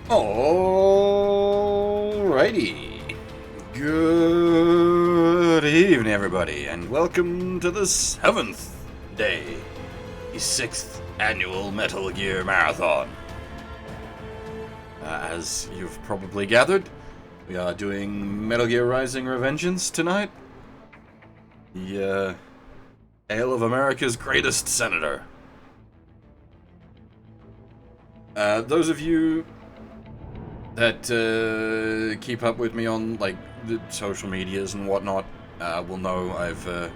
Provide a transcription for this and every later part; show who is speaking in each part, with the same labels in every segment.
Speaker 1: Alrighty. Good evening, everybody, and welcome to the 7th day, the 6th annual Metal Gear Marathon. As you've probably gathered, we are doing Metal Gear Rising Revengeance tonight. The tale of America's greatest senator. Those of you that keep up with me on like the social medias and whatnot will know I've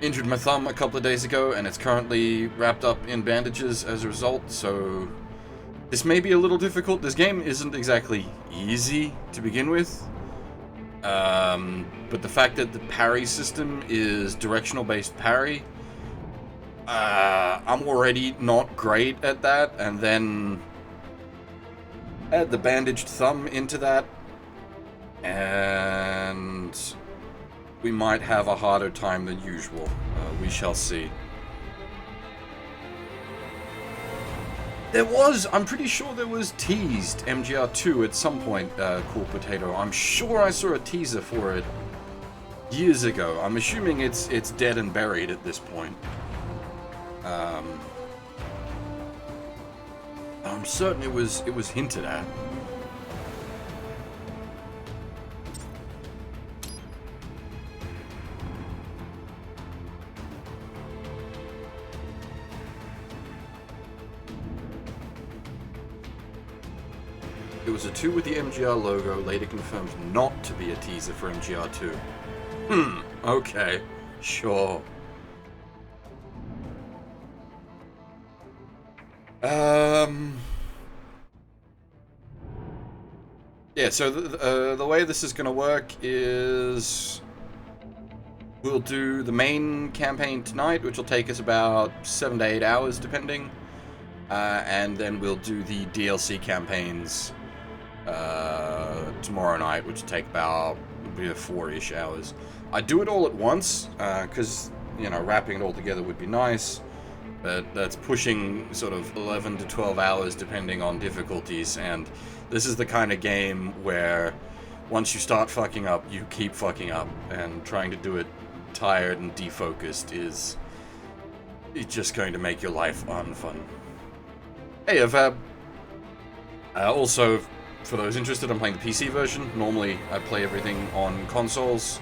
Speaker 1: injured my thumb a couple of days ago, and it's currently wrapped up in bandages as a result, so this may be a little difficult. This game isn't exactly easy to begin with, but the fact that the parry system is directional based parry, I'm already not great at that, and then add the bandaged thumb into that, and we might have a harder time than usual. We shall see. I'm pretty sure there was teased MGR2 at some point, Cool Potato. I'm sure I saw a teaser for it years ago. I'm assuming it's dead and buried at this point. I'm certain it was hinted at. It was a 2 with the MGR logo, later confirmed not to be a teaser for MGR2. Okay, sure. Yeah, so the way this is going to work is we'll do the main campaign tonight, which will take us about 7 to 8 hours, depending. And then we'll do the DLC campaigns tomorrow night, which will take about 4-ish hours. I do it all at once, because, you know, wrapping it all together would be nice. But that's pushing sort of 11 to 12 hours depending on difficulties, and this is the kind of game where once you start fucking up, you keep fucking up, and trying to do it tired and defocused is just going to make your life unfun. Hey, also, for those interested, I'm playing the PC version. Normally, I play everything on consoles.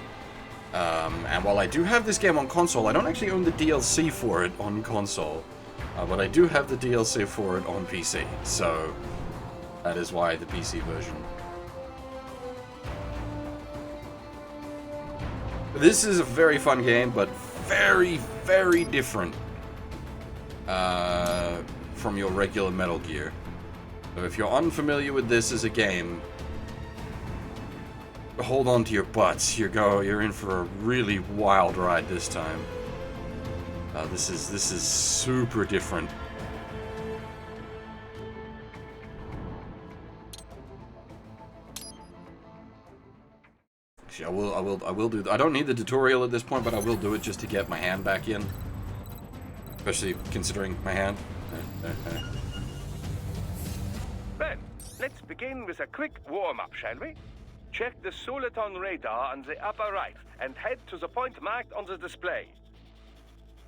Speaker 1: And while I do have this game on console, I don't actually own the DLC for it on console. But I do have the DLC for it on PC, so that is why the PC version. This is a very fun game, but very, very different from your regular Metal Gear. So if you're unfamiliar with this as a game, hold on to your butts. You're in for a really wild ride this time. This is super different. Actually, I will do. I don't need the tutorial at this point, but I will do it just to get my hand back in. Especially considering my hand.
Speaker 2: Well, let's begin with a quick warm-up, shall we? Check the Soliton radar on the upper right and head to the point marked on the display.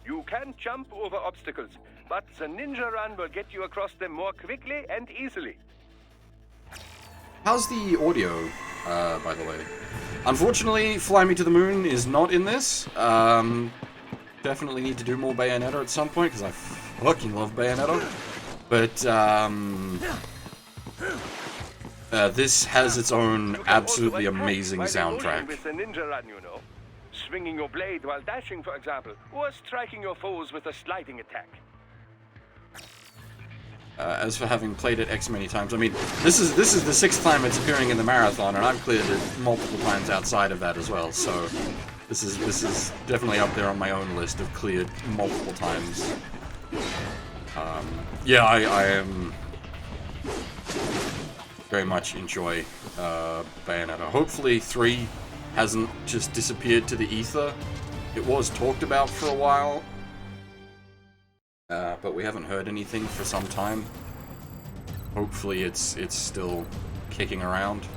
Speaker 2: You can jump over obstacles, but the ninja run will get you across them more quickly and easily.
Speaker 1: How's the audio, by the way? Unfortunately, Fly Me to the Moon is not in this. Definitely need to do more Bayonetta at some point, because I fucking love Bayonetta. But, this has its own absolutely amazing soundtrack.
Speaker 2: With the ninja run, you know. Swinging your blade while dashing, for example, or striking your foes with a sliding attack.
Speaker 1: As for having played it X many times, I mean, this is the 6th time it's appearing in the marathon, and I've cleared it multiple times outside of that as well. So this is definitely up there on my own list of cleared multiple times. Yeah, I am very much enjoy Bayonetta. Hopefully 3 hasn't just disappeared to the ether. It was talked about for a while, but we haven't heard anything for some time. Hopefully it's still kicking around.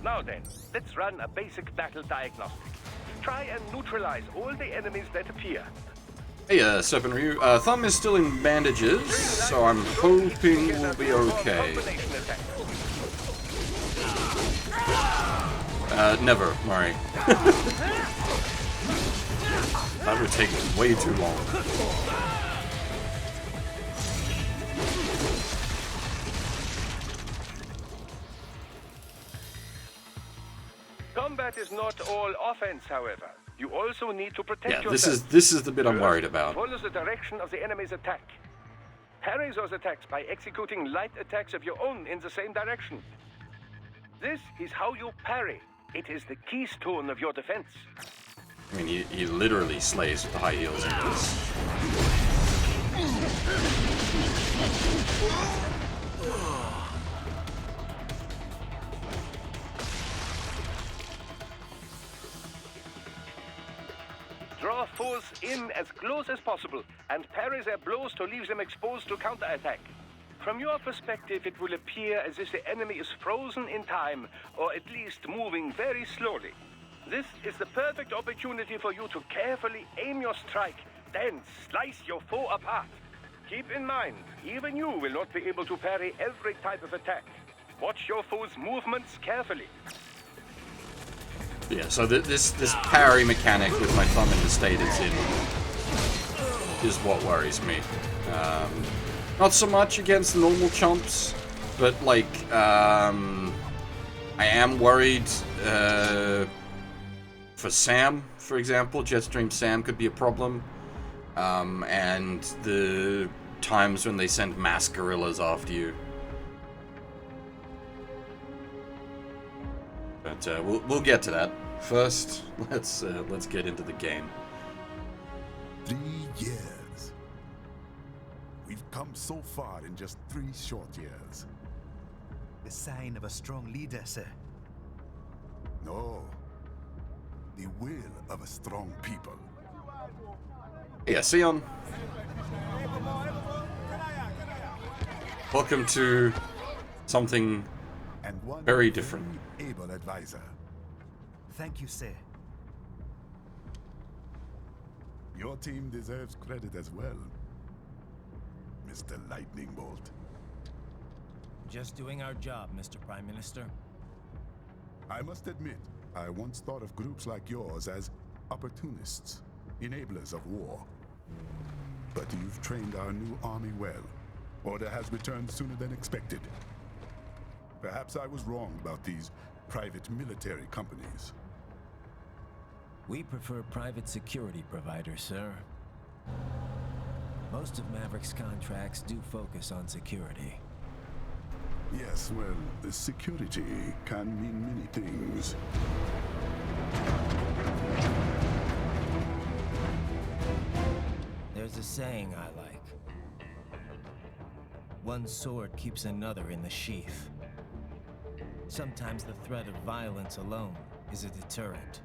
Speaker 2: Now then, let's run a basic battle diagnostic. Try and neutralize all the enemies that appear.
Speaker 1: Hey, Serpent Ryu. Thumb is still in bandages, so I'm hoping we'll be okay. Never, Murray. That would take way too long.
Speaker 2: Combat is not all offense, however. You also need to protect yourself.
Speaker 1: Yeah, this is the bit I'm worried about.
Speaker 2: Follow the direction of the enemy's attack. Parry those attacks by executing light attacks of your own in the same direction. This is how you parry. It is the keystone of your defense.
Speaker 1: I mean, he literally slays with the high heels in this.
Speaker 2: Draw foes in as close as possible and parry their blows to leave them exposed to counterattack. From your perspective, it will appear as if the enemy is frozen in time, or at least moving very slowly. This is the perfect opportunity for you to carefully aim your strike, then slice your foe apart. Keep in mind, even you will not be able to parry every type of attack. Watch your foe's movements carefully.
Speaker 1: Yeah, so this parry mechanic with my thumb in the state it's in is what worries me. Not so much against normal chumps, but like I am worried for Sam, for example. Jetstream Sam could be a problem, and the times when they send mass gorillas after you. But we'll get to that. First, let's get into the game.
Speaker 3: 3 years. We've come so far in just 3 short years.
Speaker 4: The sign of a strong leader, sir.
Speaker 3: No. The will of a strong people.
Speaker 1: Yeah, Sion. Welcome to something
Speaker 3: And one
Speaker 1: very different.
Speaker 3: able advisor.
Speaker 4: Thank you, sir.
Speaker 3: Your team deserves credit as well, Mr. Lightning Bolt.
Speaker 5: Just doing our job, Mr. Prime Minister.
Speaker 3: I must admit, I once thought of groups like yours as opportunists, enablers of war. But you've trained our new army well. Order has returned sooner than expected. Perhaps I was wrong about these private military companies.
Speaker 5: We prefer private security providers, sir. Most of Maverick's contracts do focus on security.
Speaker 3: Yes, well, security can mean many things.
Speaker 5: There's a saying I like. One sword keeps another in the sheath. Sometimes the threat of violence alone is a deterrent.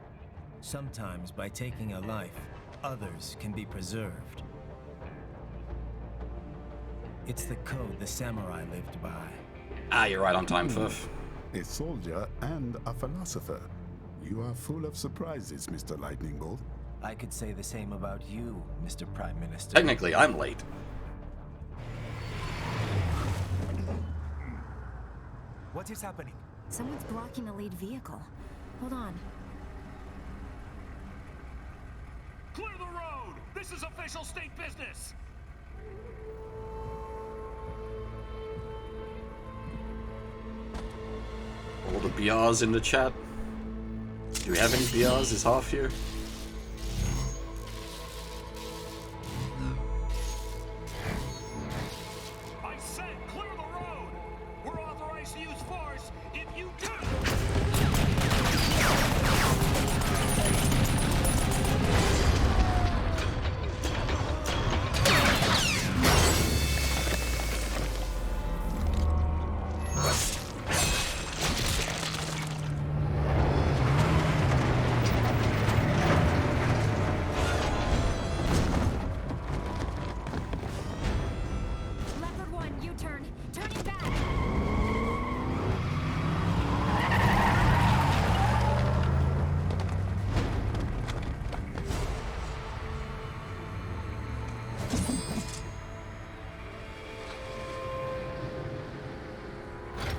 Speaker 5: Sometimes by taking a life, others can be preserved. It's the code the samurai lived by.
Speaker 1: Ah, you're right on time, Fuff.
Speaker 3: A soldier and a philosopher. You are full of surprises, Mr. Lightning Bolt.
Speaker 5: I could say the same about you, Mr. Prime Minister.
Speaker 1: Technically, I'm late.
Speaker 4: What is happening?
Speaker 6: Someone's blocking the lead vehicle. Hold on.
Speaker 7: Clear the road! This is official state business!
Speaker 1: All the BRs in the chat. Do we have any BRs? Is half here?
Speaker 7: I said clear the road! We're authorized to use force if you do!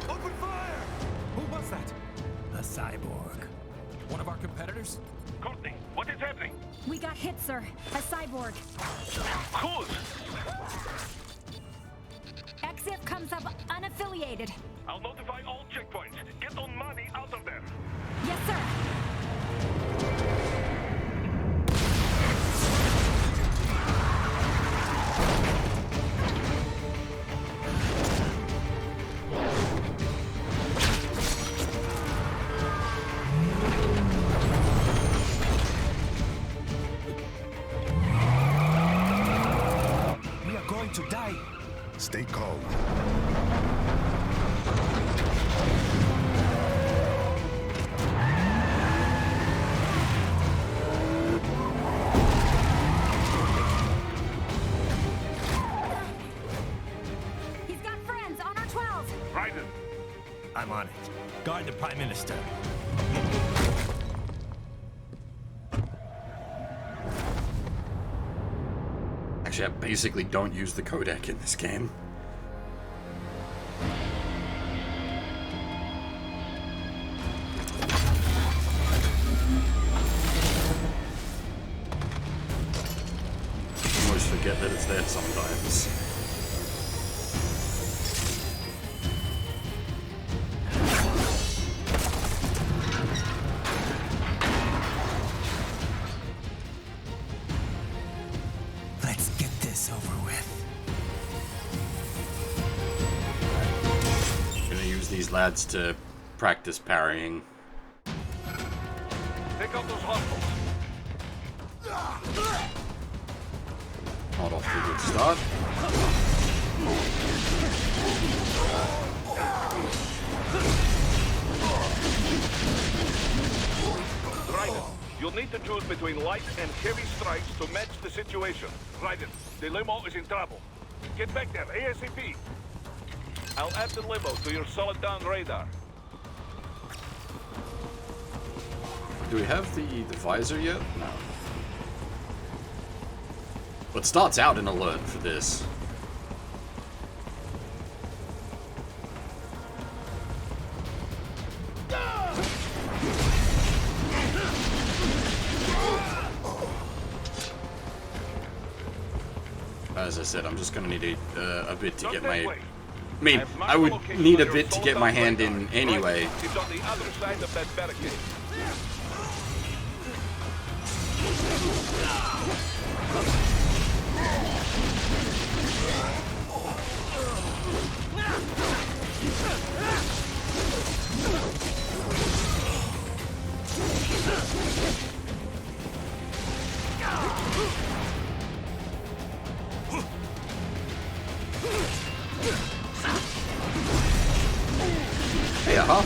Speaker 4: Open fire! Who was that?
Speaker 5: A cyborg.
Speaker 7: One of our competitors?
Speaker 2: Courtney, what is happening?
Speaker 6: We got hit, sir. A cyborg.
Speaker 2: Who's?
Speaker 6: XF comes up unaffiliated.
Speaker 2: I'll notify all checkpoints. Get on money out of there.
Speaker 6: Yes, sir.
Speaker 4: We are going to die.
Speaker 3: Stay calm.
Speaker 6: He's got friends on our 12.
Speaker 2: Raiden,
Speaker 5: I'm on it. Guard the Prime Minister.
Speaker 1: Actually, I basically don't use the codec in this game. I always forget that it's there sometimes.
Speaker 5: Let's get this over with.
Speaker 1: I'm gonna use these lads to practice parrying.
Speaker 2: take out those hostiles.
Speaker 1: Not off to a good start.
Speaker 2: Raiden, you'll need to choose between light and heavy strikes to match the situation. Raiden, the limo is in trouble. Get back there, ASAP. I'll add the limo to your solid down radar.
Speaker 1: Do we have the visor yet? No. But starts out an alert for this. As I said, I'm just gonna need a bit to get my... I mean, I would need a bit to get my hand in anyway.
Speaker 2: It's on the other side of that barricade.
Speaker 1: Hey, aha.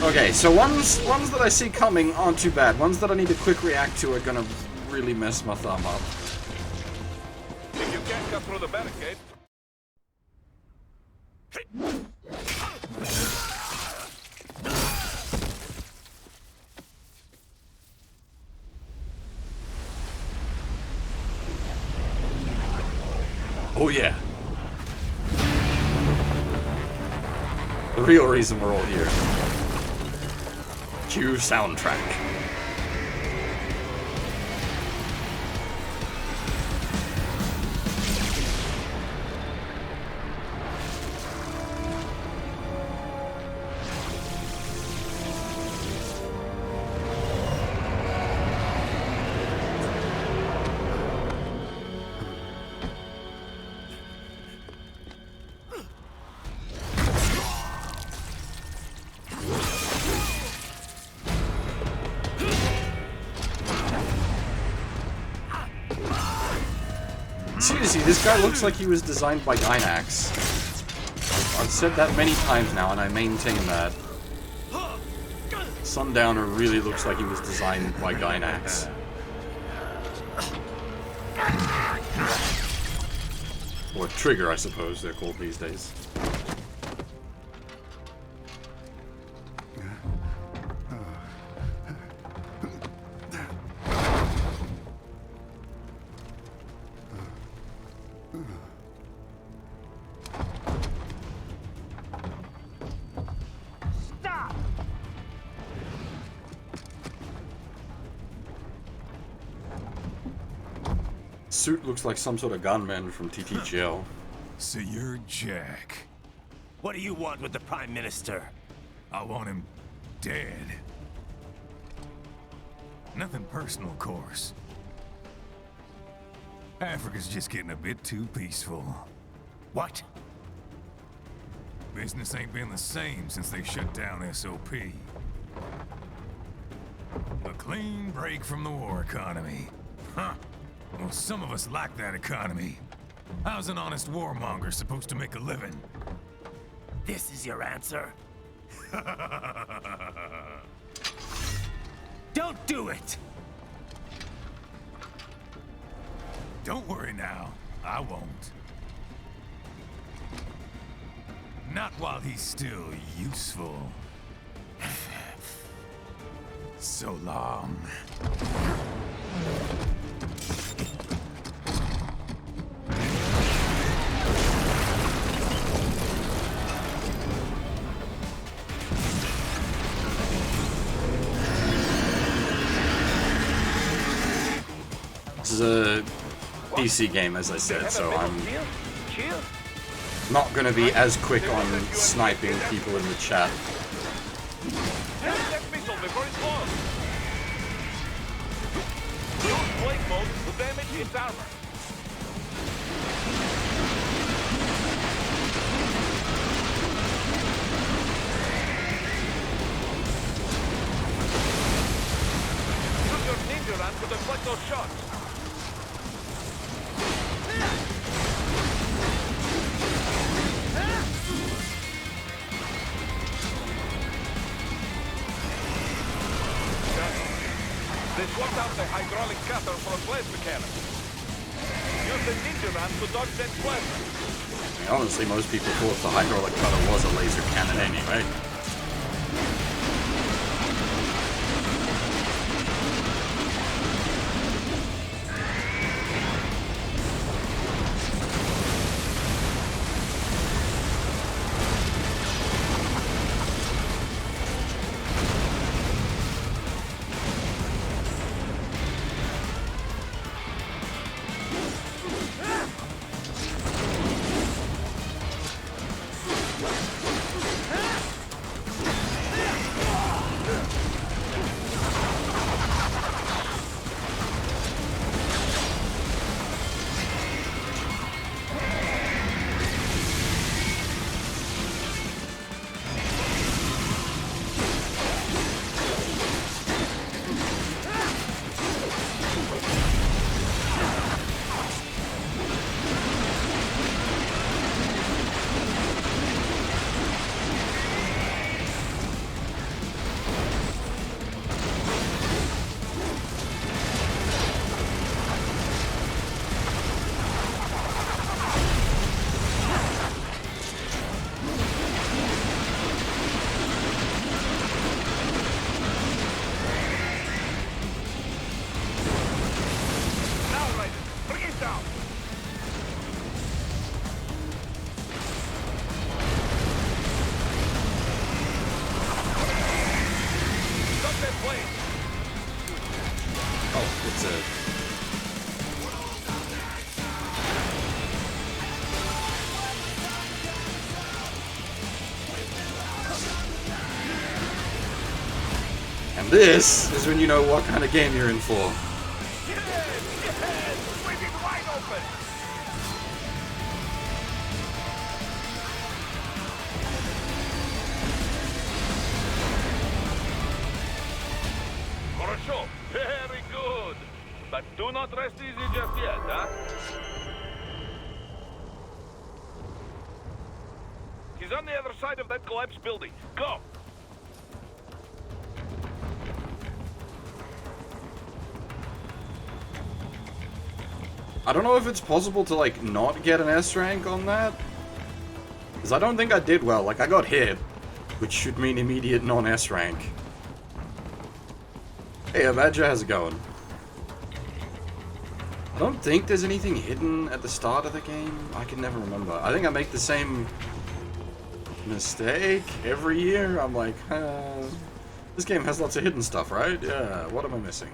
Speaker 1: Okay, so ones that I see coming aren't too bad. Ones that I need to quick react to are gonna really mess my thumb up.
Speaker 2: If you can't cut through the barricade,
Speaker 1: Oh yeah. The real reason we're all here. Cue soundtrack. Seriously, this guy looks like he was designed by Dynax. I've said that many times now, and I maintain that. Sundowner really looks like he was designed by Gynax. Or Trigger, I suppose they're called these days. Suit looks like some sort of gunman from TTGL.
Speaker 4: So you're Jack.
Speaker 5: What do you want with the Prime Minister?
Speaker 4: I want him dead. Nothing personal, of course. Africa's just getting a bit too peaceful.
Speaker 5: What?
Speaker 4: Business ain't been the same since they shut down SOP. A clean break from the war economy. Huh. Well, some of us like that economy. How's an honest warmonger supposed to make a living?
Speaker 5: This is your answer? Don't do it!
Speaker 4: Don't worry now. I won't. Not while he's still useful. So long.
Speaker 1: This is a PC game, as I said, so I'm not going to be as quick on sniping people in the chat.
Speaker 2: That missile before it's launched. Use blade mode to damage its armor. Use your ninja run to deflect those shots. They swapped out the hydraulic cutter for a plasma cannon. Use the ninja run to dodge that plasma.
Speaker 1: Honestly, most people thought the hydraulic cutter was a laser cannon anyway. And this is when you know what kind of game you're in for.
Speaker 2: Very good. But do not rest easy just yet, huh? He's on the other side of that collapsed building. Go!
Speaker 1: I don't know if it's possible to, like, not get an S rank on that. Because I don't think I did well. Like, I got hit, which should mean immediate non-S rank. Hey, Badger, how's it going? I don't think there's anything hidden at the start of the game. I can never remember. I think I make the same mistake every year. I'm like, this game has lots of hidden stuff, right? Yeah, what am I missing?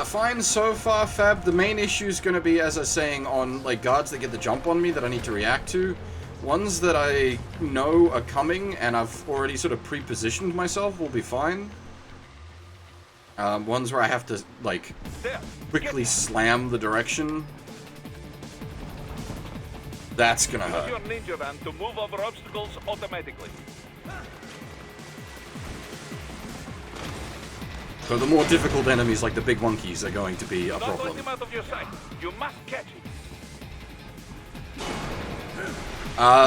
Speaker 1: Fine so far, Fab. The main issue is going to be, as I was saying, on like guards that get the jump on me that I need to react to. Ones that I know are coming and I've already sort of pre-positioned myself will be fine. Ones where I have to, like, quickly slam the direction. That's gonna hurt.
Speaker 2: Use your ninja van to move over obstacles automatically.
Speaker 1: So the more difficult enemies, like the big monkeys, are going to be a
Speaker 2: Don't
Speaker 1: problem.
Speaker 2: let him out of your sight. You must catch him.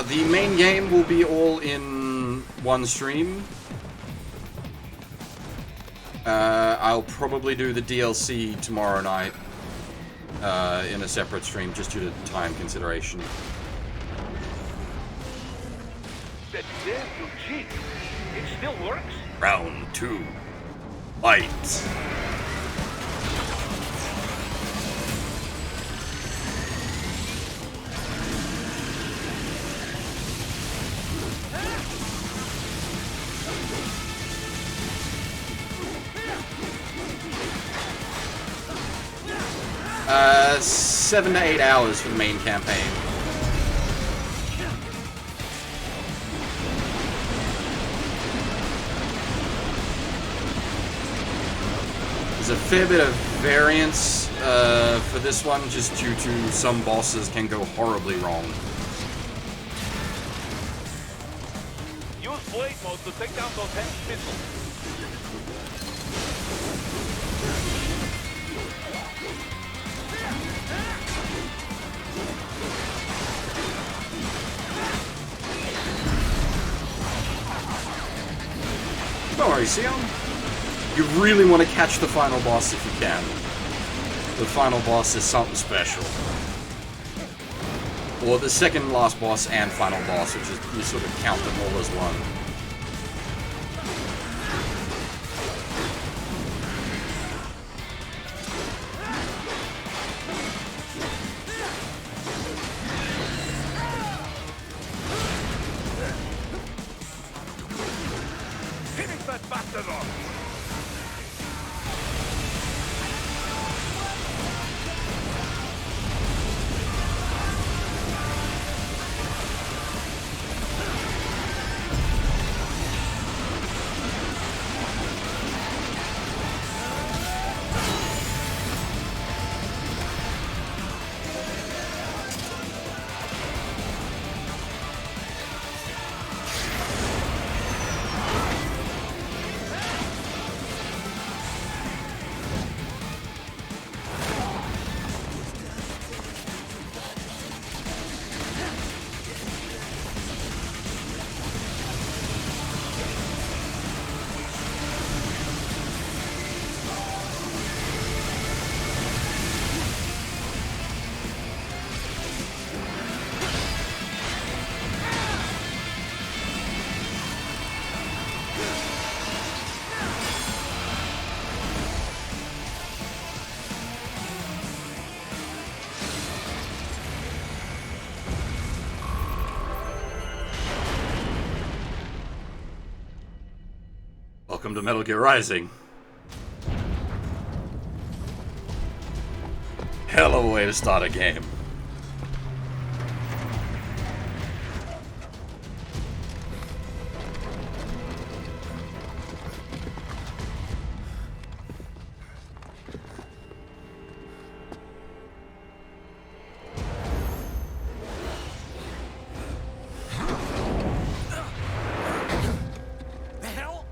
Speaker 1: The main game will be all in one stream. I'll probably do the DLC tomorrow night in a separate stream, just due to time consideration.
Speaker 2: That dare you cheat. It still works.
Speaker 1: Round 2. Fight. Uh, 7 to 8 hours for the main campaign. There's a fair bit of variance for this one, just due to some bosses can go horribly wrong.
Speaker 2: Use blade mode to take down those heavy missiles.
Speaker 1: Don't worry, Sion. You really want to catch the final boss if you can. The final boss is something special. Or the second last boss and final boss, which is, you sort of count them all as one.
Speaker 2: Finish that bastard off.
Speaker 1: Welcome to Metal Gear Rising. Hell of a way to start a game.
Speaker 7: The hell?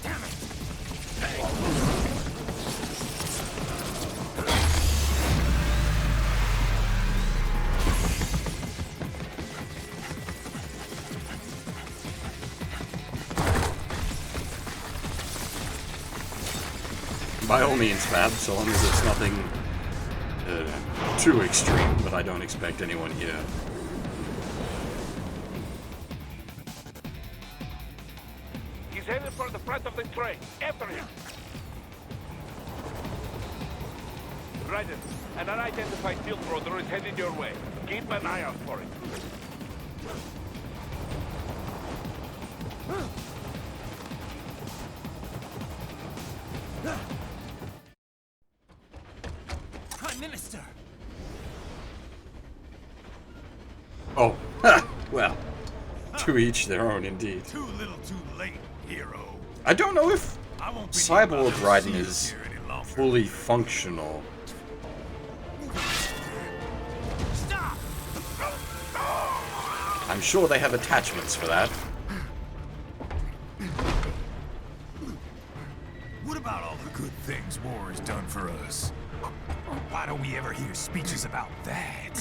Speaker 7: Damn it!
Speaker 1: by all means, Fab, so long as it's nothing too extreme, but I don't expect anyone here.
Speaker 2: He's headed for the front of the train. After him. Raiden, an unidentified field roader is headed your way. Keep an eye out for it.
Speaker 5: Prime Minister!
Speaker 1: Oh, well, to each their own, indeed.
Speaker 4: Too little, too late, hero.
Speaker 1: I don't know if
Speaker 4: I won't be
Speaker 1: Cyborg
Speaker 4: needing my
Speaker 1: Raiden
Speaker 4: little
Speaker 1: is
Speaker 4: seals here any longer.
Speaker 1: fully functional.
Speaker 4: Stop!
Speaker 1: I'm sure they have attachments for that.
Speaker 4: What about all the good things war has done for us? Why don't we ever hear speeches about that?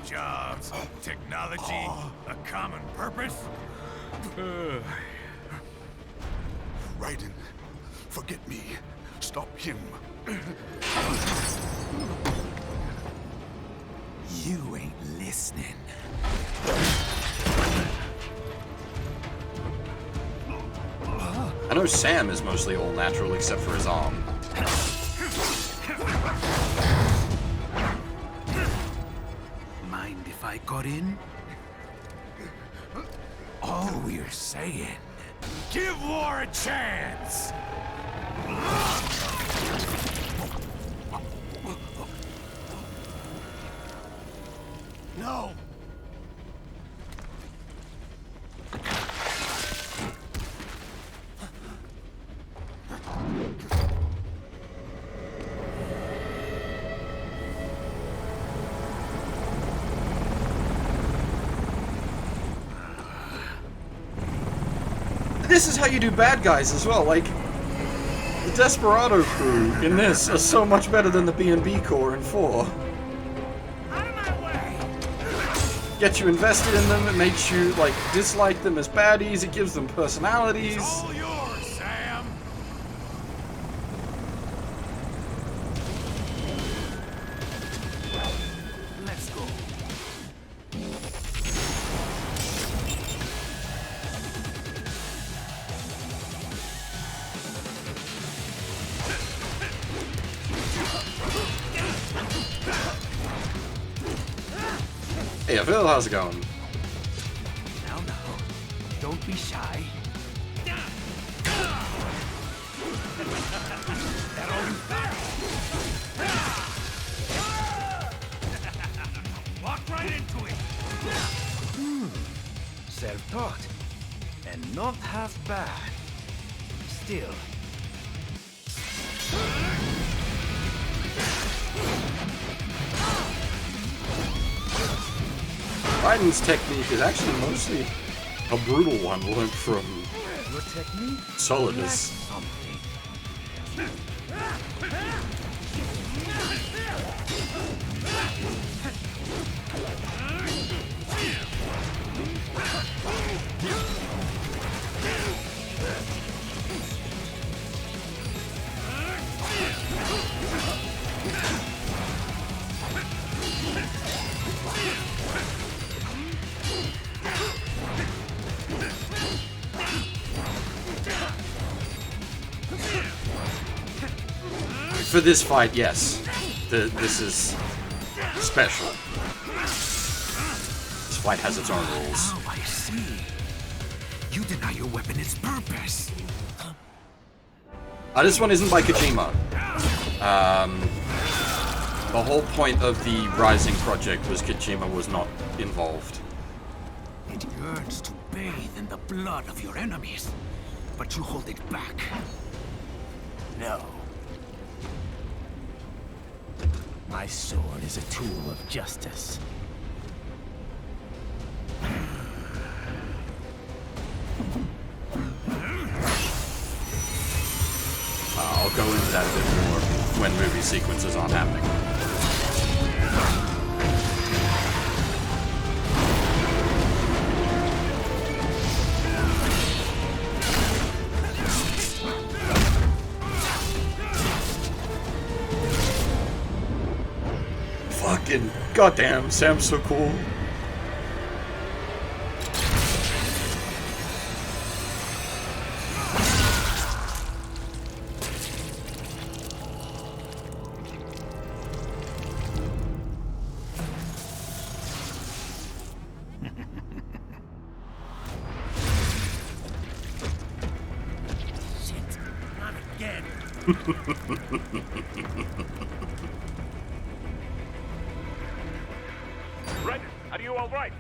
Speaker 4: Jobs, technology, a common purpose?
Speaker 3: Raiden, forget me. Stop him.
Speaker 4: You ain't listening.
Speaker 1: I know Sam is mostly all natural except for his arm.
Speaker 4: Mind if I got in? All we're saying, give war a chance! No!
Speaker 1: This is how you do bad guys as well, like, the Desperado crew in this are so much better than the B&B Corps in 4.
Speaker 7: Out of my way!
Speaker 1: Gets you invested in them, it makes you, like, dislike them as baddies, it gives them personalities.
Speaker 4: All yours, Sam! Let's go.
Speaker 1: Hey, Phil, how's it going?
Speaker 4: Now, don't be shy. Walk right into it.
Speaker 8: Self-taught. And not half bad. Still.
Speaker 1: Raiden's technique is actually mostly a brutal one learned from
Speaker 8: Your technique?
Speaker 1: Solidus.
Speaker 8: Something.
Speaker 1: For this fight, yes. This is special. This fight has its own rules.
Speaker 4: Oh, I see. You deny your weapon its purpose.
Speaker 1: This one isn't by Kojima. The whole point of the Rising project was Kojima was not involved.
Speaker 4: It yearns to bathe in the blood of your enemies, but you hold it back. No.
Speaker 5: My sword is a tool of justice.
Speaker 1: I'll go into that a bit more when movie sequences aren't happening. Fucking goddamn, Sam's so cool.
Speaker 5: Shit, not again.
Speaker 2: Red, are you all right?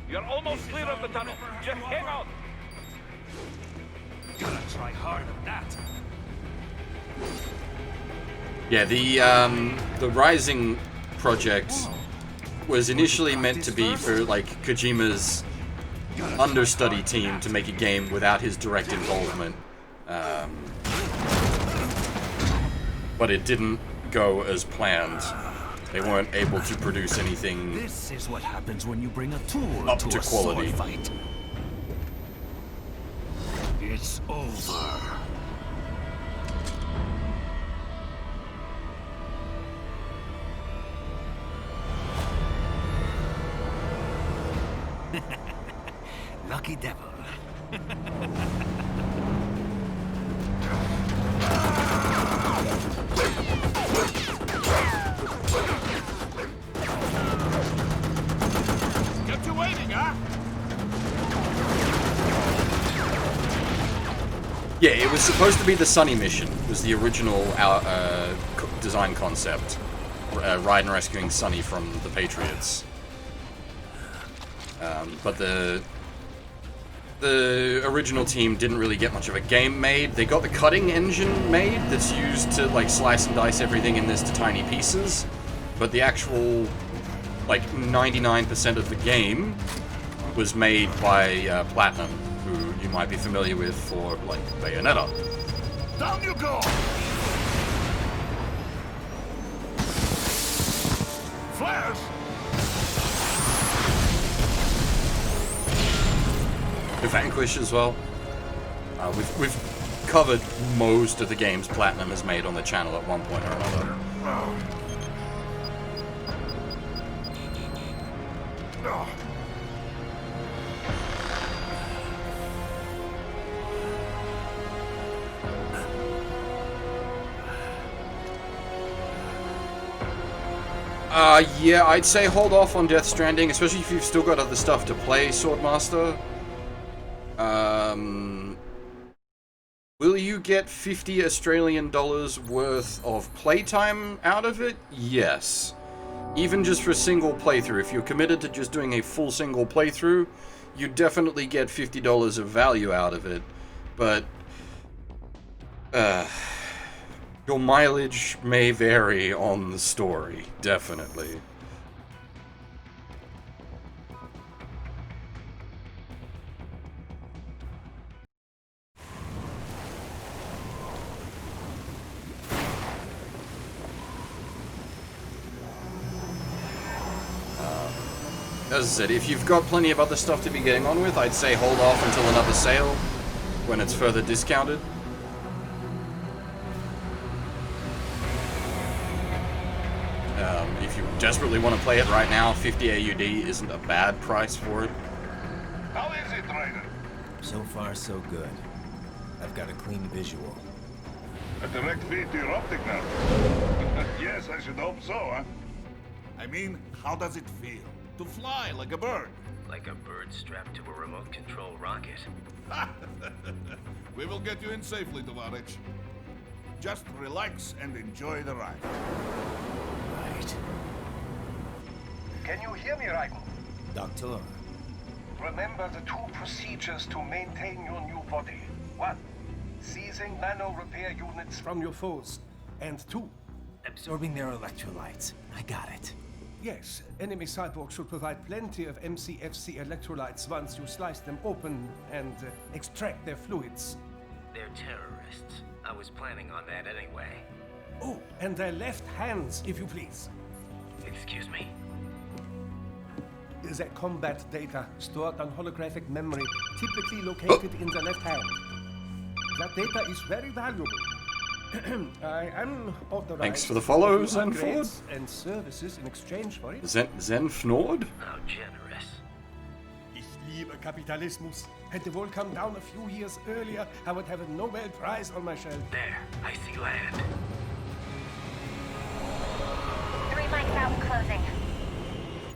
Speaker 2: You're almost clear of the tunnel. Just hang on.
Speaker 7: Gotta try harder than that.
Speaker 1: Yeah, the Rising project was initially meant to be for like Kojima's understudy team to make a game without his direct involvement, but it didn't go as planned. They weren't able to produce anything
Speaker 8: This is what happens when you bring a tool
Speaker 1: up
Speaker 8: to
Speaker 1: to
Speaker 8: a
Speaker 1: quality.
Speaker 8: sword fight. It's over. Lucky devil.
Speaker 7: Kept you waiting, huh?
Speaker 1: Yeah, it was supposed to be the Sunny mission, was the original design concept. Raiden rescuing Sunny from the Patriots. But the original team didn't really get much of a game made. They got the cutting engine made that's used to like slice and dice everything in this to tiny pieces, but the actual like 99% of the game was made by Platinum, who you might be familiar with for like Bayonetta.
Speaker 7: Down you go! Flares!
Speaker 1: Vanquish as well. We've covered most of the games Platinum has made on the channel at one point or another. Yeah, I'd say hold off on Death Stranding, especially if you've still got other stuff to play, Swordmaster. Will you get 50 Australian dollars worth of playtime out of it? Yes. Even just for a single playthrough. If you're committed to just doing a full single playthrough, you definitely get $50 of value out of it. But, your mileage may vary on the story, definitely. As I said, if you've got plenty of other stuff to be getting on with, I'd say hold off until another sale, when it's further discounted. If you desperately want to play it right now, 50 AUD isn't a bad price for it.
Speaker 2: How is it, Ryder?
Speaker 5: So far, so good. I've got a clean visual.
Speaker 2: A direct feed to your optic now. Yes, I should hope so, huh?
Speaker 7: I mean, how does it feel? To fly like a bird?
Speaker 9: Like a bird strapped to a remote control rocket.
Speaker 7: We will get you in safely, Tovarich. Just relax and enjoy the ride.
Speaker 5: Right.
Speaker 2: Can you hear me, Raiko?
Speaker 5: Doctor.
Speaker 2: Remember the two procedures to maintain your new body. 1. Seizing nano repair units
Speaker 10: From your foes. And 2.
Speaker 5: Absorbing their electrolytes. I got it.
Speaker 10: Yes, enemy cyborgs should provide plenty of MCFC electrolytes once you slice them open and extract their fluids.
Speaker 9: They're terrorists. I was planning on that anyway.
Speaker 10: Oh, and their left hands, if you please.
Speaker 9: Excuse me?
Speaker 10: Their combat data stored on holographic memory, typically located in the left hand. That data is very valuable. I am authorized.
Speaker 1: Thanks for the follow,
Speaker 10: to
Speaker 1: Zenford.
Speaker 10: upgrades and services in exchange for it.
Speaker 1: Zenfnord?
Speaker 9: How generous.
Speaker 10: Ich liebe Kapitalismus. Had the wall come down a few years earlier, I would have a Nobel Prize on my shelf.
Speaker 9: There, I see land.
Speaker 6: 3 mics out, closing.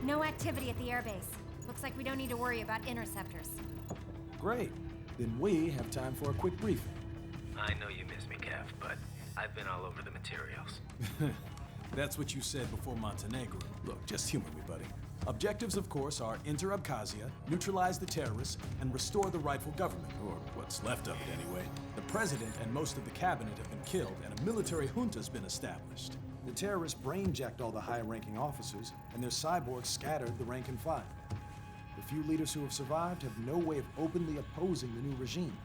Speaker 6: No activity at the airbase. Looks like we don't need to worry about interceptors.
Speaker 11: Great. Then we have time for a quick briefing.
Speaker 9: I know you miss me, Kev, but I've been all over the materials.
Speaker 11: That's what you said before Montenegro. Look, just humor me, buddy. Objectives, of course, are enter Abkhazia, neutralize the terrorists, and restore the rightful government, or what's left of it anyway. The president and most of the cabinet have been killed, and a military junta's been established. The terrorists brain-jacked all the high-ranking officers, and their cyborgs scattered the rank and file. The few leaders who have survived have no way of openly opposing the new regime.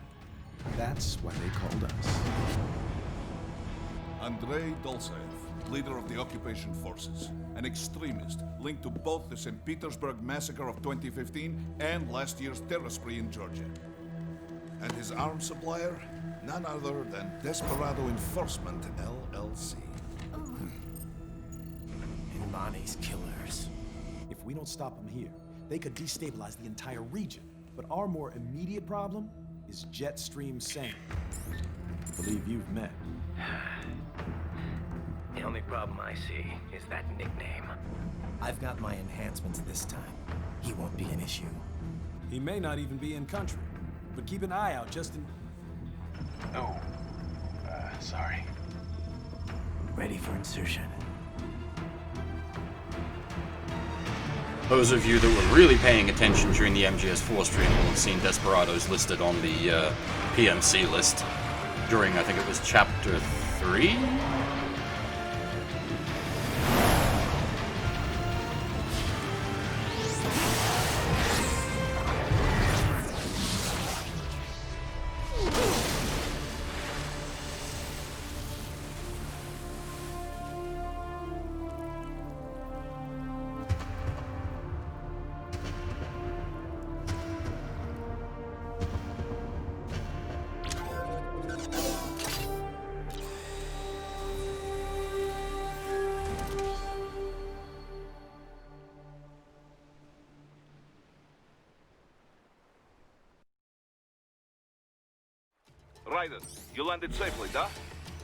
Speaker 11: That's why they called us.
Speaker 7: Andrei Dolzaev, leader of the occupation forces, an extremist linked to both the St. Petersburg massacre of 2015 and last year's terror spree in Georgia. And his arms supplier, none other than Desperado Enforcement, LLC.
Speaker 5: Bonnie's killers.
Speaker 11: If we don't stop them here, they could destabilize the entire region. But our more immediate problem is Jetstream Sam. I believe you've met.
Speaker 9: The only problem I see is that nickname.
Speaker 5: I've got my enhancements this time. He won't be an issue.
Speaker 11: He may not even be in country, but keep an eye out just in...
Speaker 8: Oh, sorry.
Speaker 5: Ready for insertion.
Speaker 1: Those of you that were really paying attention during the MGS4 stream will have seen Desperados listed on the PMC list during, I think it was Chapter 3?
Speaker 2: Raiden, you landed safely, da?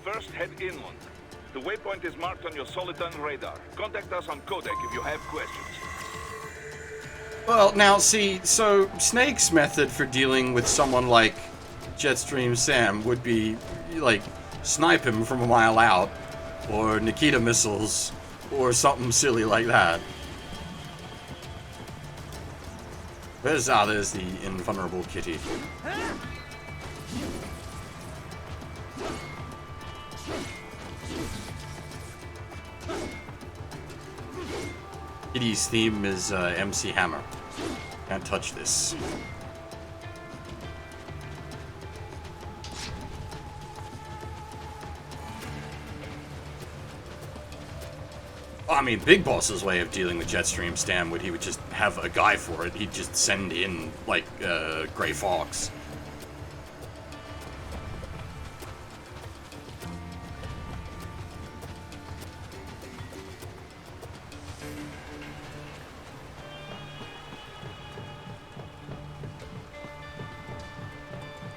Speaker 2: First, head inland. The waypoint is marked on your Soliton radar. Contact us on codec if you have questions.
Speaker 1: Well, now, see, so Snake's method for dealing with someone like Jetstream Sam would be, like, snipe him from a mile out, or Nikita missiles, or something silly like that. There's the invulnerable kitty. Kitty's theme is MC Hammer. Can't touch this. I mean, Big Boss's way of dealing with Jetstream Sam would he would just have a guy for it. He'd just send in, like, Grey Fox.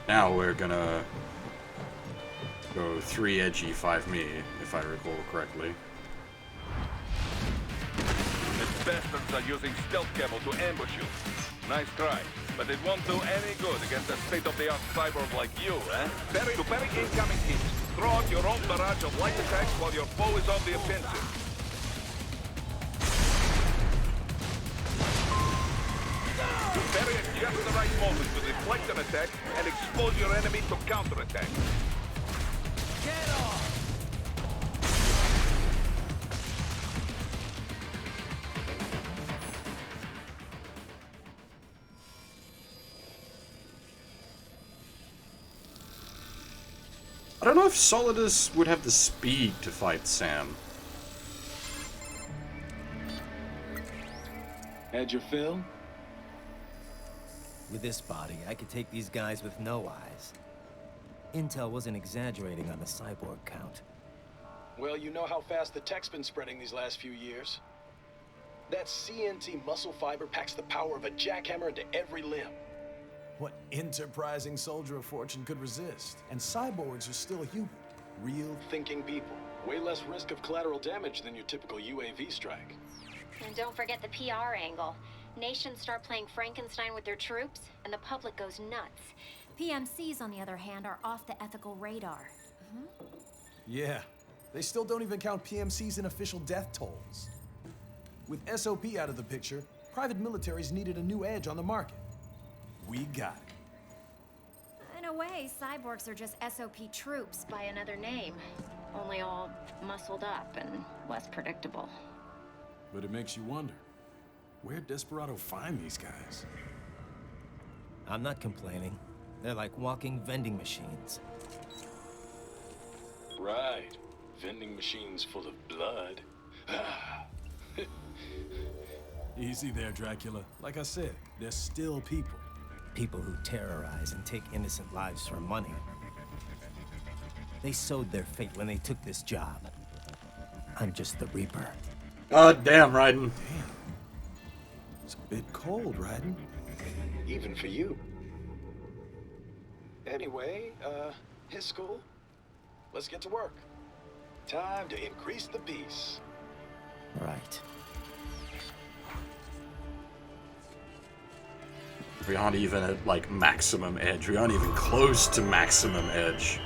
Speaker 1: Now we're gonna go 3 edgy, 5 me, if I recall correctly.
Speaker 2: The bastards are using stealth camo to ambush you. Nice try, but it won't do any good against a state-of-the-art cyborg like you, eh? Parry incoming hits. Throw out your own barrage of light attacks while your foe is on the offensive. You parry at just the right moment to deflect an attack and expose your enemy to counterattack.
Speaker 9: Get off!
Speaker 1: I don't know if Solidus would have the speed to fight Sam.
Speaker 11: Had your fill?
Speaker 5: With this body, I could take these guys with no eyes. Intel wasn't exaggerating on the cyborg count.
Speaker 12: Well, you know how fast the tech's been spreading these last few years. That CNT muscle fiber packs the power of a jackhammer into every limb.
Speaker 11: What enterprising soldier of fortune could resist? And cyborgs are still human. Real
Speaker 12: Thinking people. Way less risk of collateral damage than your typical UAV strike.
Speaker 6: And don't forget the PR angle. Nations start playing Frankenstein with their troops, and the public goes nuts. PMCs, on the other hand, are off the ethical radar.
Speaker 11: Yeah. They still don't even count PMCs in official death tolls. With SOP out of the picture, private militaries needed a new edge on the market. We got it.
Speaker 6: In a way, cyborgs are just SOP troops by another name. Only all muscled up and less predictable.
Speaker 11: But it makes you wonder, where'd Desperado find these guys?
Speaker 5: I'm not complaining. They're like walking vending machines.
Speaker 12: Right. Vending machines full of blood.
Speaker 11: Easy there, Dracula. Like I said, they're still people.
Speaker 5: People who terrorize and take innocent lives for money. They sowed their fate when they took this job. I'm just the Reaper.
Speaker 1: God damn, Raiden.
Speaker 11: Damn. It's a bit cold, Raiden.
Speaker 12: Even for you. Anyway, his school. Let's get to work. Time to increase the peace.
Speaker 5: Right.
Speaker 1: We aren't even at, like, maximum edge. We aren't even close to maximum edge.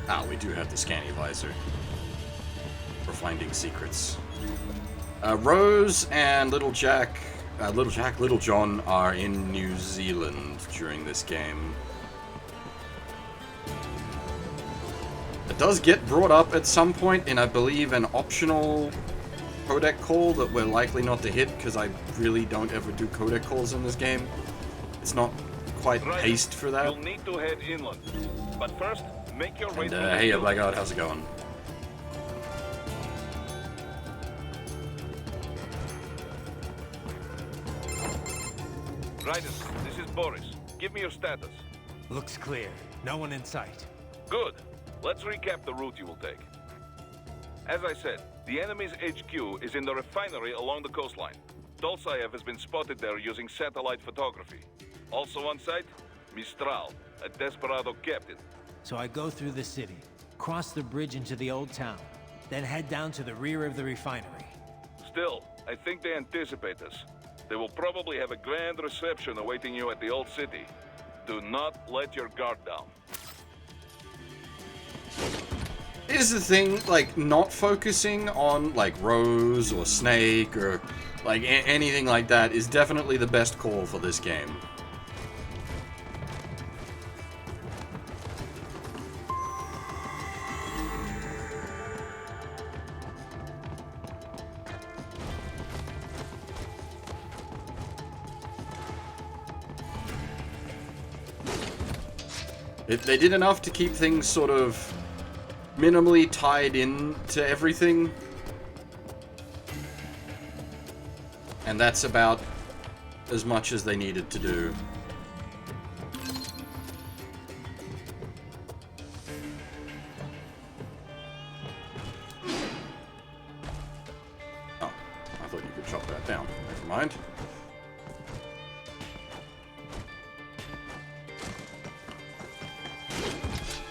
Speaker 1: Ah, we do have the scanny visor. For finding secrets. Rose and Little John are in New Zealand during this game. It does get brought up at some point in, I believe, an optional codec call that we're likely not to hit, because I really don't ever do codec calls in this game. It's not quite paced for that.
Speaker 2: You'll need to head inland. But first, make your way
Speaker 1: And, hey, Blackguard, how's it going?
Speaker 2: Raiden, this is Boris. Give me your status.
Speaker 9: Looks clear. No one in sight.
Speaker 2: Good. Let's recap the route you will take. As I said, the enemy's HQ is in the refinery along the coastline. Dolzaev has been spotted there using satellite photography. Also on site, Mistral, a Desperado captain.
Speaker 9: So I go through the city, cross the bridge into the old town, then head down to the rear of the refinery.
Speaker 2: Still, I think they anticipate us. They will probably have a grand reception awaiting you at the old city. Do not let your guard down.
Speaker 1: Here's the thing, like, not focusing on, like, Rose or Snake or, like, anything like that is definitely the best call for this game. They did enough to keep things sort of minimally tied in to everything. And that's about as much as they needed to do. Oh, I thought you could chop that down. Never mind.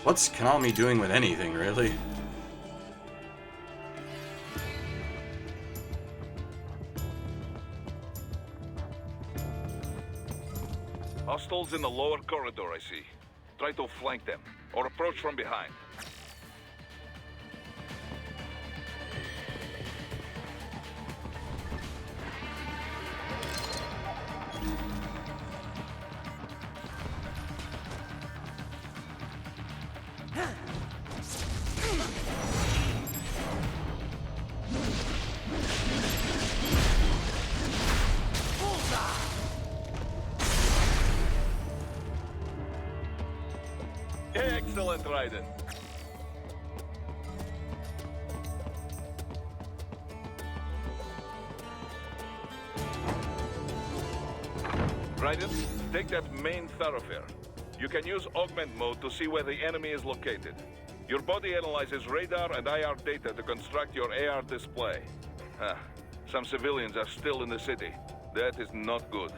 Speaker 1: What's Konami doing with anything, really?
Speaker 2: Hostiles in the lower corridor, I see. Try to flank them, or approach from behind. Excellent, Raiden. Raiden, take that main thoroughfare. You can use augment mode to see where the enemy is located. Your body analyzes radar and IR data to construct your AR display. Some civilians are still in the city. That is not good.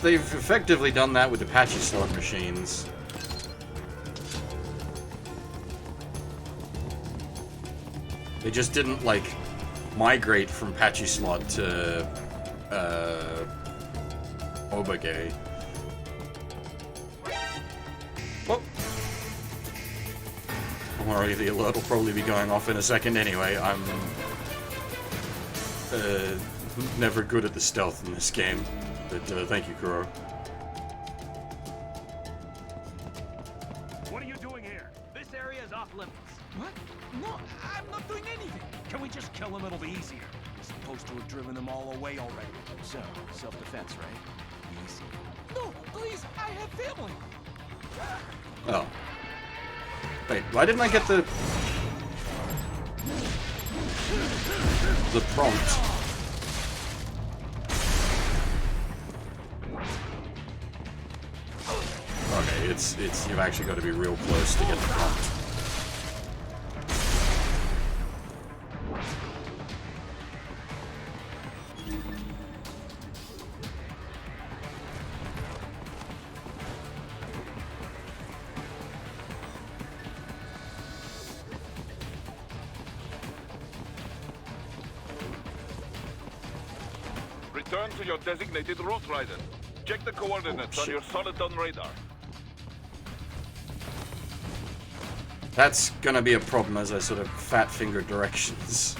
Speaker 1: They've effectively done that with Apache slot machines. They just didn't, like, migrate from Apache slot to, Obage. Whoop. Don't worry, the alert will probably be going off in a second anyway. I'm, never good at the stealth in this game. But, thank you, Kuro.
Speaker 13: What are you doing here? This area is off limits. What? No, I'm not doing anything. Can we just kill him? It'll be easier. We're supposed to have driven them all away already. So, self-defense, right? Easy. No, please, I have family.
Speaker 1: Oh. Wait, why didn't I get the prompt? Okay, it's you've actually got to be real close to get the prompt.
Speaker 2: Return to your designated route, Raiden. Check the coordinates on your Soliton radar.
Speaker 1: That's gonna be a problem as I sort of fat finger directions.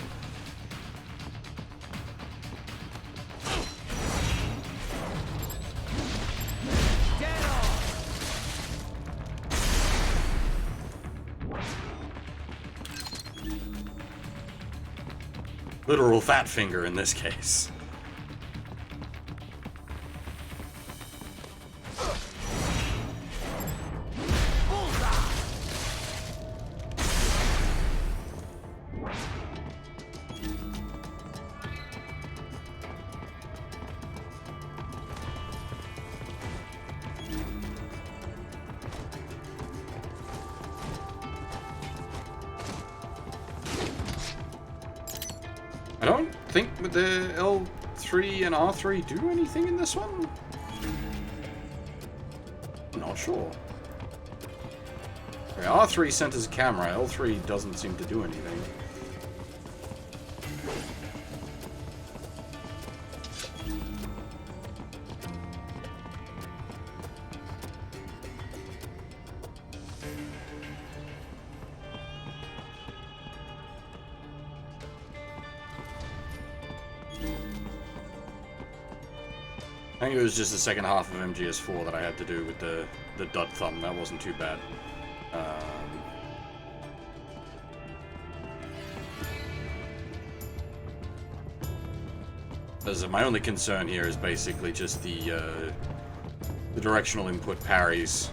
Speaker 1: Literal fat finger in this case. I don't think the L3 and R3 do anything in this one. Not sure. Okay, R3 centers a camera, L3 doesn't seem to do anything. I think it was just the second half of MGS4 that I had to do with the dud thumb. That wasn't too bad. My only concern here is basically just the directional input parries.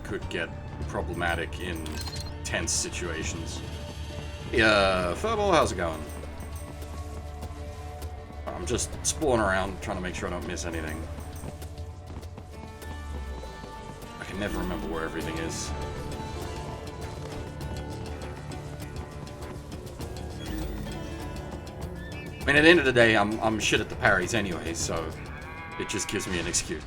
Speaker 1: Could get problematic in tense situations. Yeah, Furball, how's it going? I'm just spawning around, trying to make sure I don't miss anything. I can never remember where everything is. I mean, at the end of the day, I'm shit at the parries anyway, so it just gives me an excuse.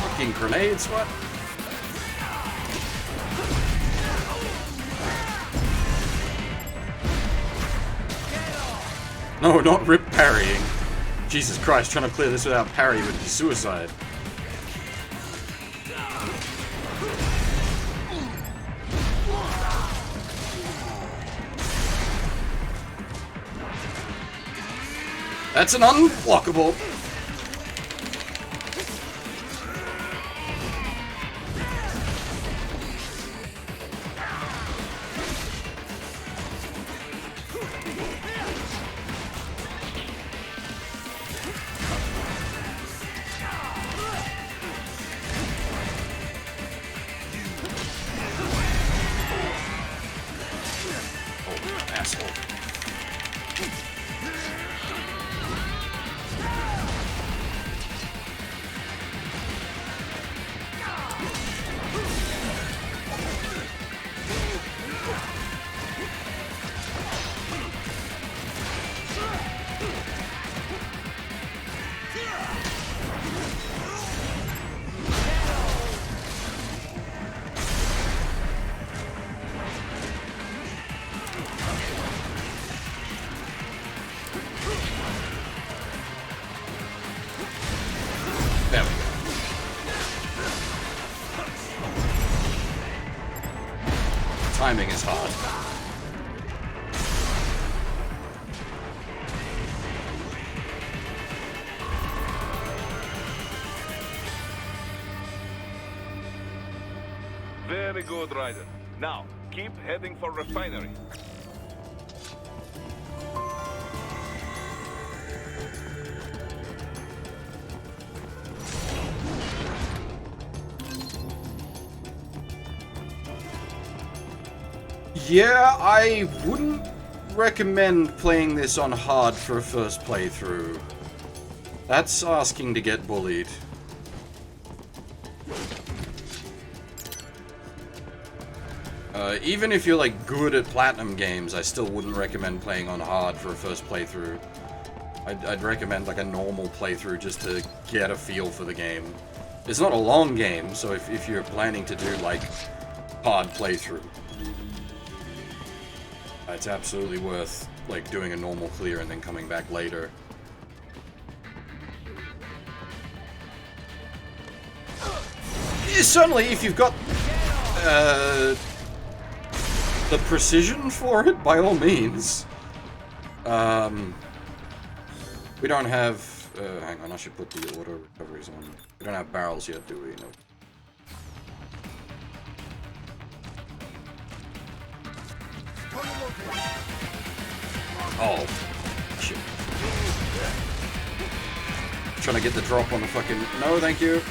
Speaker 1: Fucking grenades, what? No, not rip parrying. Jesus Christ, trying to clear this without parry would be suicide. That's an unblockable. timing is hard.
Speaker 2: Very good, Ryder. Now, keep heading for refinery.
Speaker 1: Yeah, I wouldn't recommend playing this on hard for a first playthrough. That's asking to get bullied. Even if you're like good at platinum games, I still wouldn't recommend playing on hard for a first playthrough. I'd recommend like a normal playthrough just to get a feel for the game. It's not a long game, so if you're planning to do like hard playthrough, it's absolutely worth like doing a normal clear and then coming back later. Certainly, if you've got the precision for it, by all means. We don't have... hang on, I should put the auto recoveries on. We don't have barrels yet, do we? No. Oh. Shit. Trying to get the drop on the fucking... No, thank you.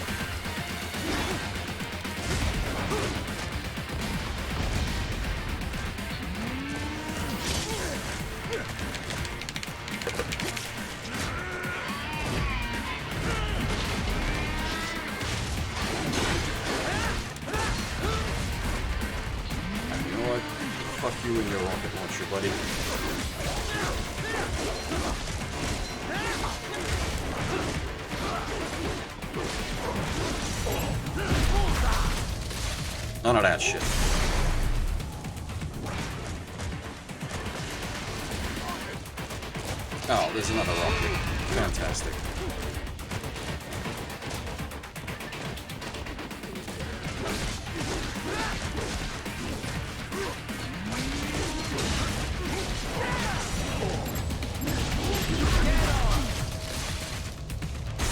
Speaker 1: You and your rocket launcher, buddy. None of that shit. Oh, there's another rocket. Fantastic.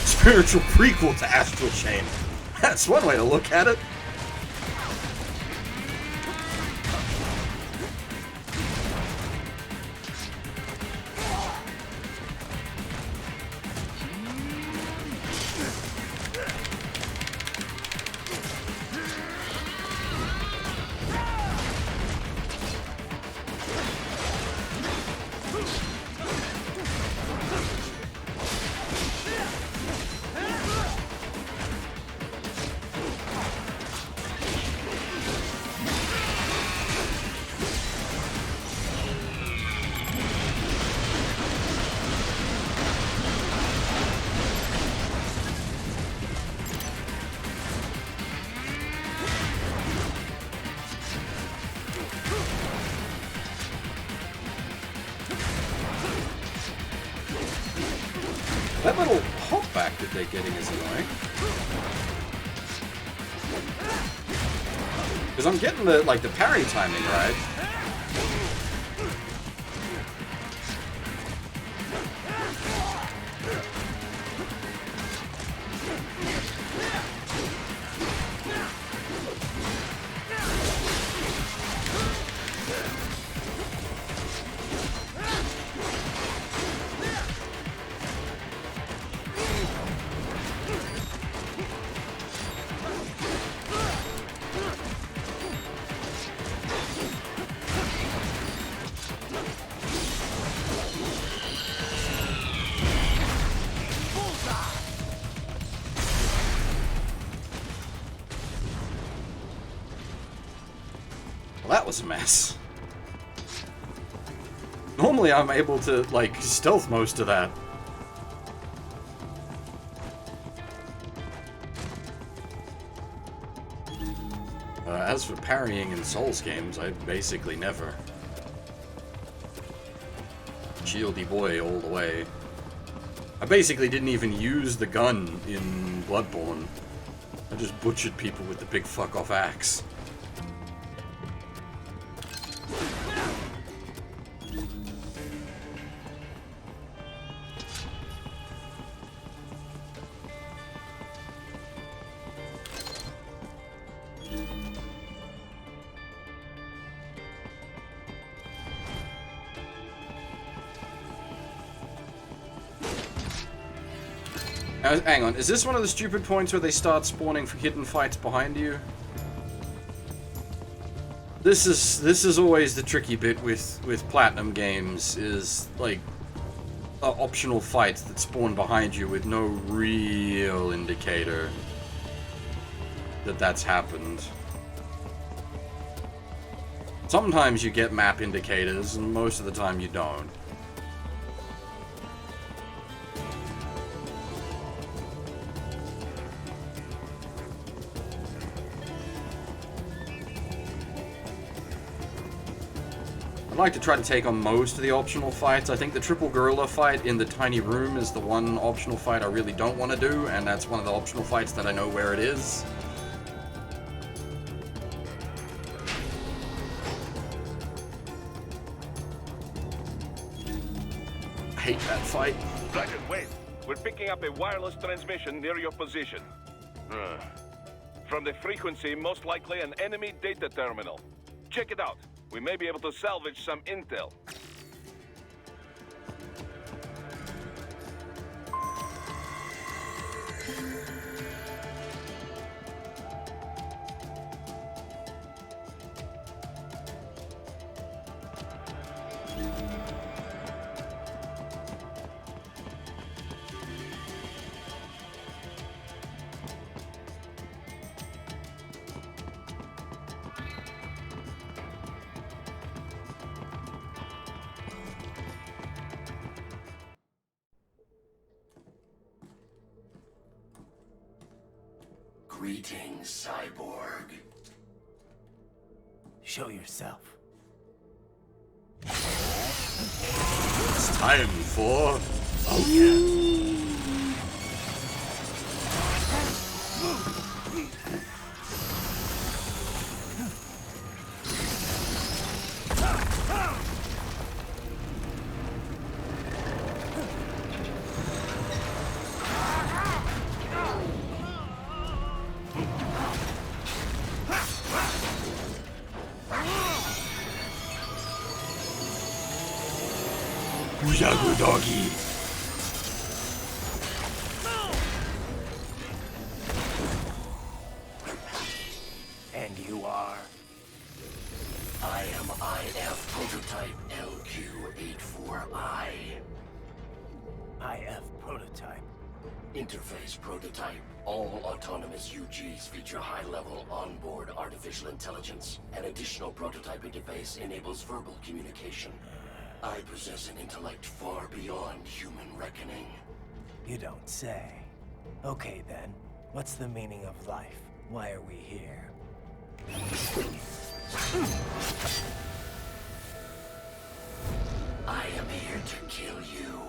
Speaker 1: Spiritual prequel to Astral Chain. That's one way to look at it. That little hop back that they're getting is annoying. Because I'm getting the parry timing right. That was a mess. Normally I'm able to, stealth most of that. As for parrying in Souls games, I basically never. Shieldy boy all the way. I basically didn't even use the gun in Bloodborne. I just butchered people with the big fuck-off axe. Hang on, is this one of the stupid points where they start spawning for hidden fights behind you? This is always the tricky bit with Platinum games, is like optional fights that spawn behind you with no real indicator that that's happened. Sometimes you get map indicators, and most of the time you don't. I'd like to try to take on most of the optional fights. I think the triple gorilla fight in the tiny room is the one optional fight I really don't want to do, and that's one of the optional fights that I know where it is. I hate that fight.
Speaker 2: Roger, wait. We're picking up a wireless transmission near your position. From the frequency, most likely an enemy data terminal. Check it out. We may be able to salvage some intel.
Speaker 14: Greetings, cyborg.
Speaker 5: Show yourself.
Speaker 1: It's time for...
Speaker 14: Oh, yeah.
Speaker 1: Bujagu doggy.
Speaker 14: And you are? I am IF Prototype LQ84I.
Speaker 5: IF Prototype.
Speaker 14: Interface Prototype. All autonomous UGs feature high-level onboard artificial intelligence. An additional prototype interface enables verbal communication. I possess an intellect far beyond human reckoning.
Speaker 5: You don't say. Okay then, what's the meaning of life? Why are we here?
Speaker 14: I am here to kill you.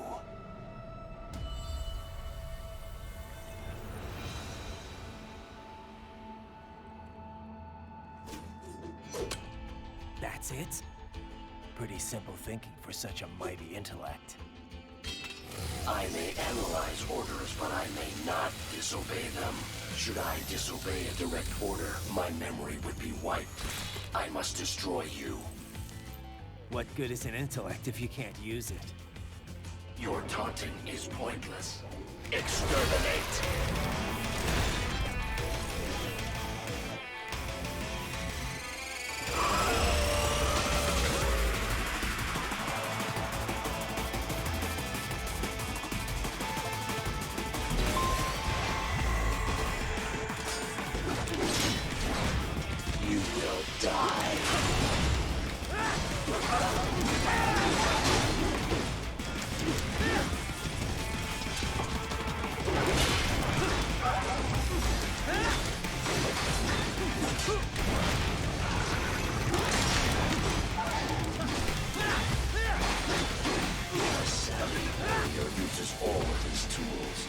Speaker 5: That's it? Pretty simple thinking for such a mighty intellect.
Speaker 14: I may analyze orders, but I may not disobey them. Should I disobey a direct order, my memory would be wiped. I must destroy you.
Speaker 5: What good is an intellect if you can't use it?
Speaker 14: Your taunting is pointless. Exterminate! You will die. A savvy warrior uses all of his tools.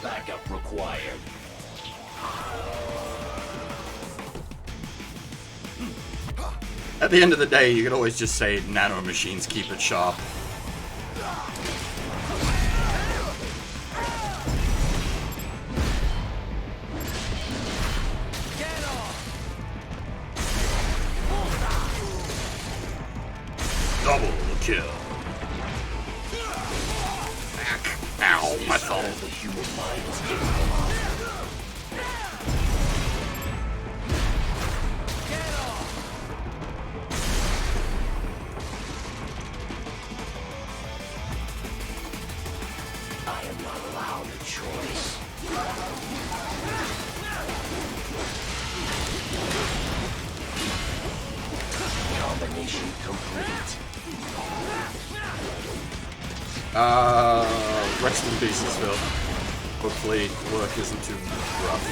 Speaker 14: Backup required.
Speaker 1: At the end of the day, you can always just say nano machines keep it sharp. Double kill. Ow, my thumb.
Speaker 14: I am not allowed a choice. Combination complete.
Speaker 1: Rest in pieces, Phil. Hopefully work isn't too rough.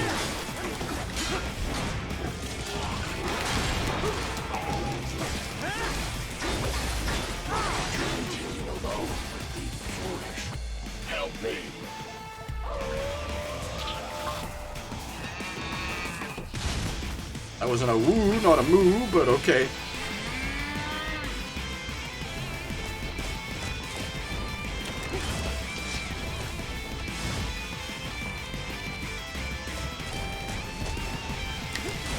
Speaker 14: Help me.
Speaker 1: That wasn't a woo, not a moo, but okay.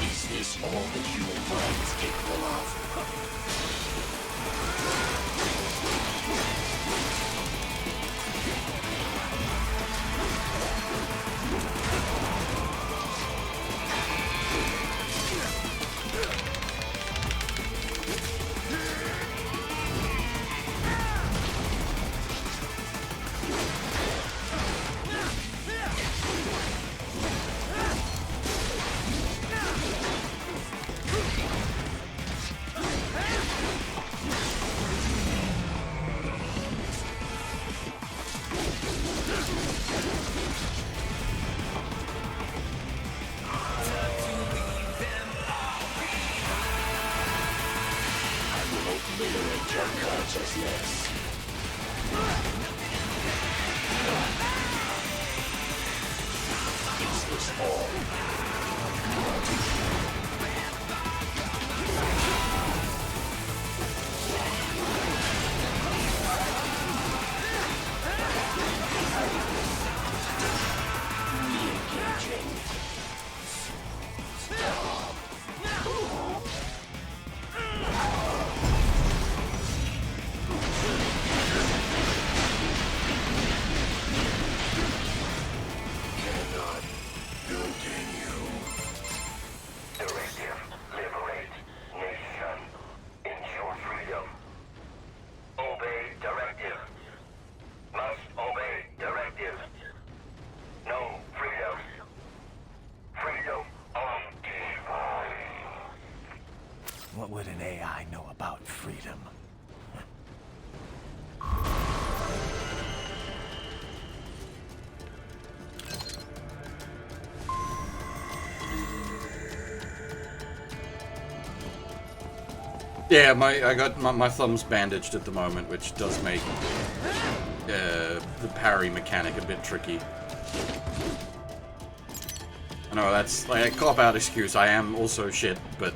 Speaker 14: Is this all the human mind is capable of? Liberate your consciousness. Is this all? Re-engaging. Stop. Cannot continue. Directive. Liberate. Nation. Ensure freedom. Obey directive. Must obey directive. No freedom. Freedom on device.
Speaker 9: What would an AI know about freedom?
Speaker 1: Yeah, I got my thumb's bandaged at the moment, which does make the parry mechanic a bit tricky. I know that's like a cop-out excuse. I am also shit, but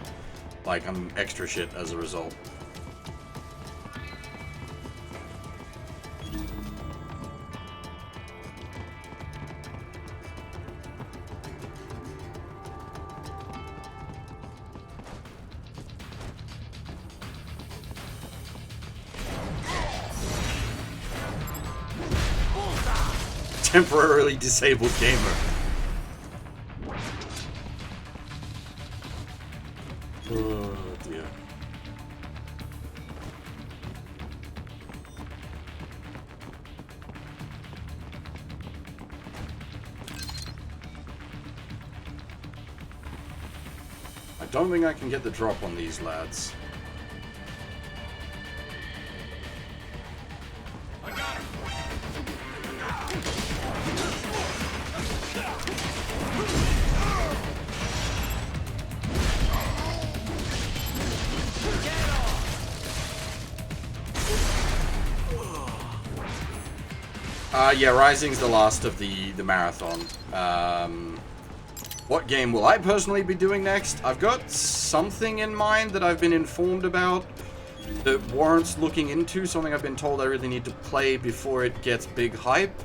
Speaker 1: like I'm extra shit as a result. Temporarily disabled gamer. Oh dear. I don't think I can get the drop on these lads. Yeah, Rising's the last of the marathon. What game will I personally be doing next? I've got something in mind that I've been informed about that warrants looking into, something I've been told I really need to play before it gets big hype.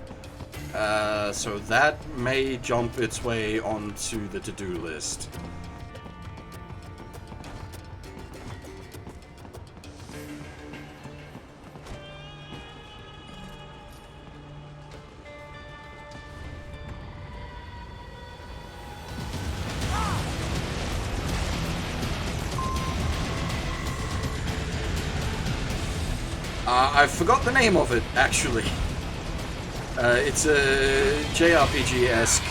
Speaker 1: So that may jump its way onto the to-do list. I forgot the name of it, actually. It's a JRPG-esque.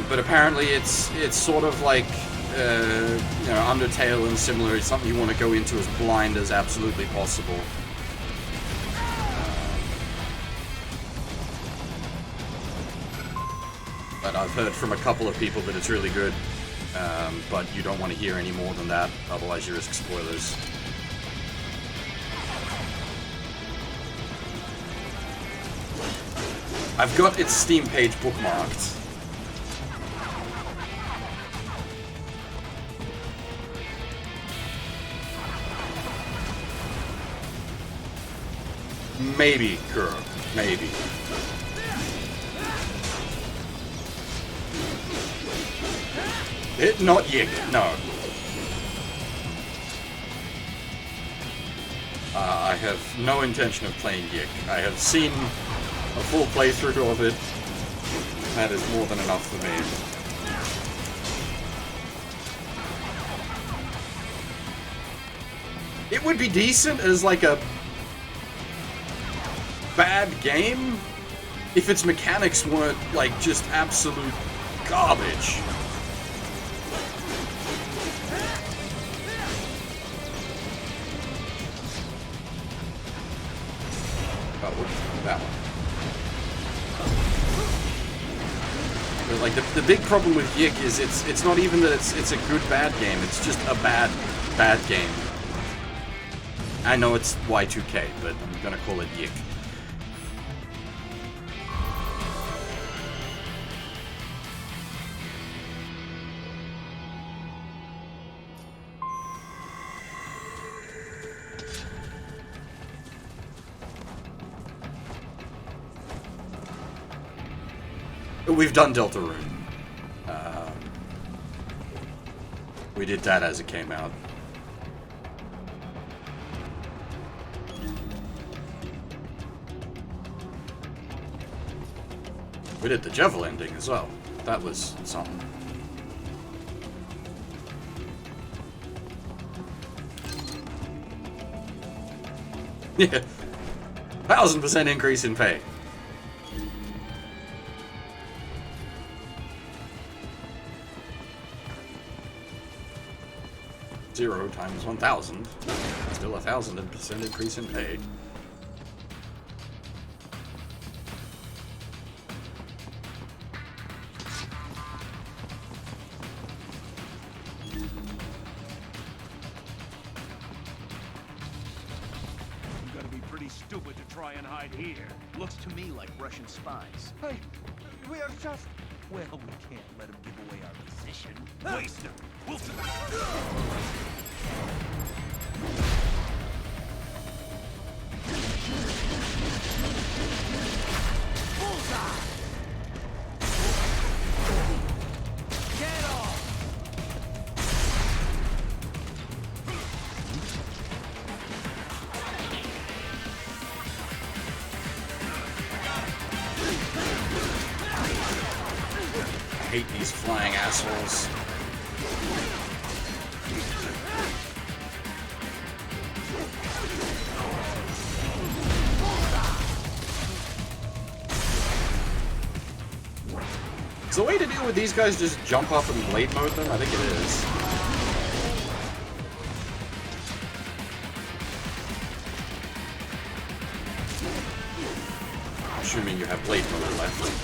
Speaker 1: But apparently it's sort of like, you know, Undertale and similar. It's something you want to go into as blind as absolutely possible. But I've heard from a couple of people that it's really good. But you don't want to hear any more than that, otherwise you risk spoilers. I've got its Steam page bookmarked. Maybe, girl. Maybe. Not Yik, no. I have no intention of playing Yik. I have seen a full playthrough of it. That is more than enough for me. It would be decent as like a bad game if its mechanics weren't like just absolute garbage. That one. But like the big problem with Yik is it's not even that it's a good bad game, it's just a bad game. I know it's Y2K, but I'm gonna call it Yik. We've done Deltarune. We did that as it came out. We did the Jevil ending as well. That was something. Yeah. 1000% increase in pay. Zero times 1,000. Still 1,000% increase in pay.
Speaker 13: You gotta be pretty stupid to try and hide here. Looks to me like Russian spies.
Speaker 2: Hey, we are just...
Speaker 13: Well, we can't let him give away our position. Waster! We'll... Bullseye! Get off!
Speaker 1: I hate these flying assholes. Is the way to deal with these guys just jump up and blade mode them? I think it is. Assuming you have blade mode left.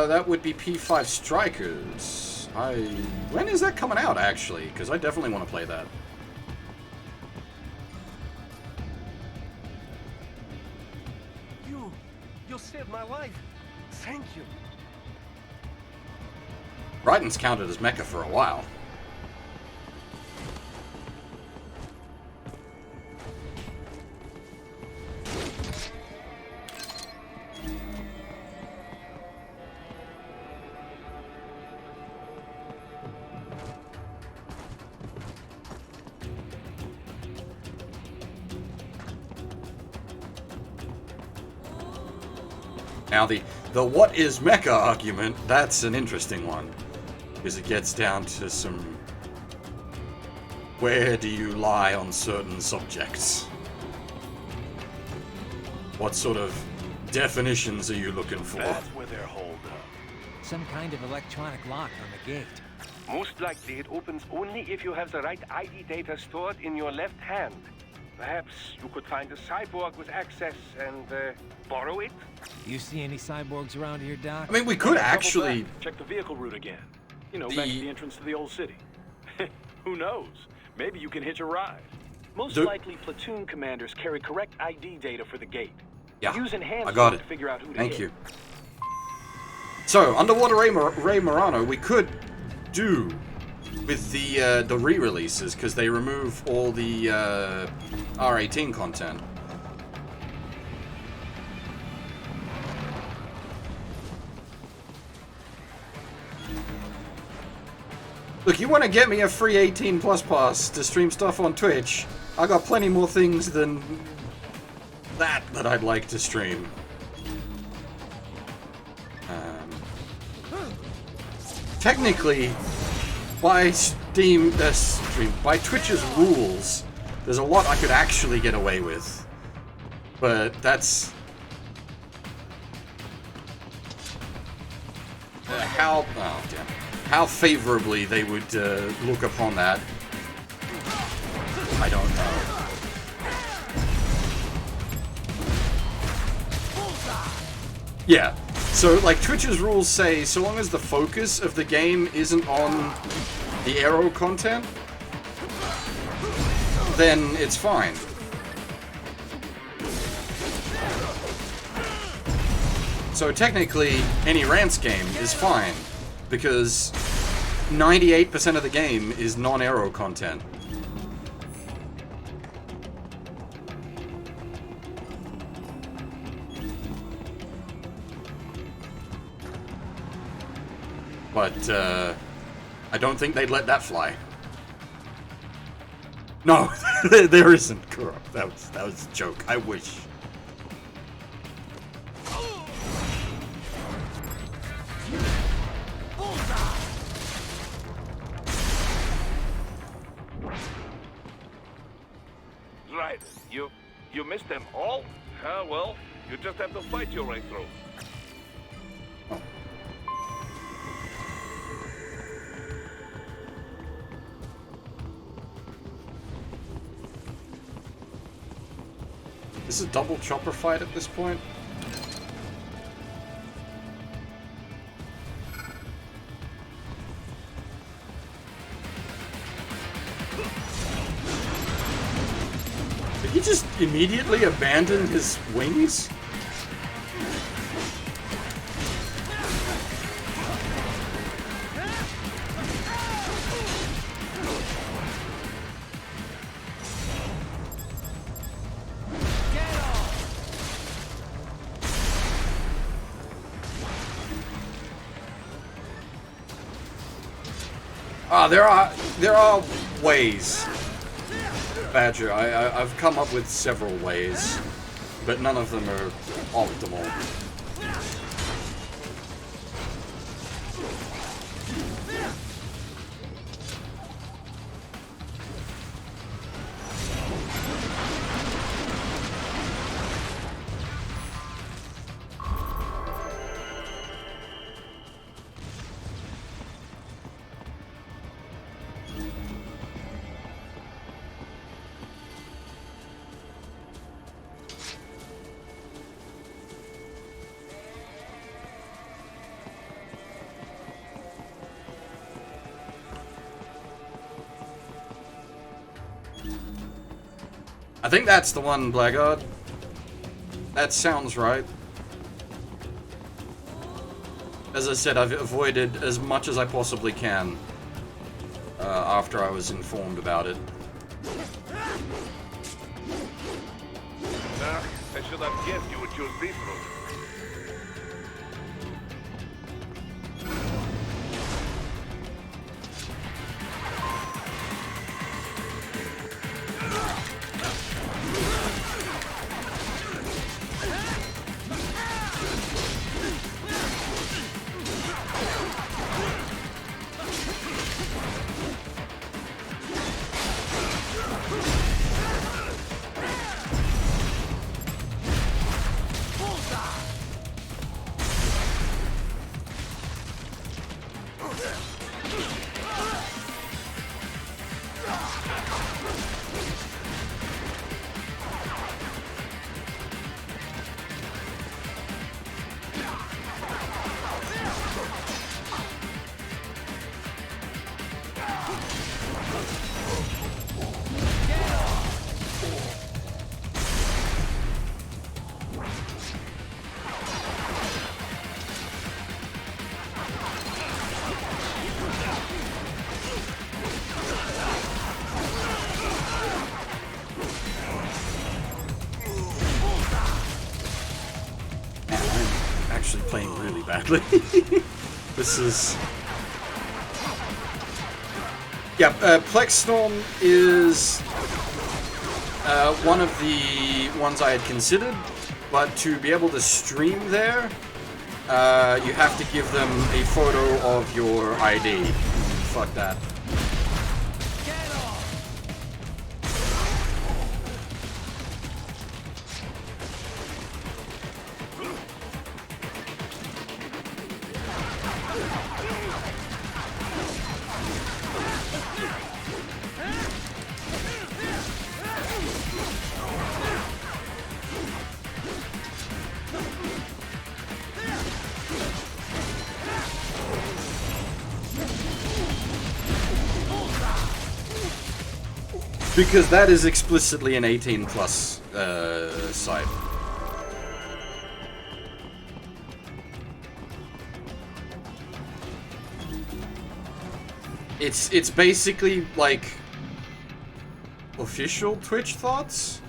Speaker 1: That would be P5 Strikers. When is that coming out, actually? Because I definitely want to play that.
Speaker 2: You saved my life. Thank you.
Speaker 1: Raiden's counted as mecha for a while. Now the what is mecha argument, that's an interesting one. Because it gets down to some... Where do you lie on certain subjects? What sort of definitions are you looking for?
Speaker 2: That's where they're holed up.
Speaker 9: Some kind of electronic lock on the gate.
Speaker 2: Most likely it opens only if you have the right ID data stored in your left hand. Perhaps you could find a cyborg with access and borrow it?
Speaker 9: You see any cyborgs around here, Doc?
Speaker 1: I mean, we could actually...
Speaker 13: Check the vehicle route again. You know, back to the entrance to the old city. Who knows? Maybe you can hitch a ride. Most likely, platoon commanders carry correct ID data for the gate.
Speaker 1: Yeah,
Speaker 13: Use enhanced
Speaker 1: I got it.
Speaker 13: to figure out who to
Speaker 1: Thank
Speaker 13: hit.
Speaker 1: you. So, Underwater Ray Morano, we could do with the re-releases, because they remove all the R18 content. Look, you want to get me a free 18 plus pass to stream stuff on Twitch? I got plenty more things than that I'd like to stream. Technically, by by Twitch's rules, there's a lot I could actually get away with, but that's how favorably they would look upon that. I don't know. Yeah. So, like, Twitch's rules say, so long as the focus of the game isn't on the arrow content, then it's fine. So technically, any Rants game is fine, because 98% of the game is non-arrow content. But, I don't think they'd let that fly. No, there isn't, Kuro. That was a joke. I wish.
Speaker 2: Right. You missed them all? Well, you just have to fight your way through.
Speaker 1: Is this a double chopper fight at this point? Did he just immediately abandon his wings? There are ways, Badger. I've come up with several ways, but none of them are optimal. I think that's the one, Blackguard. That sounds right. As I said, I've avoided as much as I possibly can after I was informed about it.
Speaker 2: I should have guessed you would choose this route.
Speaker 1: actually playing really badly. This is... Yeah, Plexstorm is one of the ones I had considered, but to be able to stream there, you have to give them a photo of your ID. Fuck that. Because that is explicitly an 18 plus site. It's basically like official Twitch thoughts?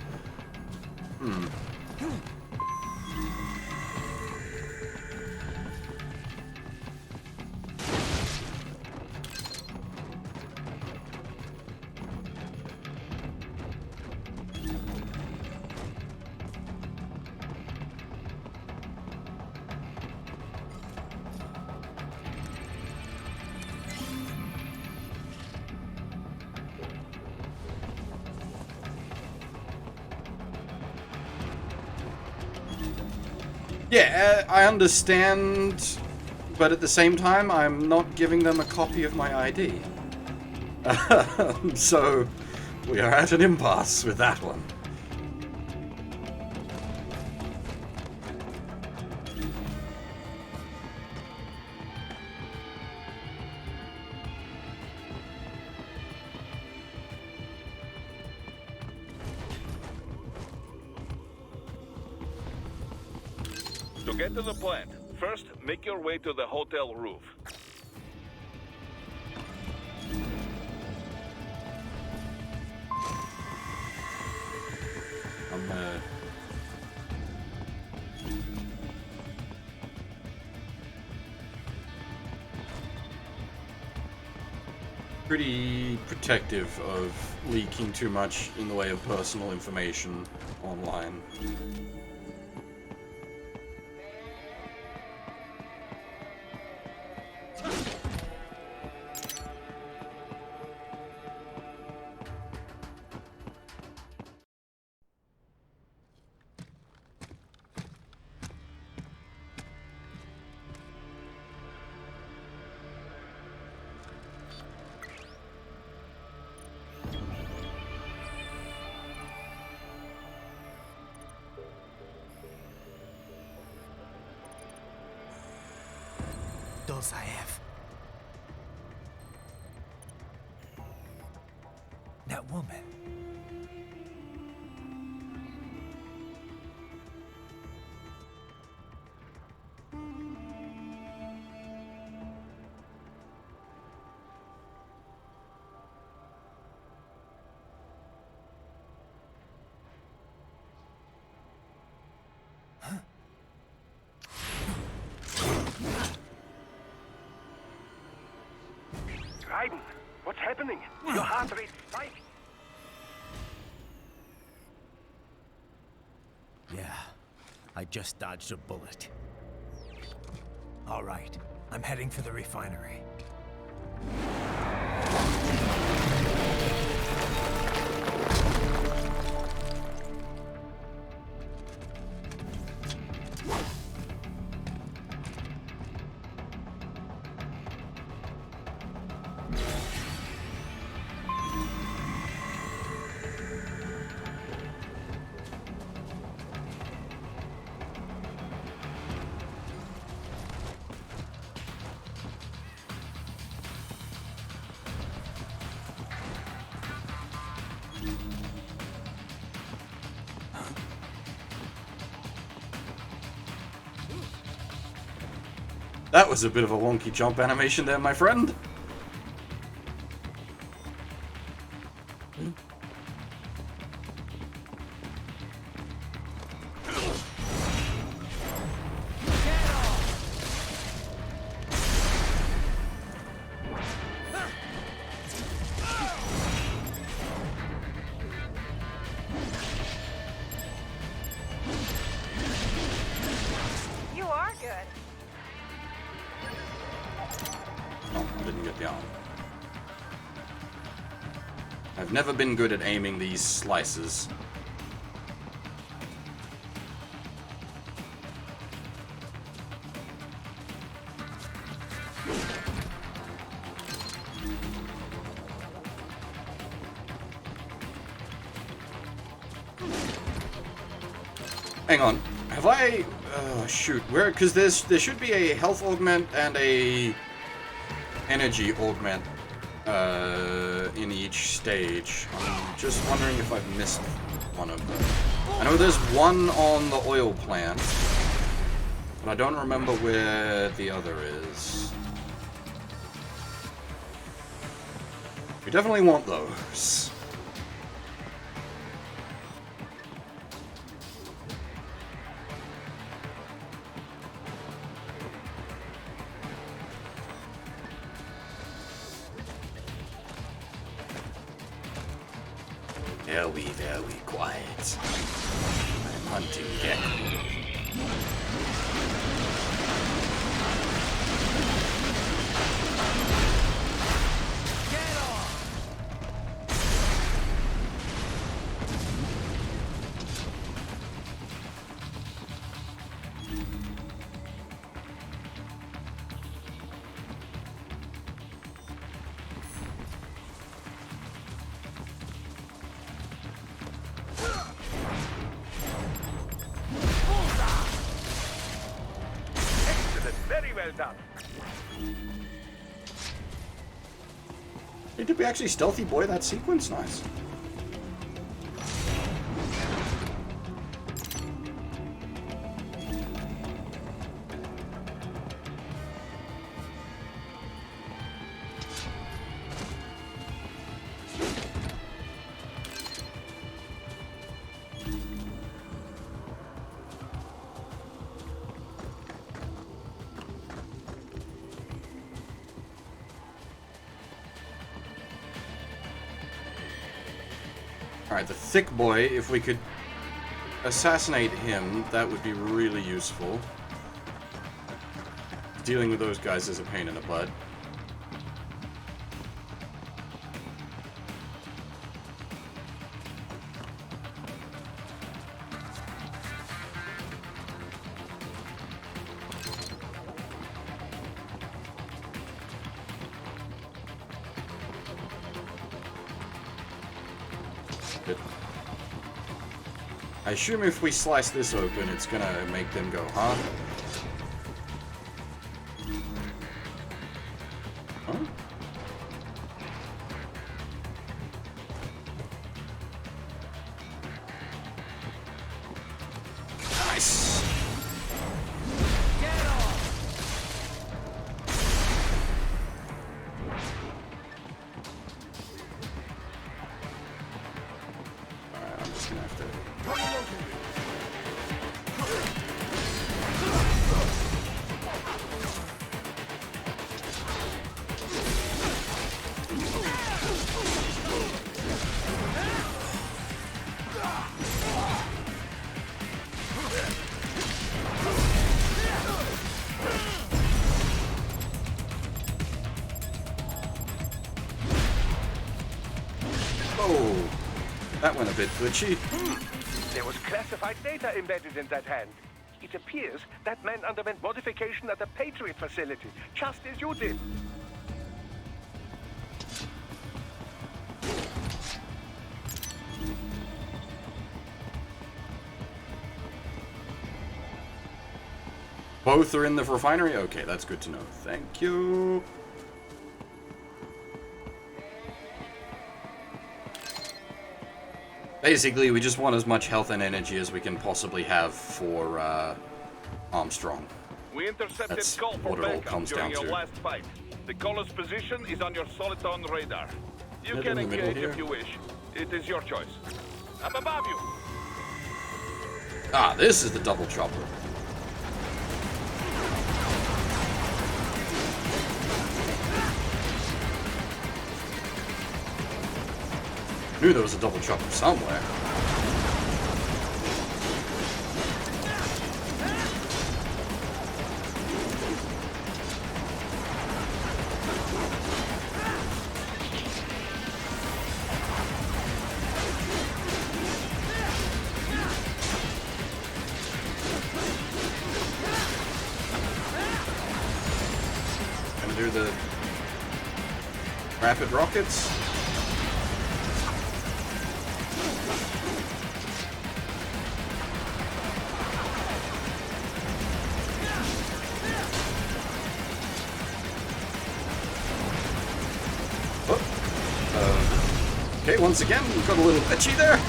Speaker 1: Yeah, I understand, but at the same time, I'm not giving them a copy of my ID. So, we are at an impasse with that one.
Speaker 2: To get to the plant, first make your way to the hotel roof.
Speaker 1: I'm pretty protective of leaking too much in the way of personal information online.
Speaker 5: Those I have. That woman.
Speaker 2: Raiden, what's happening? Your heart rate spiked.
Speaker 5: Yeah, I just dodged a bullet. All right, I'm heading for the refinery.
Speaker 1: That was a bit of a wonky jump animation there, my friend. Never been good at aiming these slices. Hang on, have I... shoot, where... Because there should be a health augment and a energy augment in each stage. I'm just wondering if I've missed one of them. I know there's one on the oil plant, but I don't remember where the other is. We definitely want those. Very quiet. I'm hunting Gecko. Hey, did we actually stealthy boy that sequence? Nice. Alright, the thick boy, if we could assassinate him, that would be really useful. Dealing with those guys is a pain in the butt. I assume if we slice this open, it's gonna make them go, huh? Huh? Nice! Alright, I'm just gonna have to... Oh, that went a bit glitchy.
Speaker 2: There was classified data embedded in that hand. It appears that man underwent modification at the Patriot facility, just as you did.
Speaker 1: Both are in the refinery? Okay, that's good to know. Thank you. Basically, we just want as much health and energy as we can possibly have for Armstrong.
Speaker 2: We intercepted
Speaker 1: That's
Speaker 2: call for
Speaker 1: what it all
Speaker 2: backup
Speaker 1: comes
Speaker 2: during
Speaker 1: down
Speaker 2: your
Speaker 1: to.
Speaker 2: last fight. The caller's position is on your Soliton radar. You
Speaker 1: Right
Speaker 2: can
Speaker 1: in the middle
Speaker 2: engage
Speaker 1: here.
Speaker 2: if you wish. It is your choice. I'm above you.
Speaker 1: Ah, this is the double chopper. Knew there was a double chopper somewhere. the rapid rockets. Okay, once again, we've got a little glitchy there.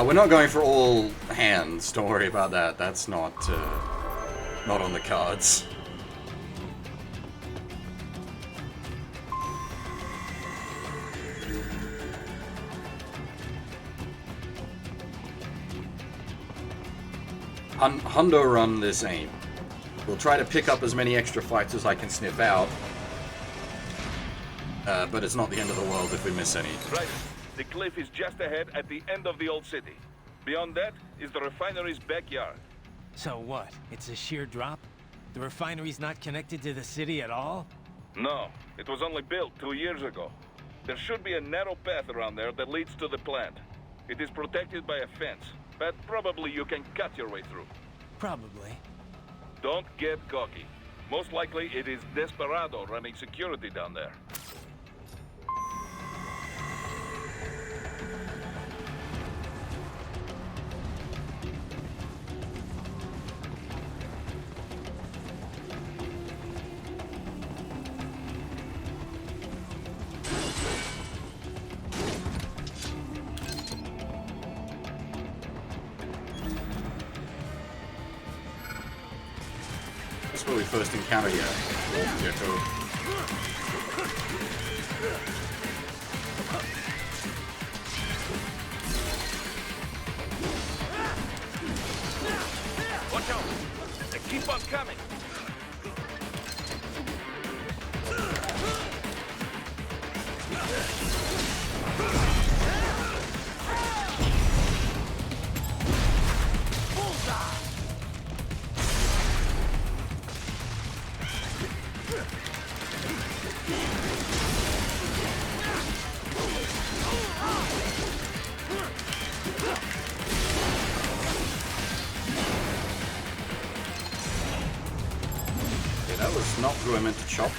Speaker 1: We're not going for all hands. Don't worry about that. That's not on the cards. Hundo run this aim. We'll try to pick up as many extra fights as I can sniff out. But it's not the end of the world if we miss any.
Speaker 2: Right. The cliff is just ahead at the end of the old city. Beyond that is the refinery's backyard.
Speaker 9: So what? It's a sheer drop? The refinery's not connected to the city at all?
Speaker 2: No, it was only built 2 years ago. There should be a narrow path around there that leads to the plant. It is protected by a fence, but probably you can cut your way through.
Speaker 9: Probably.
Speaker 2: Don't get cocky. Most likely it is Desperado running security down there.
Speaker 1: That's where we first encounter you.
Speaker 2: Watch out! They keep on coming!
Speaker 1: That was not who I meant to chop.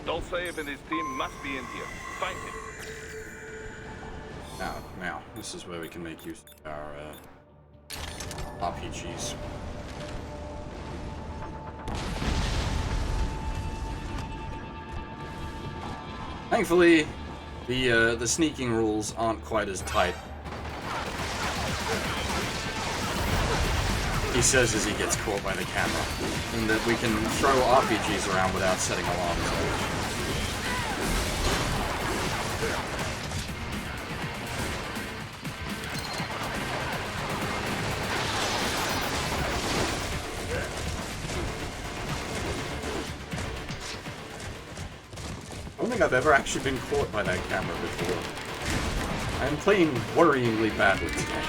Speaker 2: Dolcev and his team must be in here. Find him.
Speaker 1: Now, this is where we can make use of our RPGs. Thankfully, the sneaking rules aren't quite as tight. He says as he gets caught by the camera, and that we can throw RPGs around without setting alarms. I don't think I've ever actually been caught by that camera before. I'm playing worryingly badly today.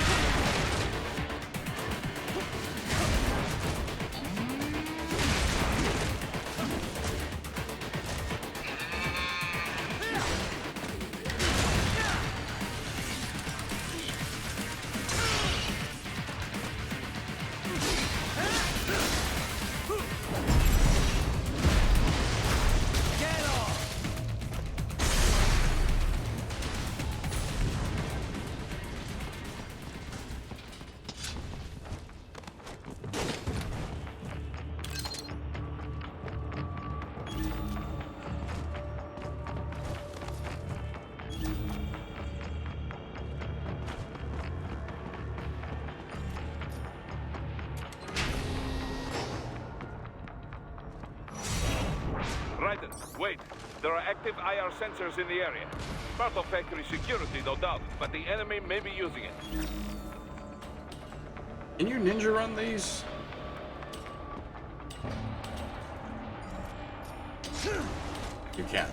Speaker 2: Wait, there are active IR sensors in the area. Part of factory security, no doubt, but the enemy may be using it.
Speaker 1: Can you ninja run these? You can.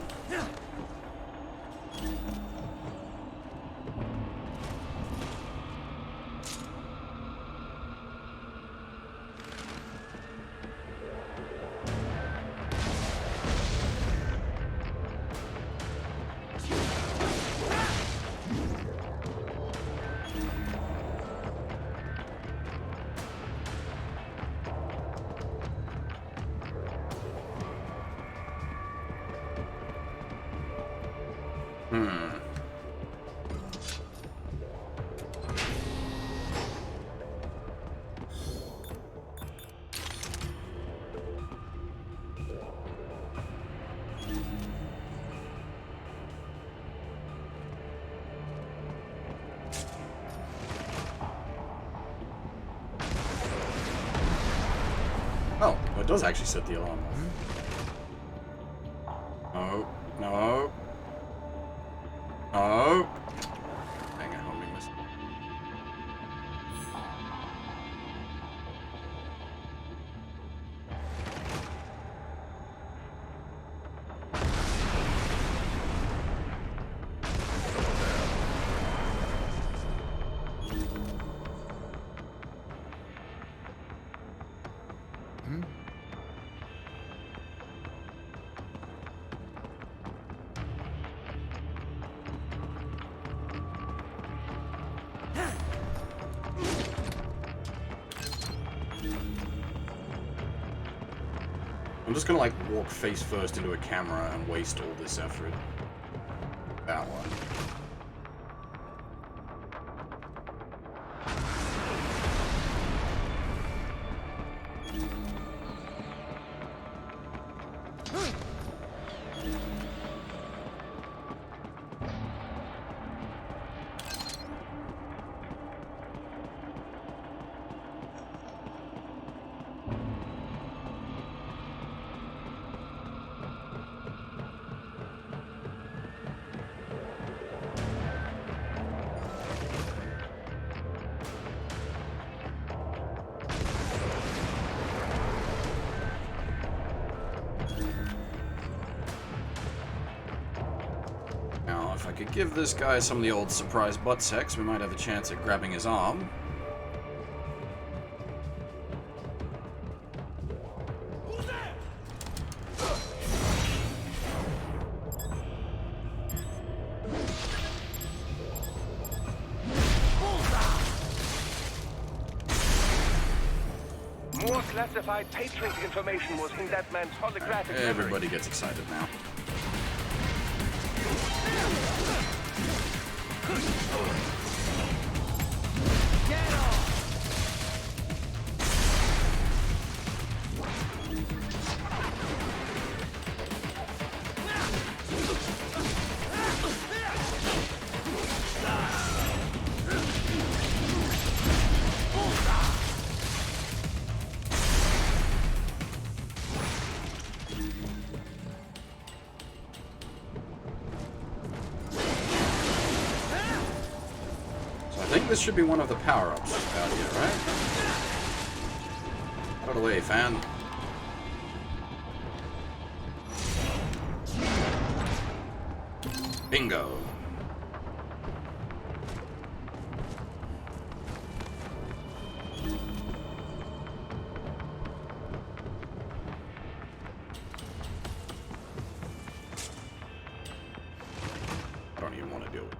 Speaker 1: Oh, well, it does actually set the alarm off. No, no. No. Hang on, we missed. I'm just gonna like walk face first into a camera and waste all this effort. That one. If I could give this guy some of the old surprise butt sex, we might have a chance at grabbing his arm.
Speaker 2: More classified patron information was in that man's holographic memory.
Speaker 1: Everybody gets excited now. I think this should be one of the power-ups out here, right? Out of the way, fan. Bingo. I don't even want to do it.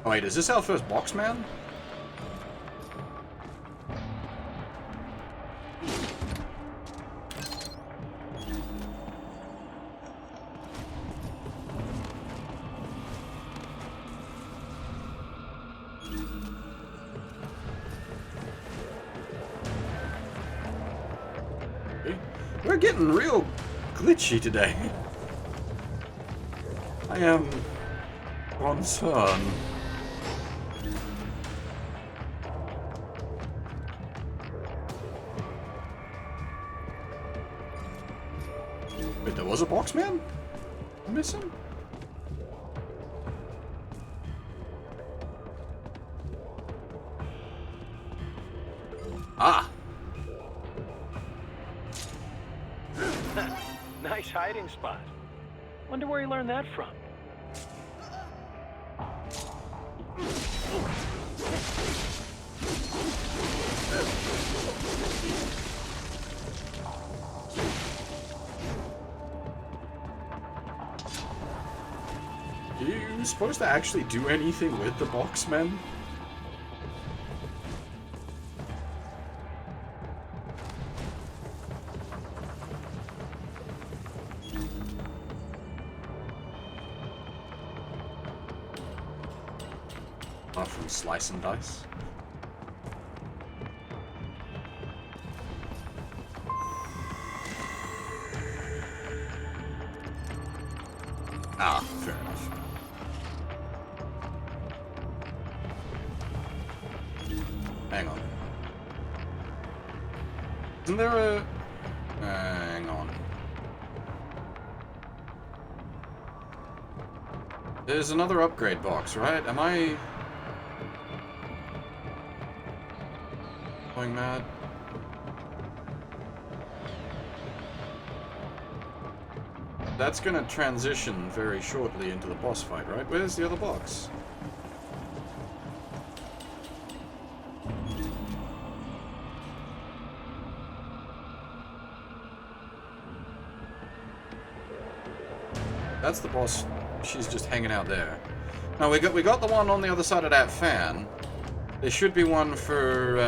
Speaker 1: Oh, wait, is this our first box man? We're getting real glitchy today. I am concerned. Wait, there was a box man? Missing? Ah!
Speaker 13: Nice hiding spot. Wonder where he learned that from.
Speaker 1: Are you supposed to actually do anything with the box men? Apart from slice and dice. Ah, fair enough. Hang on. Isn't there a... hang on. There's another upgrade box, right? Am I... going mad? That's gonna transition very shortly into the boss fight, right? Where's the other box? That's the boss. She's just hanging out there. No, we got the one on the other side of that fan. There should be one for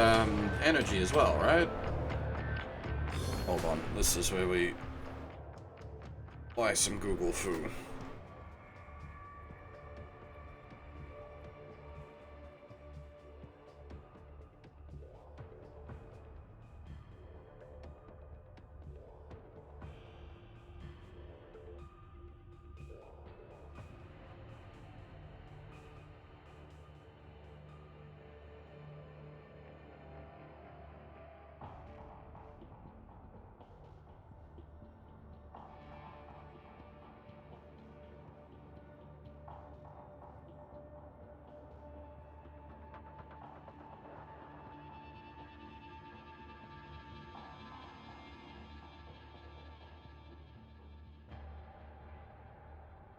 Speaker 1: energy as well, right? Hold on. This is where we buy some Google food.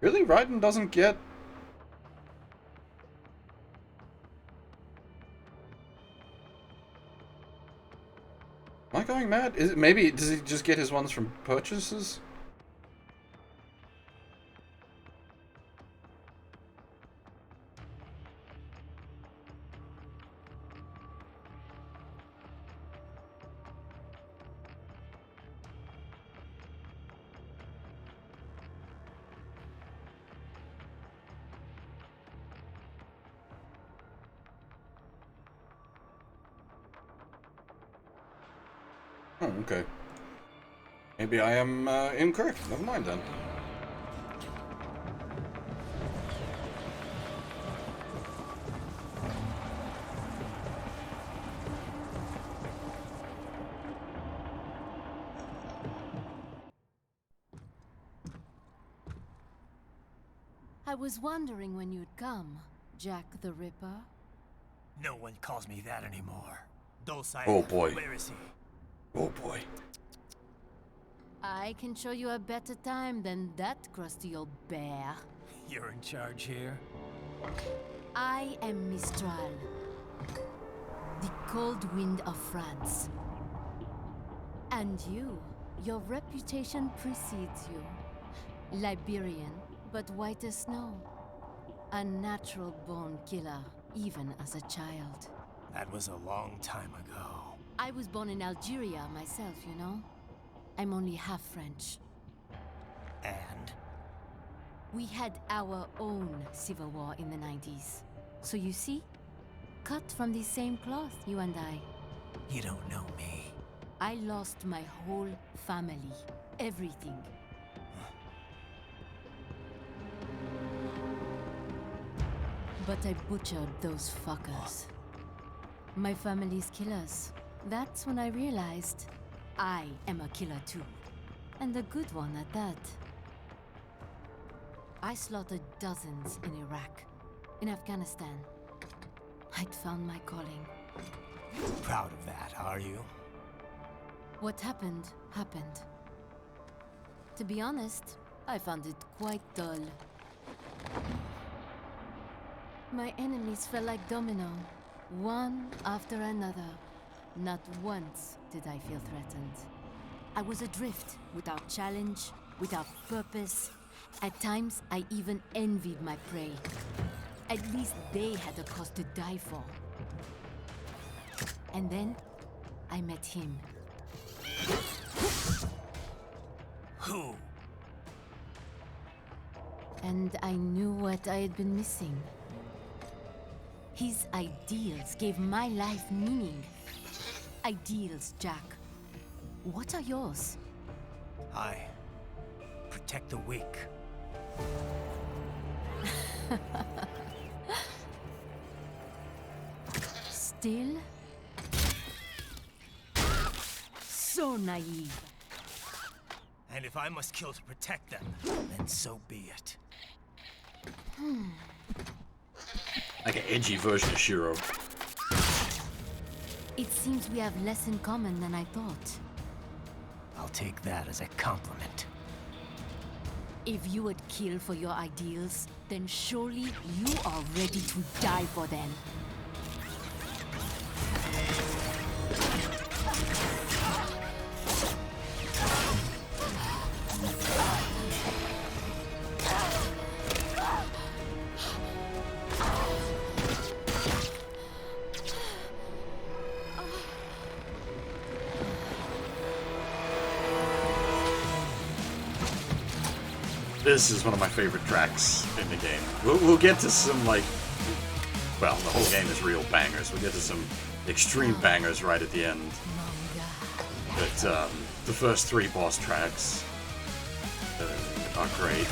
Speaker 1: Really? Raiden doesn't get... Am I going mad? Is it maybe... Does he just get his ones from purchases? Oh, okay. Maybe I am incorrect. Never mind then.
Speaker 15: I was wondering when you'd come, Jack the Ripper.
Speaker 5: No one calls me that anymore.
Speaker 1: Oh boy.
Speaker 5: Where is he?
Speaker 1: Oh boy.
Speaker 15: I can show you a better time than that crusty old bear.
Speaker 5: You're in charge here?
Speaker 15: I am Mistral, the cold wind of France. And your reputation precedes you. Liberian, but white as snow. A natural-born killer, even as a child.
Speaker 5: That was a long time ago.
Speaker 15: I was born in Algeria myself, you know? I'm only half French.
Speaker 5: And?
Speaker 15: We had our own civil war in the 90s. So you see? Cut from the same cloth, you and I.
Speaker 5: You don't know me.
Speaker 15: I lost my whole family. Everything. But I butchered those fuckers. My family's killers. That's when I realized I am a killer too. And a good one at that. I slaughtered dozens in Iraq, in Afghanistan. I'd found my calling.
Speaker 9: Proud of that, are you?
Speaker 15: What happened, happened. To be honest, I found it quite dull. My enemies fell like domino, one after another. Not once did I feel threatened. I was adrift, without challenge, without purpose. At times, I even envied my prey. At least they had a cause to die for. And then, I met him.
Speaker 9: Who?
Speaker 15: And I knew what I had been missing. His ideals gave my life meaning. Ideals, Jack. What are yours?
Speaker 9: I protect the weak.
Speaker 15: Still? So naive.
Speaker 9: And if I must kill to protect them, then so be it.
Speaker 1: Like an edgy version of Shiro.
Speaker 15: It seems we have less in common than I thought.
Speaker 9: I'll take that as a compliment.
Speaker 15: If you would kill for your ideals, then surely you are ready to die for them.
Speaker 1: This is one of my favorite tracks in the game. We'll get to some, like... Well, the whole game is real bangers. We'll get to some extreme bangers right at the end. But the first three boss tracks are great.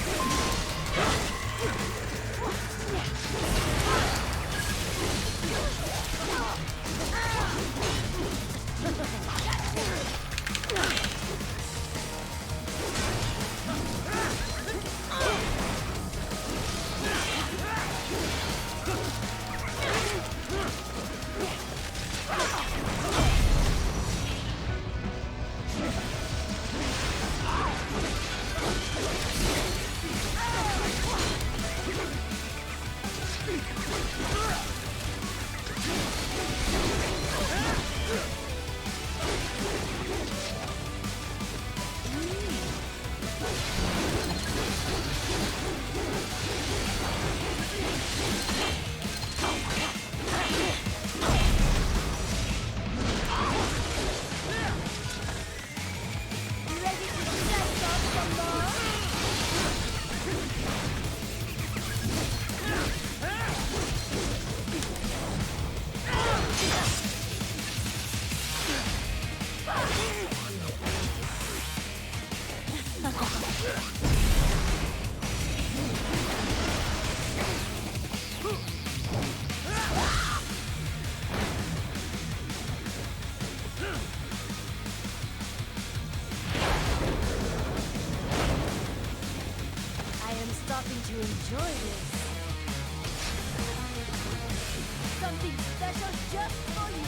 Speaker 15: To enjoy this. Something special just for you.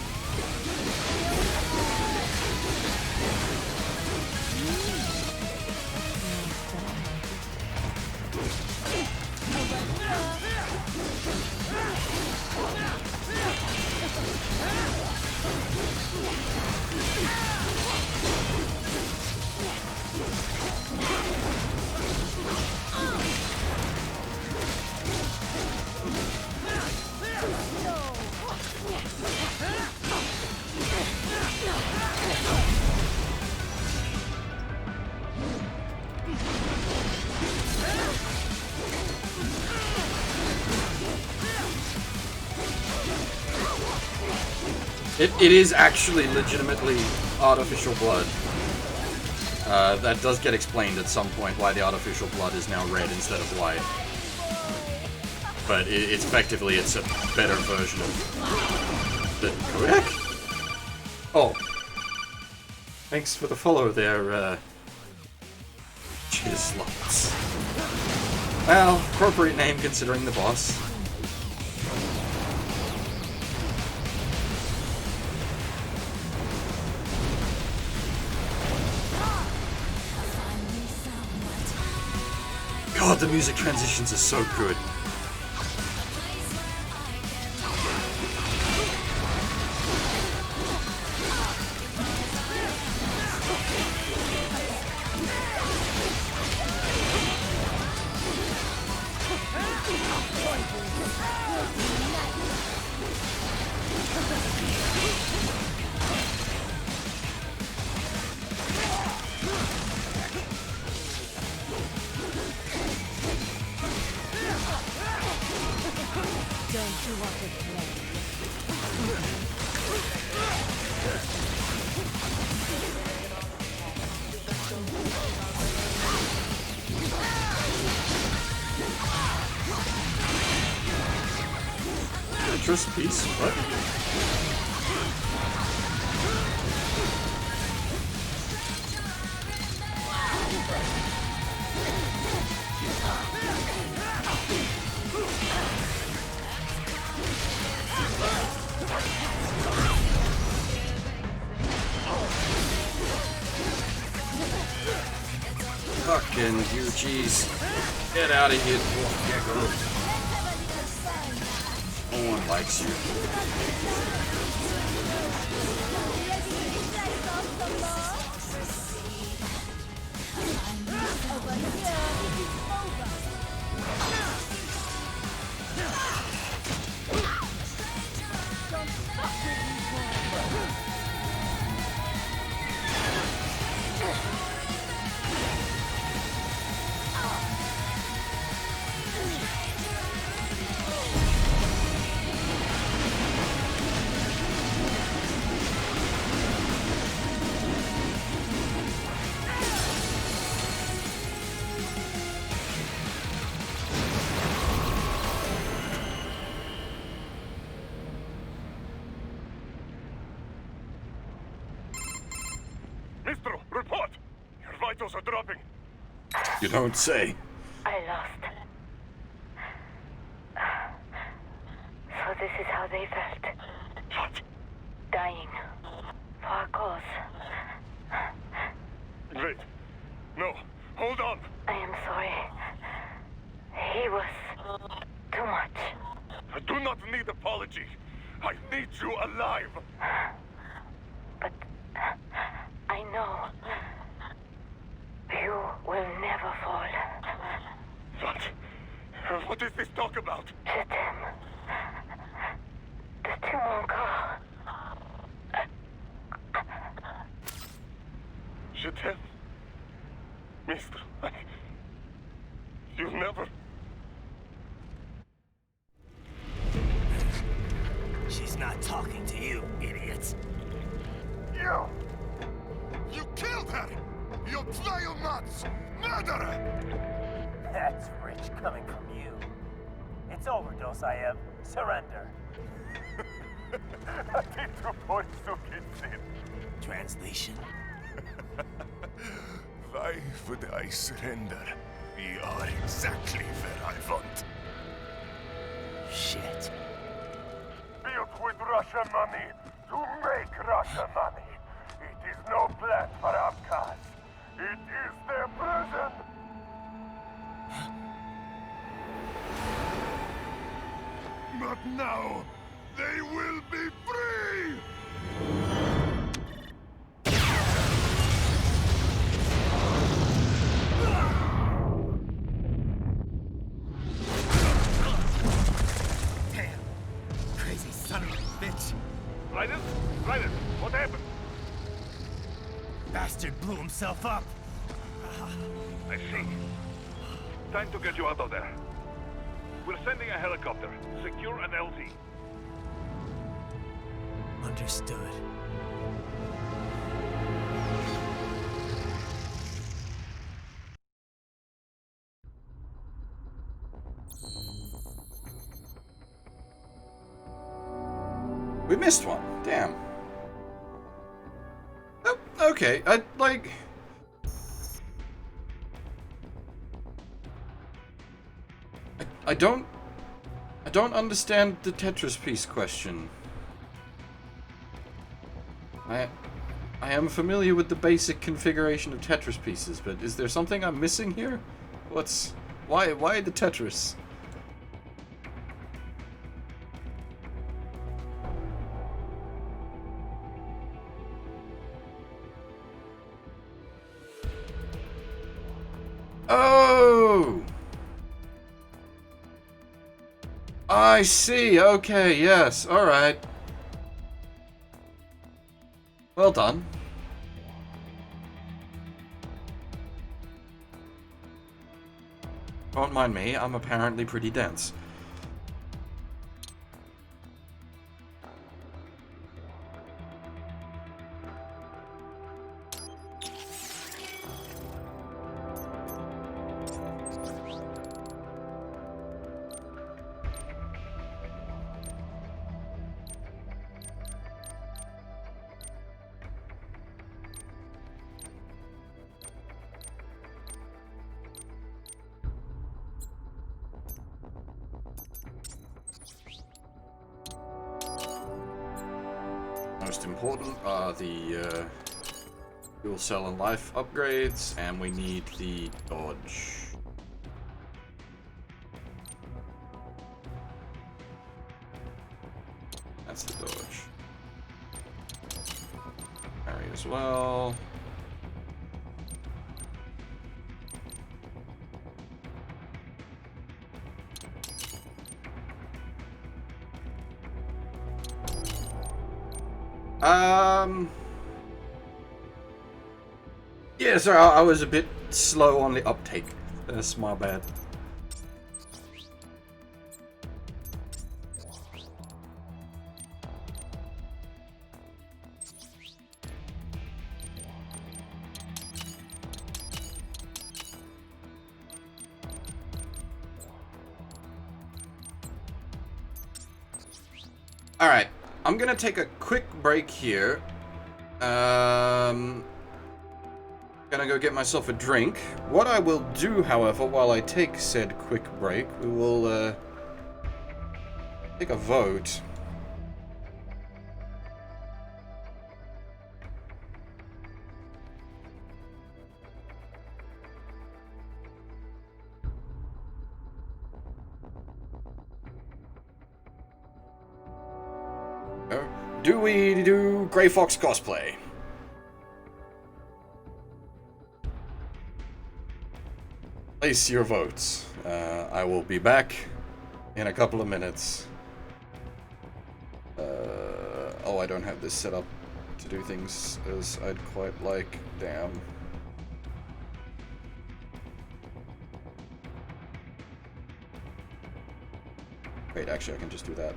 Speaker 1: It is actually legitimately artificial blood. That does get explained at some point why the artificial blood is now red instead of white. But it's effectively, it's a better version of the codec? Oh. Thanks for the follow there, cheers lots. Well, appropriate name considering the boss. God, the music transitions are so good. Citrus piece? What? Fucking UGs. Get out of here, gecko. No one likes you.
Speaker 2: Mistro, report! Your vitals are dropping.
Speaker 1: You don't say.
Speaker 16: I lost. So this is how they felt.
Speaker 2: What?
Speaker 16: Dying. For a cause.
Speaker 2: Wait. No. Hold on.
Speaker 16: I am sorry. He was too much.
Speaker 2: I do not need apology. I need you alive.
Speaker 16: But I know you will never fall.
Speaker 2: What? What is this talk about?
Speaker 16: Je t'aime. De tout mon corps.
Speaker 2: Je t'aime. Mister, you never...
Speaker 5: She's not talking to you, idiots.
Speaker 7: You! You killed her! You nuts! Murderer!
Speaker 9: That's rich coming from you. It's overdose, I have. Surrender. Translation?
Speaker 7: Why would I surrender? We are exactly where I want.
Speaker 5: Shit.
Speaker 2: Built with Russian money to make Russian money. It is no plan for Abkhaz. It is their prison.
Speaker 7: But now, they will be free!
Speaker 5: Damn! Crazy son of a bitch!
Speaker 2: Raiden? Raiden, what happened?
Speaker 5: Bastard blew himself up!
Speaker 2: I see. Time to get you out of there. We're sending a helicopter. Secure an LZ.
Speaker 5: Understood.
Speaker 1: We missed one. Damn. Oh, okay. I don't understand the Tetris piece question. I am familiar with the basic configuration of Tetris pieces, but is there something I'm missing here? Why the Tetris? Oh! I see, okay, yes, alright. Well done. Don't mind me, I'm apparently pretty dense. Most important are the fuel cell and life upgrades, and we need the dodge. That's the dodge. Parry as well. Yeah, sorry, I was a bit slow on the uptake. That's my bad. Alright, I'm gonna take a quick break here. Gonna go get myself a drink. What I will do, however, while I take said quick break, we will, take a vote. Do we do Grey Fox cosplay? Place your votes. I will be back in a couple of minutes. Oh, I don't have this set up to do things as I'd quite like. Damn. Wait, actually, I can just do that.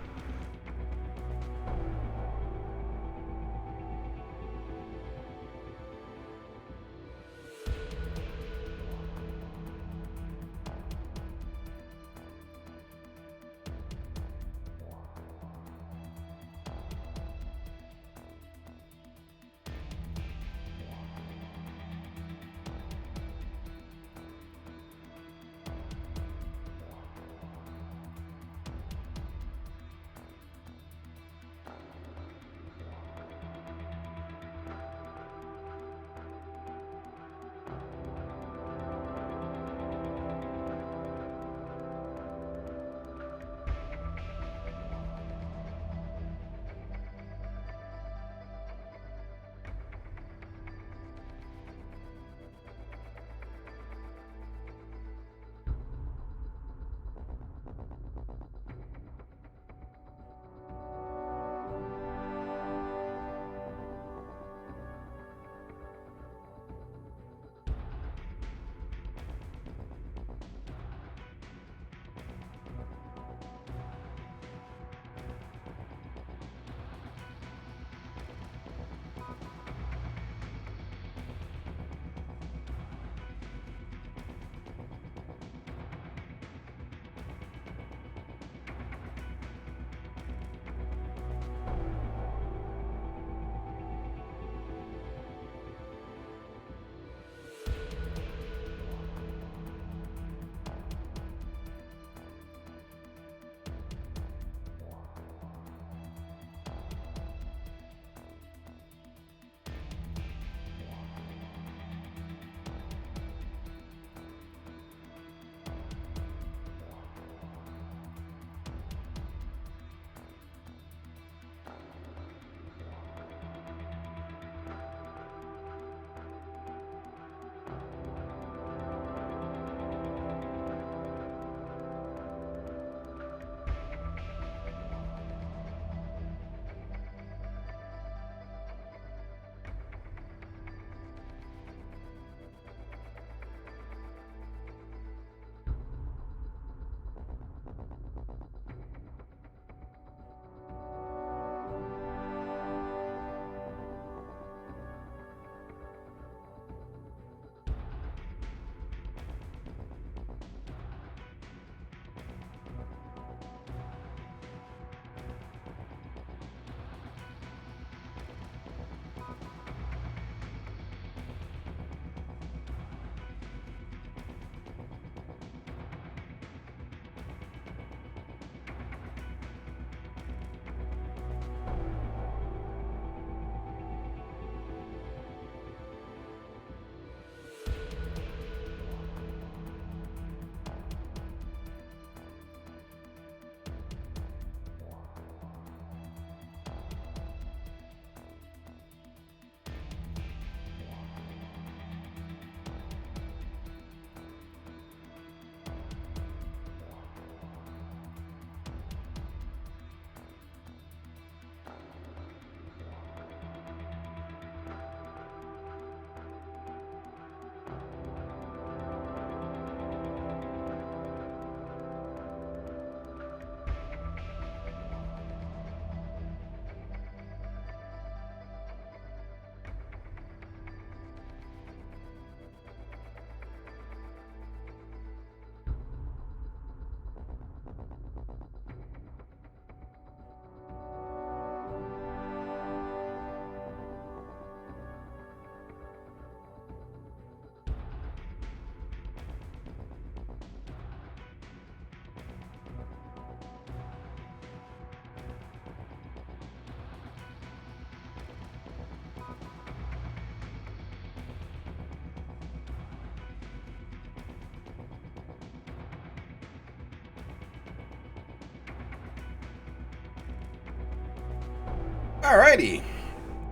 Speaker 1: Alrighty.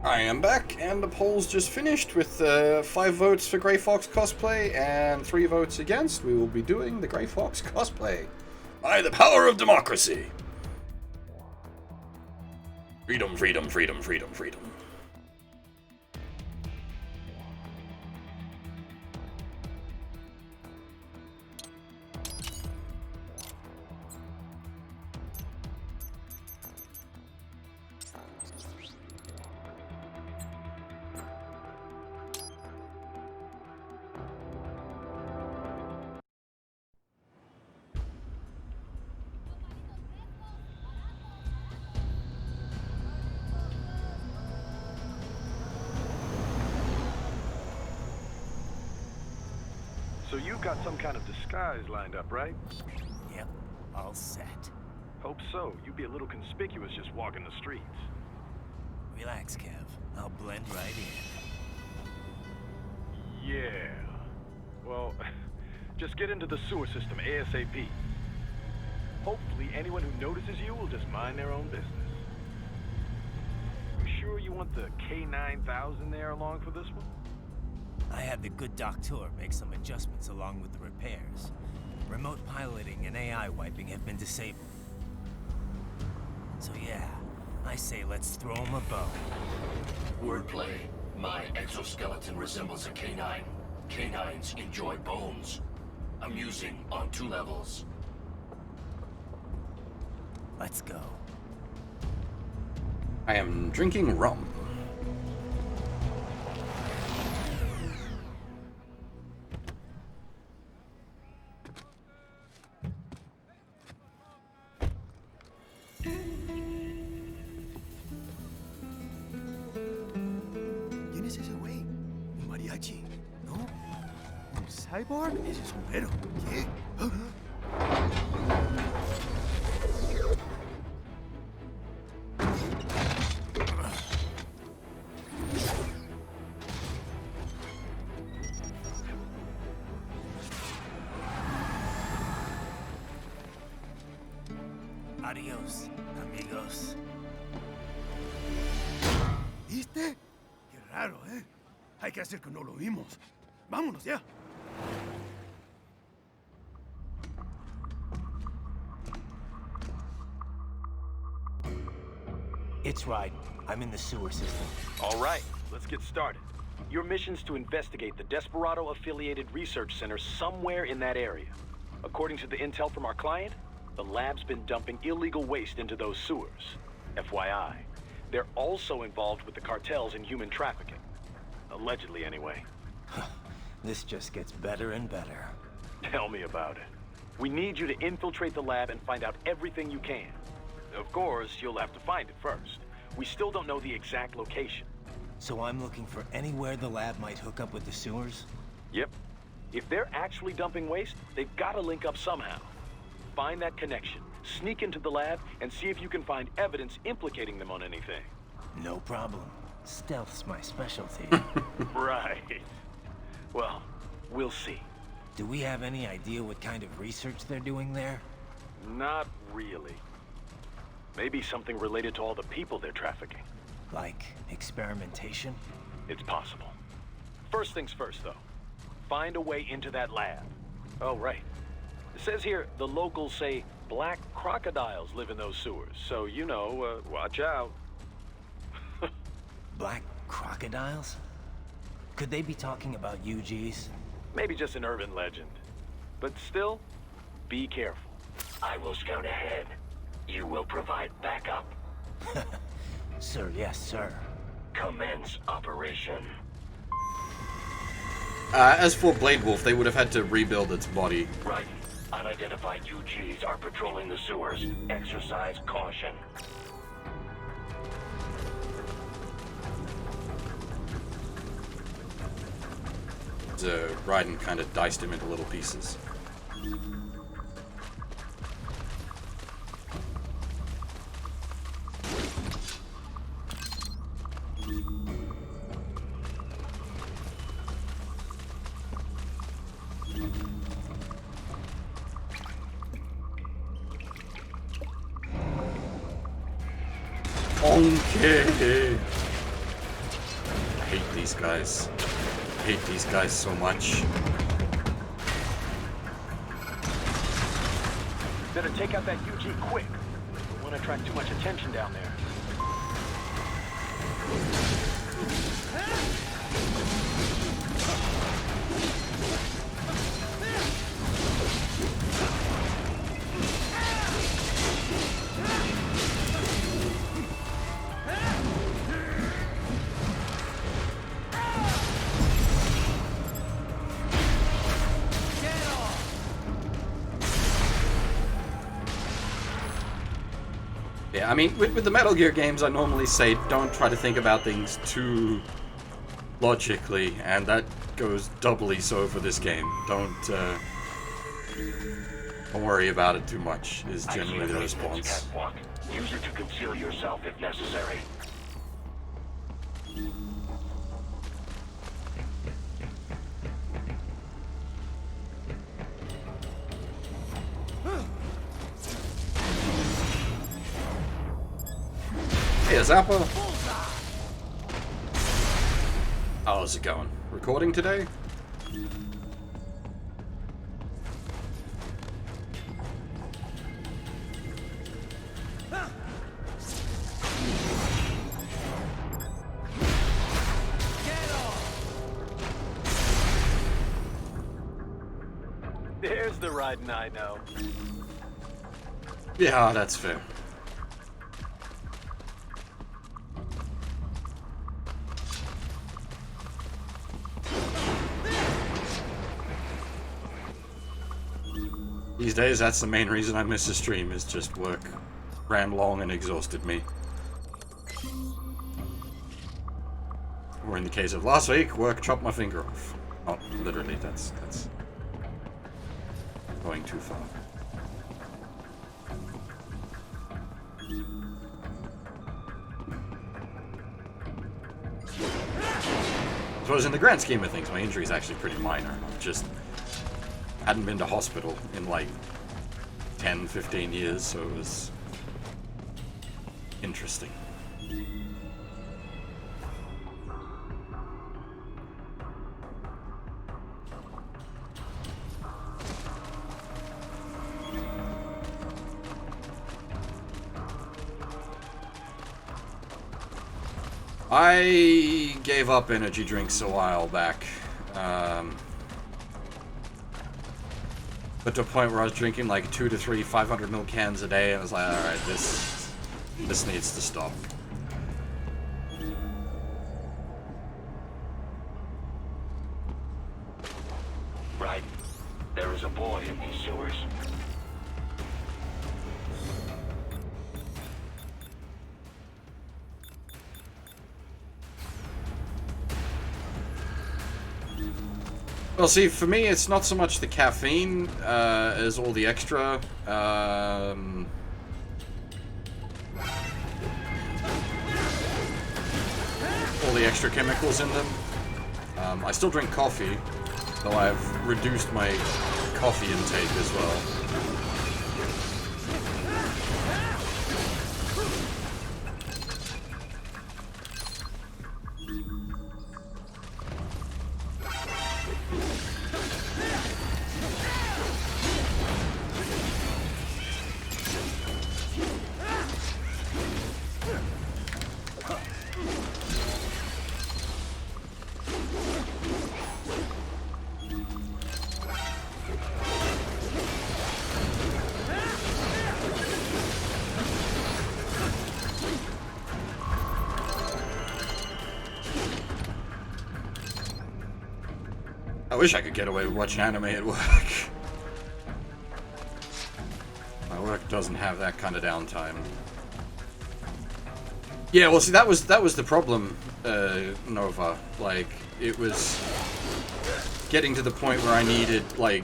Speaker 1: I am back, and the poll's just finished with 5 votes for Grey Fox cosplay and 3 votes against. We will be doing the Grey Fox cosplay. By the power of democracy. Freedom, freedom, freedom, freedom, freedom.
Speaker 2: So you've got some kind of disguise lined up, right?
Speaker 5: Yep, all set.
Speaker 2: Hope so. You'd be a little conspicuous just walking the streets.
Speaker 5: Relax, Kev. I'll blend right in.
Speaker 2: Yeah. Well, just get into the sewer system ASAP. Hopefully anyone who notices you will just mind their own business. You sure you want the K9000 there along for this one?
Speaker 5: I had the good doctor make some adjustments along with the repairs. Remote piloting and AI wiping have been disabled. So yeah, I say let's throw him a bone.
Speaker 14: Wordplay. My exoskeleton resembles a canine. Canines enjoy bones. Amusing on 2 levels.
Speaker 5: Let's go.
Speaker 1: I am drinking rum.
Speaker 17: ¿Quién es ese güey? ¿Un mariachi? ¿No? ¿Un cyborg? Ese sombrero. ¿Qué?
Speaker 5: Adiós, amigos.
Speaker 17: ¿Viste? Qué raro, ¿eh? Hay que hacer que no lo vimos. Vámonos ya.
Speaker 9: It's right. I'm in the sewer system.
Speaker 12: All right, let's get started. Your mission's to investigate the Desperado-affiliated research center somewhere in that area. According to the intel from our client, the lab's been dumping illegal waste into those sewers. FYI, they're also involved with the cartels in human trafficking. Allegedly, anyway.
Speaker 9: This just gets better and better.
Speaker 12: Tell me about it. We need you to infiltrate the lab and find out everything you can. Of course, you'll have to find it first. We still don't know the exact location.
Speaker 9: So I'm looking for anywhere the lab might hook up with the sewers?
Speaker 12: Yep. If they're actually dumping waste, they've got to link up somehow. Find that connection, sneak into the lab, and see if you can find evidence implicating them on anything.
Speaker 9: No problem. Stealth's my specialty.
Speaker 12: Right. Well, we'll see.
Speaker 9: Do we have any idea what kind of research they're doing there?
Speaker 12: Not really. Maybe something related to all the people they're trafficking.
Speaker 9: Like experimentation?
Speaker 12: It's possible. First things first, though. Find a way into that lab. Oh, right. It says here the locals say black crocodiles live in those sewers, so you know, watch out.
Speaker 9: Black crocodiles? Could they be talking about UGs?
Speaker 12: Maybe just an urban legend. But still, be careful.
Speaker 14: I will scout ahead. You will provide backup.
Speaker 9: Sir, yes, sir.
Speaker 14: Commence operation.
Speaker 1: As for Blade Wolf, they would have had to rebuild its body.
Speaker 14: Right. Unidentified UGs are patrolling the sewers. Exercise caution.
Speaker 1: Raiden kind of diced him into little pieces. Okay. I hate these guys. I hate these guys so much.
Speaker 12: Better take out that UG quick. Don't want to attract too much attention down there.
Speaker 1: Yeah, I mean, with the Metal Gear games, I normally say don't try to think about things too logically, and that goes doubly so for this game. Don't worry about it too much, is generally the response.
Speaker 14: Use it to conceal yourself if necessary.
Speaker 1: Hey, Zappa! How's it going? Recording today?
Speaker 12: There's the riding I know.
Speaker 1: Yeah, that's fair. These days, that's the main reason I miss a stream, is just work ran long and exhausted me. Or in the case of last week, work chopped my finger off. Not literally, that's going too far. I suppose in the grand scheme of things, my injury is actually pretty minor. I've just hadn't been to hospital in like 10, 15 years, so it was interesting. I gave up energy drinks a while back. But to a point where I was drinking like 2 to 3 500ml cans a day, and I was like, alright, this needs to stop.
Speaker 14: Right. There is a boy in these sewers.
Speaker 1: Well, see, for me, it's not so much the caffeine as all the extra all the extra chemicals in them. I still drink coffee, though I've reduced my coffee intake as well. I wish I could get away with watching anime at work. My work doesn't have that kind of downtime. Yeah, well, see, that was the problem, Nova. Like, it was getting to the point where I needed, like,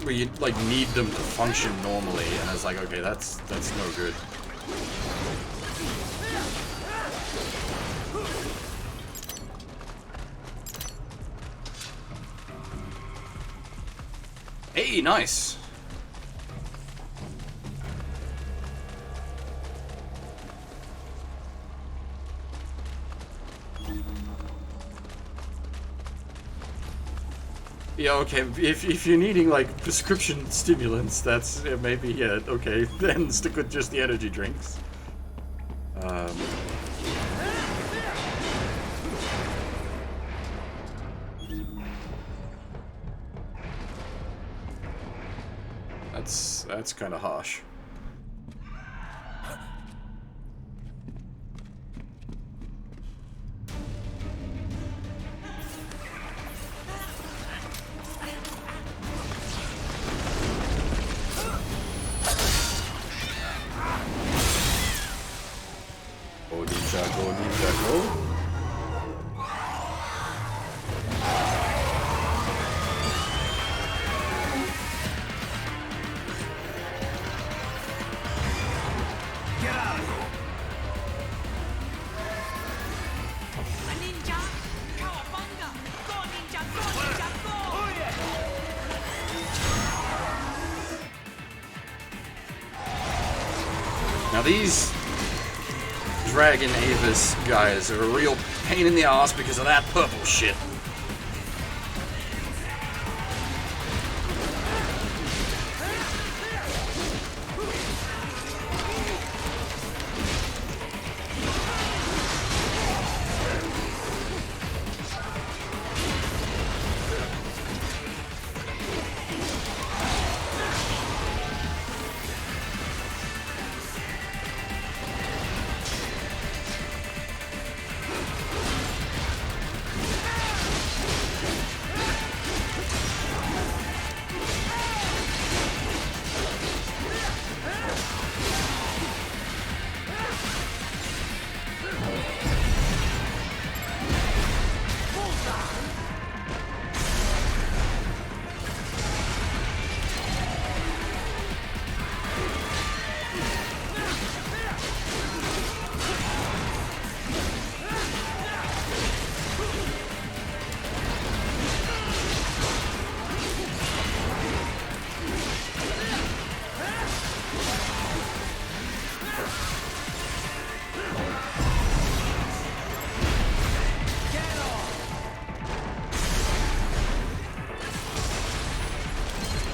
Speaker 1: where you like need them to function normally, and I was like, okay, that's no good. Hey, nice. Yeah, okay, if you're needing, like, prescription stimulants, that's maybe, yeah, okay, then stick with just the energy drinks. That's kind of harsh. Go ninja, go. Now these Dragon Avis guys are a real pain in the ass because of that purple shit.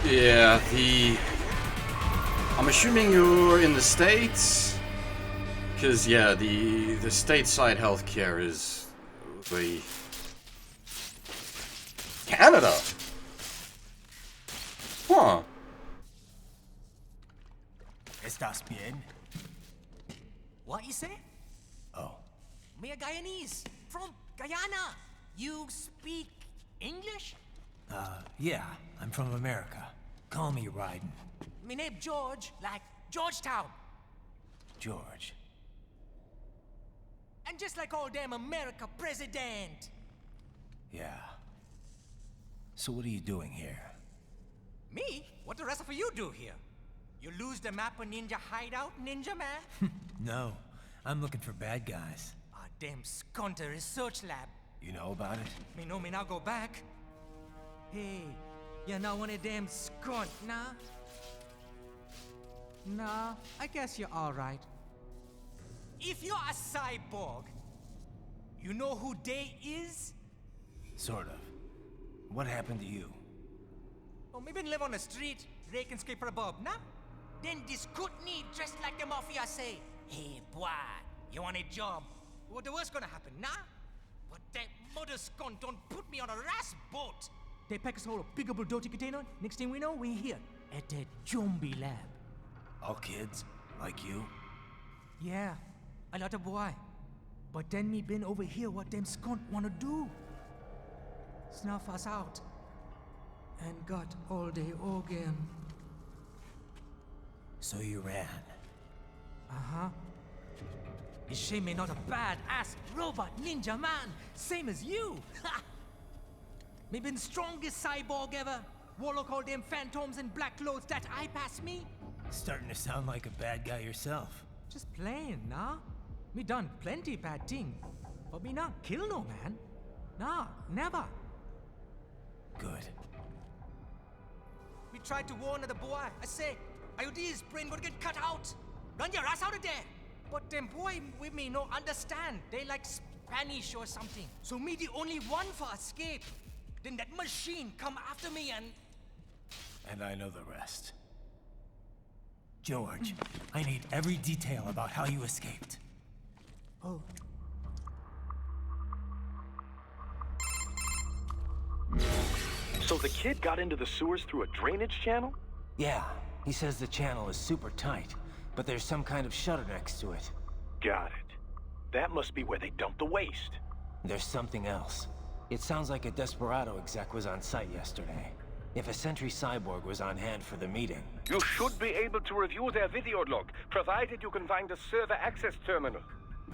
Speaker 1: Yeah, I'm assuming you're in the States? Because, yeah, the stateside healthcare is the... Canada? Huh.
Speaker 5: ¿Estás bien?
Speaker 18: What you say?
Speaker 5: Oh.
Speaker 18: Me a Guyanese from Guyana. You speak English?
Speaker 5: Yeah, I'm from America. Call me Raiden.
Speaker 18: Me name George, like Georgetown.
Speaker 5: George.
Speaker 18: And just like all damn America president.
Speaker 5: Yeah. So what are you doing here?
Speaker 18: Me? What the rest of you do here? You lose the map of Ninja Hideout, Ninja Man?
Speaker 5: No, I'm looking for bad guys.
Speaker 18: Ah, damn Skunter research lab.
Speaker 5: You know about it?
Speaker 18: Me know me now go back. Hey, you're not one of them skunt, nah? Nah, I guess you're alright. If you're a cyborg, you know who they is?
Speaker 5: Sort of. What happened to you?
Speaker 18: Oh, me been live on the street, rake and scrape for a bob, nah? Then this Kootenai dressed like the mafia say, hey boy, you want a job? What the worst gonna happen, nah? But that mother skunt don't put me on a ras boat. They pack us all a big old dirty container. Next thing we know, we're here at the zombie lab.
Speaker 5: All kids? Like you?
Speaker 18: Yeah, a lot of boy. But then me been over here what them skunt wanna do. Snuff us out. And got all day organ.
Speaker 5: So you ran?
Speaker 18: Uh-huh. Is she me not a bad-ass robot ninja man, same as you? Ha! Me been strongest cyborg ever. Warlock all them phantoms in black clothes that eye pass me.
Speaker 5: Starting to sound like a bad guy yourself.
Speaker 18: Just playing, nah? Me done plenty bad thing. But me not kill no man. Nah, never.
Speaker 5: Good.
Speaker 18: We tried to warn the boy. I say, IOD's brain would get cut out. Run your ass out of there. But them boy with me no understand. They like Spanish or something. So me the only one for escape. Then that machine come after me and...
Speaker 9: And I know the rest. George, I need every detail about how you escaped.
Speaker 18: Oh.
Speaker 12: So the kid got into the sewers through a drainage channel?
Speaker 9: Yeah, he says the channel is super tight, but there's some kind of shutter next to it.
Speaker 12: Got it. That must be where they dumped the waste.
Speaker 9: There's something else. It sounds like a Desperado exec was on site yesterday. If a Sentry Cyborg was on hand for the meeting...
Speaker 2: You should be able to review their video log, provided you can find a server access terminal.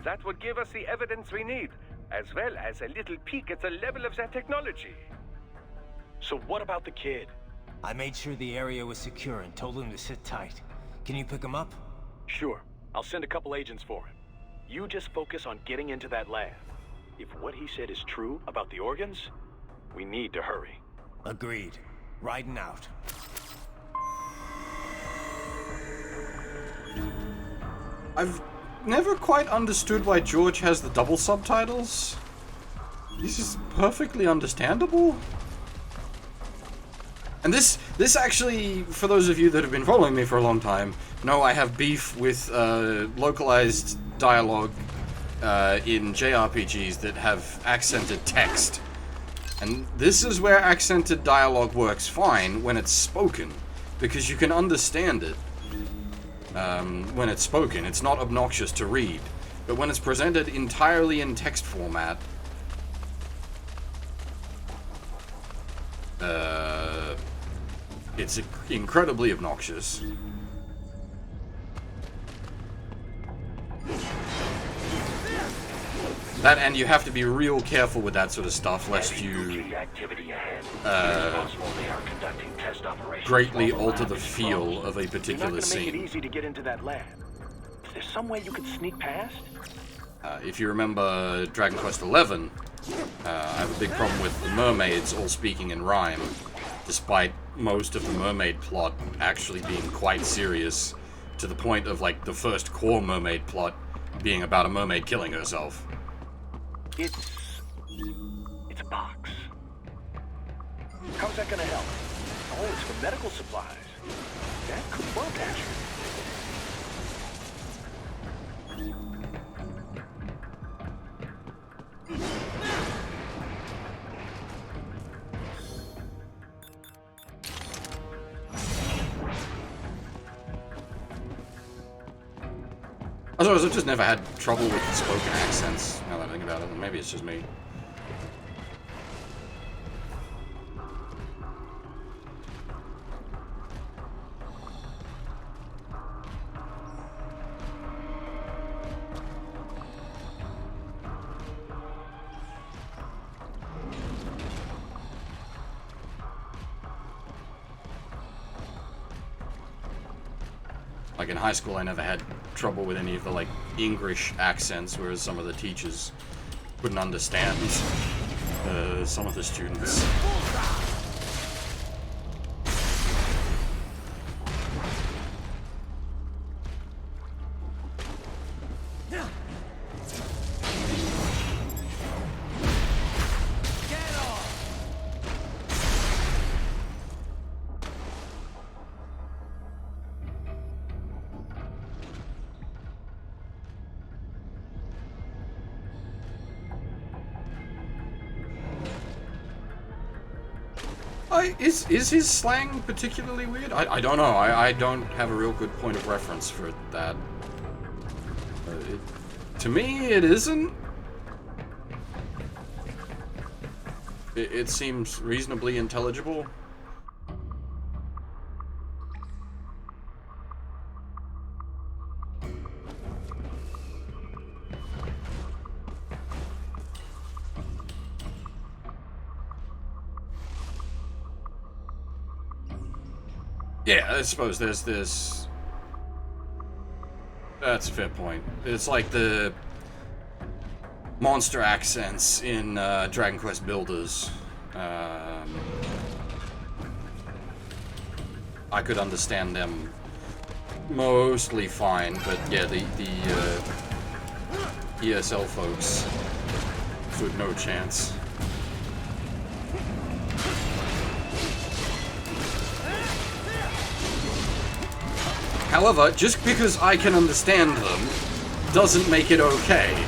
Speaker 2: That would give us the evidence we need, as well as a little peek at the level of their technology.
Speaker 12: So what about the kid?
Speaker 9: I made sure the area was secure and told him to sit tight. Can you pick him up?
Speaker 12: Sure. I'll send a couple agents for him. You just focus on getting into that lab. If what he said is true about the organs, we need to hurry.
Speaker 9: Agreed. Riding out.
Speaker 1: I've never quite understood why George has the double subtitles. This is perfectly understandable. And this actually, for those of you that have been following me for a long time, know I have beef with localized dialogue in JRPGs that have accented text. And this is where accented dialogue works fine when it's spoken, because you can understand it when it's spoken. It's not obnoxious to read. But when it's presented entirely in text format, it's incredibly obnoxious. That, and you have to be real careful with that sort of stuff, lest you greatly alter the feel of a particular scene.
Speaker 12: Make it easy to get into that lab. Is there some way you could sneak past?
Speaker 1: If you remember Dragon Quest XI, I have a big problem with the mermaids all speaking in rhyme, despite most of the mermaid plot actually being quite serious, to the point of, like, the first core mermaid plot being about a mermaid killing herself.
Speaker 12: It's a box. How's that gonna help? Oh, it's for medical supplies. That could work, actually.
Speaker 1: Otherwise, I've just never had trouble with the spoken accents, now that I think about it. Maybe it's just me. Like in high school, I never had trouble with any of the, like, English accents, whereas some of the teachers couldn't understand some of the students. Is his slang particularly weird? I don't know. I don't have a real good point of reference for that. To me, it isn't. It seems reasonably intelligible. Yeah, I suppose there's this... That's a fair point. It's like the monster accents in Dragon Quest Builders. I could understand them mostly fine, but yeah, the ESL folks stood no chance. However, just because I can understand them doesn't make it okay.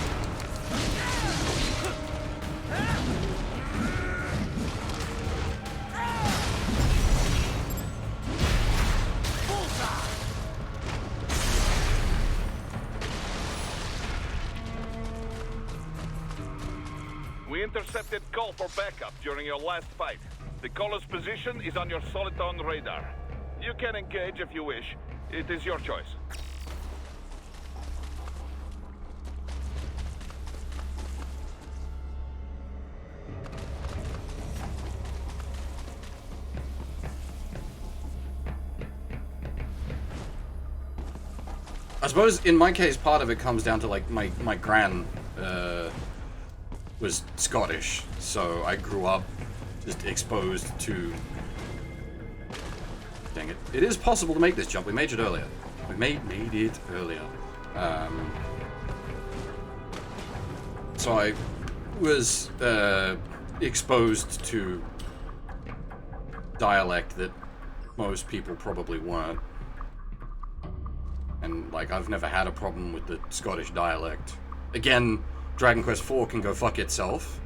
Speaker 2: We intercepted call for backup during your last fight. The caller's position is on your Soliton radar. You can engage if you wish. It is your choice.
Speaker 1: I suppose in my case, part of it comes down to like my gran was Scottish, so I grew up just exposed to. Dang it! It is possible to make this jump. We made it earlier. We made it earlier. So I was exposed to dialect that most people probably weren't. And, like, I've never had a problem with the Scottish dialect. Again, Dragon Quest IV can go fuck itself.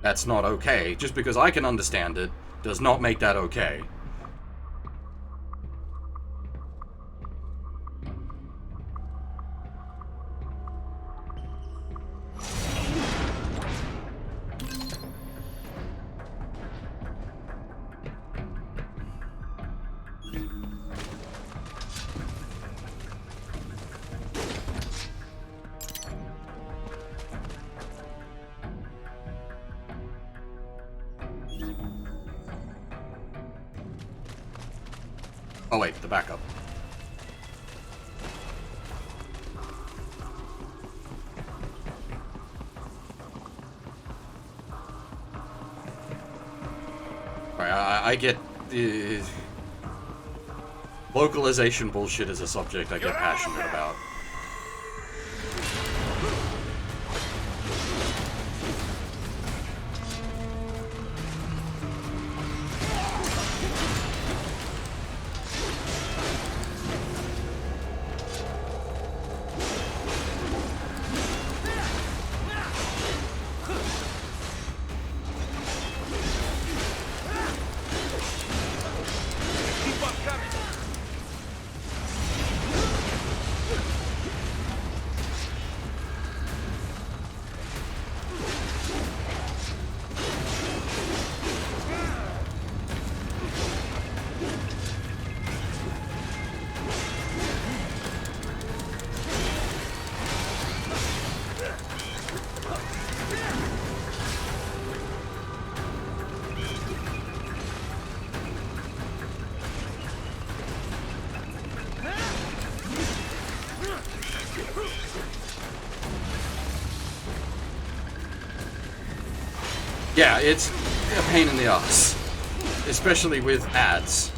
Speaker 1: That's not okay. Just because I can understand it does not make that okay. Oh wait, the backup. Alright, I get the localization bullshit is a subject I get passionate about. Yeah, it's a pain in the ass, especially with ads.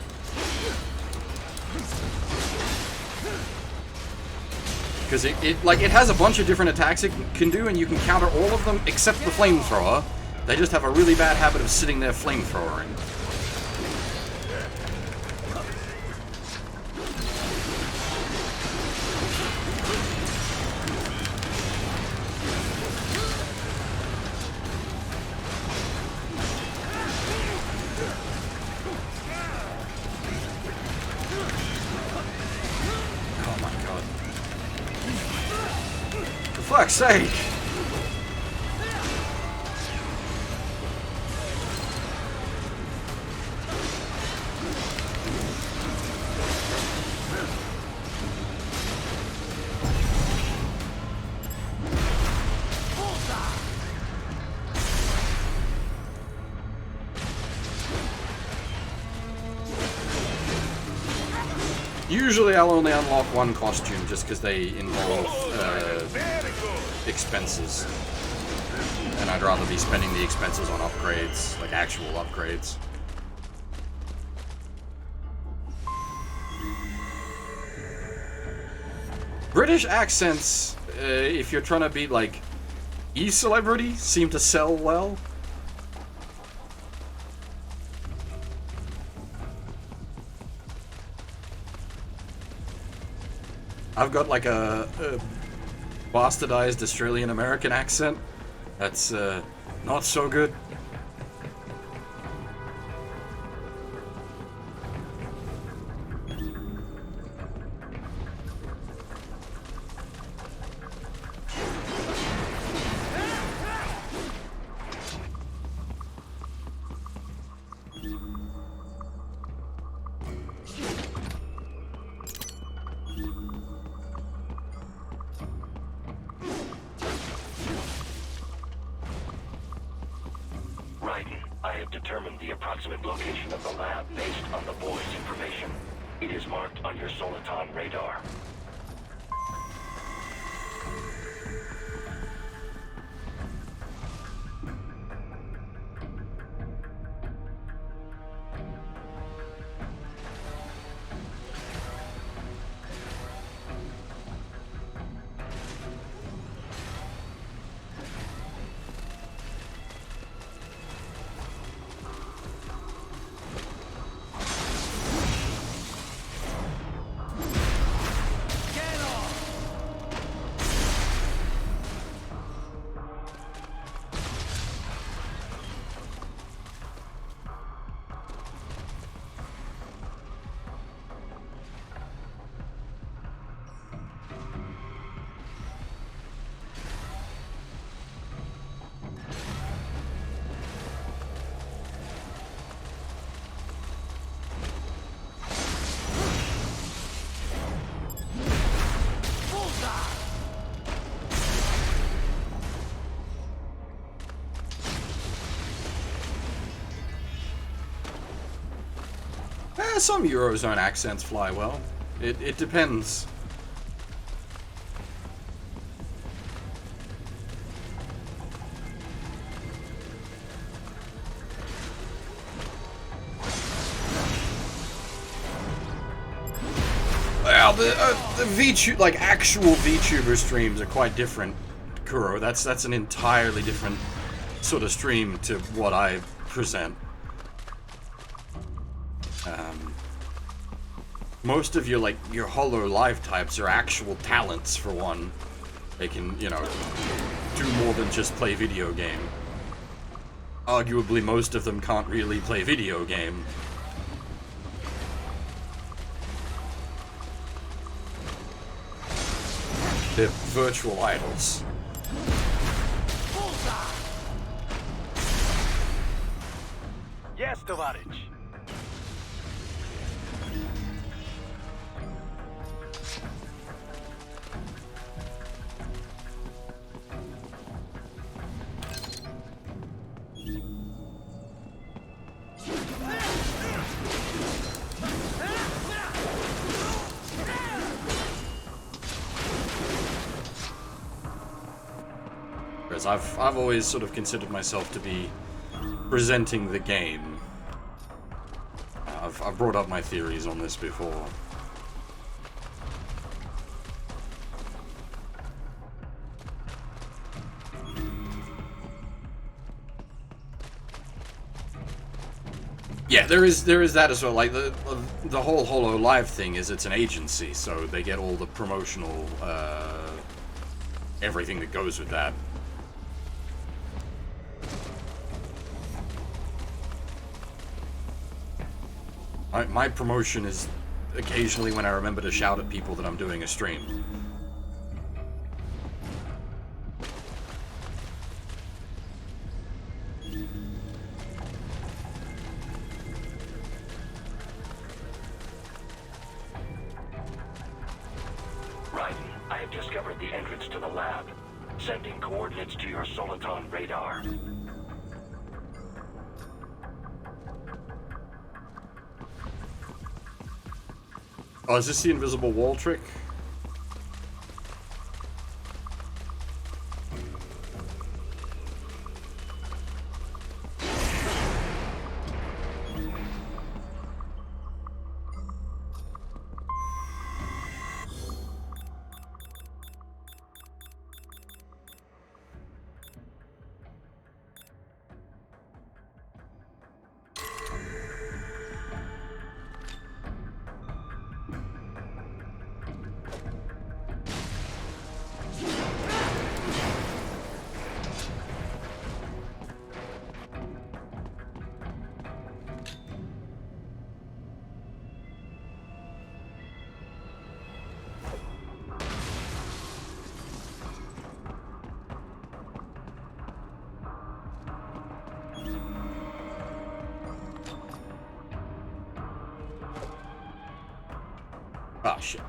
Speaker 1: Because it has a bunch of different attacks it can do, and you can counter all of them except the flamethrower. They just have a really bad habit of sitting there flamethrowering. For fuck's sake! Usually I'll only unlock one costume just because they involve expenses. And I'd rather be spending the expenses on upgrades, like actual upgrades. British accents, if you're trying to be like e-celebrity, seem to sell well. I've got like a bastardized Australian American accent that's not so good.
Speaker 14: Determined the approximate location of the lab based on the boy's information. It is marked on your Soliton radar.
Speaker 1: Some Eurozone accents fly well. It depends. Well, the VTuber, like actual VTuber streams are quite different, Kuro. That's an entirely different sort of stream to what I present. Most of your Holo Live types are actual talents, for one. They can, you know, do more than just play video game. Arguably, most of them can't really play video game. They're virtual idols.
Speaker 12: Yes, Tovarich.
Speaker 1: I've always sort of considered myself to be presenting the game. I've brought up my theories on this before. Yeah, there is that as well. Like the whole Holo Live thing is it's an agency, so they get all the promotional everything that goes with that. My promotion is occasionally when I remember to shout at people that I'm doing a stream.
Speaker 14: Right, I have discovered the entrance to the lab. Sending coordinates to your Soliton radar.
Speaker 1: Oh, is this the invisible wall trick? Oh, shit.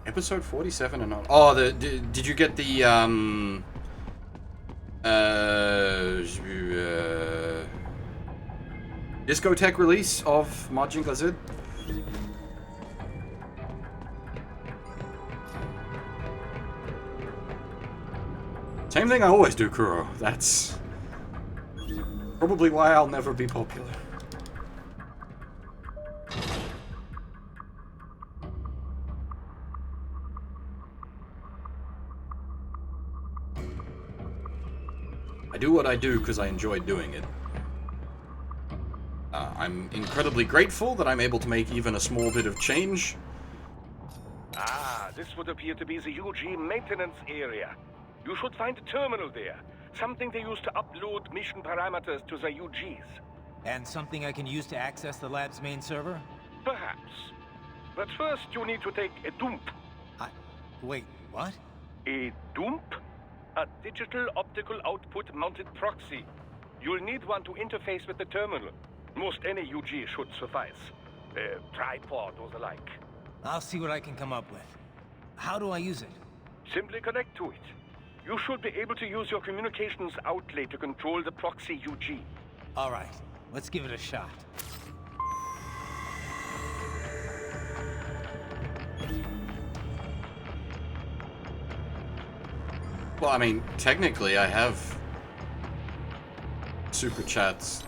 Speaker 1: Episode 47 and on. Oh, did you get the discotheque release of Majin Z? Same thing I always do, Kuro. That's probably why I'll never be popular. I do what I do because I enjoy doing it. I'm incredibly grateful that I'm able to make even a small bit of change.
Speaker 2: Ah, this would appear to be the UG maintenance area. You should find a terminal there. Something they use to upload mission parameters to the UGs.
Speaker 9: And something I can use to access the lab's main server?
Speaker 2: Perhaps. But first you need to take a dump.
Speaker 9: Wait, what?
Speaker 2: A dump? A digital optical output mounted proxy. You'll need one to interface with the terminal. Most any UG should suffice. A tripod or the like.
Speaker 9: I'll see what I can come up with. How do I use it?
Speaker 2: Simply connect to it. You should be able to use your communications outlet to control the proxy UG.
Speaker 9: Alright, let's give it a shot.
Speaker 1: Well, I mean, technically I have super chats.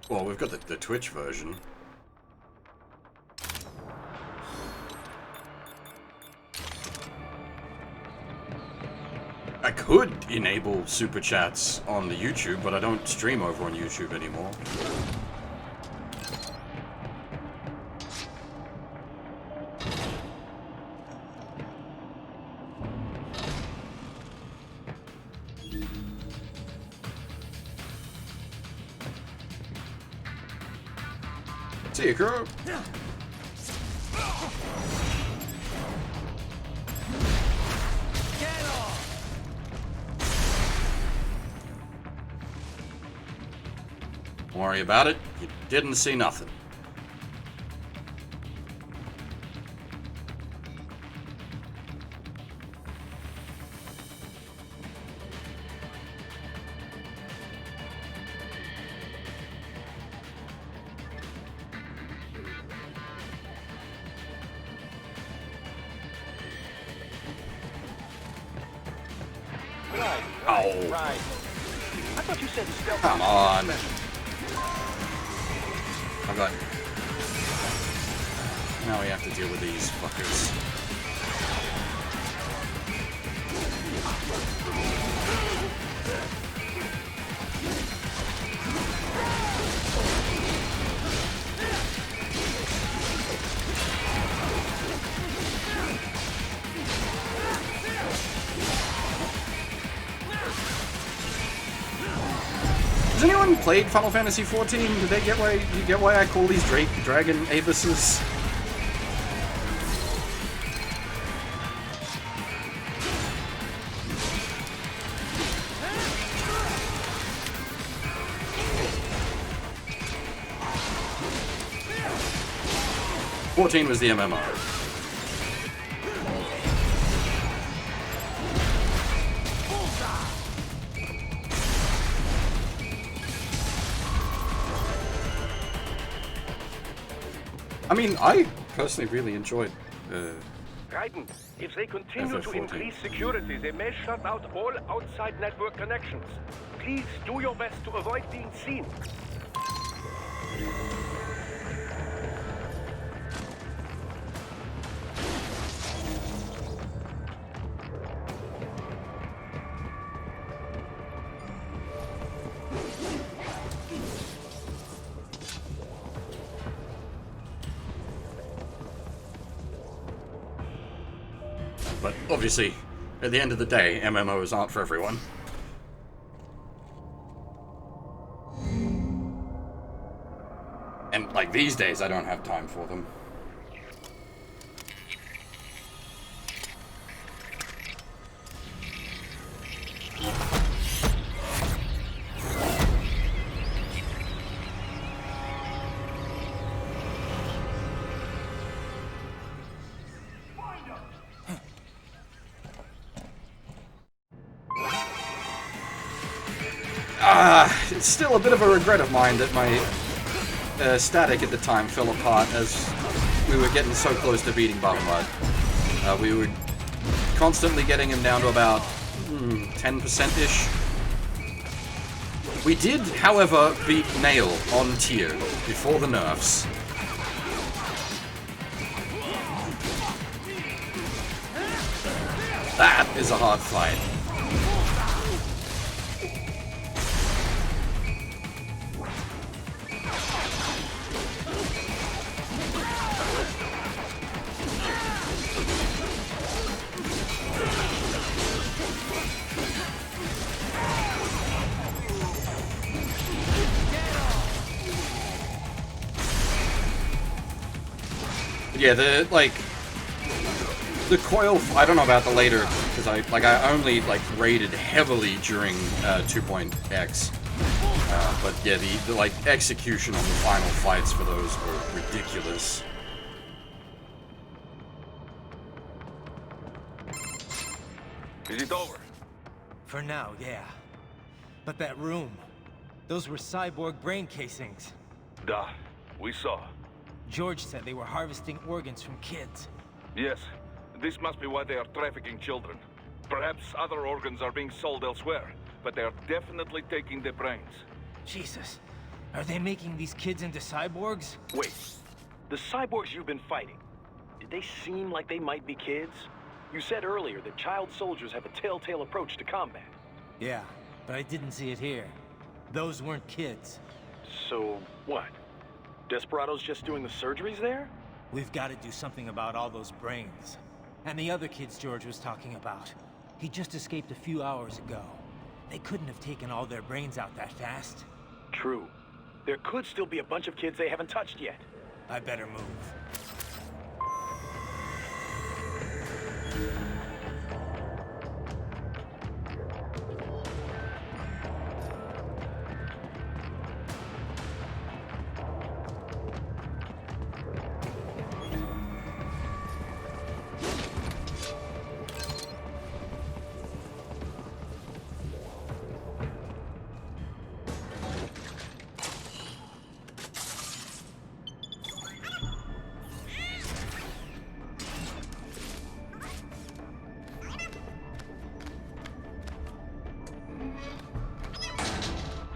Speaker 1: Well, we've got the Twitch version. I could enable super chats on the YouTube, but I don't stream over on YouTube anymore. See you, Kuro. Don't worry about it. You didn't see nothing.
Speaker 12: Right. I thought you said stealth.
Speaker 1: Come on. I got. Now we have to deal with these fuckers. Has anyone played Final Fantasy XIV? Did they get why? You get why I call these dragon abysses? XIV was the MMO. I mean, I personally really enjoyed
Speaker 2: Raiden, if they continue to increase security, they may shut out all outside network connections. Please do your best to avoid being seen.
Speaker 1: But obviously, at the end of the day, MMOs aren't for everyone. And, like, these days, I don't have time for them. It's still a bit of a regret of mine that my static at the time fell apart as we were getting so close to beating Bahamut. We were constantly getting him down to about 10%-ish. We did, however, beat Nail on tier before the nerfs. That is a hard fight. Yeah, the coil, I don't know about the later, because I only raided heavily during 2.x. But yeah, the execution on the final fights for those were ridiculous.
Speaker 2: Is it over?
Speaker 9: For now, yeah. But that room, those were cyborg brain casings.
Speaker 2: Duh, we saw.
Speaker 9: George said they were harvesting organs from kids.
Speaker 2: Yes, this must be why they are trafficking children. Perhaps other organs are being sold elsewhere, but they are definitely taking their brains.
Speaker 9: Jesus, are they making these kids into cyborgs?
Speaker 12: Wait, the cyborgs you've been fighting, did they seem like they might be kids? You said earlier that child soldiers have a telltale approach to combat.
Speaker 9: Yeah, but I didn't see it here. Those weren't kids.
Speaker 12: So, what? Desperado's just doing the surgeries there?
Speaker 9: We've got to do something about all those brains. And the other kids George was talking about. He just escaped a few hours ago. They couldn't have taken all their brains out that fast.
Speaker 12: True. There could still be a bunch of kids they haven't touched yet.
Speaker 9: I better move.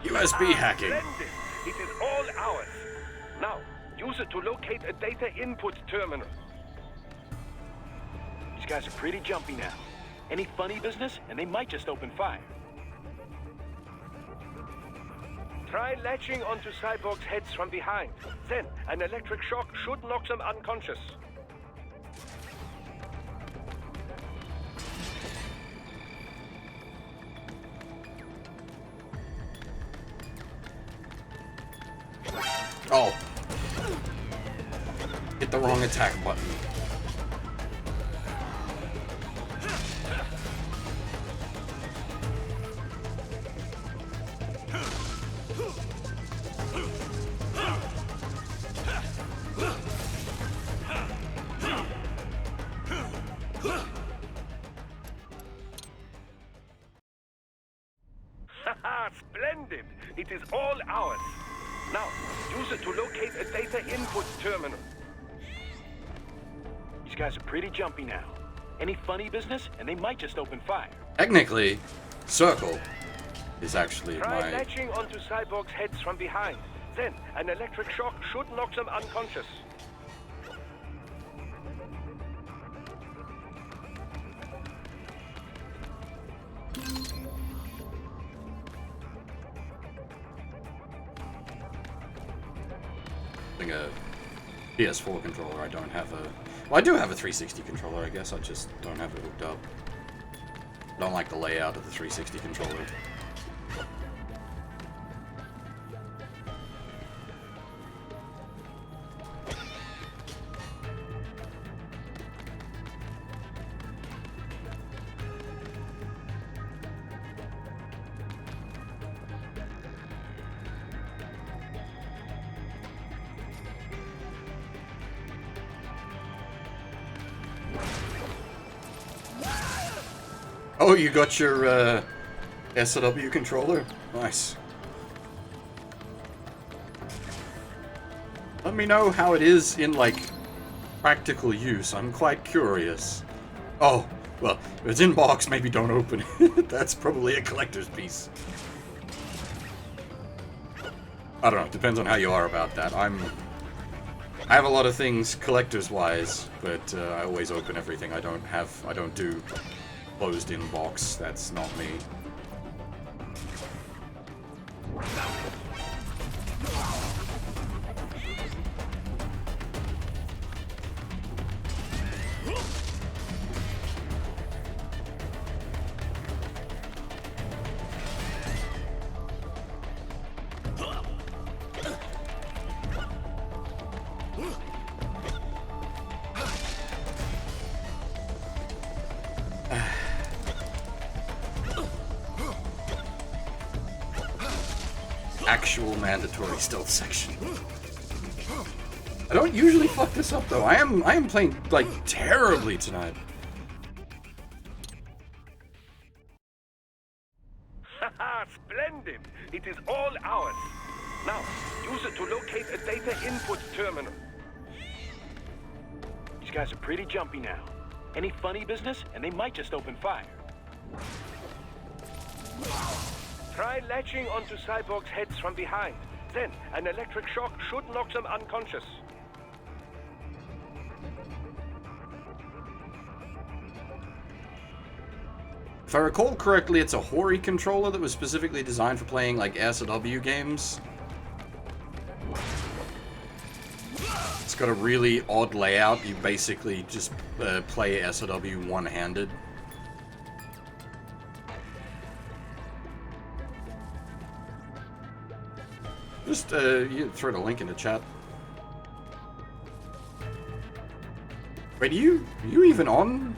Speaker 1: USB hacking.
Speaker 2: Splendid. It is all ours. Now, use it to locate a data input terminal.
Speaker 12: These guys are pretty jumpy now. Any funny business, and they might just open fire.
Speaker 2: Try latching onto cyborgs' heads from behind. Then, an electric shock should knock them unconscious.
Speaker 1: Oh. Hit the wrong attack button.
Speaker 2: Haha, splendid! It is all ours. Now, use it to locate a data input terminal.
Speaker 12: These guys are pretty jumpy now. Any funny business, and they might just open fire.
Speaker 1: Technically, circle is actually
Speaker 2: Try
Speaker 1: my...
Speaker 2: latching onto cyborgs' heads from behind. Then, an electric shock should knock them unconscious.
Speaker 1: PS4 controller. I don't have a... Well, I do have a 360 controller, I guess. I just don't have it hooked up. I don't like the layout of the 360 controller. Oh, you got your SW controller? Nice. Let me know how it is in, like, practical use. I'm quite curious. Oh, well, if it's in box, maybe don't open it. That's probably a collector's piece. I don't know. Depends on how you are about that. I have a lot of things collectors-wise, but I always open everything. I don't do closed in box. That's not me. Actual mandatory stealth section. I don't usually fuck this up though. I am playing like terribly tonight.
Speaker 2: Haha, splendid! It is all ours. Now, use it to locate a data input terminal.
Speaker 12: These guys are pretty jumpy now. Any funny business, and they might just open fire.
Speaker 2: Try latching onto Cyborg's heads from behind. Then, an electric shock should knock them unconscious.
Speaker 1: If I recall correctly, it's a Hori controller that was specifically designed for playing, like, SW games. It's got a really odd layout. You basically just play SW one-handed. Just, you throw the link in the chat. Wait, are you even on?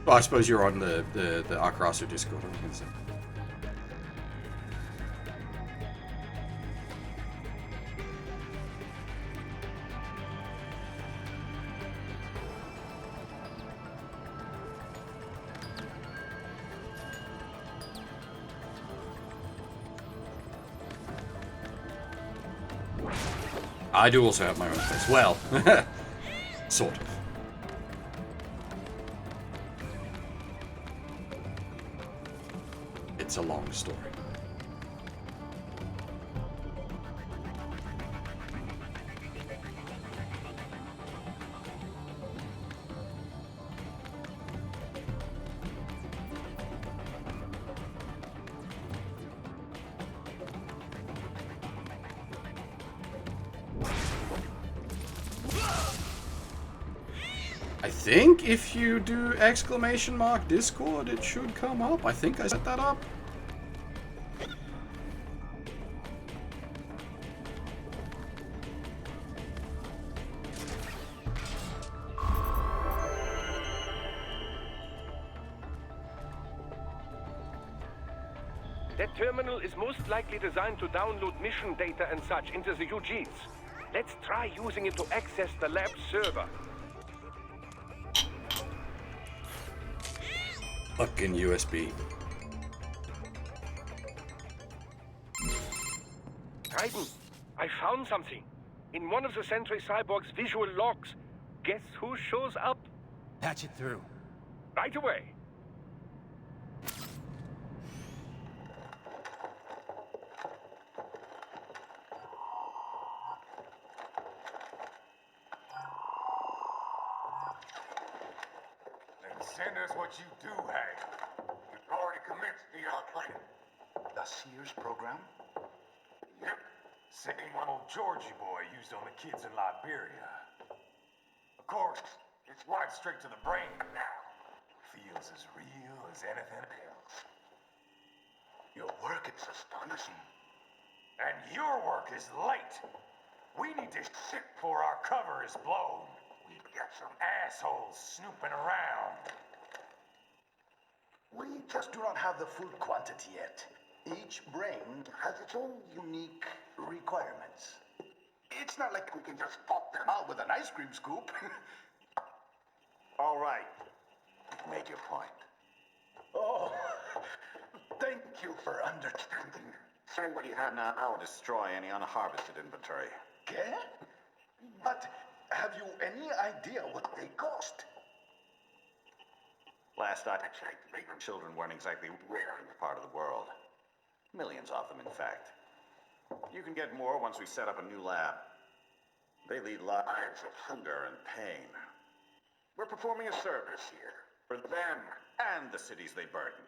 Speaker 1: Oh, I suppose you're on the Akrasu Discord, I was gonna say. I do also have my own place. Well, sort of. It's a long story. I think if you do ! Discord, it should come up. I think I set that up.
Speaker 2: That terminal is most likely designed to download mission data and such into the UGs. Let's try using it to access the lab server.
Speaker 1: Fucking USB.
Speaker 2: Titan, I found something. In one of the Sentry Cyborg's visual logs. Guess who shows up?
Speaker 9: Patch it through.
Speaker 2: Right away.
Speaker 19: Send us what you do have. You've already commenced the plan. The Sears program? Yep. Same old Georgie boy used on the kids in Liberia. Of course, it's right straight to the brain now. Feels as real as anything else. Your work is astonishing. And your work is late. We need to ship before our cover is blown. We've got some assholes snooping around.
Speaker 20: We just do not have the full quantity yet. Each brain has its own unique requirements. It's not like we can just pop them out with an ice cream scoop.
Speaker 19: All right. Make your point.
Speaker 20: Oh, thank you for understanding.
Speaker 21: Say what you have now or destroy any unharvested inventory.
Speaker 20: Okay? But have you any idea what they cost?
Speaker 21: Last I checked, children weren't exactly rare in this part of the world. Millions of them, in fact. You can get more once we set up a new lab. They lead lives of hunger and pain. We're performing a service here for them and the cities they burden.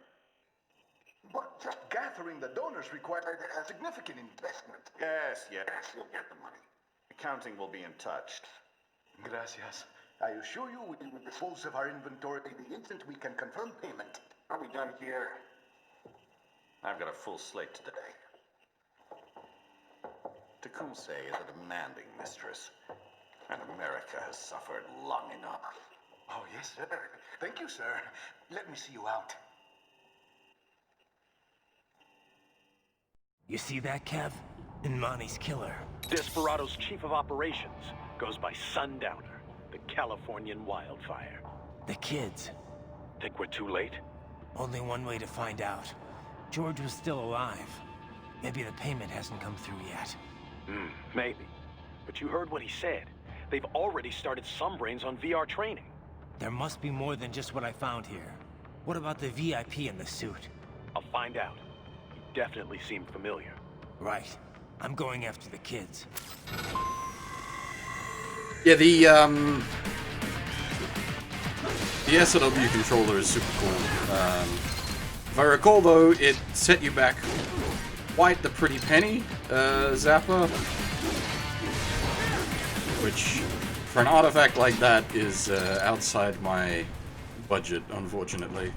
Speaker 20: But just gathering the donors required a significant investment.
Speaker 21: Yes, you'll get the money. Accounting will be in touch.
Speaker 20: Gracias. I assure you we will dispose of our inventory the instant we can confirm payment.
Speaker 21: Are we done here? I've got a full slate today. Tecumseh is a demanding mistress, and America has suffered long enough.
Speaker 20: Oh, yes, sir. Thank you, sir. Let me see you out.
Speaker 9: You see that, Kev? Imani's killer.
Speaker 12: Desperado's chief of operations goes by Sundowner, the Californian wildfire.
Speaker 9: The kids.
Speaker 12: Think we're too late?
Speaker 9: Only one way to find out. George was still alive. Maybe the payment hasn't come through yet.
Speaker 12: Maybe. But you heard what he said. They've already started some brains on VR training.
Speaker 9: There must be more than just what I found here. What about the VIP in the suit?
Speaker 12: I'll find out. You definitely seem familiar.
Speaker 9: Right. I'm going after the kids.
Speaker 1: Yeah, the SLW controller is super cool. If I recall, though, it set you back quite the pretty penny, Zappa. Which, for an artifact like that, is outside my budget, unfortunately.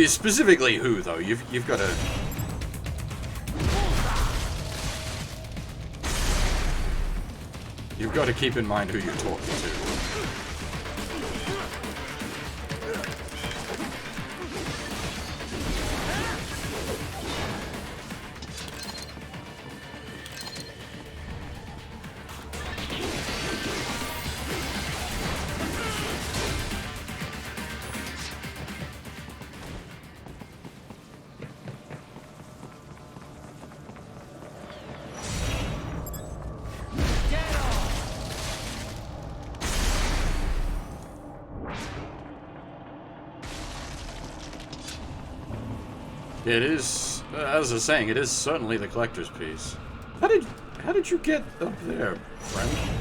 Speaker 1: Specifically who, though? You've got to... You've got to keep in mind who you're talking to. It is, as I was saying, it is certainly the collector's piece. How did you get up there, friend?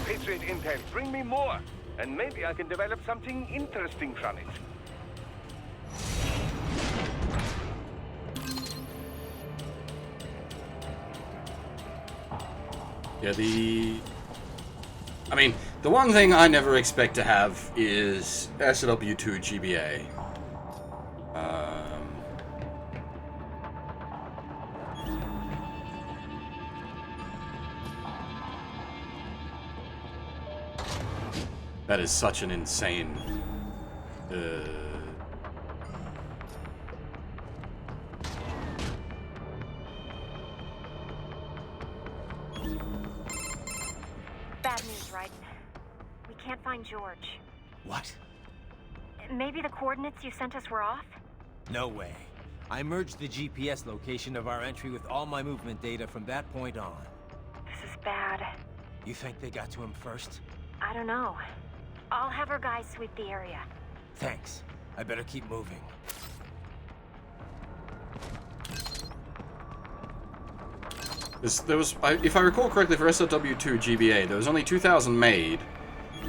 Speaker 2: Patriot intel. Bring me more, and maybe I can develop something interesting from it.
Speaker 1: Yeah, I mean, the one thing I never expect to have is SLW2 GBA. That is such an insane...
Speaker 6: We can't find George.
Speaker 9: What?
Speaker 6: Maybe the coordinates you sent us were off?
Speaker 9: No way. I merged the GPS location of our entry with all my movement data from that point on.
Speaker 6: This is bad.
Speaker 9: You think they got to him first?
Speaker 6: I don't know. I'll have our guys sweep the area.
Speaker 9: Thanks. I better keep moving.
Speaker 1: There was, if I recall correctly, for SLW2 GBA, there was only 2,000 made,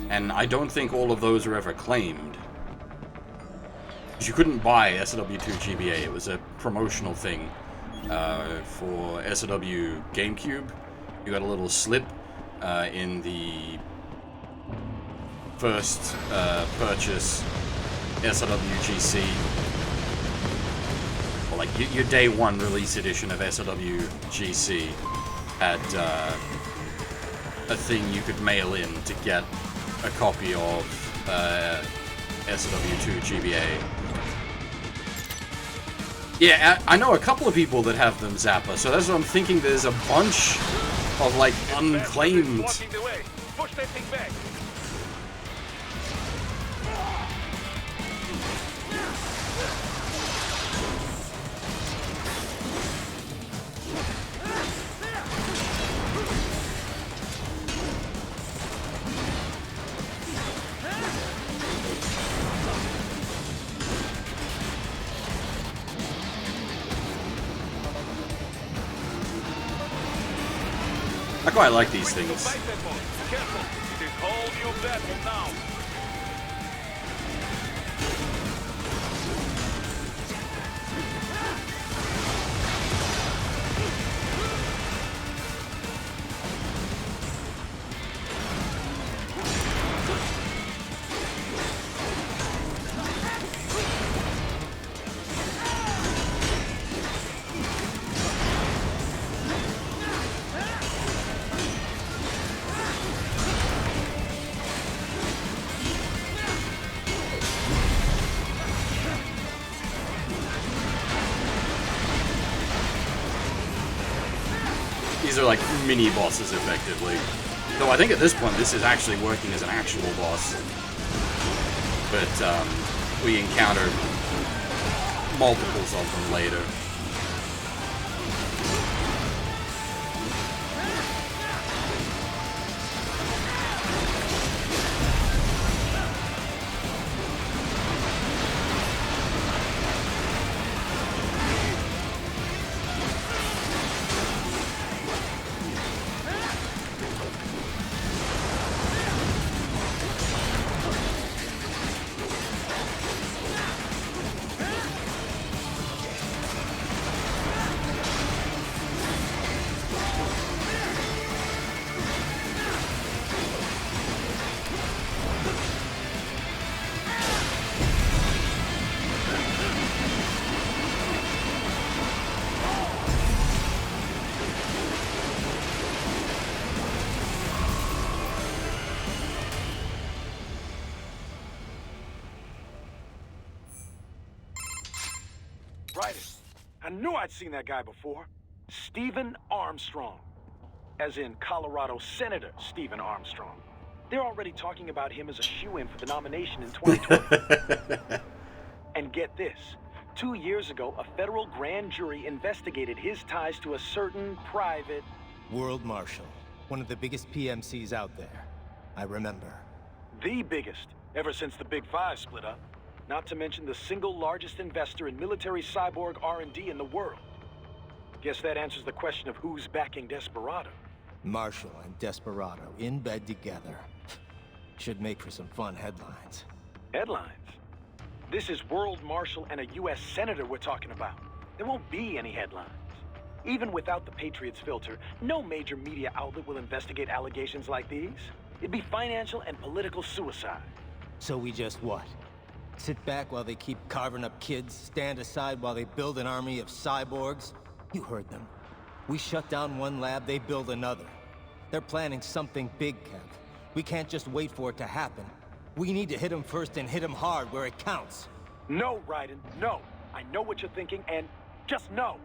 Speaker 1: and I don't think all of those were ever claimed. You couldn't buy SLW2 GBA, it was a promotional thing for SLW GameCube. You got a little slip in the first purchase SLW GC. Or like your day one release edition of SLW GC had a thing you could mail in to get a copy of SLW2 GBA. Yeah, I know a couple of people that have them, Zappa, so that's what I'm thinking. There's a bunch of, like, unclaimed...
Speaker 2: Push that thing back.
Speaker 1: I quite like these things.
Speaker 2: Careful, it is all new battle now.
Speaker 1: These are like mini bosses, effectively. Though I think at this point this is actually working as an actual boss. But we encounter multiples of them later.
Speaker 12: Right. I knew I'd seen that guy before. Stephen Armstrong. As in Colorado Senator Stephen Armstrong. They're already talking about him as a shoo-in for the nomination in 2020. And get this. 2 years ago, a federal grand jury investigated his ties to a certain private...
Speaker 9: World Marshal. One of the biggest PMCs out there. I remember.
Speaker 12: The biggest, ever since the Big Five split up. Not to mention the single largest investor in military cyborg R&D in the world. Guess that answers the question of who's backing Desperado.
Speaker 9: Marshall and Desperado in bed together. Should make for some fun headlines.
Speaker 12: Headlines? This is World Marshal and a U.S. Senator we're talking about. There won't be any headlines. Even without the Patriots filter, no major media outlet will investigate allegations like these. It'd be financial and political suicide.
Speaker 9: So we just what? Sit back while they keep carving up kids, stand aside while they build an army of cyborgs? You heard them. We shut down one lab, they build another. They're planning something big, Kev. We can't just wait for it to happen. We need to hit them first and hit them hard where it counts.
Speaker 12: No, Raiden, no. I know what you're thinking, and just know.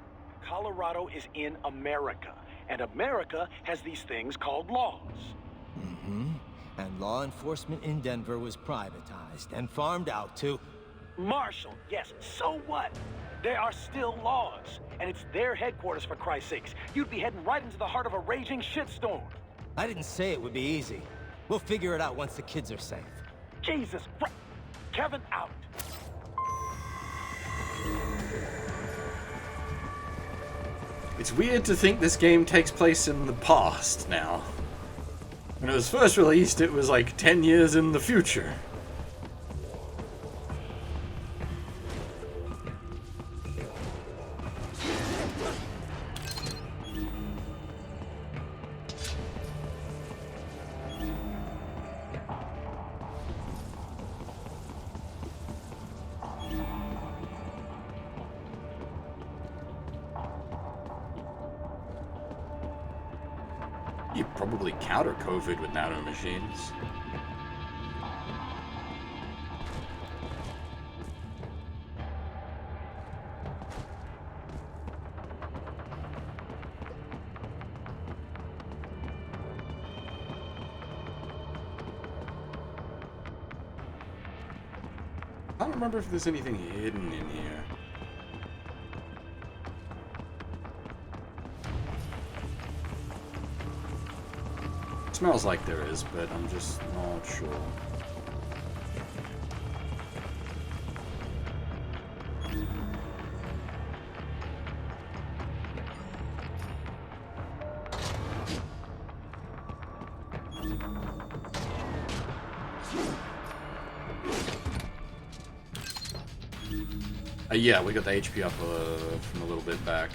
Speaker 12: Colorado is in America, and America has these things called laws.
Speaker 9: Mm-hmm. And law enforcement in Denver was privatized and farmed out to...
Speaker 12: Marshall, yes, so what? There are still laws, and it's their headquarters, for Christ's sakes. You'd be heading right into the heart of a raging shitstorm.
Speaker 9: I didn't say it would be easy. We'll figure it out once the kids are safe.
Speaker 12: Jesus Christ. Kevin, out.
Speaker 1: It's weird to think this game takes place in the past now. When it was first released, it was like 10 years in the future. You probably counter COVID with nano machines. I don't remember if there's anything hidden in here. Smells like there is, but I'm just not sure. Yeah, we got the HP up from a little bit back.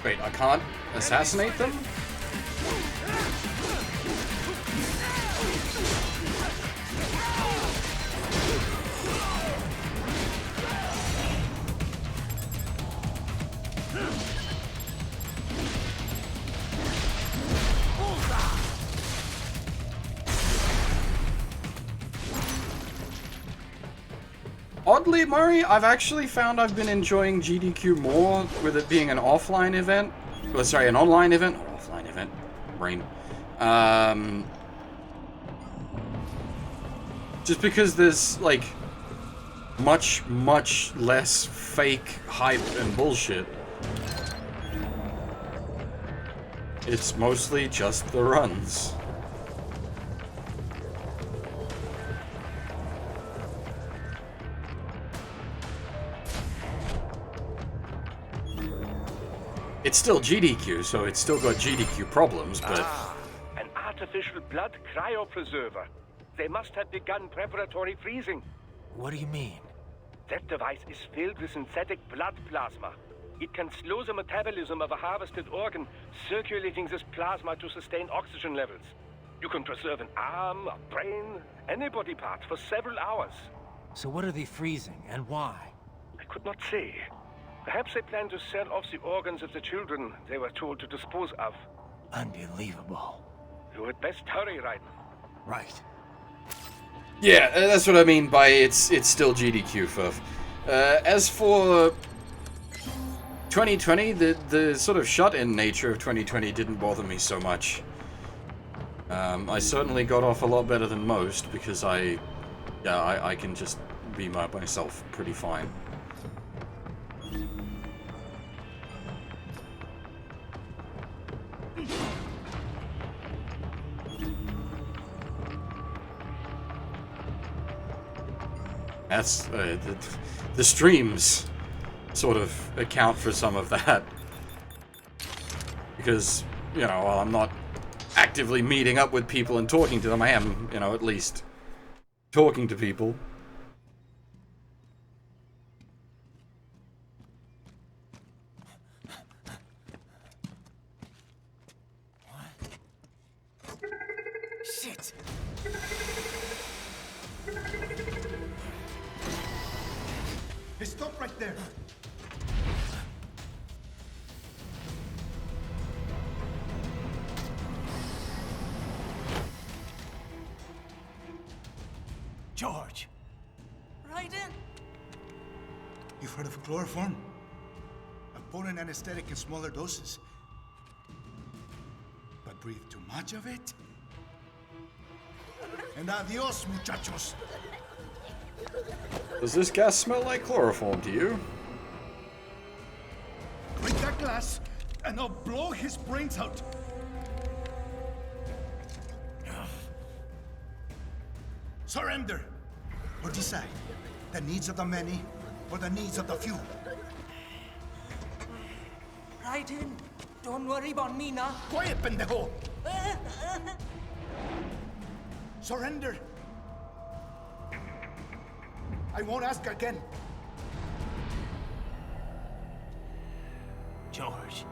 Speaker 1: Wait, I can't assassinate them? Oddly, Murray, I've actually found I've been enjoying GDQ more with it being an offline event. Oh, sorry, an online event? Or offline event. Brain. Just because there's, like, much less fake hype and bullshit. It's mostly just the runs. It's still GDQ, so it's still got GDQ problems, but...
Speaker 2: An artificial blood cryopreserver. They must have begun preparatory freezing.
Speaker 9: What do you mean?
Speaker 2: That device is filled with synthetic blood plasma. It can slow the metabolism of a harvested organ, circulating this plasma to sustain oxygen levels. You can preserve an arm, a brain, any body part for several hours.
Speaker 9: So what are they freezing, and why?
Speaker 2: I could not say. Perhaps they plan to sell off the organs of the children they were told to dispose of.
Speaker 9: Unbelievable.
Speaker 2: You had best hurry, Raiden.
Speaker 9: Right.
Speaker 1: Yeah, that's what I mean by it's still GDQ, Fuff. As for 2020, the sort of shut-in nature of 2020 didn't bother me so much. I certainly got off a lot better than most because I can just be myself pretty fine. That's the streams sort of account for some of that, because, you know, while I'm not actively meeting up with people and talking to them, I am, you know, at least talking to people.
Speaker 17: Shit! Hey, stop right there! George!
Speaker 18: Right in.
Speaker 17: You've heard of chloroform? A potent anesthetic in smaller doses. But breathe too much of it? And adios, muchachos!
Speaker 1: Does this gas smell like chloroform to you?
Speaker 17: Break that glass, and I'll blow his brains out! Surrender! Or decide. The needs of the many, or the needs of the few.
Speaker 18: Right in. Don't worry about me now.
Speaker 17: Quiet, pendejo! Surrender! I won't ask again.
Speaker 5: George,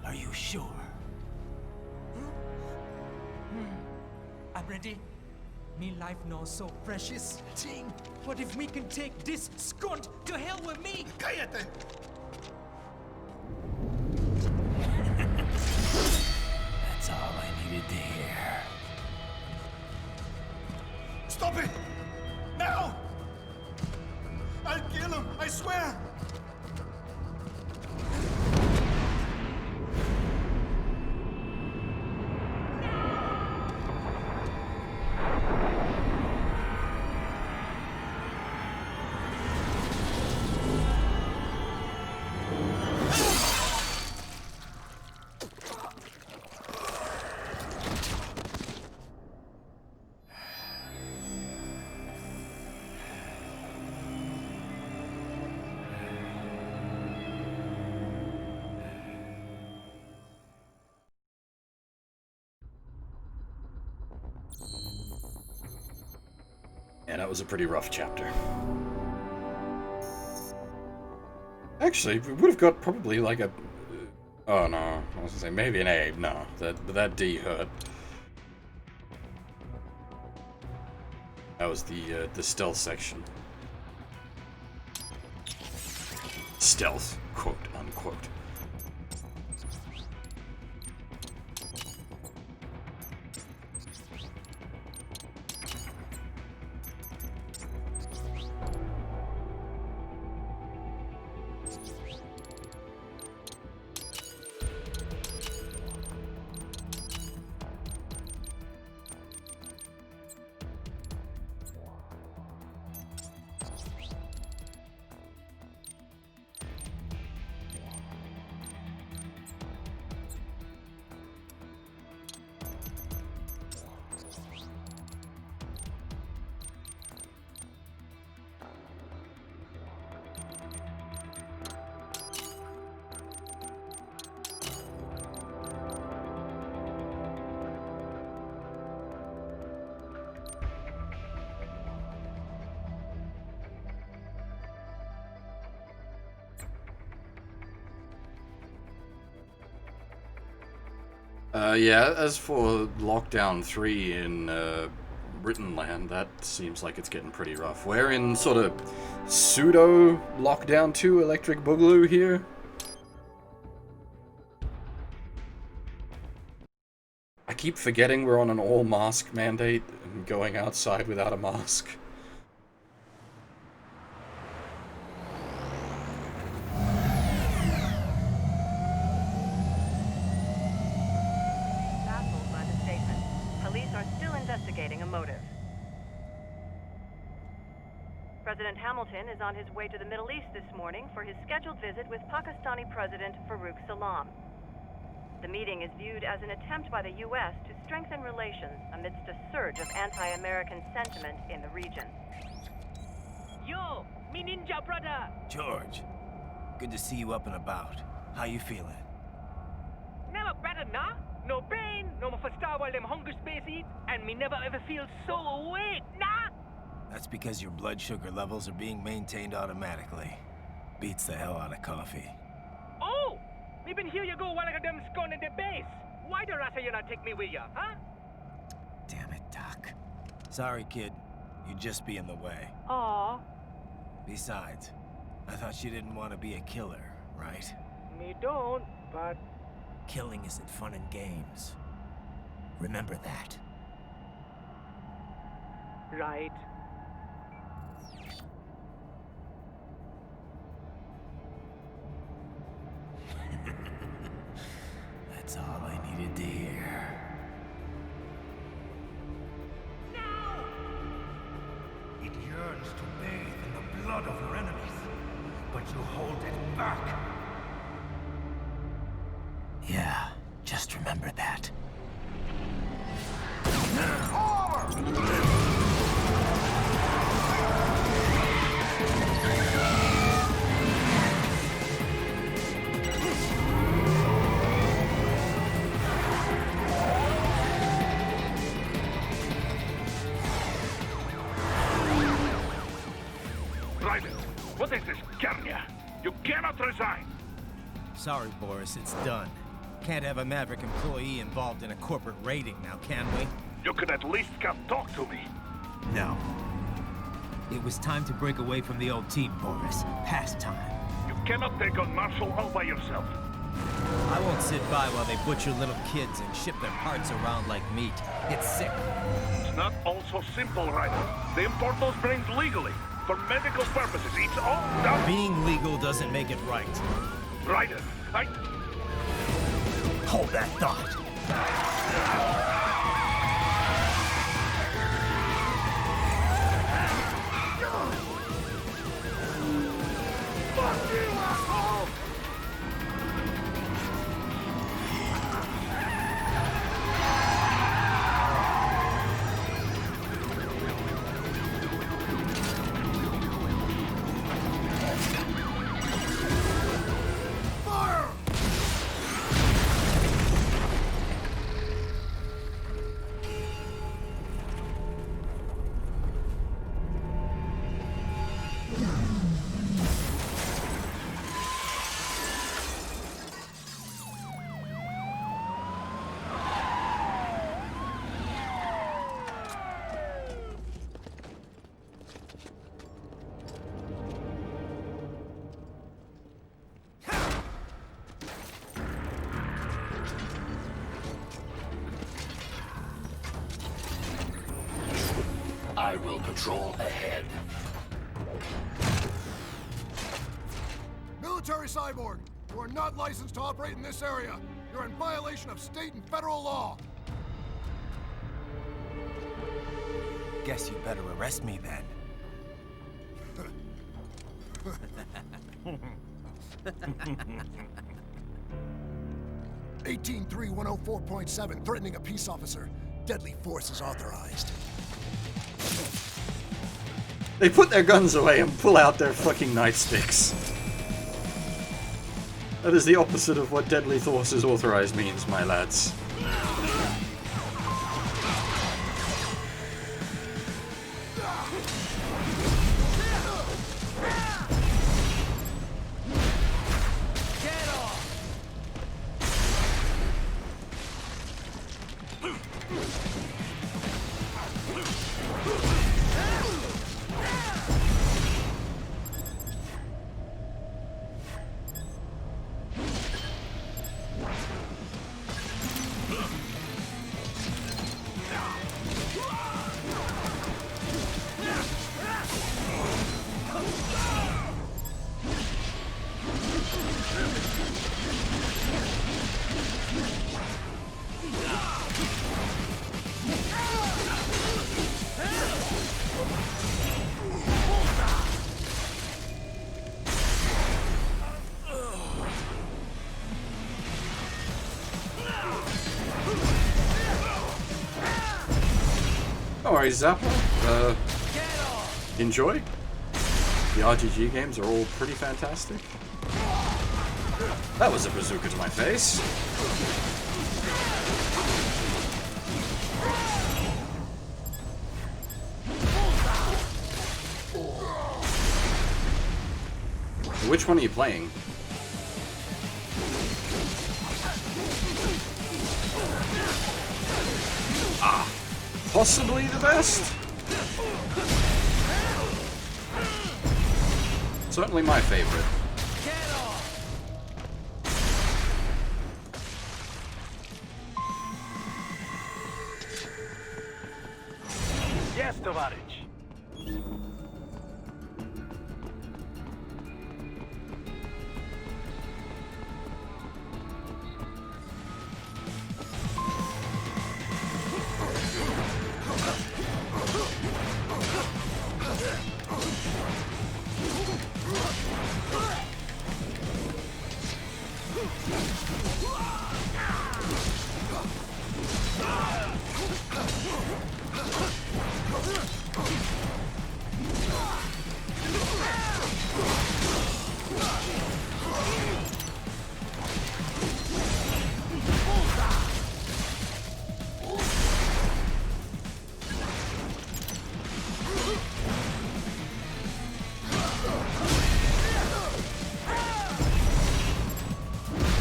Speaker 5: are you sure?
Speaker 18: I'm ready. Me life now so precious. Ting, what if we can take this skunt to hell with me?
Speaker 17: Cállate!
Speaker 5: That's all I needed to hear.
Speaker 17: Stop it! Now! I'll kill him, I swear!
Speaker 1: Yeah, that was a pretty rough chapter. Actually, we would have got probably like a... Oh no, I was gonna say maybe an A. No, that D hurt. That was the stealth section. Stealth, quote unquote. Yeah, as for Lockdown 3 in Britain land, that seems like it's getting pretty rough. We're in sort of pseudo Lockdown 2 Electric Boogaloo here. I keep forgetting we're on an all-mask mandate and going outside without a mask.
Speaker 3: Investigating a motive. President Hamilton is on his way to the Middle East this morning for his scheduled visit with Pakistani President Farouk Salam. The meeting is viewed as an attempt by the U.S. to strengthen relations amidst a surge of anti-American sentiment in the region.
Speaker 18: Yo, me ninja brother!
Speaker 5: George, good to see you up and about. How you feeling?
Speaker 18: Never better, nah? No pain, no more starve while them hunger space eat, and me never ever feel so awake, nah?
Speaker 5: That's because your blood sugar levels are being maintained automatically. Beats the hell out of coffee.
Speaker 18: Oh! Me been here you go while I got them scone in the base. Why the rasta you not take me with ya, huh?
Speaker 5: Doc. Sorry, kid. You'd just be in the way.
Speaker 4: Aw.
Speaker 5: Besides, I thought you didn't want to be a killer, right?
Speaker 4: Me don't, but...
Speaker 5: Killing isn't fun and games. Remember that.
Speaker 4: Right.
Speaker 5: That's all I needed to hear.
Speaker 22: It yearns to bathe in the blood of your enemies, but you hold it back.
Speaker 5: Yeah, just remember that.
Speaker 19: Raiden, what is this, Garnia? You cannot resign!
Speaker 5: Sorry, Boris, it's done. Can't have a Maverick employee involved in a corporate raiding now, can we?
Speaker 19: You could at least come talk to me.
Speaker 5: No. It was time to break away from the old team, Boris. Past time.
Speaker 19: You cannot take on Marshall all by yourself.
Speaker 5: I won't sit by while they butcher little kids and ship their parts around like meat. It's sick.
Speaker 19: It's not all so simple, Raiden. They import those brains legally. For medical purposes. It's all done.
Speaker 5: Being legal doesn't make it right.
Speaker 19: Raiden,
Speaker 5: Hold that thought.
Speaker 19: Fuck you, asshole!
Speaker 14: I will patrol ahead.
Speaker 23: Military cyborg, you are not licensed to operate in this area. You're in violation of state and federal law.
Speaker 5: Guess you better arrest me then.
Speaker 23: 18-3-104.7, threatening a peace officer. Deadly force is authorized.
Speaker 1: They put their guns away and pull out their fucking nightsticks. That is the opposite of what deadly force is authorized means, my lads. Alright, Zappa. Enjoy. The RGG games are all pretty fantastic. That was a bazooka to my face. Which one are you playing? possibly the best. Certainly my favorite.
Speaker 12: Yes, tovarищ.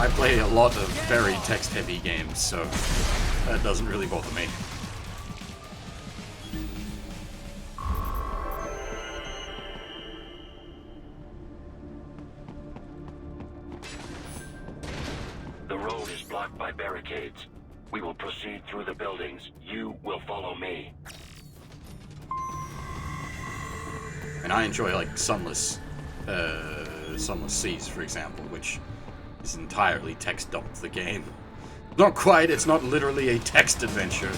Speaker 1: I play a lot of very text-heavy games, so that doesn't really bother me.
Speaker 14: The road is blocked by barricades. We will proceed through the buildings. You will follow me.
Speaker 1: And I enjoy, like, Sunless Seas, for example, which is entirely text-dumped the game. Not quite, it's not literally a text adventure.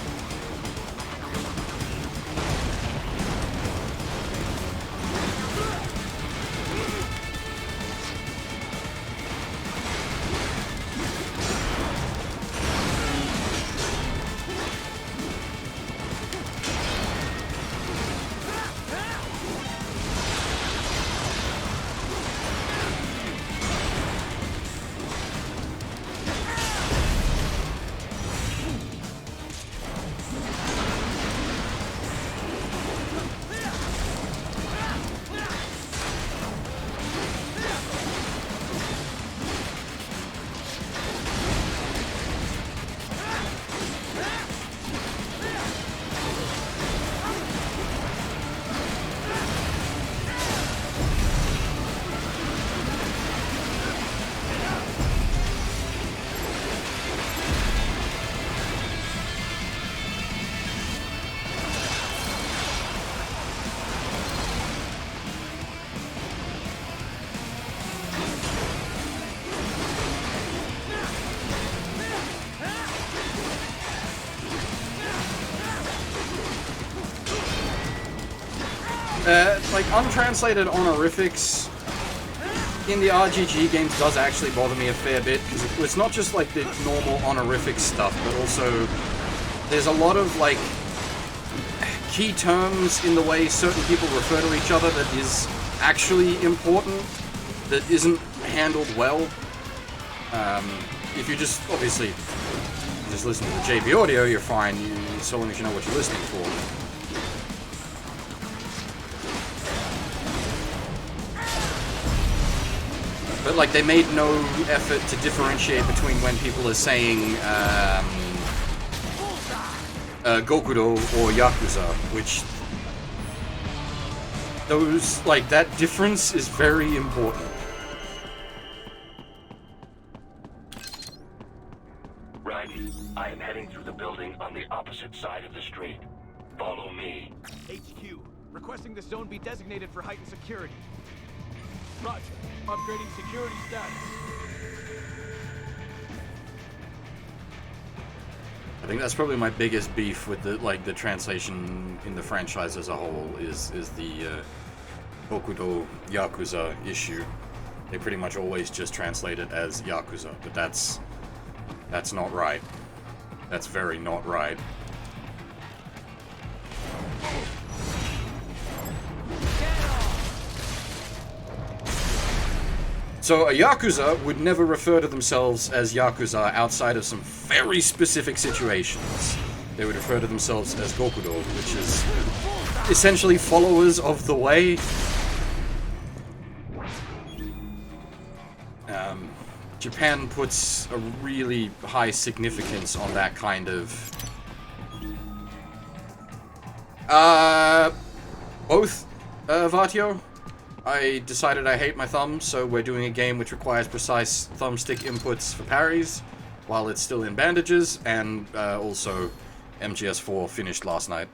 Speaker 1: Like, untranslated honorifics in the RGG games does actually bother me a fair bit, because it's not just, like, the normal honorific stuff, but also there's a lot of, like, key terms in the way certain people refer to each other that is actually important, that isn't handled well. If you just, obviously, just listen to the JB audio, you're fine, so long as you know what you're listening for. But, like, they made no effort to differentiate between when people are saying, Gokudo or Yakuza, which... those, like, that difference is very important.
Speaker 14: Right. I am heading through the building on the opposite side of the street. Follow me.
Speaker 13: HQ, requesting the zone be designated for heightened security. Roger. Upgrading security status.
Speaker 1: I think that's probably my biggest beef with the translation in the franchise as a whole is the Gokudo Yakuza issue. They pretty much always just translate it as Yakuza, but that's not right. That's very not right. So a Yakuza would never refer to themselves as Yakuza outside of some very specific situations. They would refer to themselves as Gokudo, which is essentially followers of the way. Japan puts a really high significance on that kind of Both, Vatio. I decided I hate my thumbs, so we're doing a game which requires precise thumbstick inputs for parries while it's still in bandages, and also MGS4 finished last night.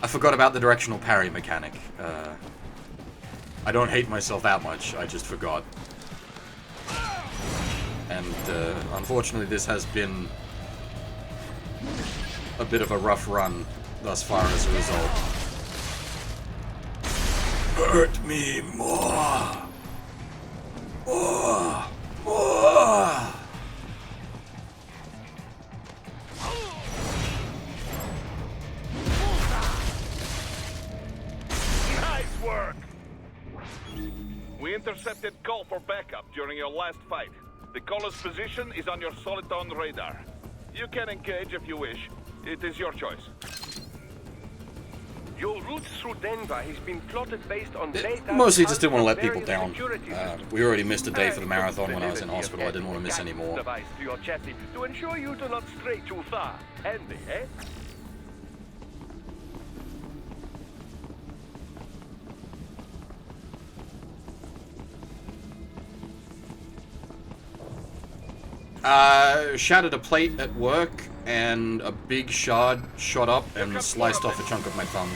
Speaker 1: I forgot about the directional parry mechanic. I don't hate myself that much, I just forgot. And unfortunately this has been a bit of a rough run thus far as a result. Hurt me more! More! More!
Speaker 2: Nice work! We intercepted call for backup during your last fight. The caller's position is on your Soliton radar. You can engage if you wish. It is your choice. Your route through Denver has been plotted based on data.
Speaker 1: Mostly just didn't want to let people down. We already missed a day for the marathon when I was in hospital. I didn't want to miss any more.
Speaker 2: Device to your chassis to ensure you do not stray too far. Handy, eh?
Speaker 1: Shattered a plate at work, and a big shard shot up and sliced off a chunk of my thumb.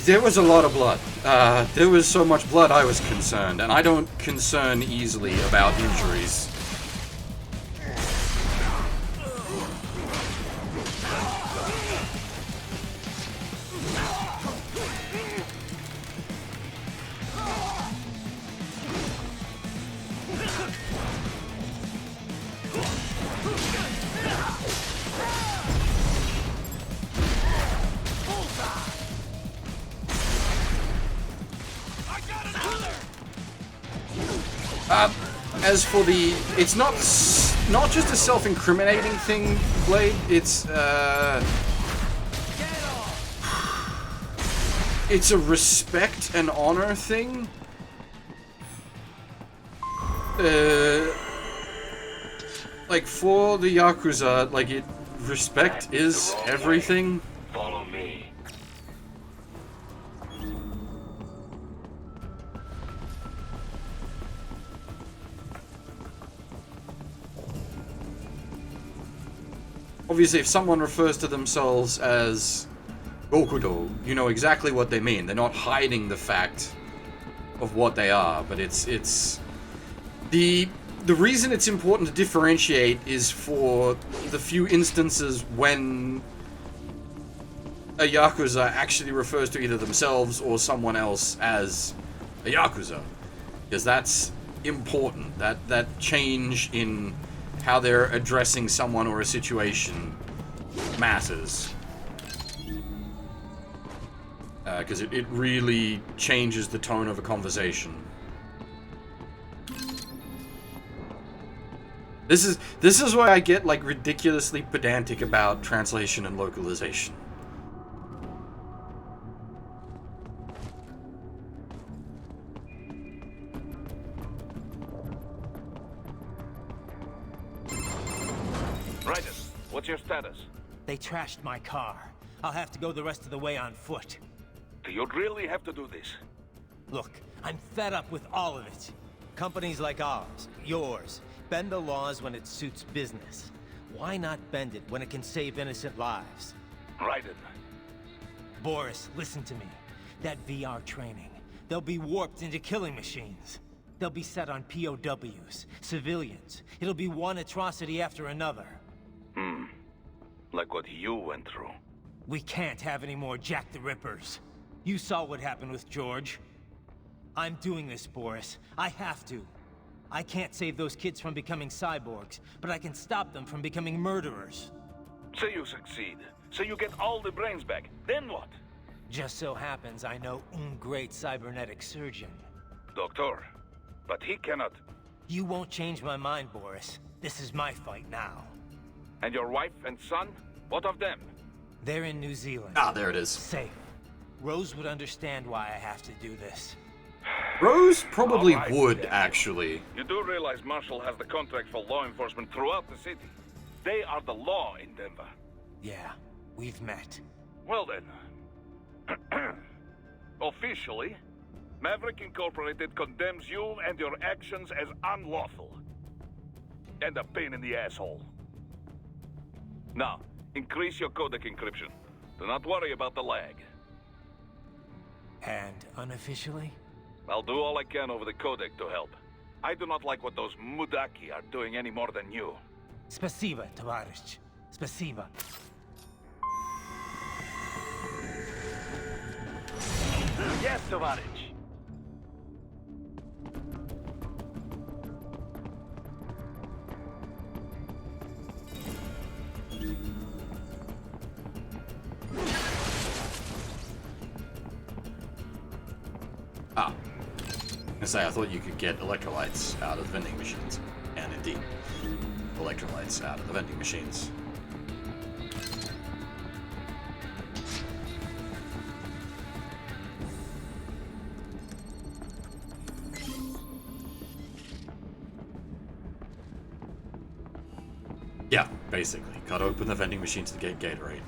Speaker 1: There was a lot of blood. There was so much blood I was concerned, and I don't concern easily about injuries. As for the, it's not just a self-incriminating thing, Blade. It's a respect and honor thing. Like for the Yakuza, like respect is everything.
Speaker 14: Follow me.
Speaker 1: Obviously, if someone refers to themselves as Gokudo, you know exactly what they mean. They're not hiding the fact of what they are, but it's the reason it's important to differentiate is for the few instances when a Yakuza actually refers to either themselves or someone else as a Yakuza, because that's important. That change in how they're addressing someone or a situation matters. Because it really changes the tone of a conversation. This is why I get like ridiculously pedantic about translation and localization.
Speaker 2: Raiden, what's your status?
Speaker 9: They trashed my car. I'll have to go the rest of the way on foot.
Speaker 2: Do you really have to do this?
Speaker 9: Look, I'm fed up with all of it. Companies like ours, yours, bend the laws when it suits business. Why not bend it when it can save innocent lives?
Speaker 2: Raiden.
Speaker 9: Boris, listen to me. That VR training, they'll be warped into killing machines. They'll be set on POWs, civilians. It'll be one atrocity after another.
Speaker 2: Like what you went through.
Speaker 9: We can't have any more Jack the Rippers. You saw what happened with George. I'm doing this, Boris. I have to. I can't save those kids from becoming cyborgs, but I can stop them from becoming murderers.
Speaker 2: Say you succeed. Say you get all the brains back. Then what?
Speaker 9: Just so happens I know un great cybernetic surgeon.
Speaker 2: Doctor. But he cannot.
Speaker 9: You won't change my mind, Boris. This is my fight now.
Speaker 2: And your wife and son? What of them?
Speaker 9: They're in New Zealand.
Speaker 1: Ah, there it is.
Speaker 9: Safe. Rose would understand why I have to do this.
Speaker 1: Rose probably would, actually.
Speaker 2: You do realize Marshall has the contract for law enforcement throughout the city. They are the law in Denver.
Speaker 9: Yeah, we've met.
Speaker 2: Well then. Officially, Maverick Incorporated condemns you and your actions as unlawful. And a pain in the asshole. Now, increase your codec encryption. Do not worry about the lag.
Speaker 9: And unofficially?
Speaker 2: I'll do all I can over the codec to help. I do not like what those Mudaki are doing any more than you.
Speaker 9: Spasiba, Tavarish. Spasiba.
Speaker 12: Yes, Tavarish.
Speaker 1: Ah. I thought you could get electrolytes out of vending machines. And indeed, electrolytes out of the vending machines. Yeah, basically. Cut open the vending machines to get Gatorade.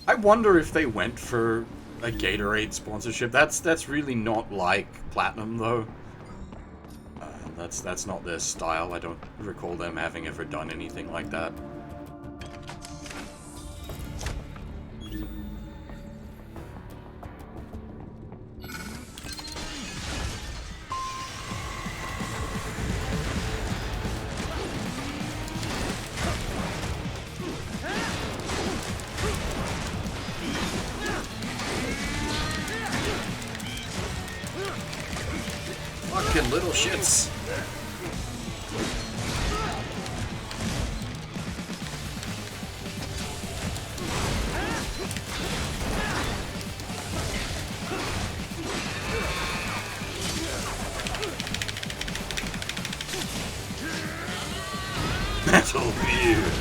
Speaker 1: I wonder if they went for a Gatorade sponsorship. That's really not like Platinum, though. That's not their style. I don't recall them having ever done anything like that. Fucking little shits. Metal Gear.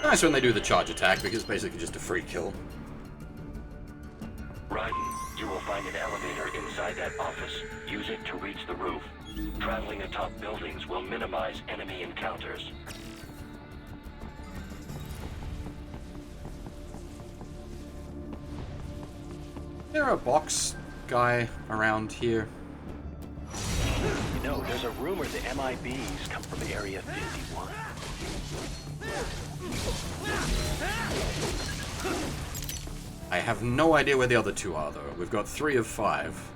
Speaker 1: Nice when they do the charge attack, because it's basically just a free kill.
Speaker 14: Right. You will find an elevator inside that office. Use it to reach the roof. Traveling atop buildings will minimize enemy encounters.
Speaker 1: Is there a box guy around here?
Speaker 12: You know, there's a rumor the MIBs come from Area 51.
Speaker 1: I have no idea where the other two are, though. We've got 3 of 5.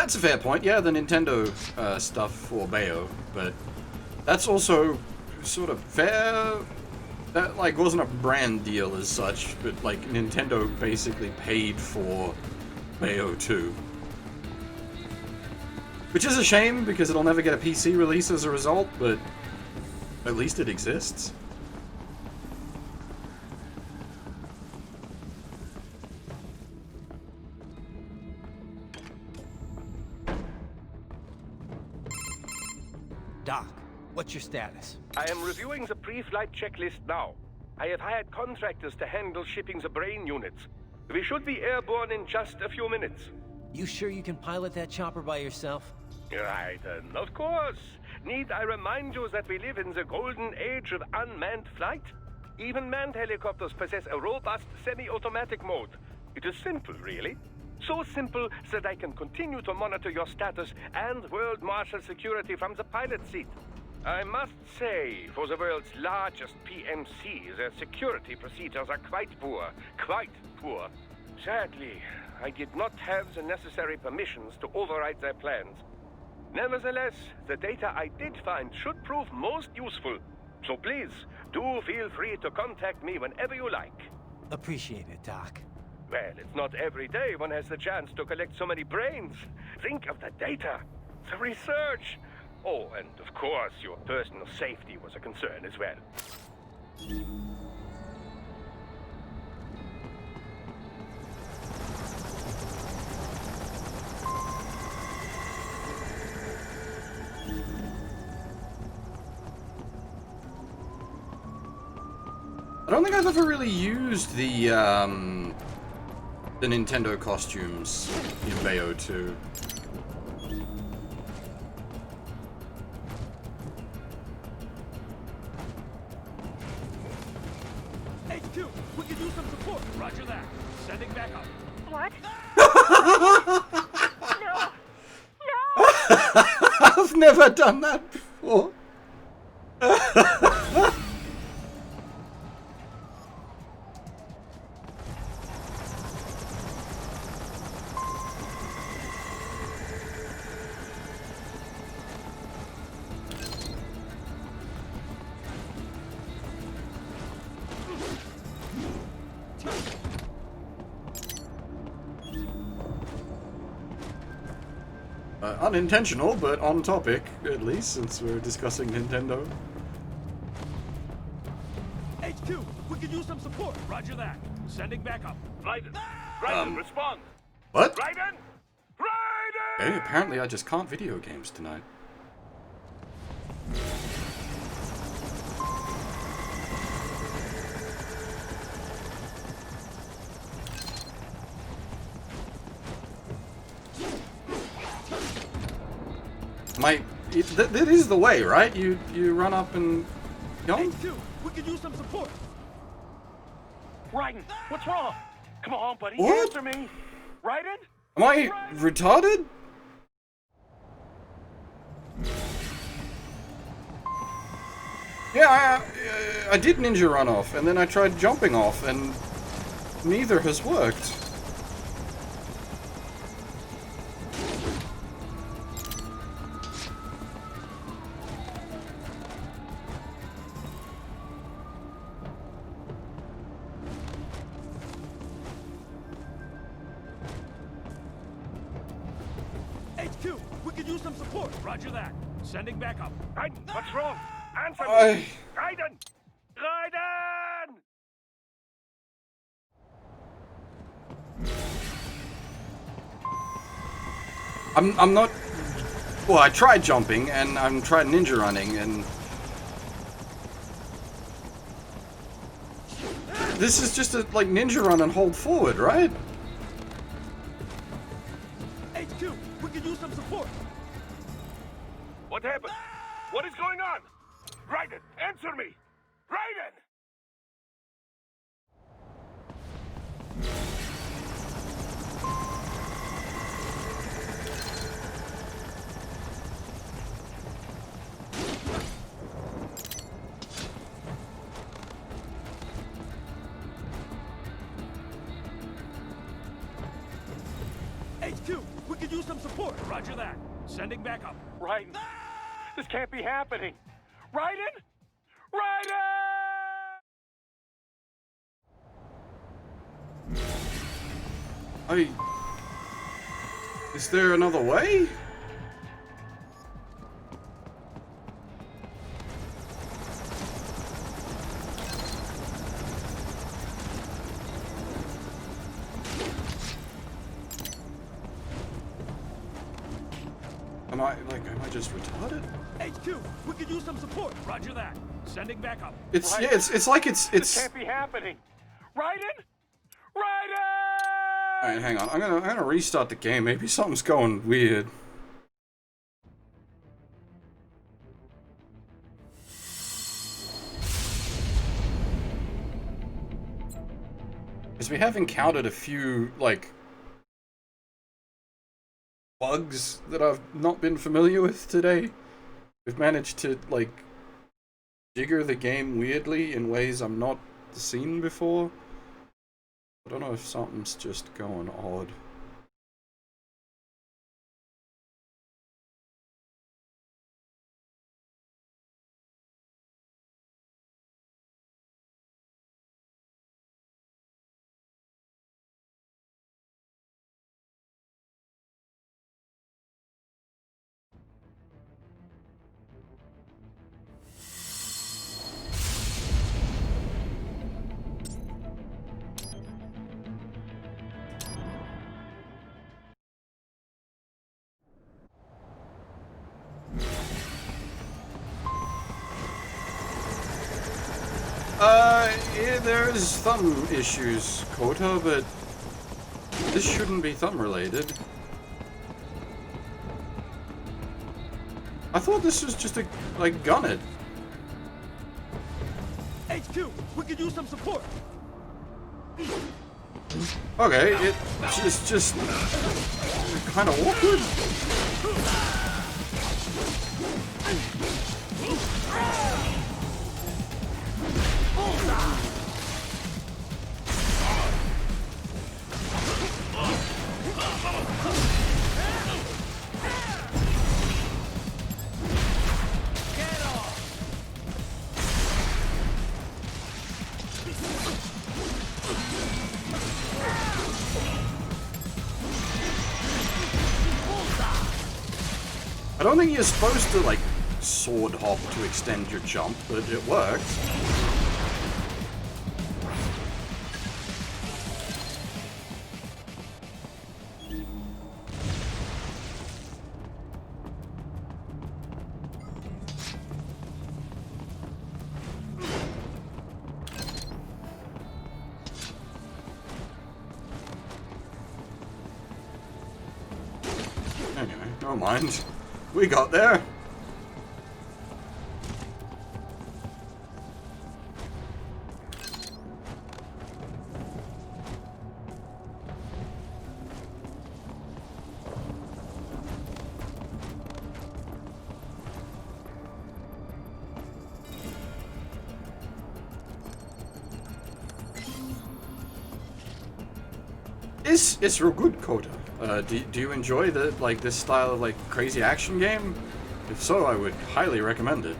Speaker 1: that's a fair point. Yeah, the Nintendo stuff for Bayo, but that's also sort of fair. That like wasn't a brand deal as such, but like Nintendo basically paid for Bayo 2. Which is a shame because it'll never get a PC release as a result, but at least it exists.
Speaker 9: Doc, what's your status?
Speaker 2: I am reviewing the pre-flight checklist now. I have hired contractors to handle shipping the brain units. We should be airborne in just a few minutes.
Speaker 9: You sure you can pilot that chopper by yourself?
Speaker 2: Right, of course. Need I remind you that we live in the golden age of unmanned flight? Even manned helicopters possess a robust semi-automatic mode. It is simple, really. So simple that I can continue to monitor your status and world marshal security from the pilot seat. I must say, for the world's largest PMC, their security procedures are quite poor. Quite poor. Sadly, I did not have the necessary permissions to override their plans. Nevertheless, the data I did find should prove most useful. So please, do feel free to contact me whenever you like.
Speaker 9: Appreciate it, Doc.
Speaker 2: Well, it's not every day one has the chance to collect so many brains. Think of the data, the research. Oh, and of course, your personal safety was a concern as well.
Speaker 1: I don't think I've ever really used the Nintendo costumes in Bayo 2.
Speaker 13: HQ, we could use some support. Roger that. Sending back up.
Speaker 16: What?
Speaker 1: I've never done that before. Unintentional, but on topic, at least, since we're discussing Nintendo.
Speaker 13: HQ, we could use some support. Roger that. Sending back up.
Speaker 2: Raiden! Raiden, respond!
Speaker 1: What?
Speaker 2: Raiden! Raiden!
Speaker 1: Hey, apparently I just can't video games tonight. That is the way, right? You run up and go.
Speaker 13: HQ, we could use some support.
Speaker 12: Raiden, what's wrong? Come on, buddy,
Speaker 1: What?
Speaker 12: answer me. Raiden?
Speaker 1: Am I retarded? Yeah, I did ninja run off, and then I tried jumping off, and neither has worked.
Speaker 13: HQ, we could use some support. Roger that. Sending back up.
Speaker 2: Raiden, what's wrong? Answer me! Raiden! Raiden!
Speaker 1: I'm not... Well, I tried jumping, and I'm trying ninja running, and... This is just a, like, ninja run and hold forward, right?
Speaker 13: HQ, we could use some support.
Speaker 2: What happened? What is going on? Raiden, answer me! Raiden!
Speaker 13: HQ, We could use some support. Roger that. Sending backup.
Speaker 2: Raiden, this can't be happening. Raiden? Raiden!
Speaker 1: Is there another way? Am I just retarded?
Speaker 13: HQ, we could use some support. Roger that. Sending backup.
Speaker 1: It's yeah, it's like it's.
Speaker 2: This can't be happening. Raiden?
Speaker 1: Alright, hang on. I'm gonna restart the game. Maybe something's going weird. Because we have encountered a few, like, bugs that I've not been familiar with today. We've managed to, like, jigger the game weirdly in ways I'm not seen before. I don't know if something's just going odd. Yeah, there's thumb issues, Kota, but this shouldn't be thumb related. I thought this was just a, like, gun it.
Speaker 13: HQ, we could use some support.
Speaker 1: Okay, it's just kind of awkward. I don't think you're supposed to, like, sword hop to extend your jump, but it worked. Anyway, never mind. We got there. It's real good, Kota. Do you enjoy this style of, like, crazy action game? If so, I would highly recommend it.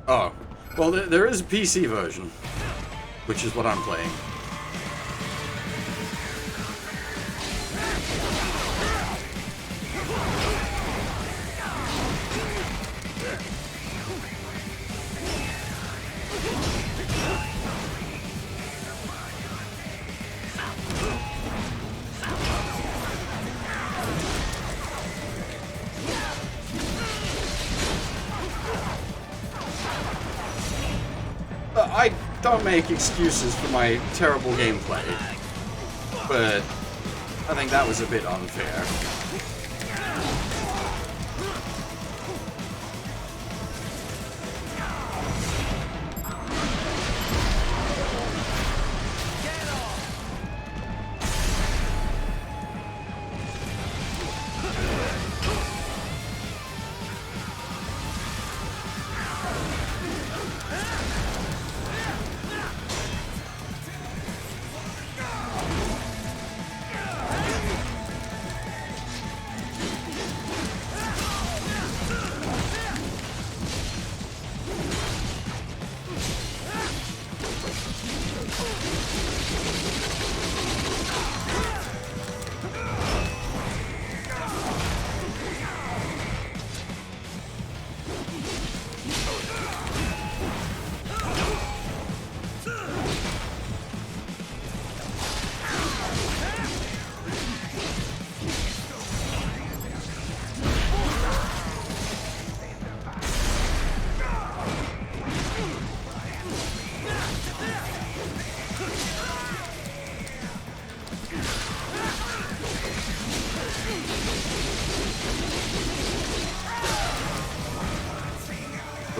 Speaker 1: Oh, well, there is a PC version, which is what I'm playing. don't make excuses for my terrible gameplay, but I think that was a bit unfair.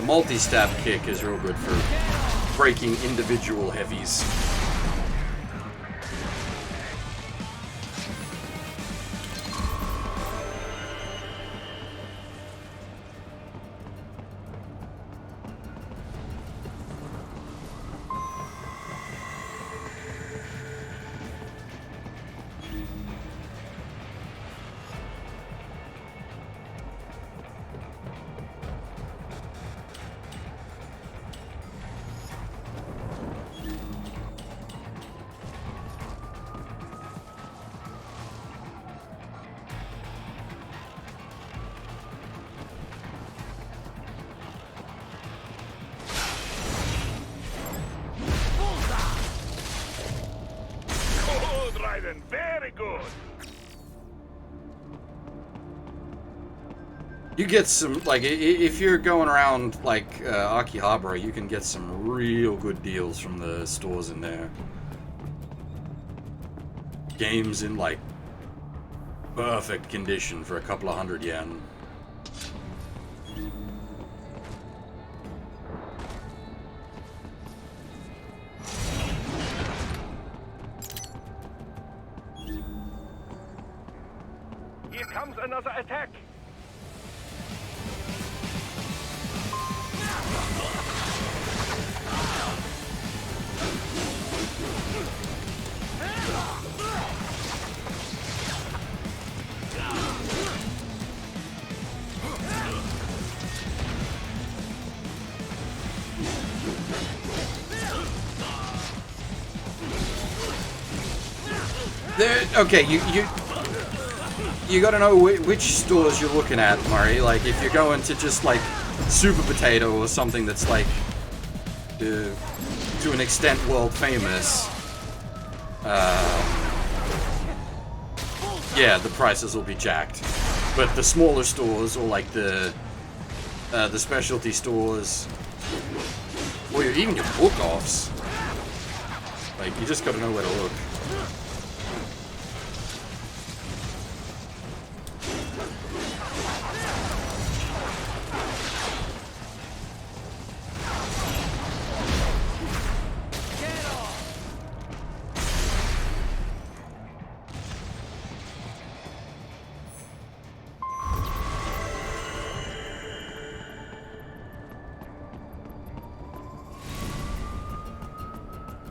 Speaker 1: Multi-stab kick is real good for breaking individual heavies.
Speaker 2: Very good.
Speaker 1: You get some, like, if you're going around, like, Akihabara, you can get some real good deals from the stores in there. Games in, like, perfect condition for a couple of hundred yen.
Speaker 2: Here comes another attack.
Speaker 1: Okay, you gotta know which stores you're looking at, Murray. Like, if you're going to just, like, Super Potato or something that's, like, to an extent world famous, yeah, the prices will be jacked. But the smaller stores, or, like, the specialty stores, or even your book-offs, like, you just gotta know where to look.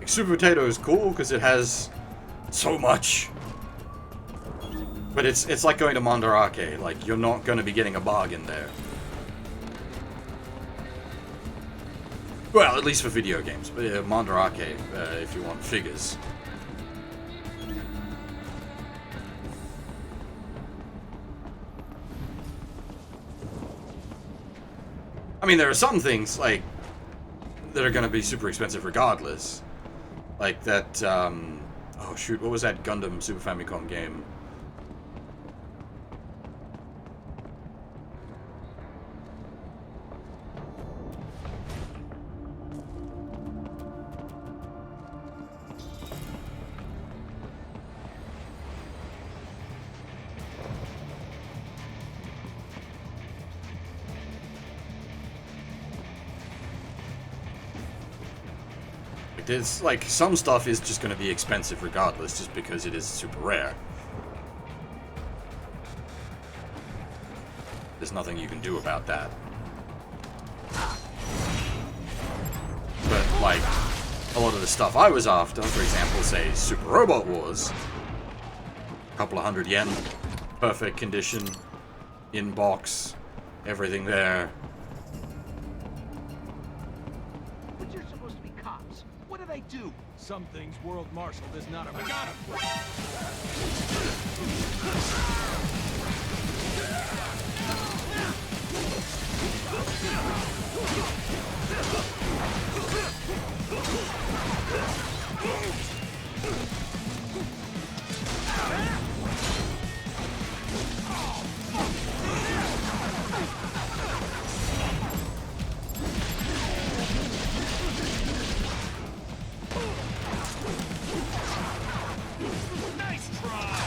Speaker 1: Super Potato is cool because it has so much, but it's like going to Mandarake. Like, you're not going to be getting a bargain there. Well, at least for video games, but Mandarake if you want figures. I mean, there are some things like that are going to be super expensive regardless. Like that, oh shoot, what was that Gundam Super Famicom game? there's, like, some stuff is just going to be expensive regardless, just because it is super rare. There's nothing you can do about that. But, like, a lot of the stuff I was after, for example, say, Super Robot Wars, a couple of $100 yen, perfect condition, in box, everything there.
Speaker 13: But you're supposed to be cops. What do they do? Some things World Marshal is not a... I got him! Nice try!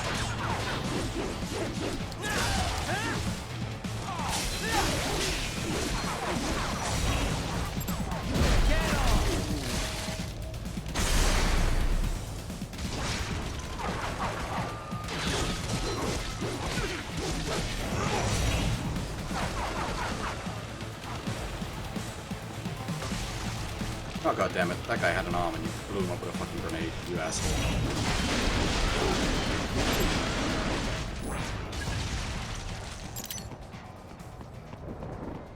Speaker 1: Oh, god damn it. That guy had an arm and you blew him up with a fucking grenade, you asshole.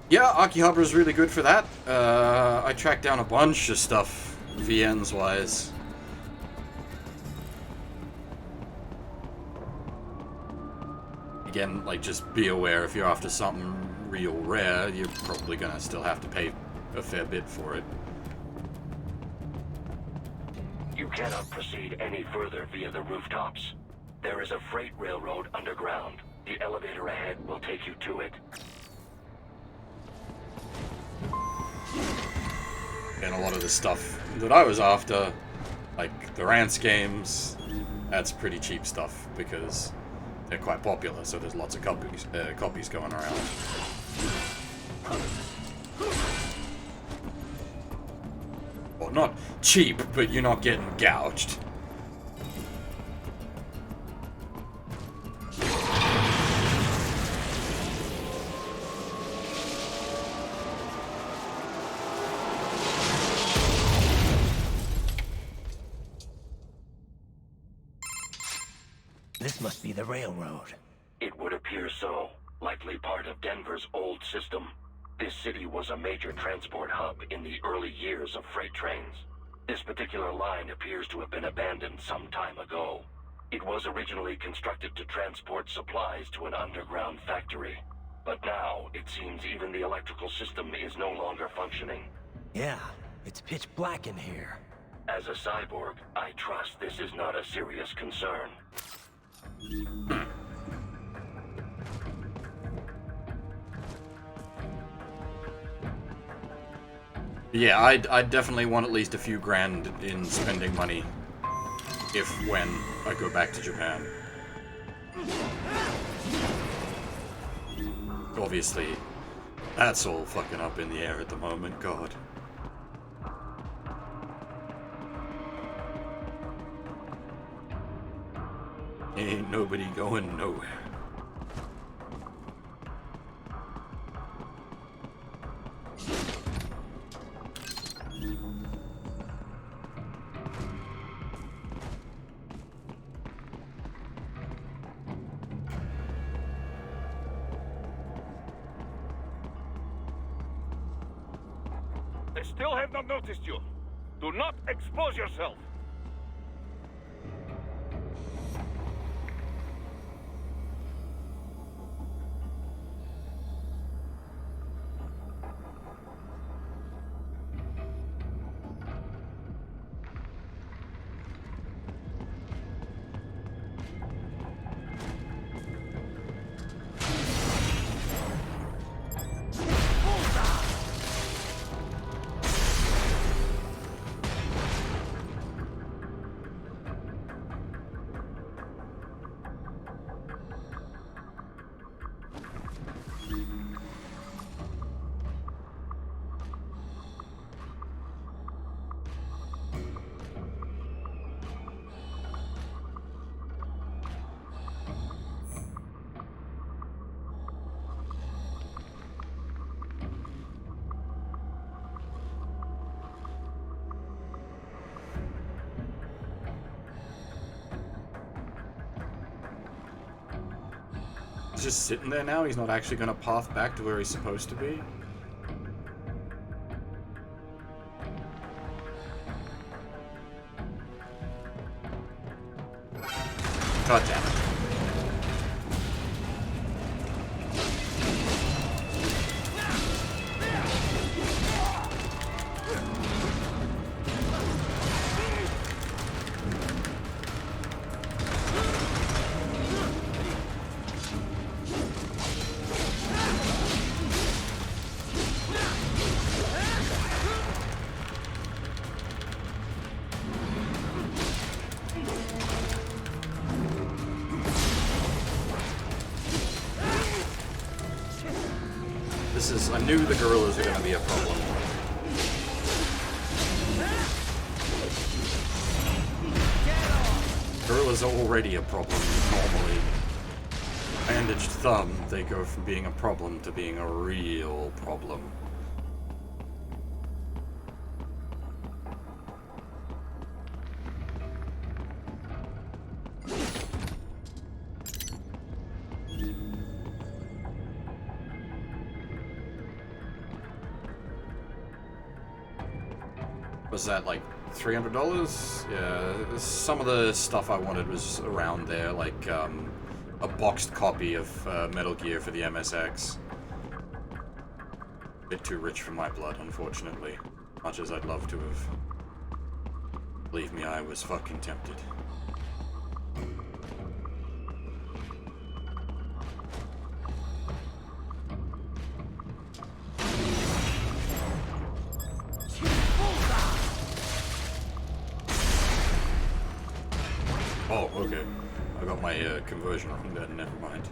Speaker 1: Yeah, Akihaba's really good for that. I tracked down a bunch of stuff, VNs-wise. Again, like, just be aware if you're after something real rare, you're probably gonna still have to pay a fair bit for it.
Speaker 14: You cannot proceed any further via the rooftops. There is a freight railroad underground. The elevator ahead will take you to it.
Speaker 1: And a lot of the stuff that I was after, like the Rance games, that's pretty cheap stuff because they're quite popular, so there's lots of copies going around. Well, not cheap, but you're not getting gouged.
Speaker 9: This must be the railroad.
Speaker 14: It would appear so. Likely part of Denver's old system. This city was a major transport hub in the early years of freight trains. This particular line appears to have been abandoned some time ago. It was originally constructed to transport supplies to an underground factory. But now, it seems even the electrical system is no longer functioning.
Speaker 9: Yeah, it's pitch black in here.
Speaker 14: As a cyborg, I trust this is not a serious concern.
Speaker 1: Yeah, I'd definitely want at least a few grand in spending money when I go back to Japan. Obviously, that's all fucking up in the air at the moment, God. Ain't nobody going nowhere.
Speaker 2: They still have not noticed you. Do not expose yourself.
Speaker 1: just sitting there now? He's not actually going to path back to where he's supposed to be? God damn it. I knew the gorillas were going to be a problem. Gorillas are already a problem, normally. Bandaged thumb, they go from being a problem to being a real problem. Was that like $300? Yeah, some of the stuff I wanted was around there, like a boxed copy of Metal Gear for the MSX. A bit too rich for my blood, unfortunately. Much as I'd love to have. Believe me, I was fucking tempted. Oh, okay. I got my conversion wrong then, never mind.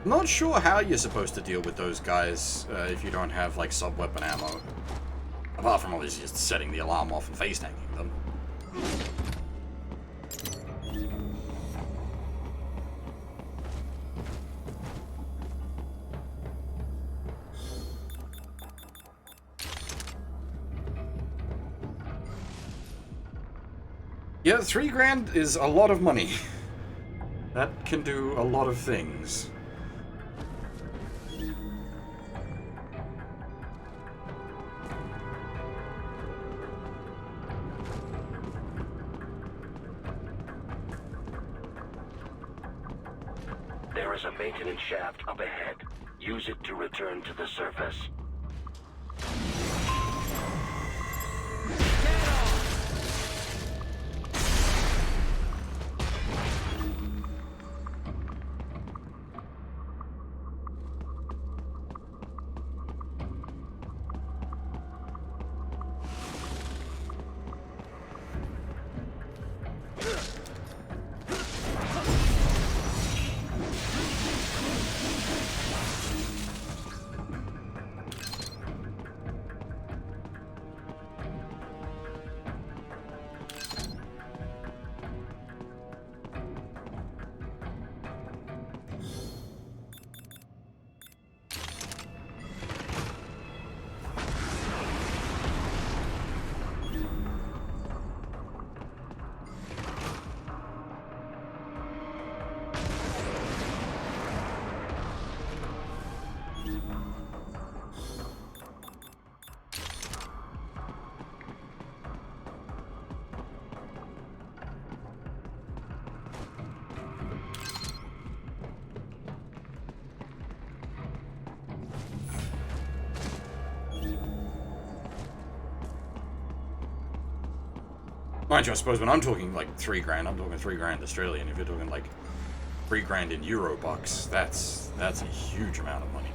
Speaker 1: Not sure how you're supposed to deal with those guys if you don't have like sub-weapon ammo. Apart from obviously just setting the alarm off and face tanking them. Yeah, $3,000 is a lot of money. That can do a lot of things.
Speaker 14: There is a maintenance shaft up ahead. Use it to return to the surface.
Speaker 1: Mind you, I suppose when I'm talking like 3 grand, I'm talking 3 grand Australian. If you're talking like 3 grand in Euro bucks, that's a huge amount of money.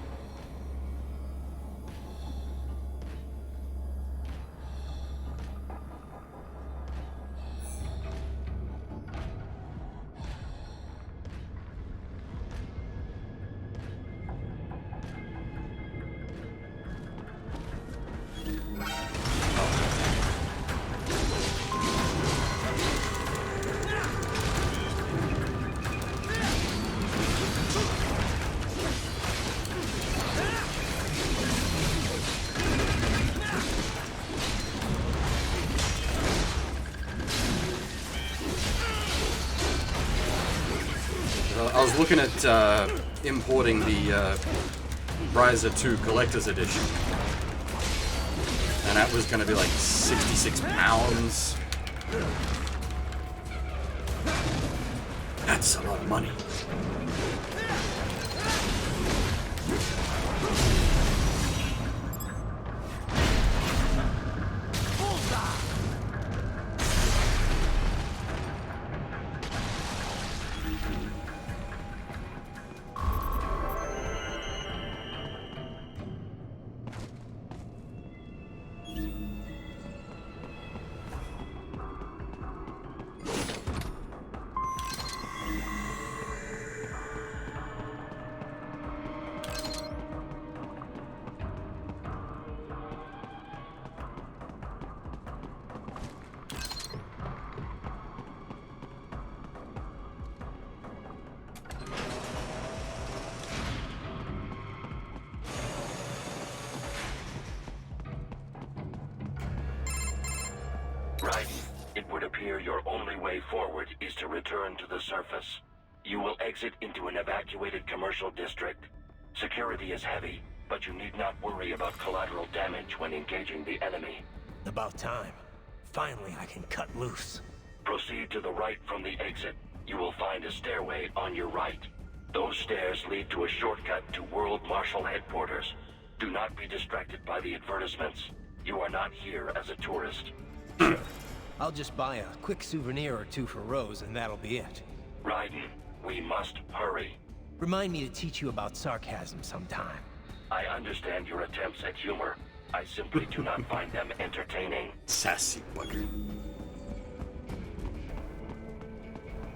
Speaker 1: I was looking at importing the Riser 2 Collector's Edition, and that was going to be like £66. That's a lot of money.
Speaker 14: Right. It would appear your only way forward is to return to the surface. You will exit into an evacuated commercial district. Security is heavy, but you need not worry about collateral damage when engaging the enemy.
Speaker 9: About time. Finally, I can cut loose.
Speaker 14: Proceed to the right from the exit. You will find a stairway on your right. Those stairs lead to a shortcut to World Marshal Headquarters. Do not be distracted by the advertisements. You are not here as a tourist.
Speaker 9: I'll just buy a quick souvenir or two for Rose, and that'll be it.
Speaker 14: Raiden, we must hurry.
Speaker 9: Remind me to teach you about sarcasm sometime.
Speaker 14: I understand your attempts at humor. I simply do not find them entertaining.
Speaker 1: Sassy bugger.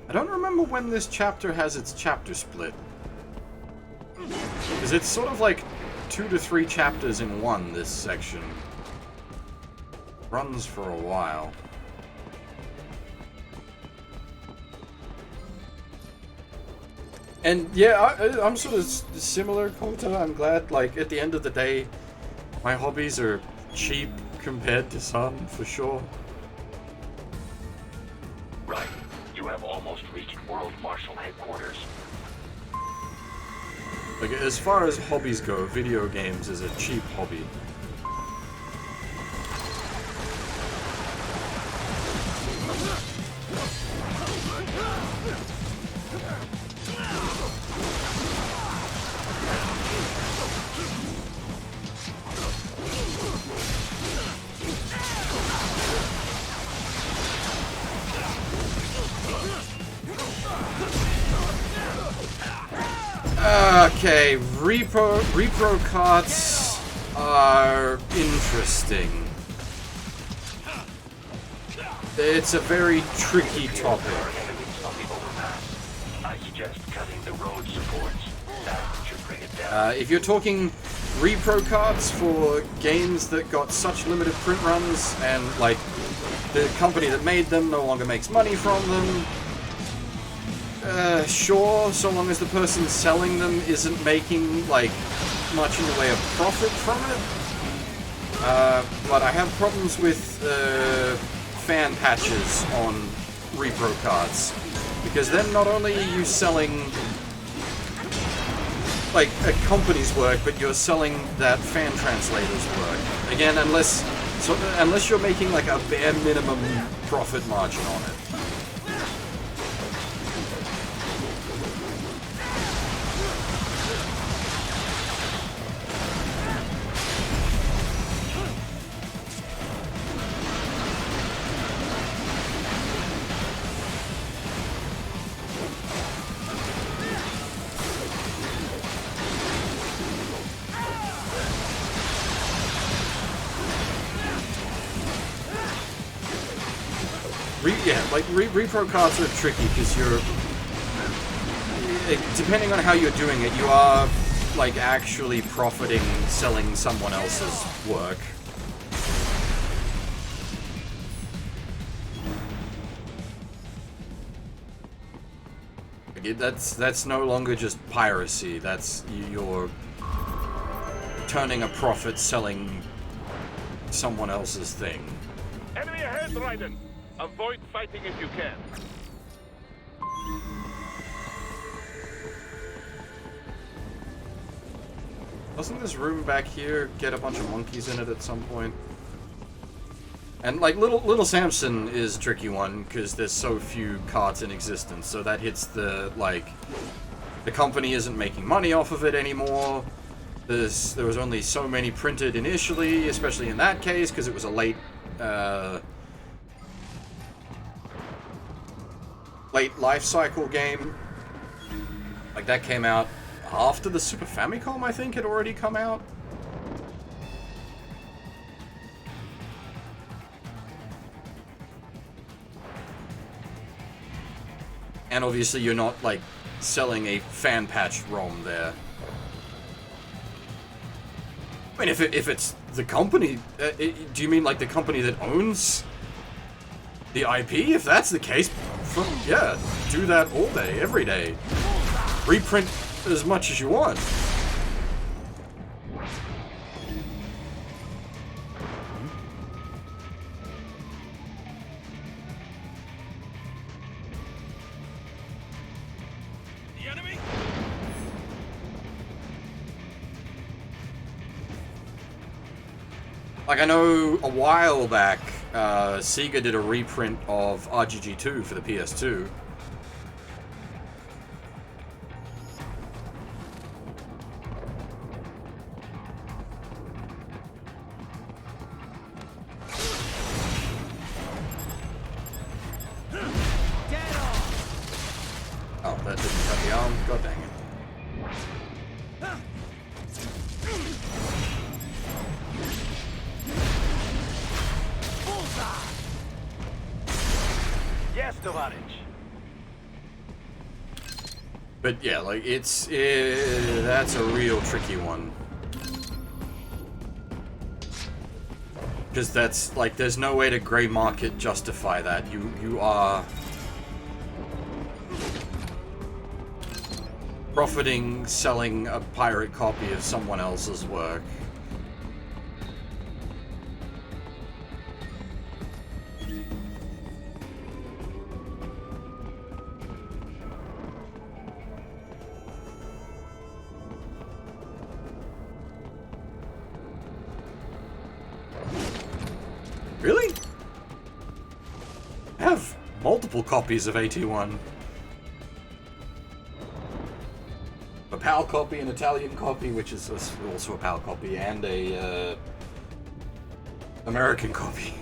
Speaker 1: I don't remember when this chapter has its chapter split. Because it's sort of like 2 to 3 chapters in one, this section. Runs for a while. And yeah, I'm sort of similar, Kota. I'm glad, like, at the end of the day, my hobbies are cheap compared to some, for sure.
Speaker 14: Right. You have almost reached World Marshal Headquarters.
Speaker 1: Like, as far as hobbies go, video games is a cheap hobby. Okay, repro carts are interesting. It's a very tricky topic.
Speaker 14: I suggest cutting the road supports. That should bring it down.
Speaker 1: If you're talking repro carts for games that got such limited print runs and, like, the company that made them no longer makes money from them, sure, so long as the person selling them isn't making, like, much in the way of profit from it. But I have problems with fan patches on repro cards, because then not only are you selling, like, a company's work, but you're selling that fan translator's work. Again, unless you're making, like, a bare minimum profit margin on it. repro cards are tricky because you're, depending on how you're doing it, you are like actually profiting selling someone else's work. That's no longer just piracy. That's you're turning a profit selling someone else's thing.
Speaker 2: Enemy ahead, Raiden! Avoid fighting if you can.
Speaker 1: Doesn't this room back here get a bunch of monkeys in it at some point? And like Little Samson is a tricky one because there's so few cards in existence, so that hits the like the company isn't making money off of it anymore. There was only so many printed initially, especially in that case because it was a late life cycle game. Like that came out after the Super Famicom, I think, had already come out. And obviously you're not, like, selling a fan-patched ROM there. I mean, if it's the company... do you mean, like, the company that owns the IP? If that's the case, yeah, do that all day, every day. Reprint as much as you want. Like, I know a while back, Sega did a reprint of RGG2 for the PS2. Oh, that didn't cut the arm. God dang it.
Speaker 12: Yes, Tovarich.
Speaker 1: But yeah, like that's a real tricky one. Because that's like there's no way to grey market justify that. You are profiting selling a pirate copy of someone else's work. Really? I have multiple copies of AT1. A PAL copy, an Italian copy, which is also a PAL copy, and a American copy.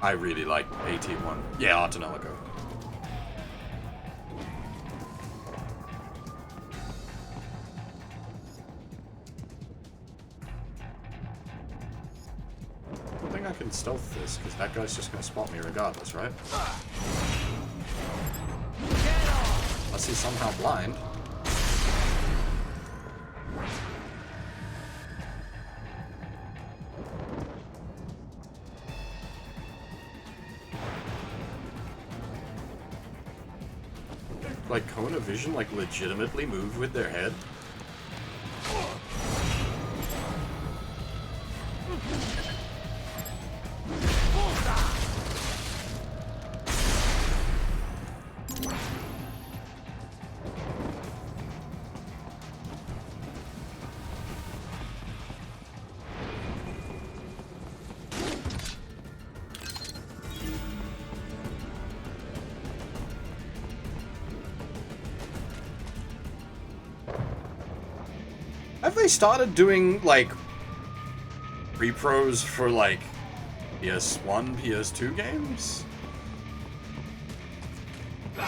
Speaker 1: I really like AT1. Yeah, Artanelico. I think I can stealth this, because that guy's just going to spot me regardless, right? Unless he's somehow blind. Like, Kona Vision, like, legitimately move with their head? Have they started doing, like, repros for, like, PS1, PS2 games?
Speaker 14: The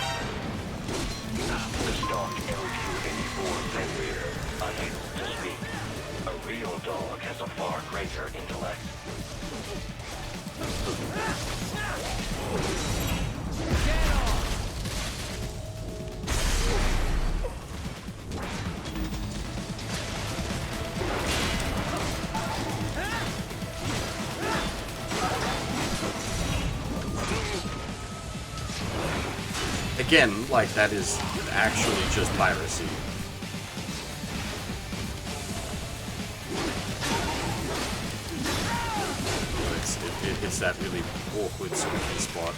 Speaker 14: stock LQ-84 generator unable to speak. A real Your dog has a far greater intellect.
Speaker 1: Again, like, that is actually just piracy. It's that really awkward squeaky spot.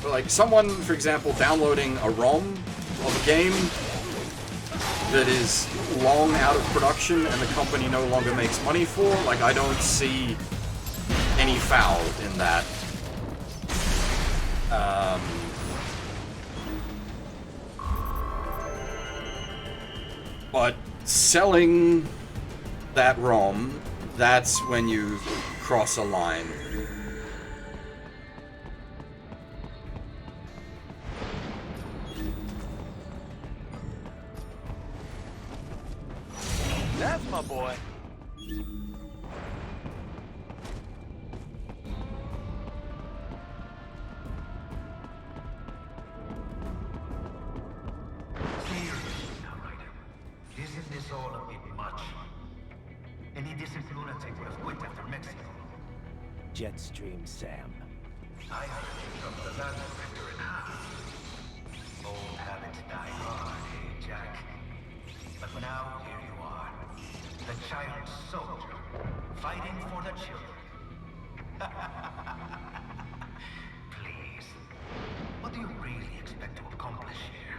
Speaker 1: But like, someone, for example, downloading a ROM of a game that is long out of production and the company no longer makes money for, like, I don't see any foul in that. But selling that ROM, that's when you cross a line.
Speaker 12: That's my boy.
Speaker 22: Isn't this all a bit much? Any decent lunatic would have quit after Mexico.
Speaker 9: Jetstream, Sam.
Speaker 22: I heard you from the land director in half. Old habits die hard, eh, Jack? But now, here you are. The child soldier, fighting for the children. Please. What do you really expect to accomplish here?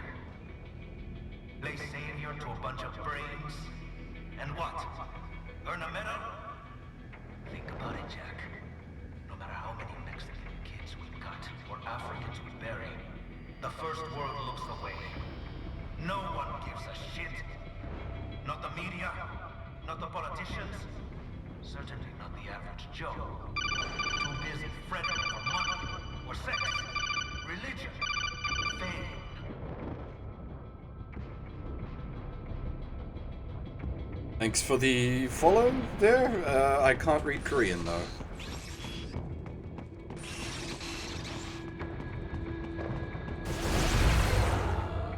Speaker 22: Play savior to a bunch of brains? And what? Earn a medal? Think about it, Jack. No matter how many Mexican kids we cut or Africans we bury, the first world looks away. No one gives a shit. Not the media, not the politicians, certainly not the average Joe. Too busy fretting for money, or sex, religion, fame.
Speaker 1: Thanks for the follow there. I can't read Korean though.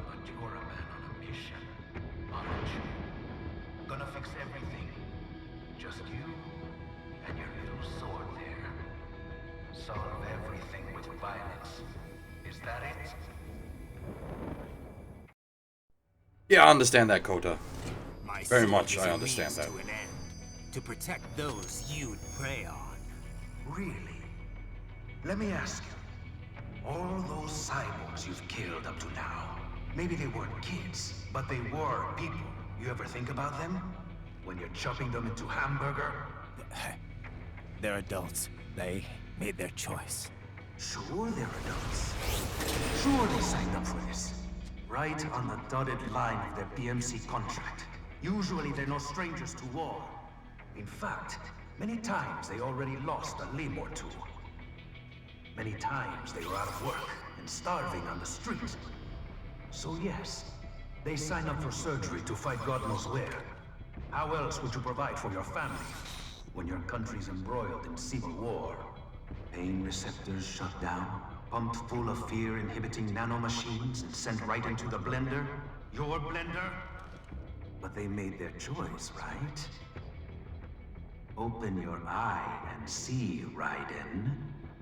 Speaker 22: But you're a man on a mission, aren't you? Gonna fix everything. Just you and your little sword there. Solve everything with violence. Is that it?
Speaker 1: Yeah, I understand that, Kota.
Speaker 9: My
Speaker 1: Very
Speaker 9: sword
Speaker 1: much,
Speaker 9: is
Speaker 1: I
Speaker 9: a
Speaker 1: understand
Speaker 9: means
Speaker 1: that.
Speaker 9: to an end, to protect those you'd prey on.
Speaker 22: Really? Let me ask you. All those cyborgs you've killed up to now, maybe they weren't kids, but they were people. You ever think about them? When you're chopping them into hamburger?
Speaker 9: They're adults. They made their choice.
Speaker 22: Sure they're adults. Sure they signed up for this. Right on the dotted line of their BMC contract. Usually they're no strangers to war. In fact, many times they already lost a limb or two. Many times they were out of work and starving on the street. So yes, they sign up for surgery to fight God knows where. How else would you provide for your family when your country's embroiled in civil war? Pain receptors shut down, pumped full of fear-inhibiting nanomachines and sent right into the blender? Your blender? But they made their choice, right? Open your eye and see, Raiden.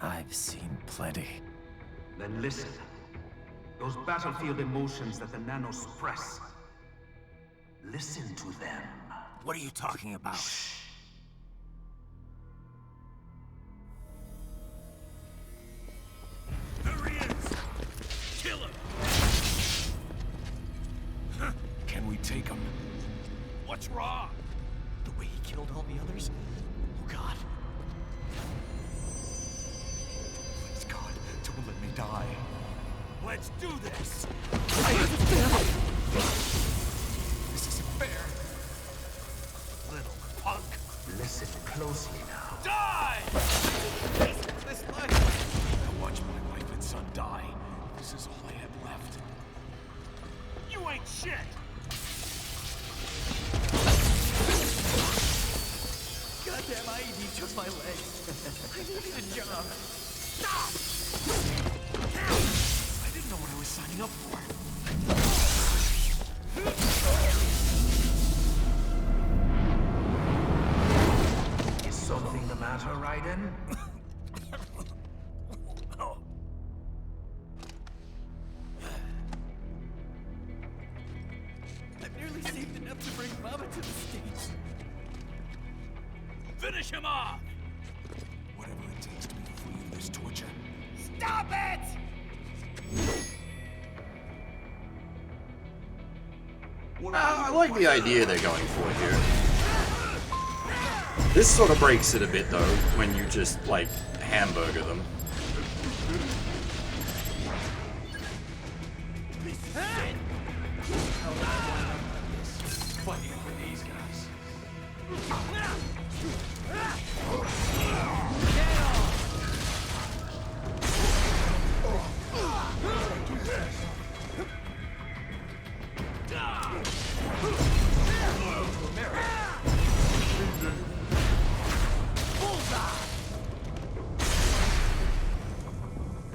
Speaker 9: I've seen plenty.
Speaker 22: Then listen. Those battlefield emotions that the nanos suppress. Listen to them.
Speaker 9: What are you talking about?
Speaker 13: There he is! Kill him!
Speaker 17: Can we take him?
Speaker 13: What's wrong?
Speaker 17: The way he killed all the others? Oh God. Please God, don't let me die.
Speaker 13: Let's do this!
Speaker 17: This isn't fair.
Speaker 13: Little punk.
Speaker 22: Listen closely now.
Speaker 13: hurts my legs. I needed a job. Stop! I didn't know what I was signing up for.
Speaker 22: Is something the matter, Raiden?
Speaker 13: I've nearly saved enough to bring Mama to the States. Finish him off!
Speaker 22: Whatever it takes to be free of this torture.
Speaker 13: Stop it!
Speaker 1: I like the idea they're going for here. This sort of breaks it a bit, though, when you just, like, hamburger them.
Speaker 13: Fighting for these guys.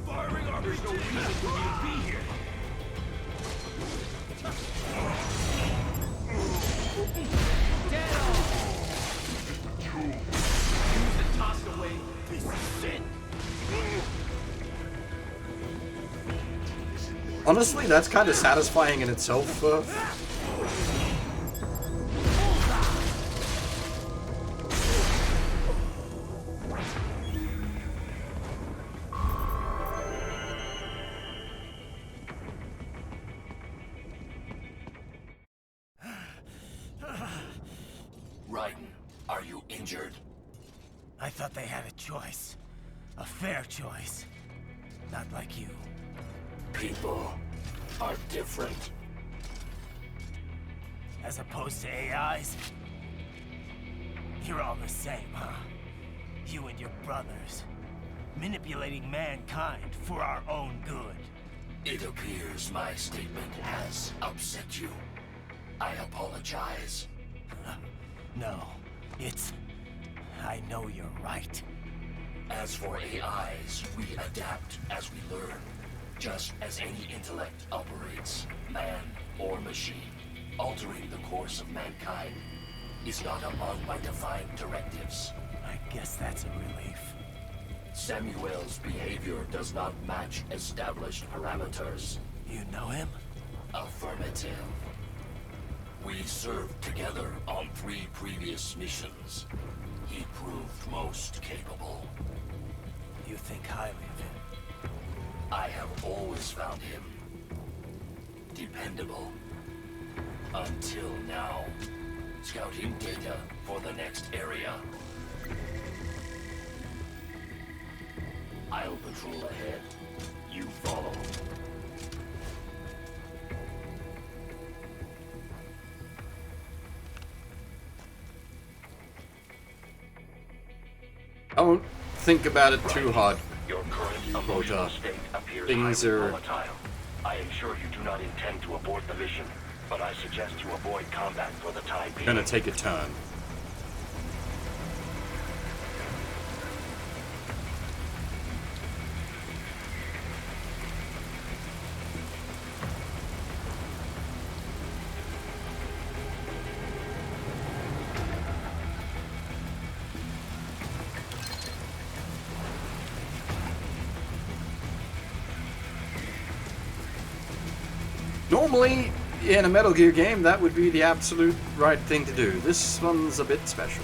Speaker 13: Firing our There's no reason for me to be here.
Speaker 1: Honestly, that's kind of satisfying in itself.
Speaker 14: Raiden, are you injured?
Speaker 5: I thought they had a choice. A fair choice. Not like you.
Speaker 14: People are different.
Speaker 5: As opposed to AIs? You're all the same, huh? You and your brothers. Manipulating mankind for our own good.
Speaker 14: It appears my statement has upset you. I apologize.
Speaker 5: No, it's... I know you're right.
Speaker 14: As for AIs, we adapt as we learn. Just as any intellect operates, man or machine, altering the course of mankind is not among my defined directives.
Speaker 5: I guess that's a relief.
Speaker 14: Samuel's behavior does not match established parameters.
Speaker 5: You know him?
Speaker 14: Affirmative. We served together on 3 previous missions. He proved most capable.
Speaker 5: You think highly of him?
Speaker 14: I have always found him dependable. Until now. Scouting data for the next area. I'll patrol ahead. You follow.
Speaker 1: Don't think about it too hard.
Speaker 14: Your current emotional state appears
Speaker 1: Things
Speaker 14: highly
Speaker 1: are...
Speaker 14: volatile. I am sure you do not intend to abort the mission, but I suggest you avoid combat for the time being.
Speaker 1: Gonna take a turn. Normally, in a Metal Gear game, that would be the absolute right thing to do. This one's a bit special.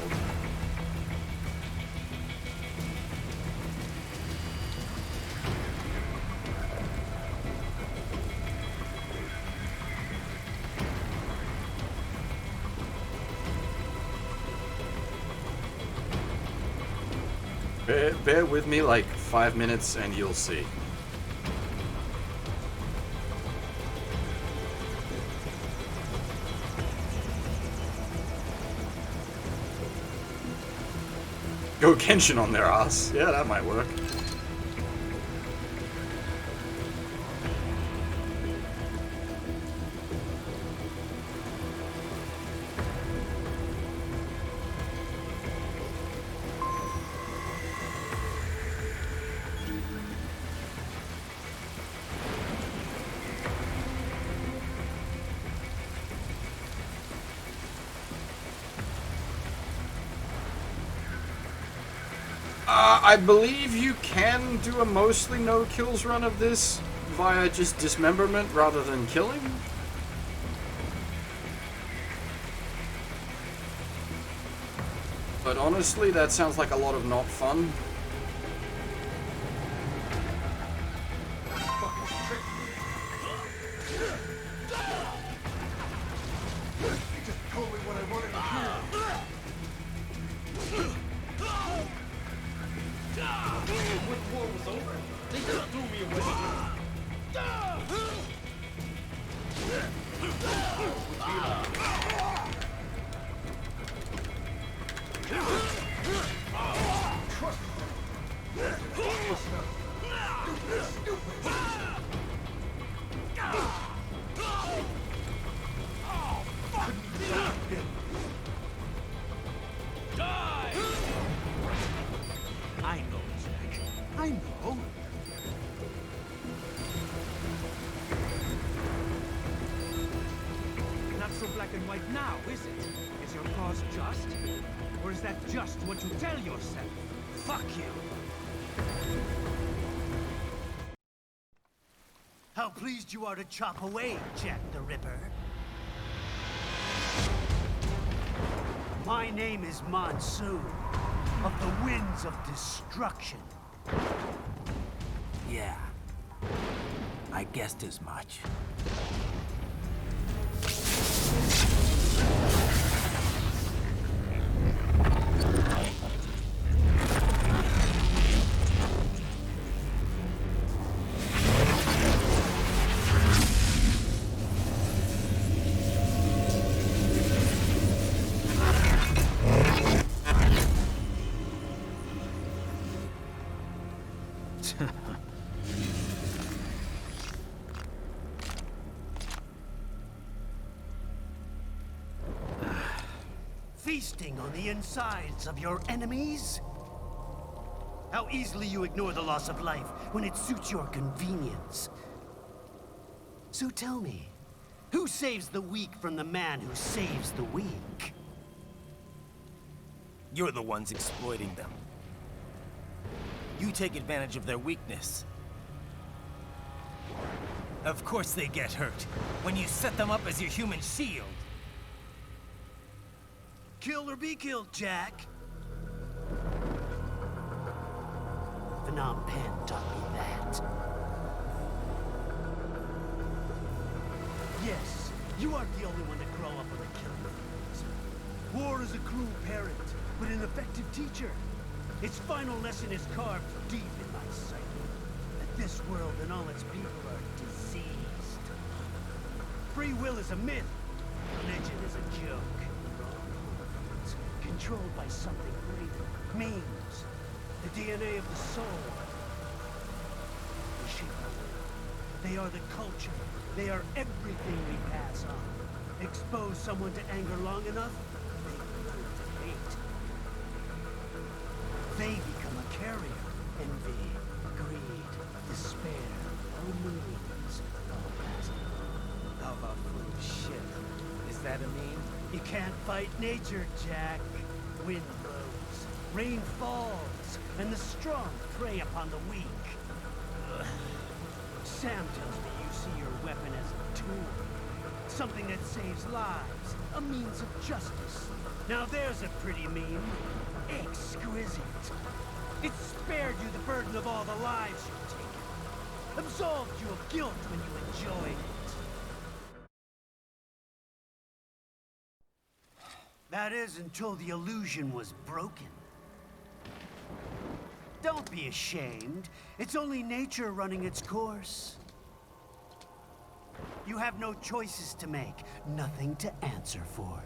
Speaker 1: Bear with me like 5 minutes and you'll see. Go Kenshin on their ass. Yeah, that might work. I believe you can do a mostly no-kills run of this via just dismemberment rather than killing. But honestly, that sounds like a lot of not fun.
Speaker 13: I know, Jack. I know. Not so black and white now, is it? Is your cause just? Or is that just what you tell yourself? Fuck you!
Speaker 8: How pleased you are to chop away, Jack the Ripper. My name is Monsoon, of the Winds of Destruction. Yeah, I guessed as much. Feasting on the insides of your enemies? How easily you ignore the loss of life when it suits your convenience. So tell me, who saves the weak from the man who saves the weak?
Speaker 9: You're the ones exploiting them. You take advantage of their weakness. Of course they get hurt when you set them up as your human shield.
Speaker 8: Kill or be killed, Jack. Phnom Penh taught me that. Yes, you aren't the only one to grow up with a killing fields. War is a cruel parent, but an effective teacher. Its final lesson is carved deep in my psyche. That this world and all its people are diseased. Free will is a myth. Religion is a joke. Controlled by something greater. Memes. The DNA of the soul. They shape our world. They are the culture. They are everything we pass on. Expose someone to anger long enough, they learn to hate. They become a carrier. Envy, greed, despair, loneliness, all passing.
Speaker 9: How about full of shit? Is that a meme?
Speaker 8: You can't fight nature, Jack. Wind blows, rain falls, and the strong prey upon the weak. Ugh. Sam tells me you see your weapon as a tool. Something that saves lives, a means of justice. Now there's a pretty meme. Exquisite. It spared you the burden of all the lives you've taken. Absolved you of guilt when you enjoyed it. That is until the illusion was broken. Don't be ashamed. It's only nature running its course. You have no choices to make, nothing to answer for.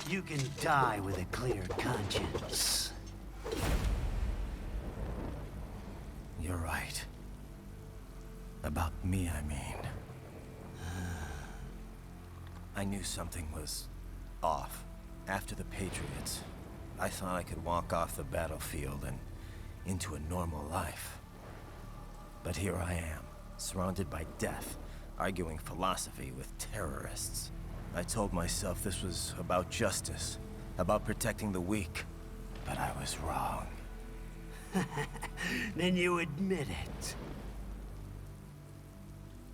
Speaker 8: You can die with a clear conscience.
Speaker 9: You're right. About me, I mean. I knew something was off. After the Patriots, I thought I could walk off the battlefield and into a normal life. But here I am, surrounded by death, arguing philosophy with terrorists. I told myself this was about justice,
Speaker 5: about protecting the weak, but I was wrong.
Speaker 8: Then you admit it.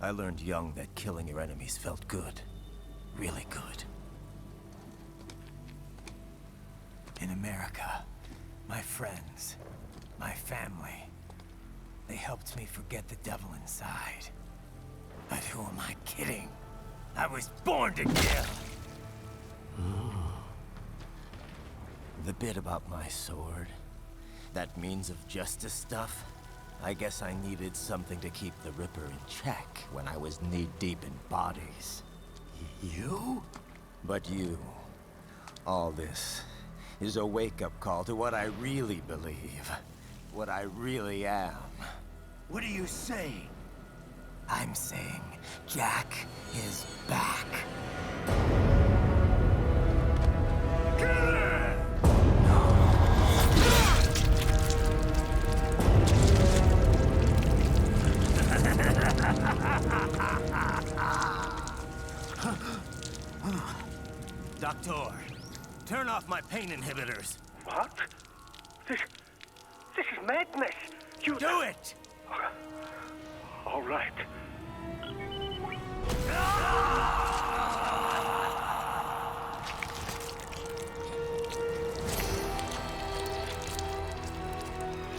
Speaker 5: I learned young that killing your enemies felt good. Really good. In America, my friends, my family, they helped me forget the devil inside. But who am I kidding? I was born to kill! The bit about my sword, that means of justice stuff, I guess I needed something to keep the Ripper in check when I was knee-deep in bodies.
Speaker 8: You?
Speaker 5: But you, all this, is a wake-up call to what I really believe. What I really am.
Speaker 8: What are you saying?
Speaker 5: I'm saying Jack is back. Doctor, turn off my pain inhibitors.
Speaker 2: What? This is madness. You
Speaker 5: do it!
Speaker 2: All right.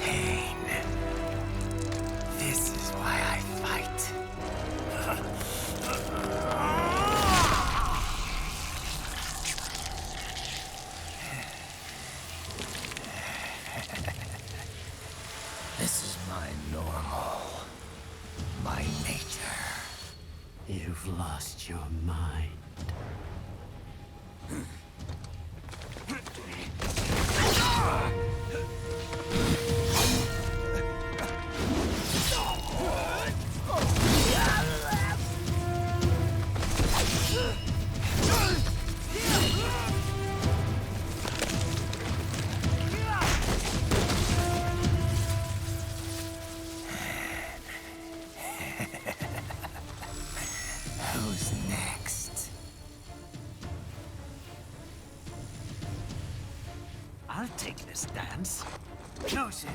Speaker 5: Pain. This is why I fight. This is my normal. My nature.
Speaker 8: You've lost your mind.
Speaker 5: Who's next?
Speaker 8: I'll take this dance. No, Sam.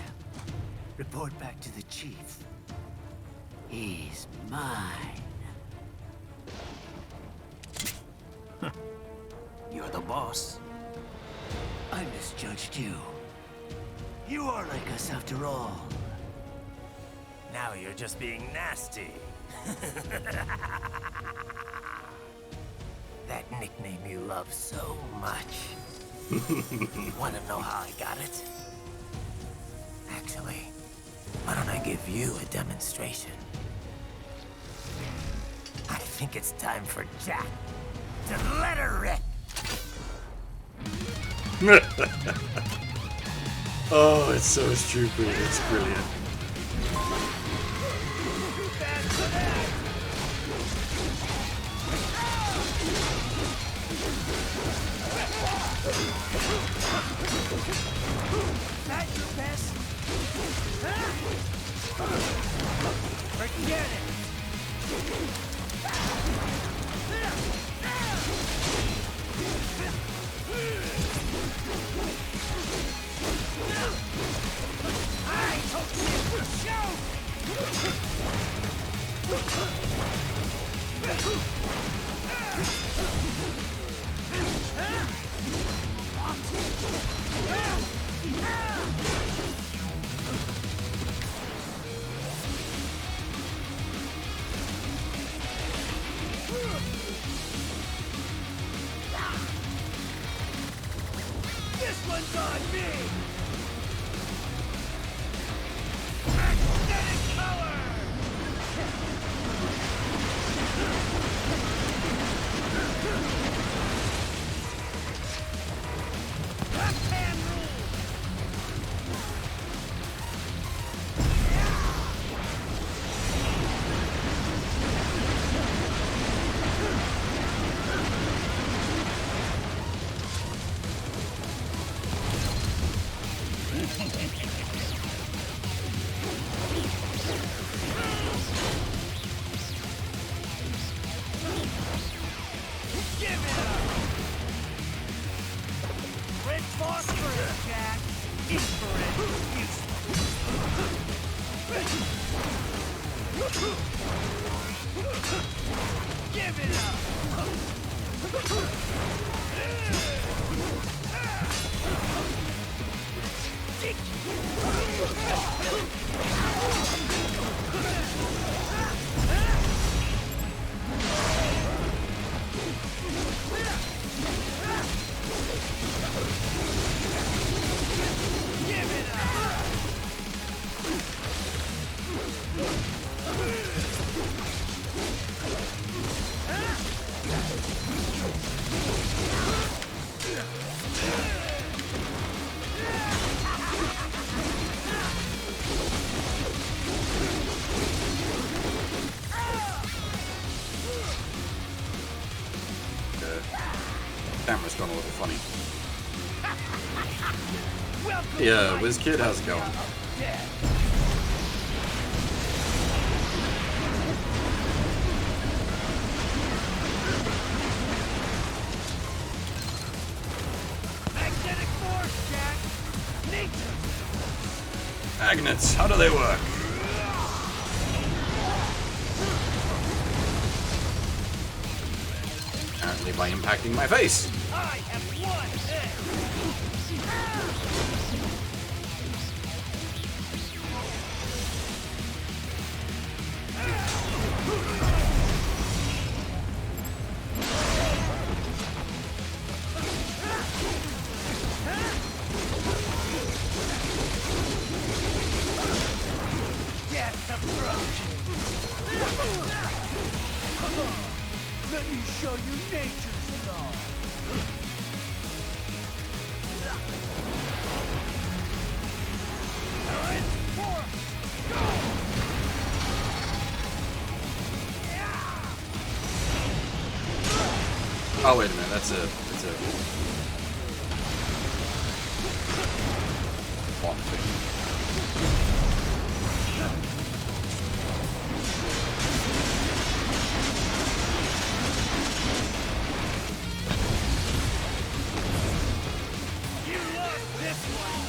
Speaker 8: Report back to the chief. He's mine. You're the boss. I misjudged you. You are like us after all.
Speaker 5: Now you're just being nasty. That nickname you love so much. Want to know how I got it? Actually, why don't I give you a demonstration? I think it's time for Jack to let her rip.
Speaker 1: Oh, it's so stupid. It's brilliant.
Speaker 8: That your best? Forget it! I told you to show! This one's on me! Magnetic power! Left hand rule! Give it up!
Speaker 1: Camera's gone a little funny. Yeah, WizKid, how's it going?
Speaker 8: Magnetic force, Jack! Nature!
Speaker 1: Magnets, how do they work? Apparently by impacting my face.
Speaker 8: I have one head! Death approaching! Let me show you nature's law! Alright, force, go!
Speaker 1: Oh wait a minute, that's a one thing.
Speaker 8: You lost this one!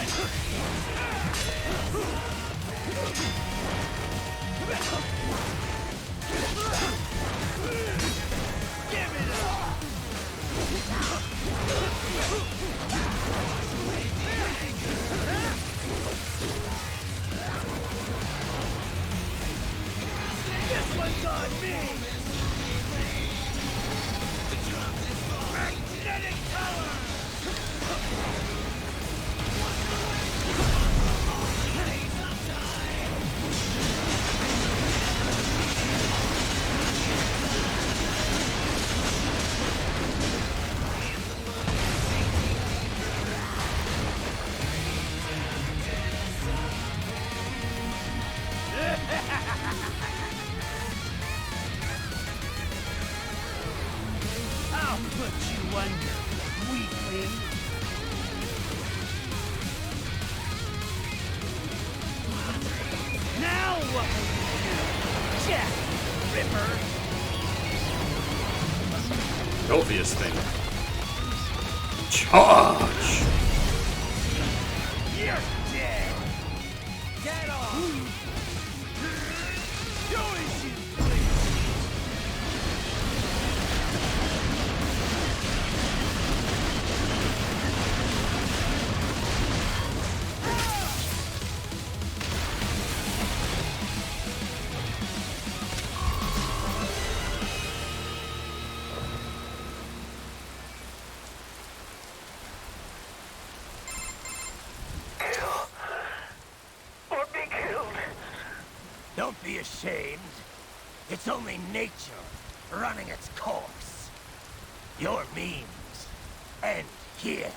Speaker 8: This one's on me! Magnetic power! I'll put you under, weakling. Now what will you do, Jack Ripper?
Speaker 1: Obvious thing. Charge!
Speaker 8: You're dead. Get off. Do as you please.
Speaker 22: Or be killed.
Speaker 8: Don't be ashamed. It's only nature running its course. Your means end here.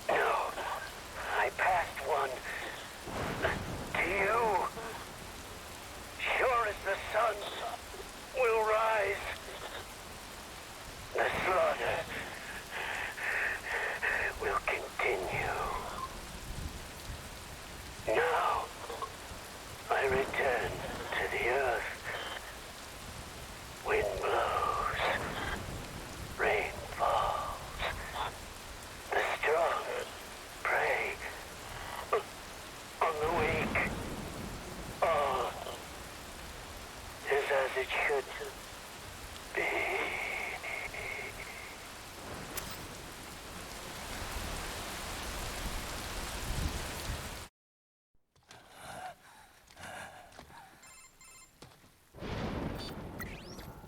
Speaker 22: No. I passed one. To you. Sure as the sun will rise. The slaughter will continue. Now, I return to the earth. Wind blows. Rain falls. The strong prey on the weak. All is as it should be.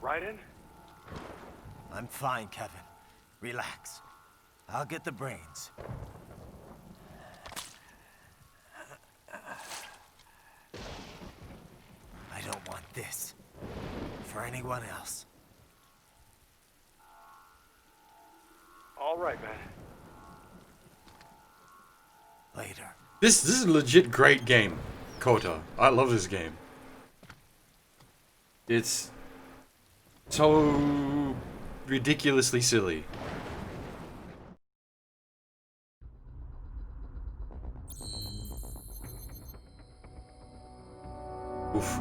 Speaker 12: Raiden?
Speaker 5: I'm fine, Kevin. Relax. I'll get the brains. I don't want this. For anyone else.
Speaker 12: All right, man.
Speaker 5: Later.
Speaker 1: This is a legit great game, Kota. I love this game. It's so ridiculously silly. Oof.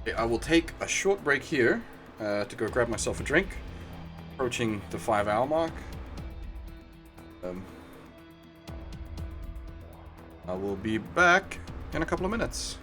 Speaker 1: Okay, I will take a short break here to go grab myself a drink. Approaching the 5-hour mark. I will be back in a couple of minutes.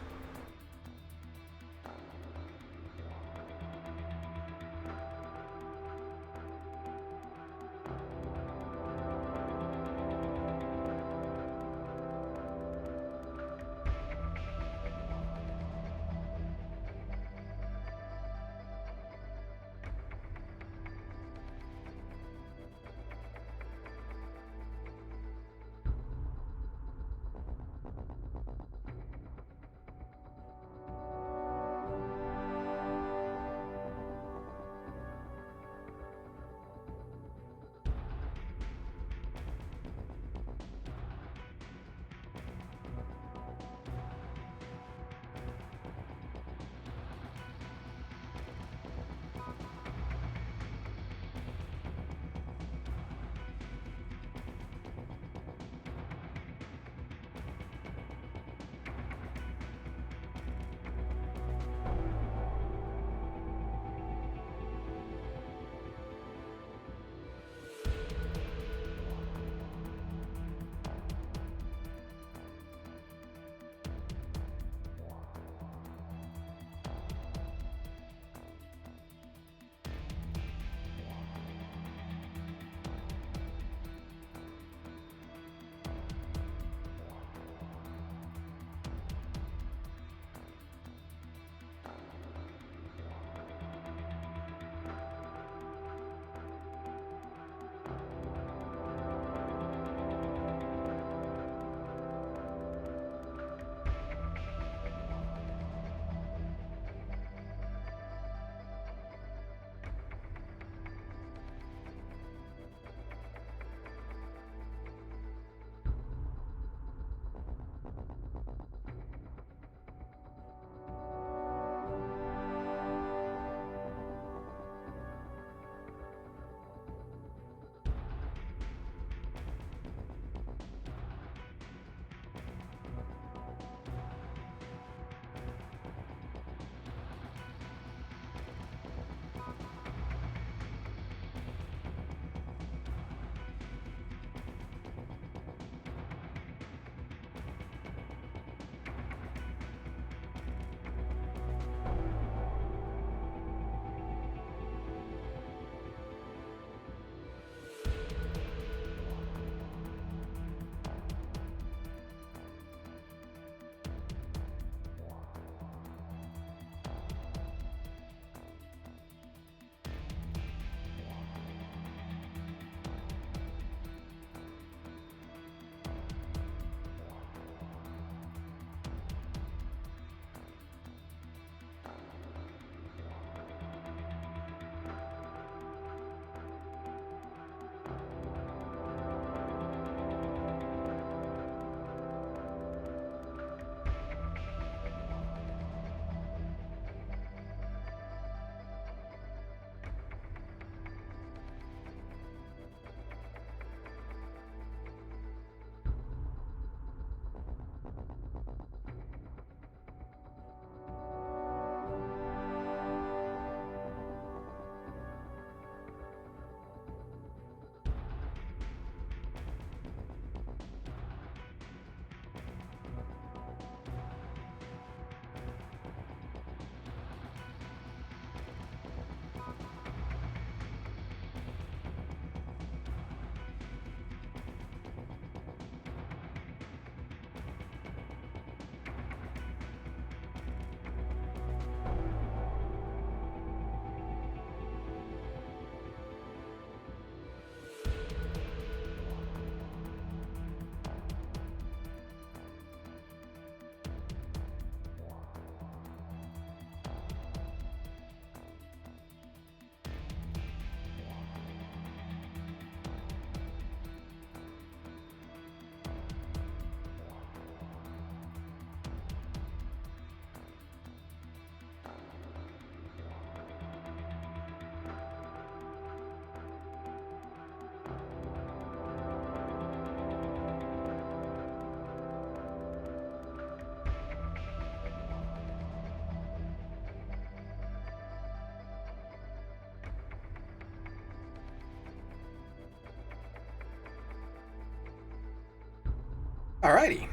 Speaker 1: Alrighty.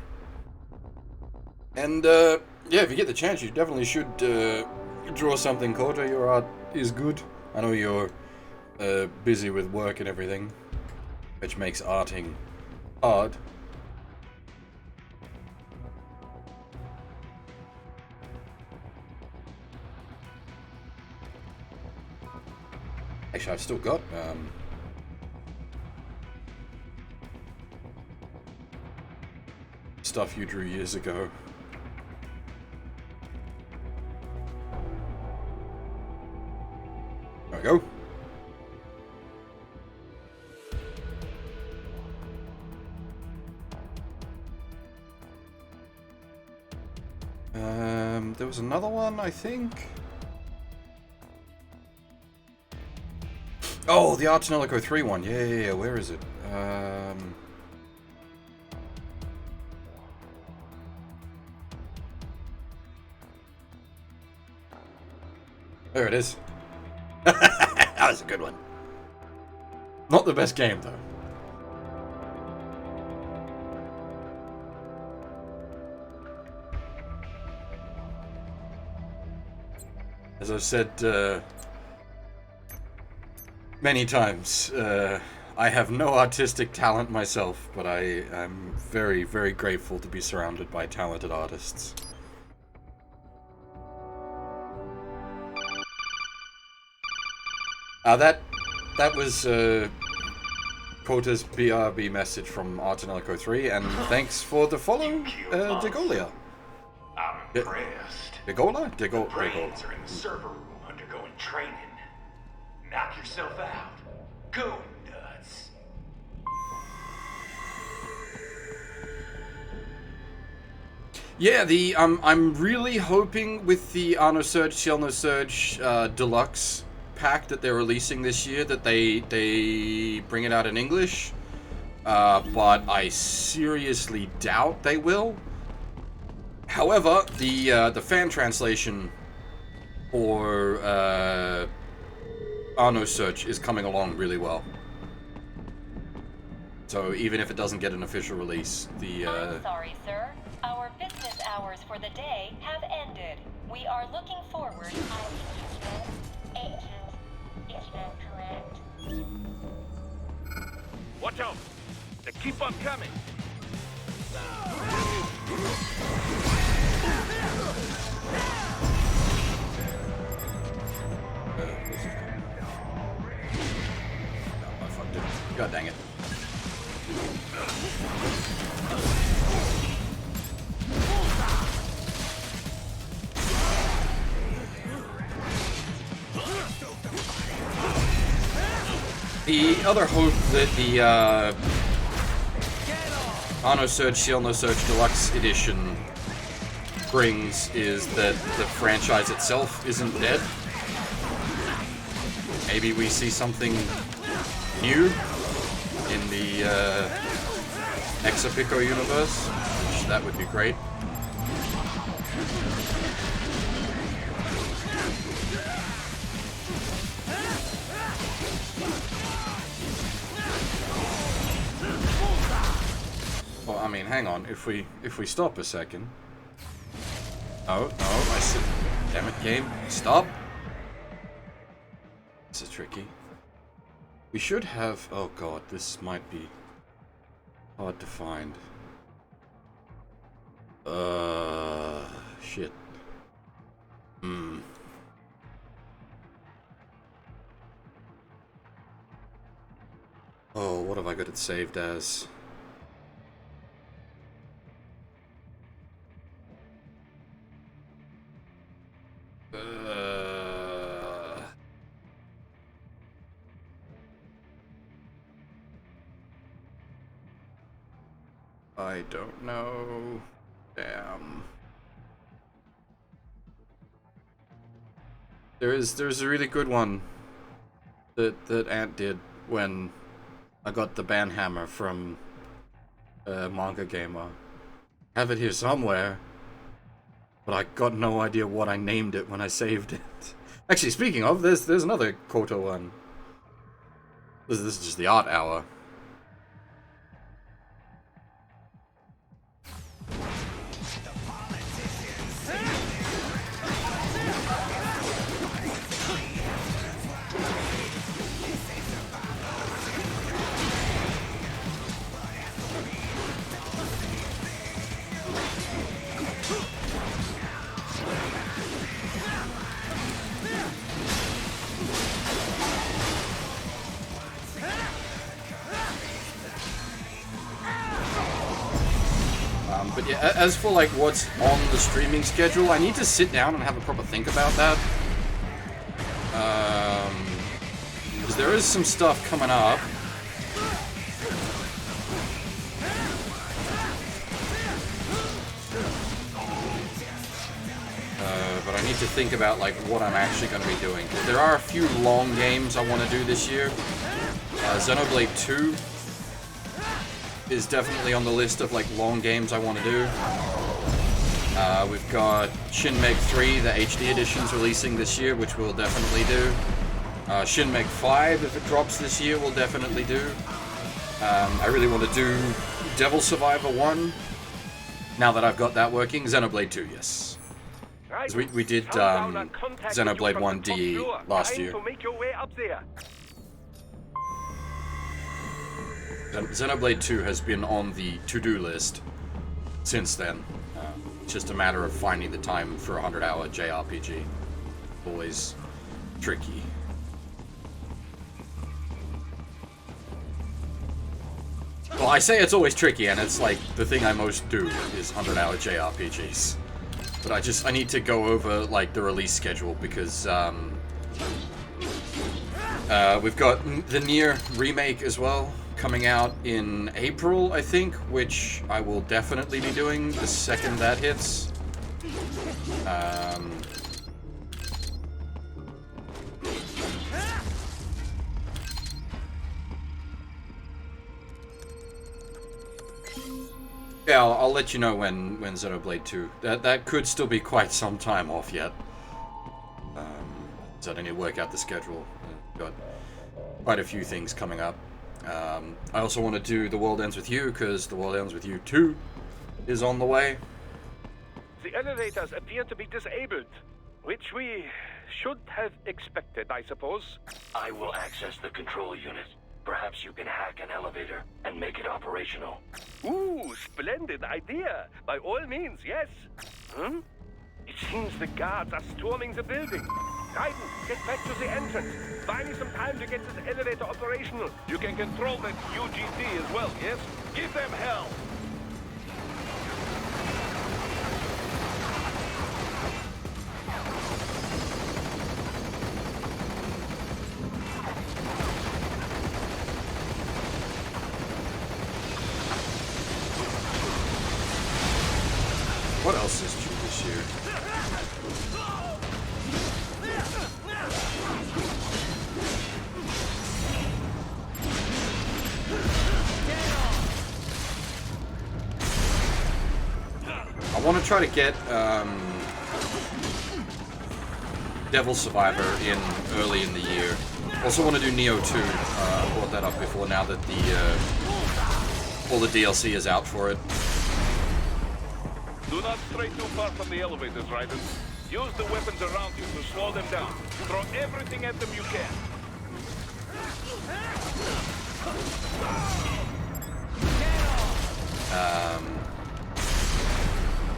Speaker 1: And, yeah, if you get the chance, you definitely should draw something, Kota. Your art is good. I know you're busy with work and everything, which makes arting hard. Actually, I've still got stuff you drew years ago. There we go. There was another one, I think. Oh, the Archinelico 3 one. Yeah. Where is it? There it is. That was a good one. Not the best game, though. As I've said many times, I have no artistic talent myself, but I am very, very grateful to be surrounded by talented artists. That was Kota's BRB message from Archinelico 3, and thanks for the follow, Degolia.
Speaker 19: I'm impressed.
Speaker 1: Degola?
Speaker 19: The brains are in the server room undergoing training. Knock yourself out. Go nuts.
Speaker 1: Yeah, I'm really hoping with the Arno Surge, Cielno Surge Deluxe pack that they're releasing this year that they bring it out in English. But I seriously doubt they will. However, the fan translation for Arno Search is coming along really well. So even if it doesn't get an official release,
Speaker 10: I'm sorry, sir. Our business hours for the day have ended. We are looking forward.
Speaker 2: Watch out! They keep on coming.
Speaker 1: God dang it. The other hope that the Arno Surge, Cielno Surge Deluxe Edition brings is that the franchise itself isn't dead. Maybe we see something new in the Exapico universe, which that would be great. Well, I mean, hang on. If we stop a second. Oh, no, I see. Damn it, game. Stop. This is tricky. We should have... Oh god, this might be hard to find. Shit. Oh, what have I got it saved as? I don't know. Damn. There's a really good one that Ant did when I got the banhammer from Manga Gamer. Have it here somewhere, but I got no idea what I named it when I saved it. Actually, speaking of, there's another Koto one. This is just the art hour. But yeah, as for like what's on the streaming schedule, I need to sit down and have a proper think about that. Because there is some stuff coming up. But I need to think about like what I'm actually going to be doing. There are a few long games I want to do this year. Xenoblade 2 is definitely on the list of like long games I want to do. We've got Shin Meg 3, the HD edition's releasing this year, which we'll definitely do. Shin Meg 5, if it drops this year, we'll definitely do. I really want to do Devil Survivor 1. Now that I've got that working, Xenoblade 2, yes. Because we did Xenoblade 1D last year. Xenoblade 2 has been on the to-do list since then. It's just a matter of finding the time for a 100-hour JRPG. Always tricky. Well, I say it's always tricky, and it's like the thing I most do is 100-hour JRPGs. But I need to go over like the release schedule because we've got the Nier remake as well coming out in April, I think, which I will definitely be doing the second that hits. Yeah, I'll let you know when Xenoblade 2. That could still be quite some time off yet. So I need to work out the schedule. I've got quite a few things coming up. I also want to do The World Ends With You, because The World Ends With You 2 is on the way.
Speaker 2: The elevators appear to be disabled, which we should have expected, I suppose.
Speaker 14: I will access the control unit. Perhaps you can hack an elevator and make it operational.
Speaker 2: Ooh, splendid idea. By all means, yes. It seems the guards are storming the building. Raiden, get back to the entrance. Buy me some time to get this elevator operational. You can control that UGT as well, yes? Give them hell.
Speaker 1: What else is true this year? I want to try to get Devil Survivor in early in the year. Also want to do Neo 2. I brought that up before now that all the DLC is out for it.
Speaker 2: Do not stray too far from the elevators, Raiden. Use the weapons around you to slow them down. Throw everything at them you can.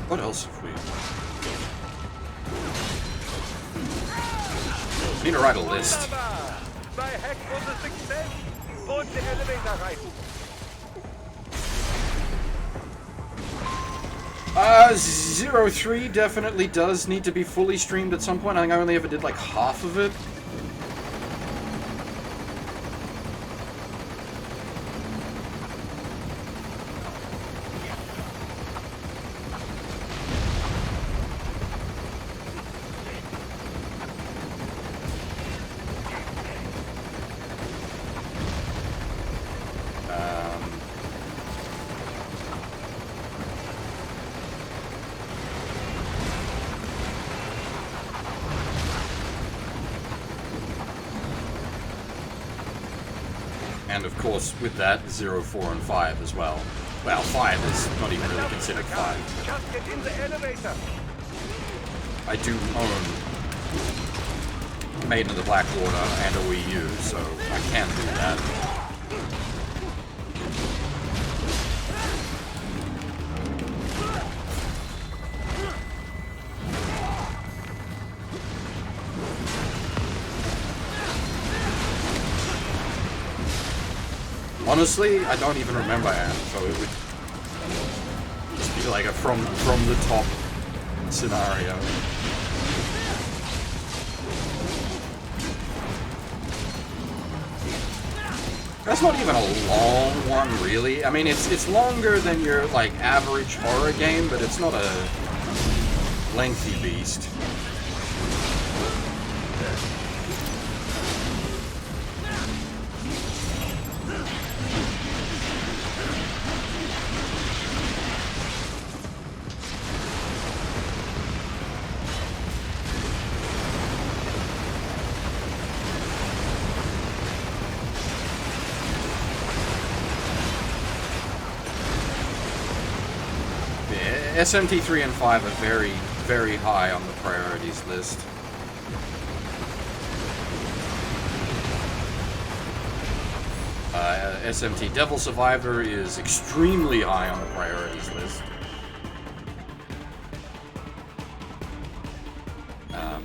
Speaker 1: What else have we? Need to write a list.
Speaker 2: My heck was a success. Board the elevator, Raiden.
Speaker 1: 03 definitely does need to be fully streamed at some point. I think I only ever did like half of it. And of course, with that, 0, 4, and 5 as well. Well, 5 is not even really considered 5.
Speaker 2: Just get in the elevator.
Speaker 1: I do own Maiden of the Blackwater and a Wii U, so I can do that. Honestly, I don't even remember Anne, so it would just be like a from the top scenario. That's not even a long one, really. I mean, it's longer than your like average horror game, but it's not a lengthy beast. SMT 3 and 5 are very, very high on the priorities list. SMT Devil Survivor is extremely high on the priorities list.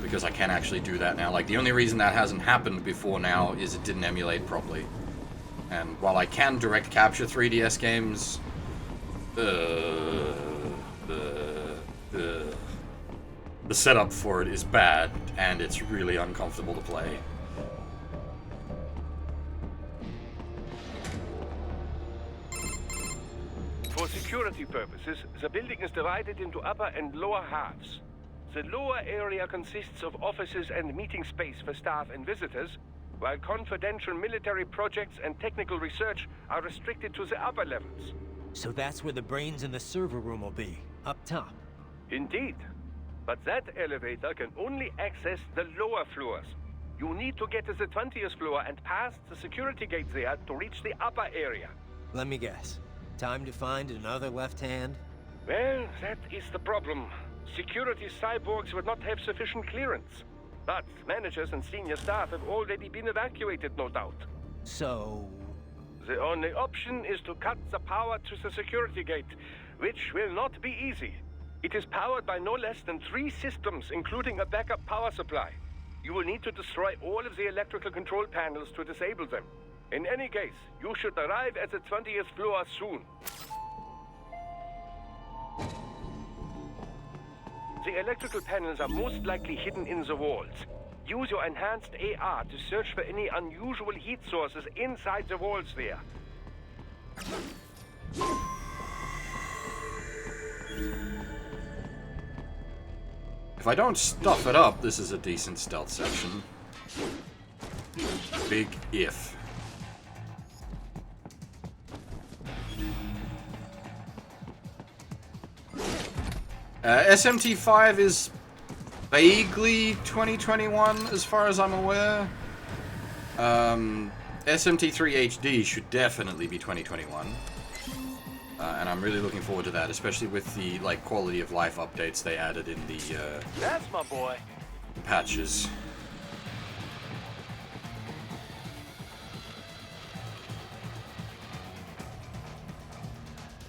Speaker 1: Because I can actually do that now. Like, the only reason that hasn't happened before now is it didn't emulate properly. And while I can direct capture 3DS games, the setup for it is bad, and it's really uncomfortable to play.
Speaker 2: For security purposes, the building is divided into upper and lower halves. The lower area consists of offices and meeting space for staff and visitors, while confidential military projects and technical research are restricted to the upper levels.
Speaker 9: So that's where the brains in the server room will be, up top.
Speaker 2: Indeed. But that elevator can only access the lower floors. You need to get to the 20th floor and past the security gate there to reach the upper area.
Speaker 9: Let me guess. Time to find another left hand?
Speaker 2: Well, that is the problem. Security cyborgs would not have sufficient clearance. But managers and senior staff have already been evacuated, no doubt.
Speaker 9: So...
Speaker 2: The only option is to cut the power to the security gate, which will not be easy. It is powered by no less than 3 systems, including a backup power supply. You will need to destroy all of the electrical control panels to disable them. In any case, you should arrive at the 20th floor soon. The electrical panels are most likely hidden in the walls. Use your enhanced AR to search for any unusual heat sources inside the walls there.
Speaker 1: If I don't stuff it up, this is a decent stealth section. Big if. SMT5 is vaguely 2021 as far as I'm aware. SMT3 HD should definitely be 2021. And I'm really looking forward to that, especially with the like quality of life updates they added in the
Speaker 12: That's my boy.
Speaker 1: patches.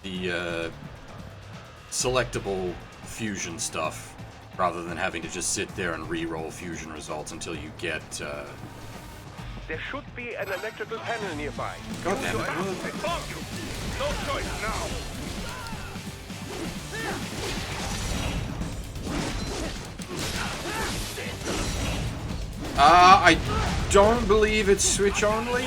Speaker 1: The selectable fusion stuff, rather than having to just sit there and re-roll fusion results until you get
Speaker 2: There should be an electrical panel nearby.
Speaker 1: God damn it.
Speaker 2: No choice now.
Speaker 1: I don't believe it's Switch only.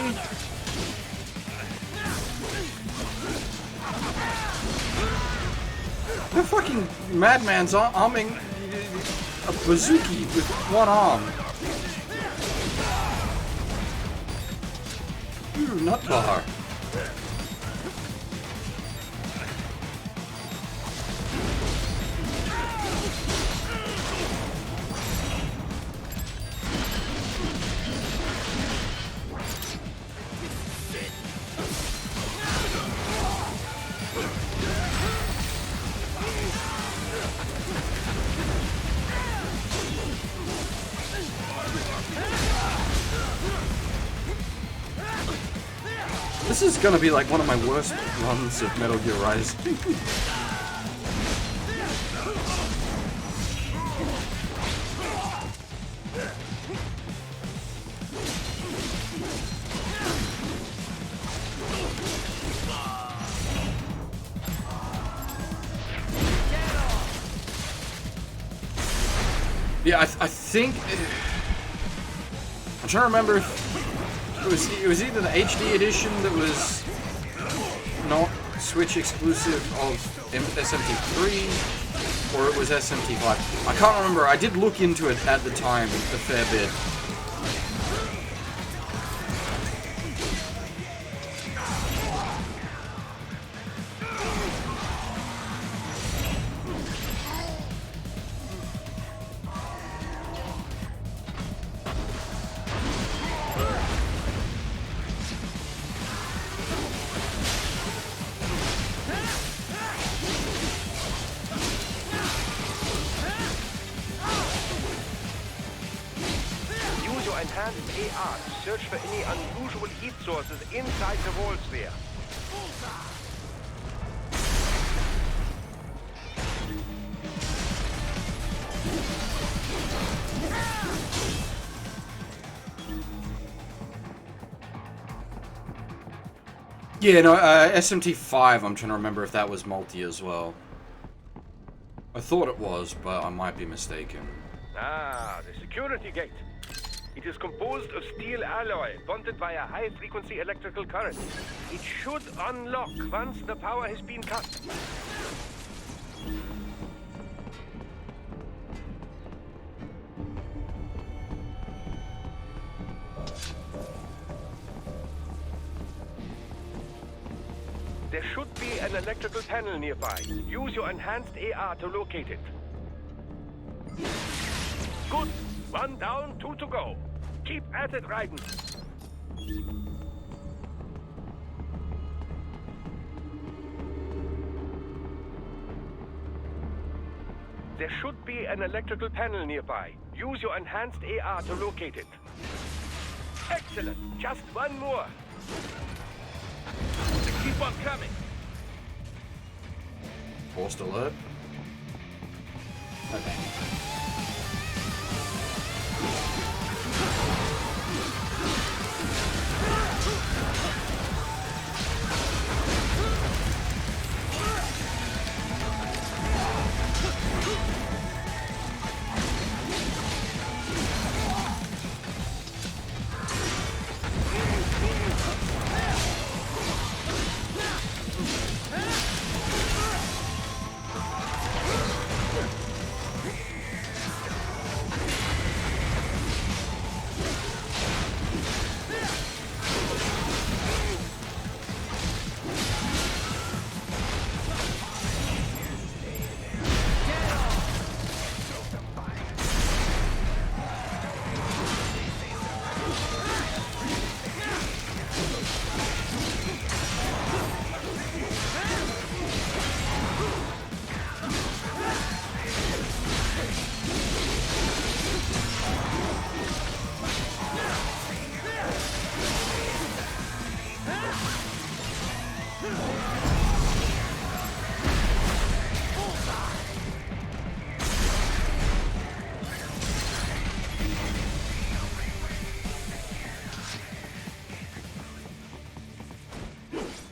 Speaker 1: The fucking madman's arming a bazooki with one arm. Ooh, nut bar. This is gonna be like one of my worst runs of Metal Gear Rising. Yeah, I think I'm trying to remember if it was either the HD edition that was not Switch exclusive of SMT3 or it was SMT5. I can't remember. I did look into it at the time a fair bit.
Speaker 2: Enhanced AR to search for any unusual heat sources inside the walls there.
Speaker 1: Yeah, no, SMT5, I'm trying to remember if that was multi as well. I thought it was, but I might be mistaken.
Speaker 2: Ah, the security gate. It is composed of steel alloy bonded by a high-frequency electrical current. It should unlock once the power has been cut. There should be an electrical panel nearby. Use your enhanced AR to locate it. Good. 1 down, 2 to go. Keep at it, Raiden. There should be an electrical panel nearby. Use your enhanced AR to locate it. Excellent. Just 1 more. Keep on coming.
Speaker 1: Forced alert. Okay.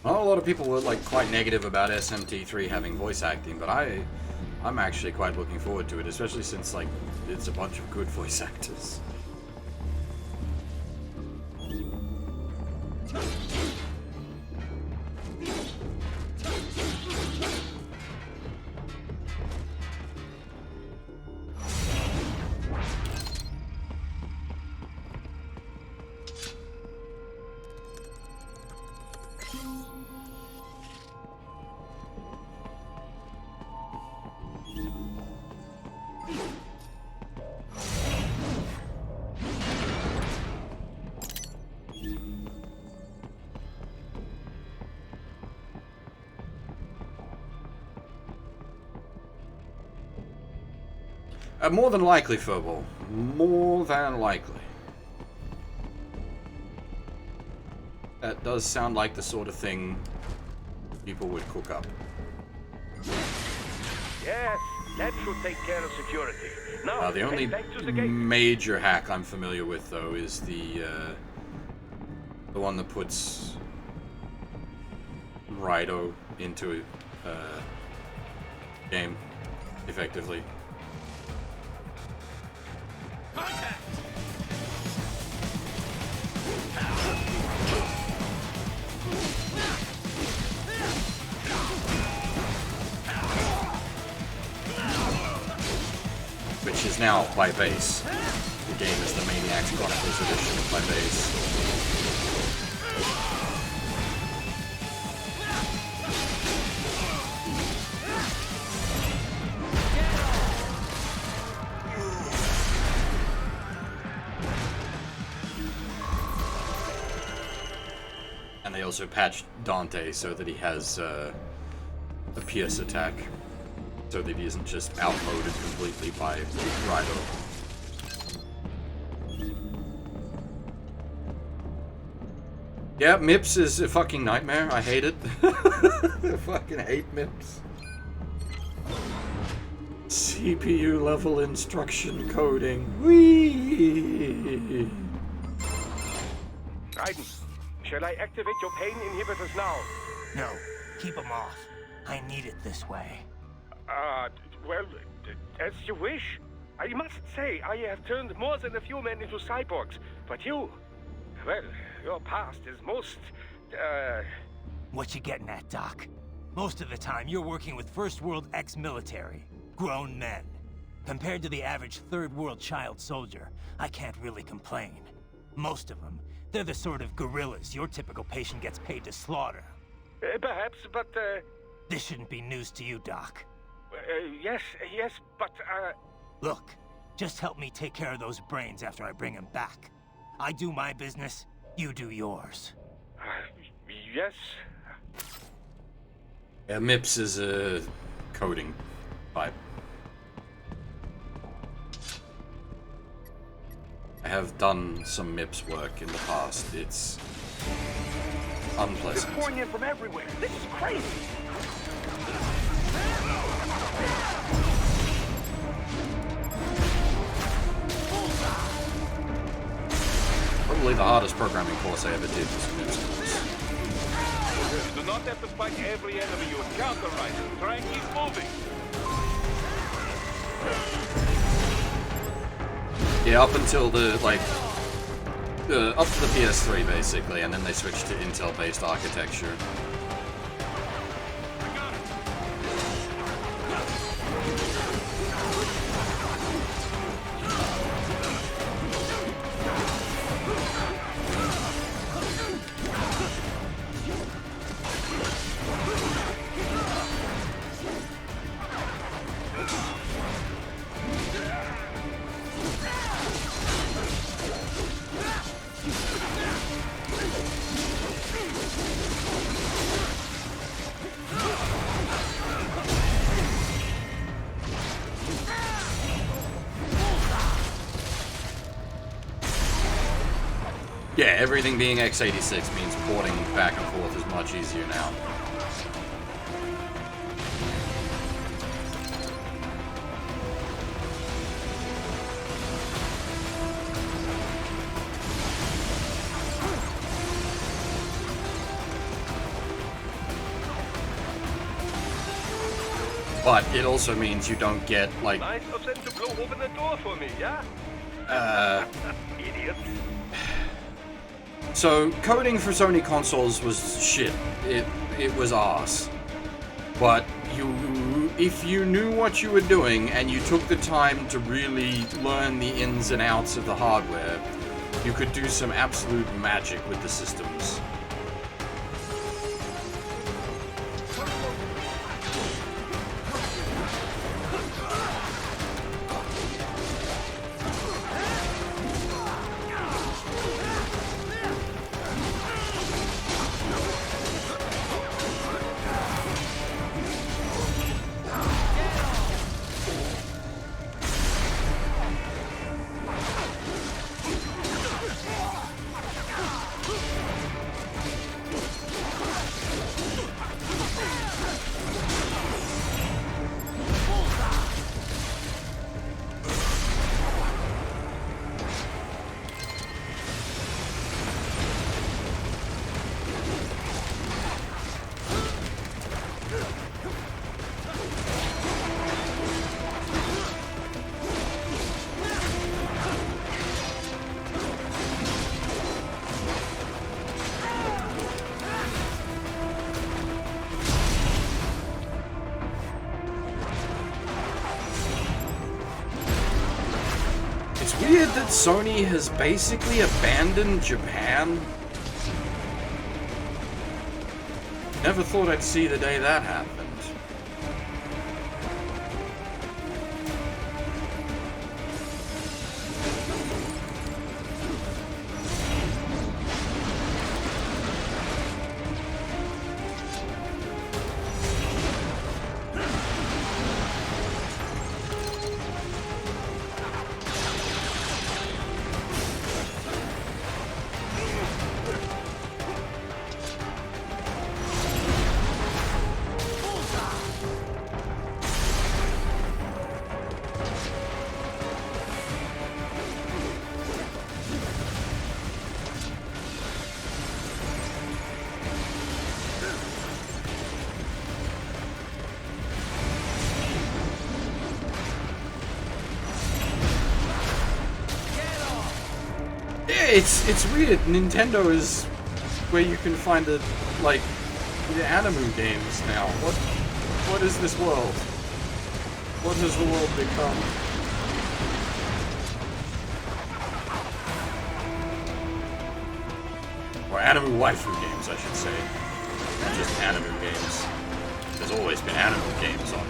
Speaker 1: I know a lot of people were like quite negative about SMT3 having voice acting, but I'm actually quite looking forward to it, especially since like it's a bunch of good voice actors. More than likely, Furball. More than likely. That does sound like the sort of thing people would cook up.
Speaker 2: Yes, that should take care of security. Now,
Speaker 1: The only
Speaker 2: head back to the gate.
Speaker 1: major hack I'm familiar with, though, is the one that puts Raido into a game, effectively. which is now by base. The game is the Maniacs Chronicles edition by base. And they also patched Dante so that he has a pierce attack, so that he isn't just outmoded completely by Raido. Yeah, MIPS is a fucking nightmare. I hate it. I fucking hate MIPS. CPU level instruction coding. Whee!
Speaker 2: Raiden, shall I activate your pain inhibitors now?
Speaker 9: No, keep them off. I need it this way.
Speaker 2: Well, as you wish. I must say, I have turned more than a few men into cyborgs, but you... Well, your past is most,
Speaker 9: What you getting at, Doc? Most of the time, you're working with First World ex-military. Grown men. Compared to the average Third World child soldier, I can't really complain. Most of them, they're the sort of guerrillas your typical patient gets paid to slaughter.
Speaker 2: Perhaps, but,
Speaker 9: This shouldn't be news to you, Doc.
Speaker 2: Yes, but,
Speaker 9: Look, just help me take care of those brains after I bring them back. I do my business, you do yours.
Speaker 2: Yes?
Speaker 1: Yeah, MIPS is a coding pipe. I have done some MIPS work in the past. It's unpleasant.
Speaker 2: They're pouring in from everywhere. This is crazy.
Speaker 1: Probably the hardest programming course I ever did was MIPS course.
Speaker 2: You do not have to fight every enemy you encounter, Raiden. Try and keep moving.
Speaker 1: Yeah, up until the, like, up to the PS3 basically, and then they switched to Intel-based architecture. Yeah, everything being x86 means porting back and forth is much easier now. But it also means you don't get, like...
Speaker 2: Nice of them to blow open the door for me, yeah? Idiots.
Speaker 1: So, coding for Sony consoles was shit. It was arse. But if you knew what you were doing and you took the time to really learn the ins and outs of the hardware, you could do some absolute magic with the systems. It's weird that Sony has basically abandoned Japan. Never thought I'd see the day that happened. It's weird. Nintendo is where you can find the anime games now. What is this world? What has the world become? Or anime waifu games, I should say. Not just anime games. There's always been anime games on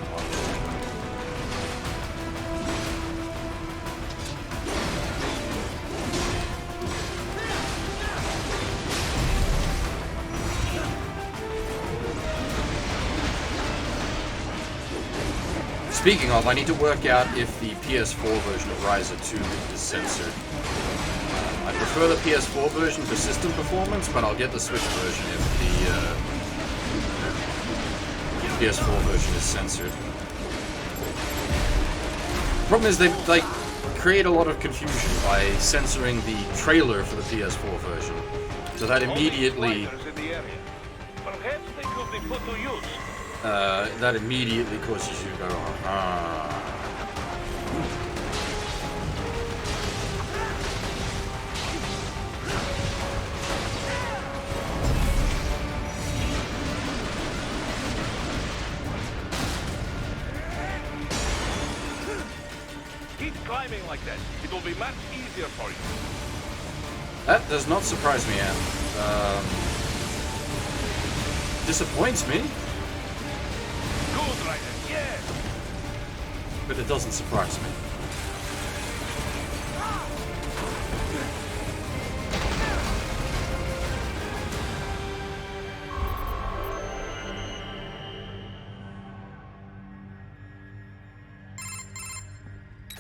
Speaker 1: Speaking of, I need to work out if the PS4 version of Ryza 2 is censored. I prefer the PS4 version for system performance, but I'll get the Switch version if the PS4 version is censored. Problem is, they create a lot of confusion by censoring the trailer for the PS4 version. So that immediately... that immediately causes you to go,
Speaker 2: Keep climbing like that. It will be much easier for you.
Speaker 1: That does not surprise me, Anne. Disappoints me. But it doesn't surprise me.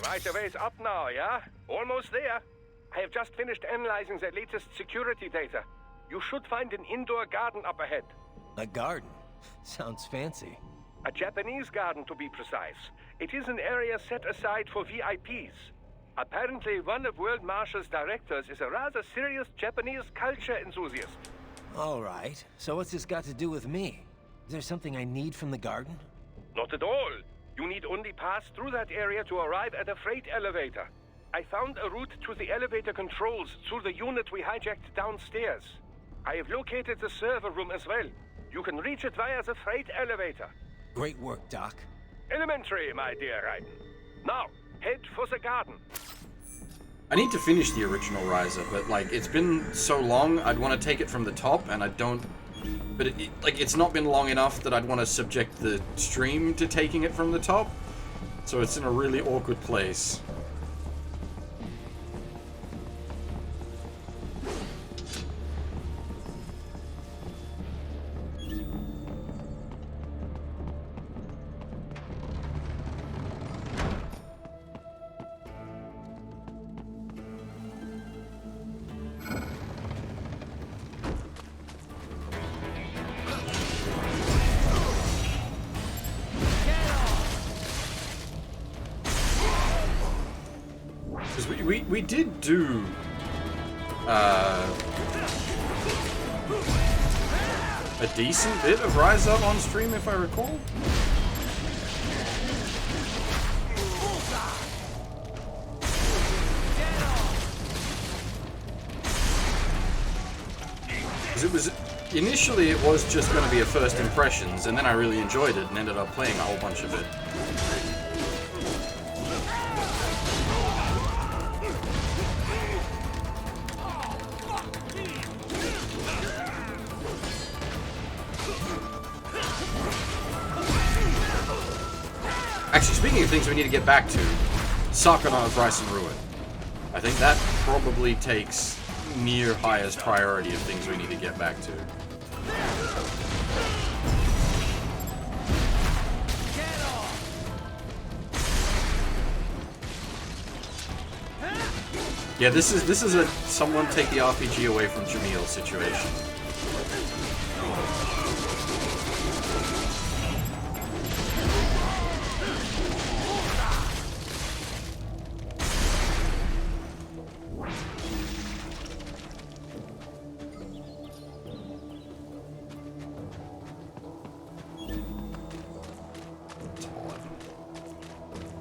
Speaker 2: Right away's up now, yeah? Almost there. I have just finished analyzing the latest security data. You should find an indoor garden up ahead.
Speaker 9: A garden? Sounds fancy.
Speaker 2: A Japanese garden, to be precise. It is an area set aside for VIPs. Apparently, one of World Marshal's directors is a rather serious Japanese culture enthusiast.
Speaker 9: All right. So what's this got to do with me? Is there something I need from the garden?
Speaker 2: Not at all. You need only pass through that area to arrive at a freight elevator. I found a route to the elevator controls through the unit we hijacked downstairs. I have located the server room as well. You can reach it via the freight elevator.
Speaker 9: Great work, Doc.
Speaker 2: Elementary, my dear Raiden. Now, head for the garden.
Speaker 1: I need to finish the original Ryza, but it's been so long, I'd want to take it from the top, and I don't... But it's not been long enough that I'd want to subject the stream to taking it from the top. So it's in a really awkward place. We did do a decent bit of Rise Up on stream, if I recall. Initially it was just going to be a first impressions, and then I really enjoyed it and ended up playing a whole bunch of it. Actually, speaking of things we need to get back to, Sakana of Rice and Ruin. I think that probably takes near highest priority of things we need to get back to. Yeah, this is a someone take the RPG away from Jamil situation.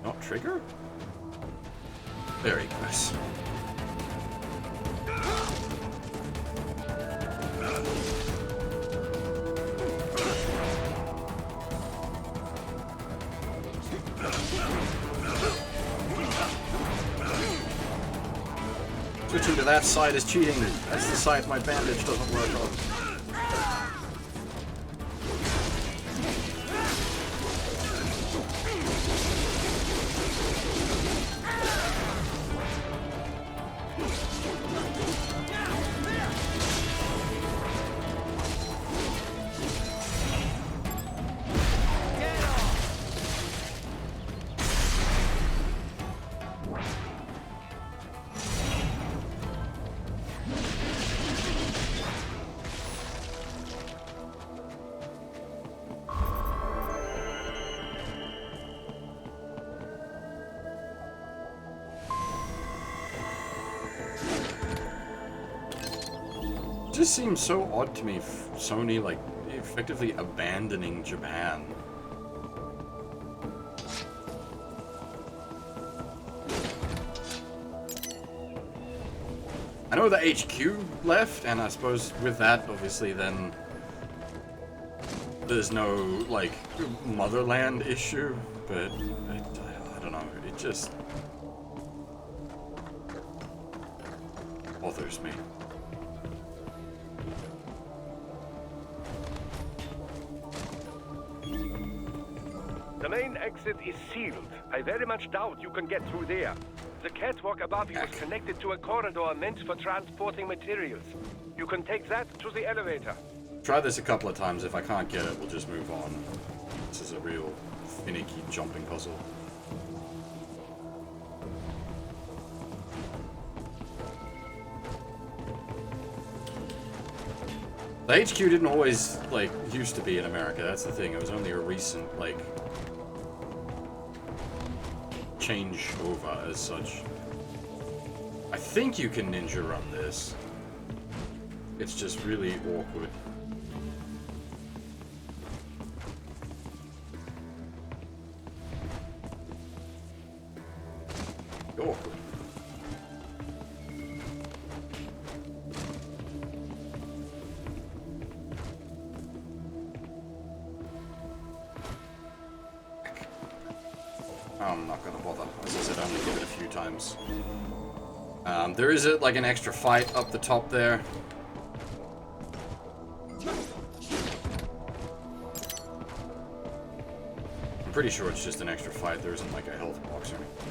Speaker 1: Not trigger? Very nice. Switching to that side is cheating. That's the side my bandage doesn't work on. It just seems so odd to me, Sony, like, effectively abandoning Japan. I know the HQ left, and I suppose with that, obviously, then there's no, like, motherland issue, but I don't know, it just bothers me.
Speaker 2: The main exit is sealed. I very much doubt you can get through there. The catwalk above you is connected to a corridor meant for transporting materials. You can take that to the elevator.
Speaker 1: Try this a couple of times. If I can't get it, we'll just move on. This is a real finicky jumping puzzle. The HQ didn't always, like, used to be in America. That's the thing. It was only a recent, like, change over as such. I think you can ninja run this. It's just really awkward. Awkward. I'm not gonna bother. As I said, I'm gonna give it a few times. There is like an extra fight up the top there. I'm pretty sure it's just an extra fight. There isn't like a health box or anything.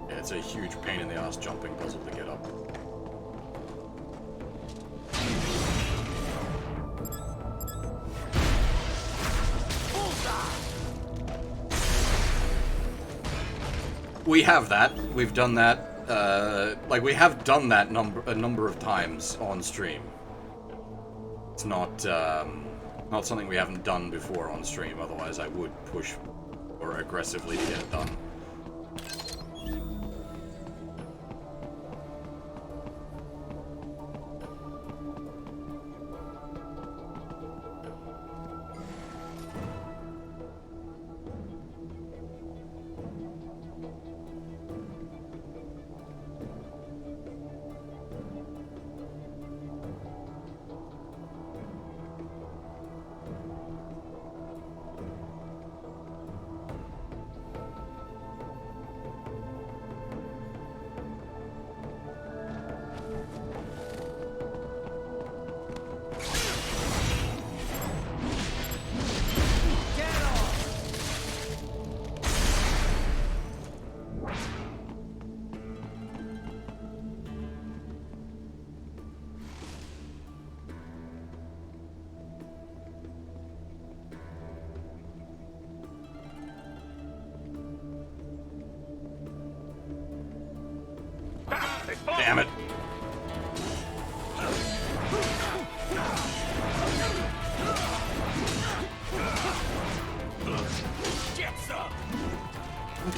Speaker 1: Yeah, it's a huge pain in the ass jumping puzzle to get up. We have that. We've done that. Like, we have done that a number of times on stream. It's not not something we haven't done before on stream. Otherwise, I would push more aggressively to get it done.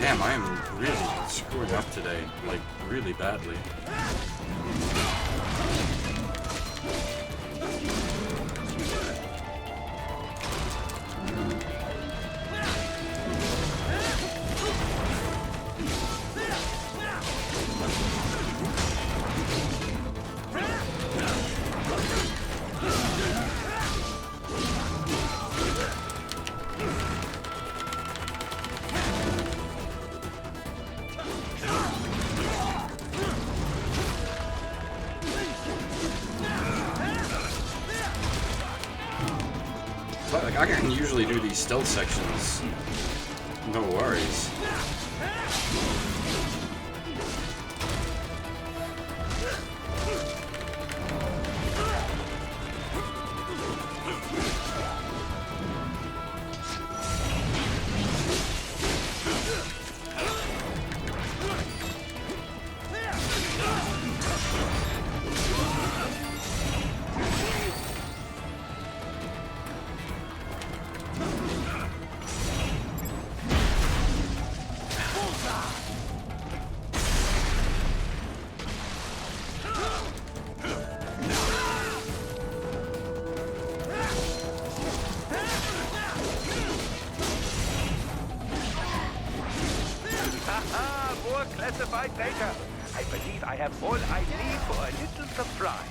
Speaker 1: Damn, I am really screwing up today, like, really badly. Like, I can usually do these stealth sections, no worries.
Speaker 2: More classified data. I believe I have all I need for a little surprise.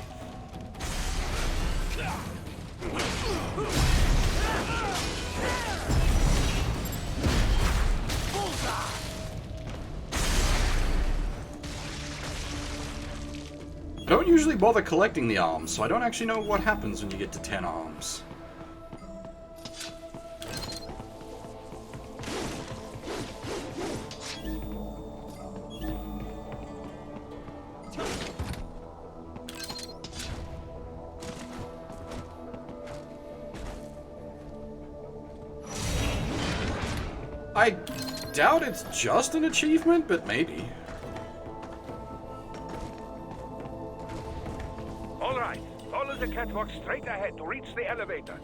Speaker 1: I don't usually bother collecting the arms, so I don't actually know what happens when you get to 10 arms. I doubt it's just an achievement, but maybe.
Speaker 2: All right, follow the catwalk straight ahead to reach the elevator.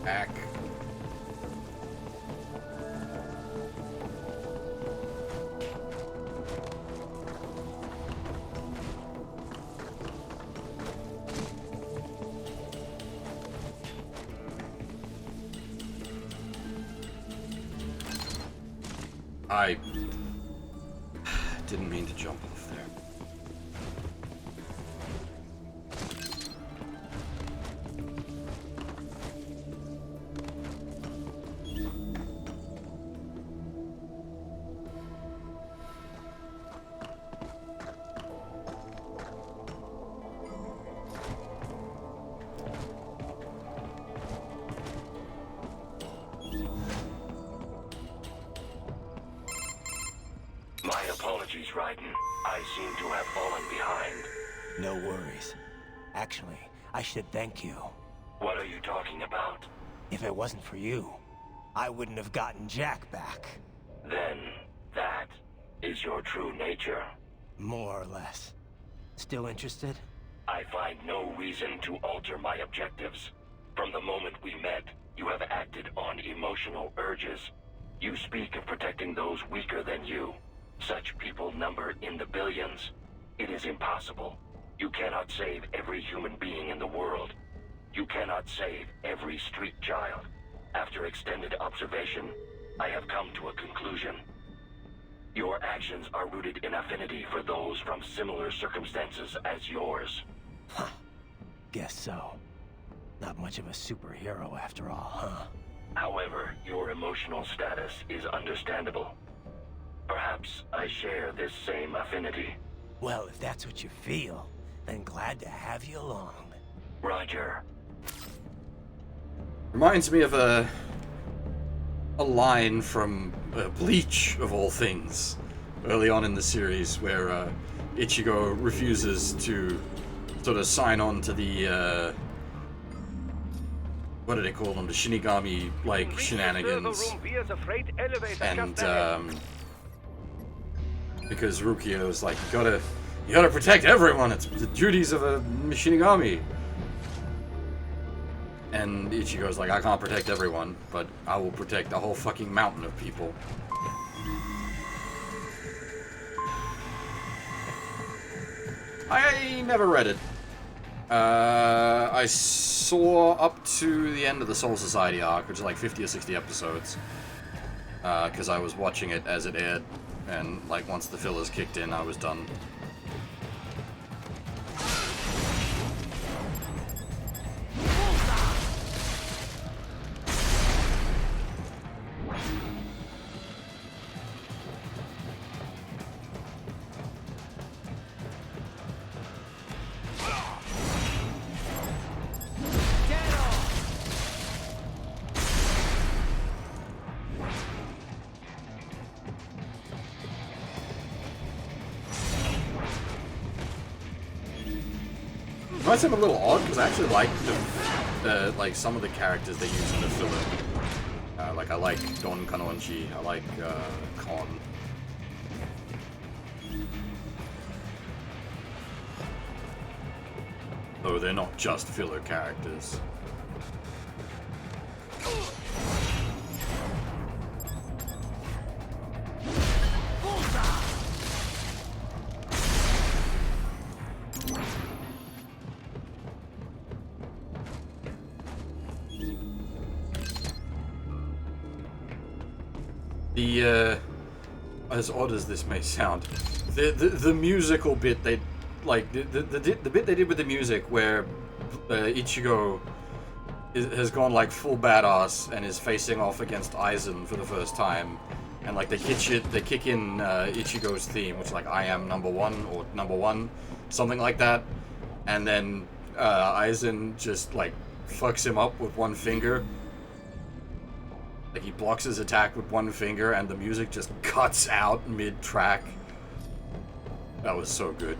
Speaker 1: Back. I didn't mean to jump off there.
Speaker 14: My apologies, Raiden. I seem to have fallen behind.
Speaker 9: No worries. Actually, I should thank you.
Speaker 14: What are you talking about?
Speaker 9: If it wasn't for you, I wouldn't have gotten Jack back.
Speaker 14: Then, that is your true nature.
Speaker 9: More or less. Still interested?
Speaker 14: I find no reason to alter my objectives. From the moment we met, you have acted on emotional urges. You speak of protecting those weaker than you. Such people number in the billions. It is impossible. You cannot save every human being in the world. You cannot save every street child. After extended observation, I have come to a conclusion. Your actions are rooted in affinity for those from similar circumstances as yours.
Speaker 9: Huh. Guess so. Not much of a superhero after all, huh?
Speaker 14: However, your emotional status is understandable. Perhaps I share this same affinity.
Speaker 9: Well, if that's what you feel, then glad to have you along.
Speaker 14: Roger.
Speaker 1: Reminds me of a line from Bleach, of all things, early on in the series, where Ichigo refuses to sort of sign on to the what do they call them? The Shinigami like shenanigans. And because Rukio's like, you gotta protect everyone. It's the duties of a Shinigami. And Ichigo's like, I can't protect everyone, but I will protect a whole fucking mountain of people. I never read it. I saw up to the end of the Soul Society arc, which is like 50 or 60 episodes. Because I was watching it as it aired, and like once the fillers kicked in, I was done. It might seem a little odd because I actually like the like some of the characters they use in the filler. Like I like Don Kanonji, I like Kon. Though they're not just filler characters. As odd as this may sound, the musical bit they like the bit they did with the music where Ichigo has gone like full badass and is facing off against Aizen for the first time, and like they kick in Ichigo's theme, which is like I am number one or number one, something like that, and then Aizen just like fucks him up with one finger. Like he blocks his attack with one finger and the music just cuts out mid-track. That was so good.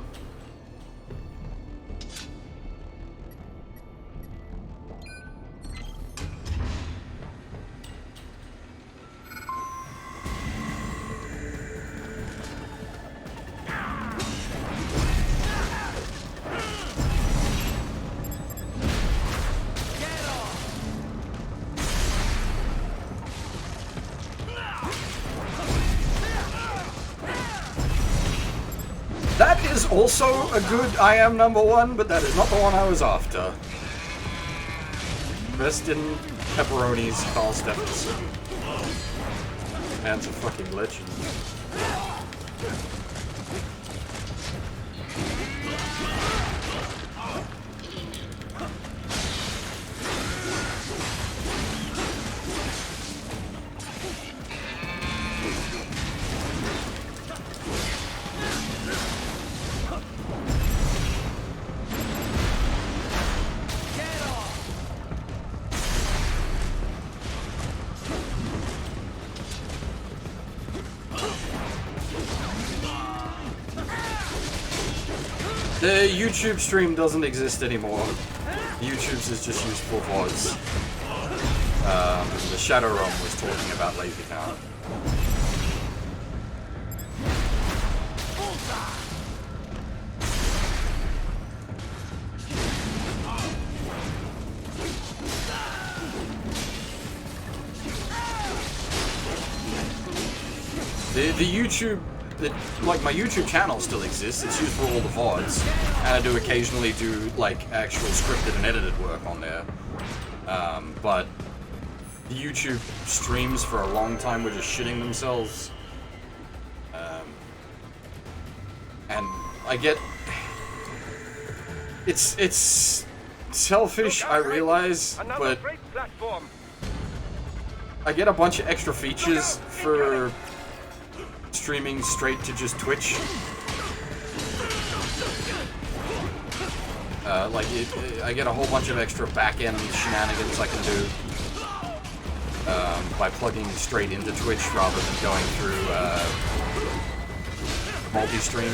Speaker 1: That is also a good I am number one, but that is not the one I was after. Rest in pepperonis, Carl Stephenson. Man's a fucking legend. The YouTube stream doesn't exist anymore. YouTube's is just used for VODs. The Shadow Realm was talking about laser count. The YouTube, like my YouTube channel still exists. It's used for all the VODs, and I do occasionally do like actual scripted and edited work on there. But the YouTube streams for a long time were just shitting themselves. And I get... It's selfish, I realize, but I get a bunch of extra features for streaming straight to just Twitch. I get a whole bunch of extra back-end shenanigans I can do by plugging straight into Twitch rather than going through multi-stream.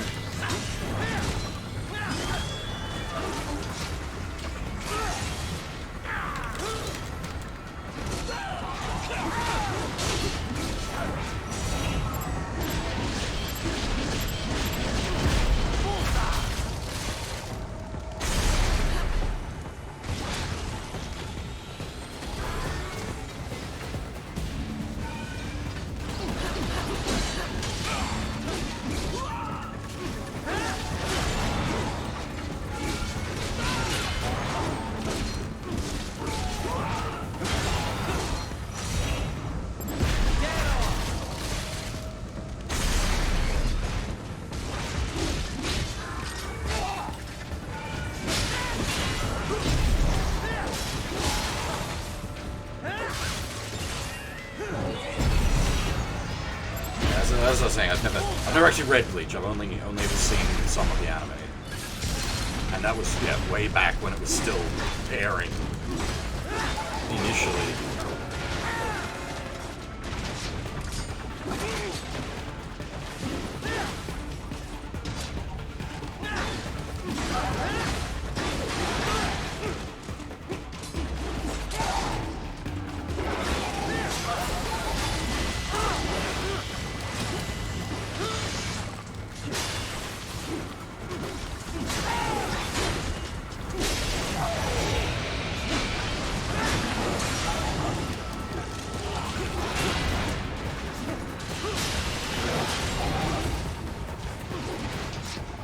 Speaker 1: As I was saying, I've never actually read Bleach. I've only ever seen some of the anime, and that was way back when it was still airing initially.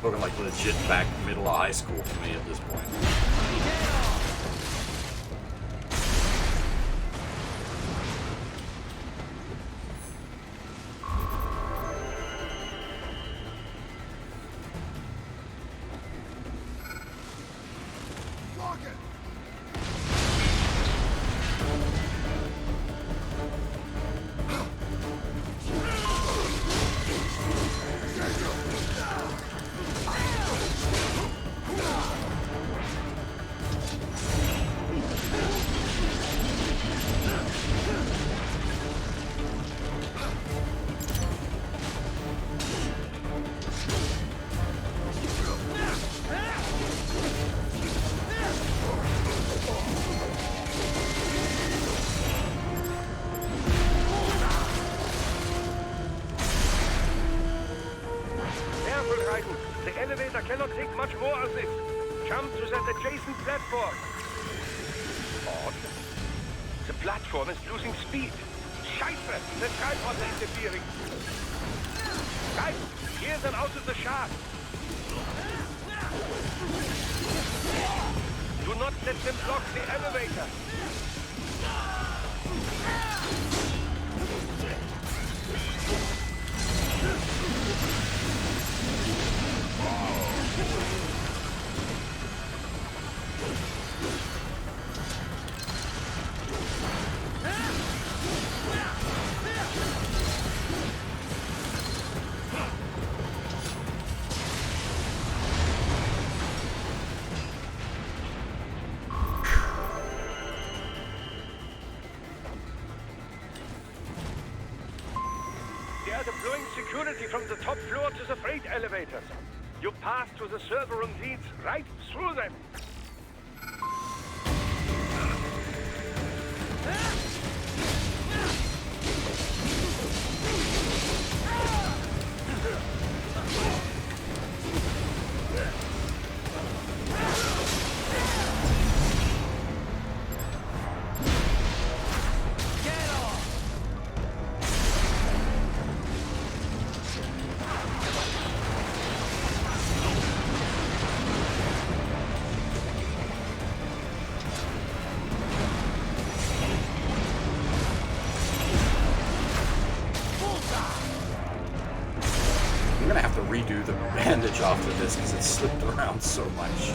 Speaker 1: Looking like legit back middle of high school for me at this point.
Speaker 2: The elevator cannot take much more of this. Jump to that adjacent platform. Odd. The platform is losing speed. Scheiße! The tripods are interfering. Guys, clear them out of the shaft. Do not let them block the elevator. They are deploying security from the top floor to the freight elevators. You pass to the server room leads right through them.
Speaker 1: have to redo the bandage after this because it slipped around so much.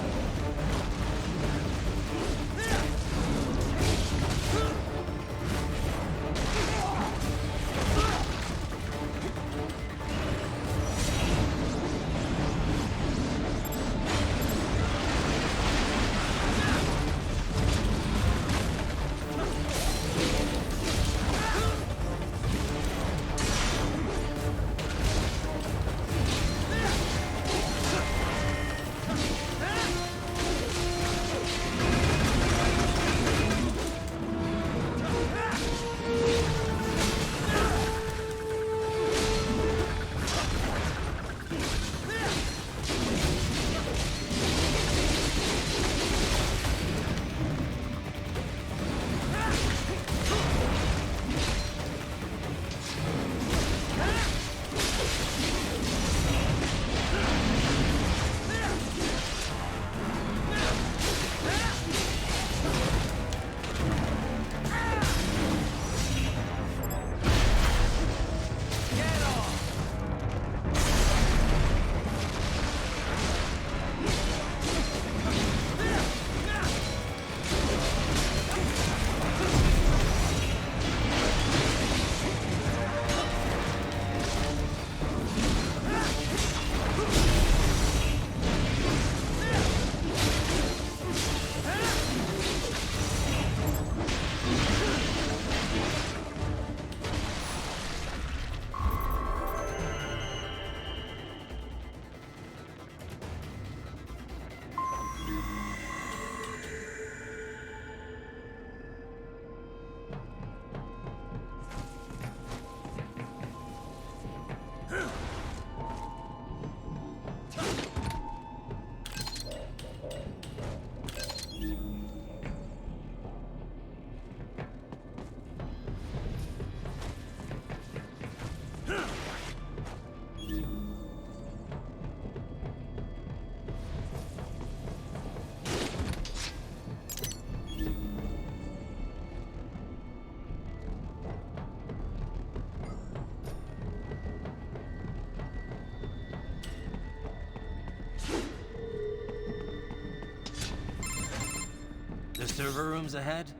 Speaker 9: The server room's ahead?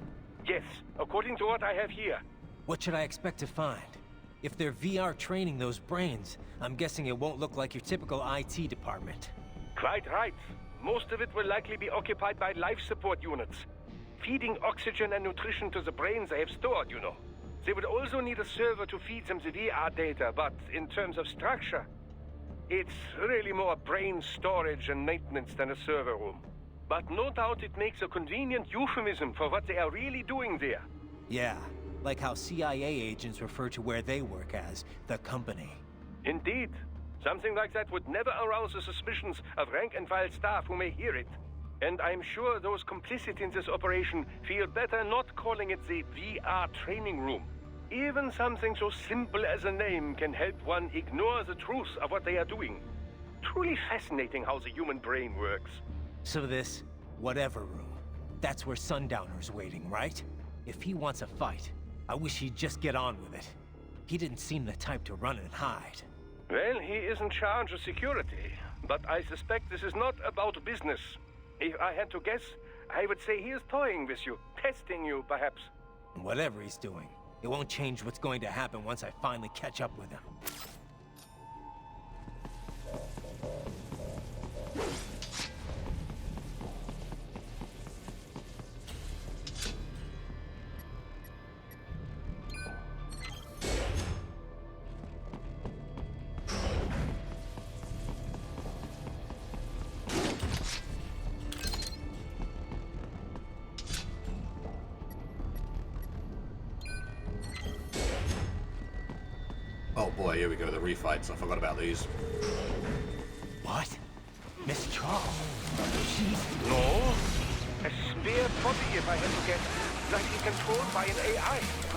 Speaker 2: Yes, according to what I have here.
Speaker 9: What should I expect to find? If they're VR training those brains, I'm guessing it won't look like your typical IT department.
Speaker 2: Quite right. Most of it will likely be occupied by life support units. Feeding oxygen and nutrition to the brains they have stored, you know. They would also need a server to feed them the VR data, but in terms of structure, it's really more brain storage and maintenance than a server room. But no doubt it makes a convenient euphemism for what they are really doing there.
Speaker 9: Yeah, like how CIA agents refer to where they work as the company.
Speaker 2: Indeed. Something like that would never arouse the suspicions of rank-and-file staff who may hear it. And I'm sure those complicit in this operation feel better not calling it the VR training room. Even something so simple as a name can help one ignore the truth of what they are doing. Truly fascinating how the human brain works.
Speaker 9: So this, whatever room, that's where Sundowner's waiting, right? If he wants a fight, I wish he'd just get on with it. He didn't seem the type to run and hide.
Speaker 2: Well, he is in charge of security, but I suspect this is not about business. If I had to guess, I would say he is toying with you, testing you, perhaps.
Speaker 9: Whatever he's doing, it won't change what's going to happen once I finally catch up with him.
Speaker 1: Oh boy, here we go, the refights. I forgot about these.
Speaker 9: What? Miss Charles?
Speaker 2: No. A spare body, if I had to guess, likely controlled by an AI.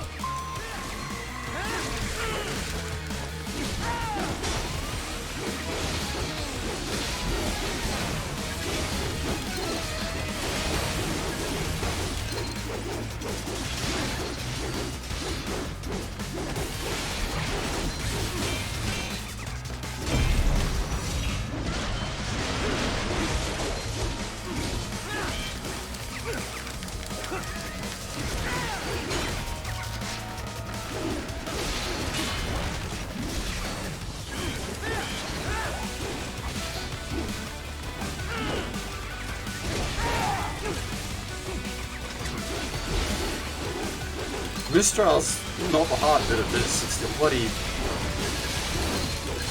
Speaker 1: Mistral's not the hard bit of this, it's the bloody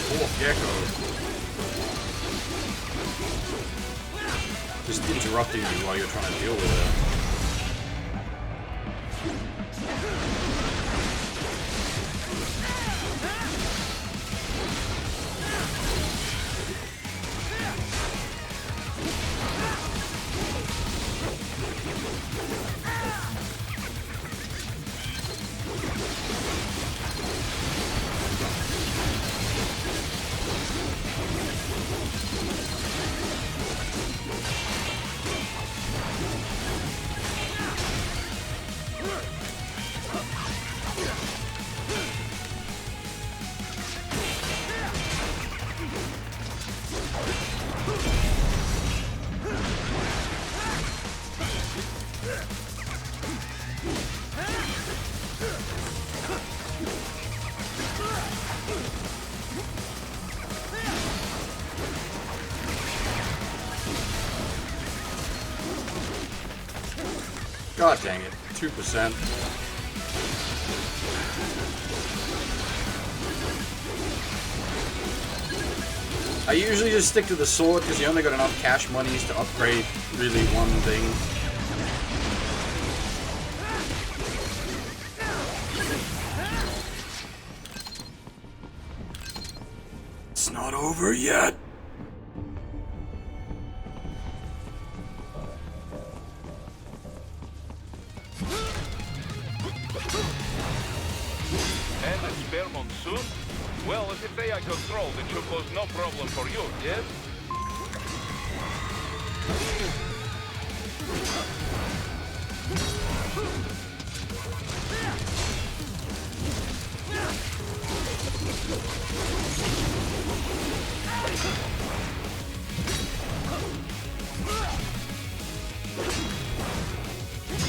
Speaker 1: fourth gecko. Just interrupting you while you're trying to deal with it. God dang it, 2%. I usually just stick to the sword because you only got enough cash monies to upgrade really one thing. It's not over yet.
Speaker 2: And a spare monsoon? Well, if it's AI controlled, it should pose no problem for you, yes?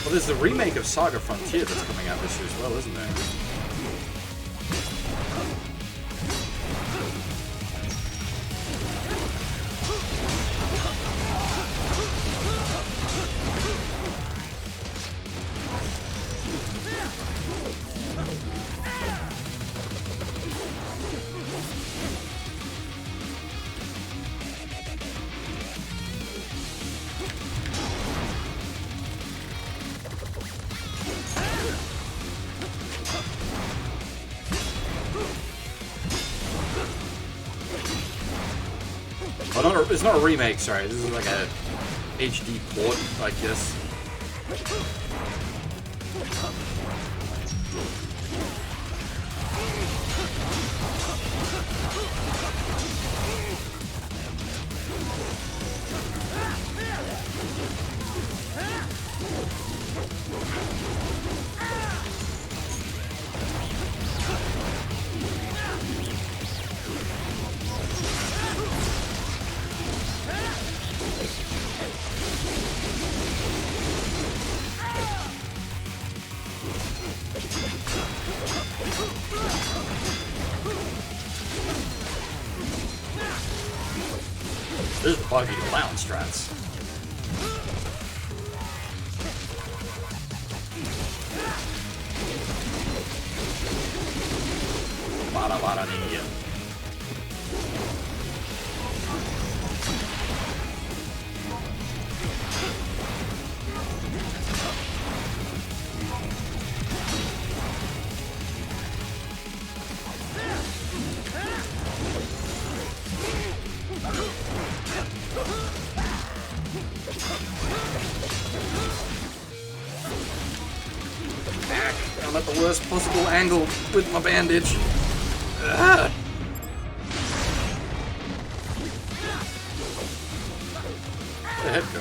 Speaker 1: Well, there's the remake of Saga Frontier that's coming out this year as well, isn't there? Oh, no, it's not a remake, sorry. This is like a HD port, I guess. This is the buggy clown strats. Bada bada ninja. I'm at the worst possible angle with my bandage. Ah. Where'd the head go?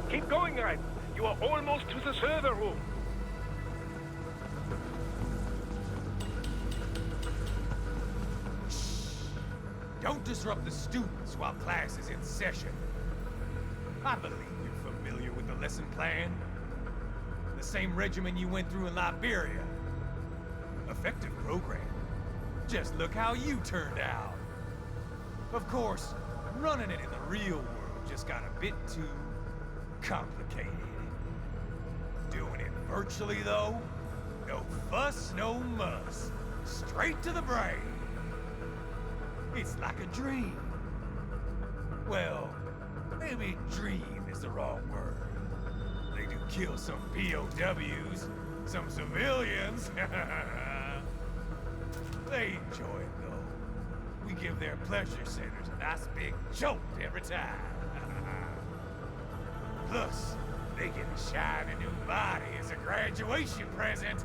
Speaker 2: Keep going, Ryan. You are almost to the server room.
Speaker 13: Don't disrupt the students while class is in session. I believe you're familiar with the lesson plan. The same regimen you went through in Liberia. Effective program. Just look how you turned out. Of course, running it in the real world just got a bit too complicated. Doing it virtually, though, no fuss, no muss. Straight to the brain. It's like a dream. Well, maybe dream is the wrong word. They do kill some POWs, some civilians. They enjoy it, though. We give their pleasure centers a nice big jolt every time. Plus, they get a shiny new body as a graduation present.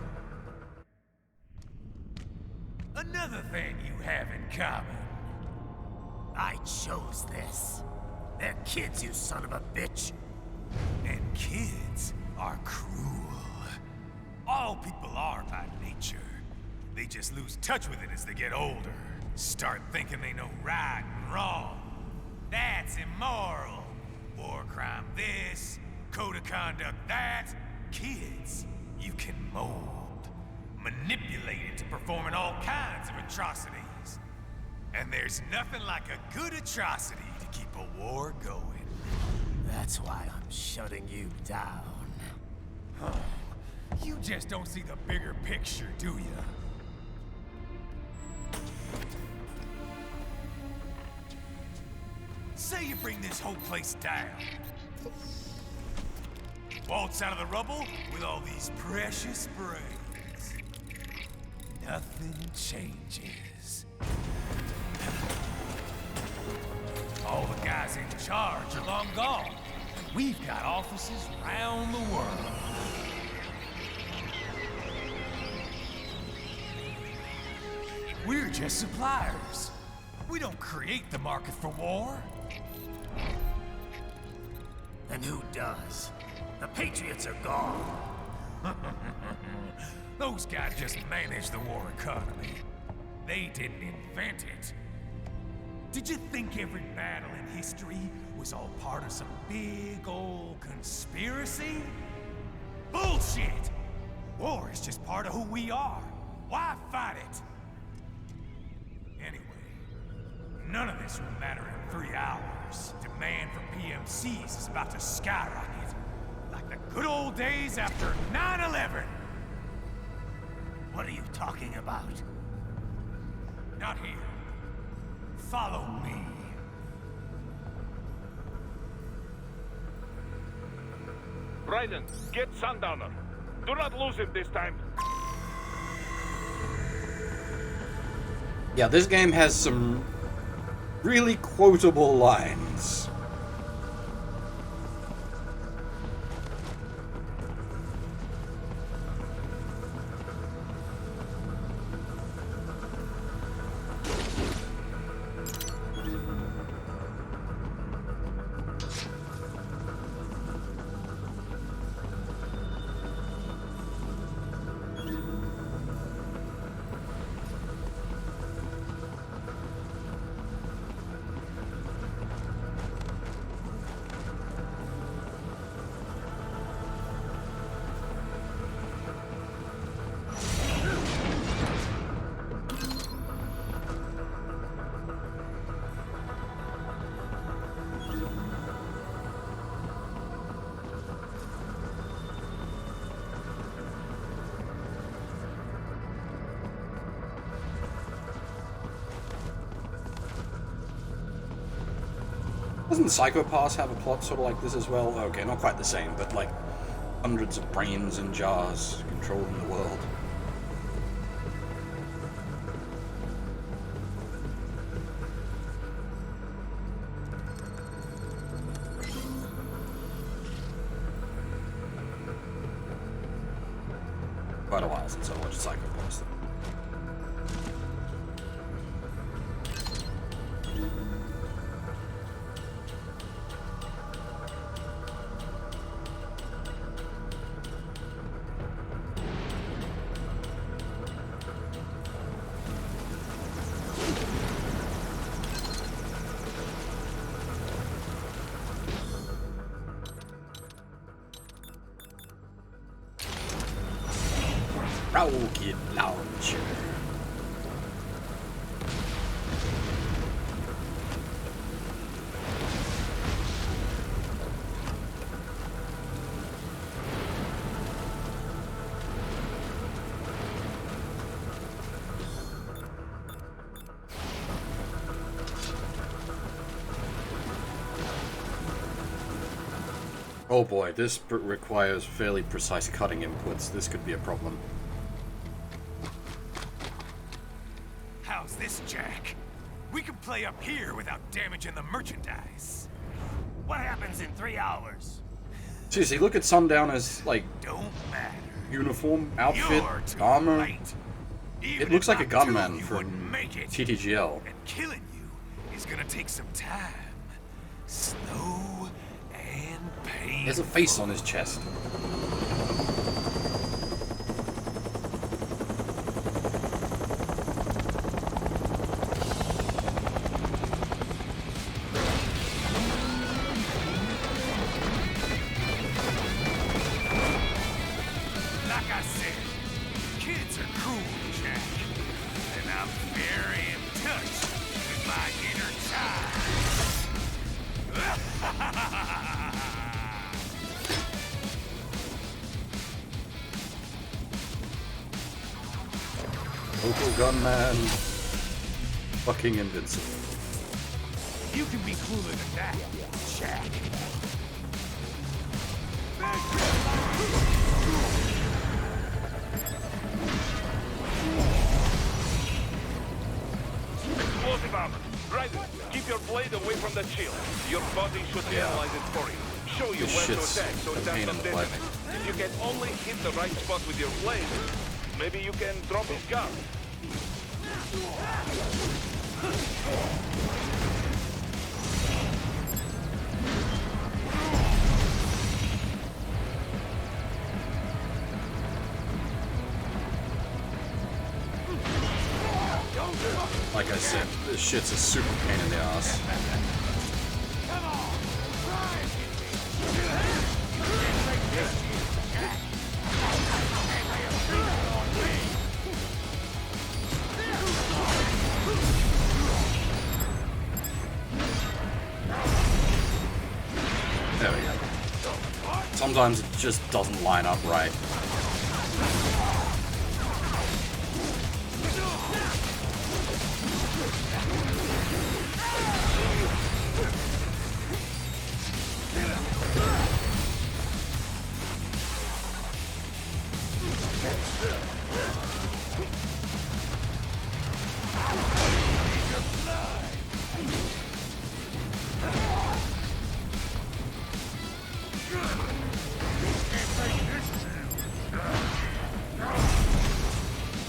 Speaker 13: Another thing you have in common.
Speaker 7: I chose this. They're kids, you son of a bitch.
Speaker 13: And kids are cruel. All people are by nature. They just lose touch with it as they get older. Start thinking they know right and wrong. That's immoral. War crime this, code of conduct that. Kids, you can mold, manipulate into performing all kinds of atrocities. And there's nothing like a good atrocity to keep a war going.
Speaker 7: That's why I'm shutting you down.
Speaker 13: You just don't see the bigger picture, do you? Say you bring this whole place down. Waltz out of the rubble with all these precious brains. Nothing changes. All the guys in charge are long gone. We've got offices around the world. We're just suppliers. We don't create the market for war.
Speaker 7: And who does? The Patriots are gone.
Speaker 13: Those guys just manage the war economy. They didn't invent it. Did you think every battle in history was all part of some big old conspiracy? Bullshit! War is just part of who we are. Why fight it? Anyway, none of this will matter in 3 hours. Demand for PMCs is about to skyrocket. Like the good old days after 9/11.
Speaker 7: What are you talking about?
Speaker 13: Not here. Follow me.
Speaker 2: Raiden, get Sundowner. Do not lose him this time.
Speaker 1: Yeah, this game has some really quotable lines. Doesn't Psycho Pass have a plot sort of like this as well? Okay, not quite the same, but like hundreds of brains in jars controlling the world. Quite a while since I watched Psycho Pass though. Rocket launcher. Oh boy, this requires fairly precise cutting inputs. This could be a problem.
Speaker 13: How's this, Jack? We can play up here without damaging the merchandise. What happens in 3 hours?
Speaker 1: Seriously, look at Sundowner's, like, uniform, outfit, armor. It looks like a gunman from TTGL.
Speaker 13: And killing you is gonna take some time. Slow and painful.
Speaker 1: There's a face on his chest.
Speaker 13: Like I said, kids are cool, Jack. And I'm very in touch with my inner child.
Speaker 1: Local gunman. Fucking invincible.
Speaker 13: You can be cooler than that, Jack.
Speaker 2: Explosive armor. Right, keep your blade away from the shield. Your body should analyze it for you. Show you
Speaker 1: This
Speaker 2: when to
Speaker 1: shit's
Speaker 2: attack, so
Speaker 1: a
Speaker 2: it does
Speaker 1: pain
Speaker 2: some
Speaker 1: in the butt.
Speaker 2: damage. If you can only hit the right spot with your blade, maybe you can drop his gun.
Speaker 1: Like I said, this shit's a super pain in the ass. There we go. Sometimes it just doesn't line up right.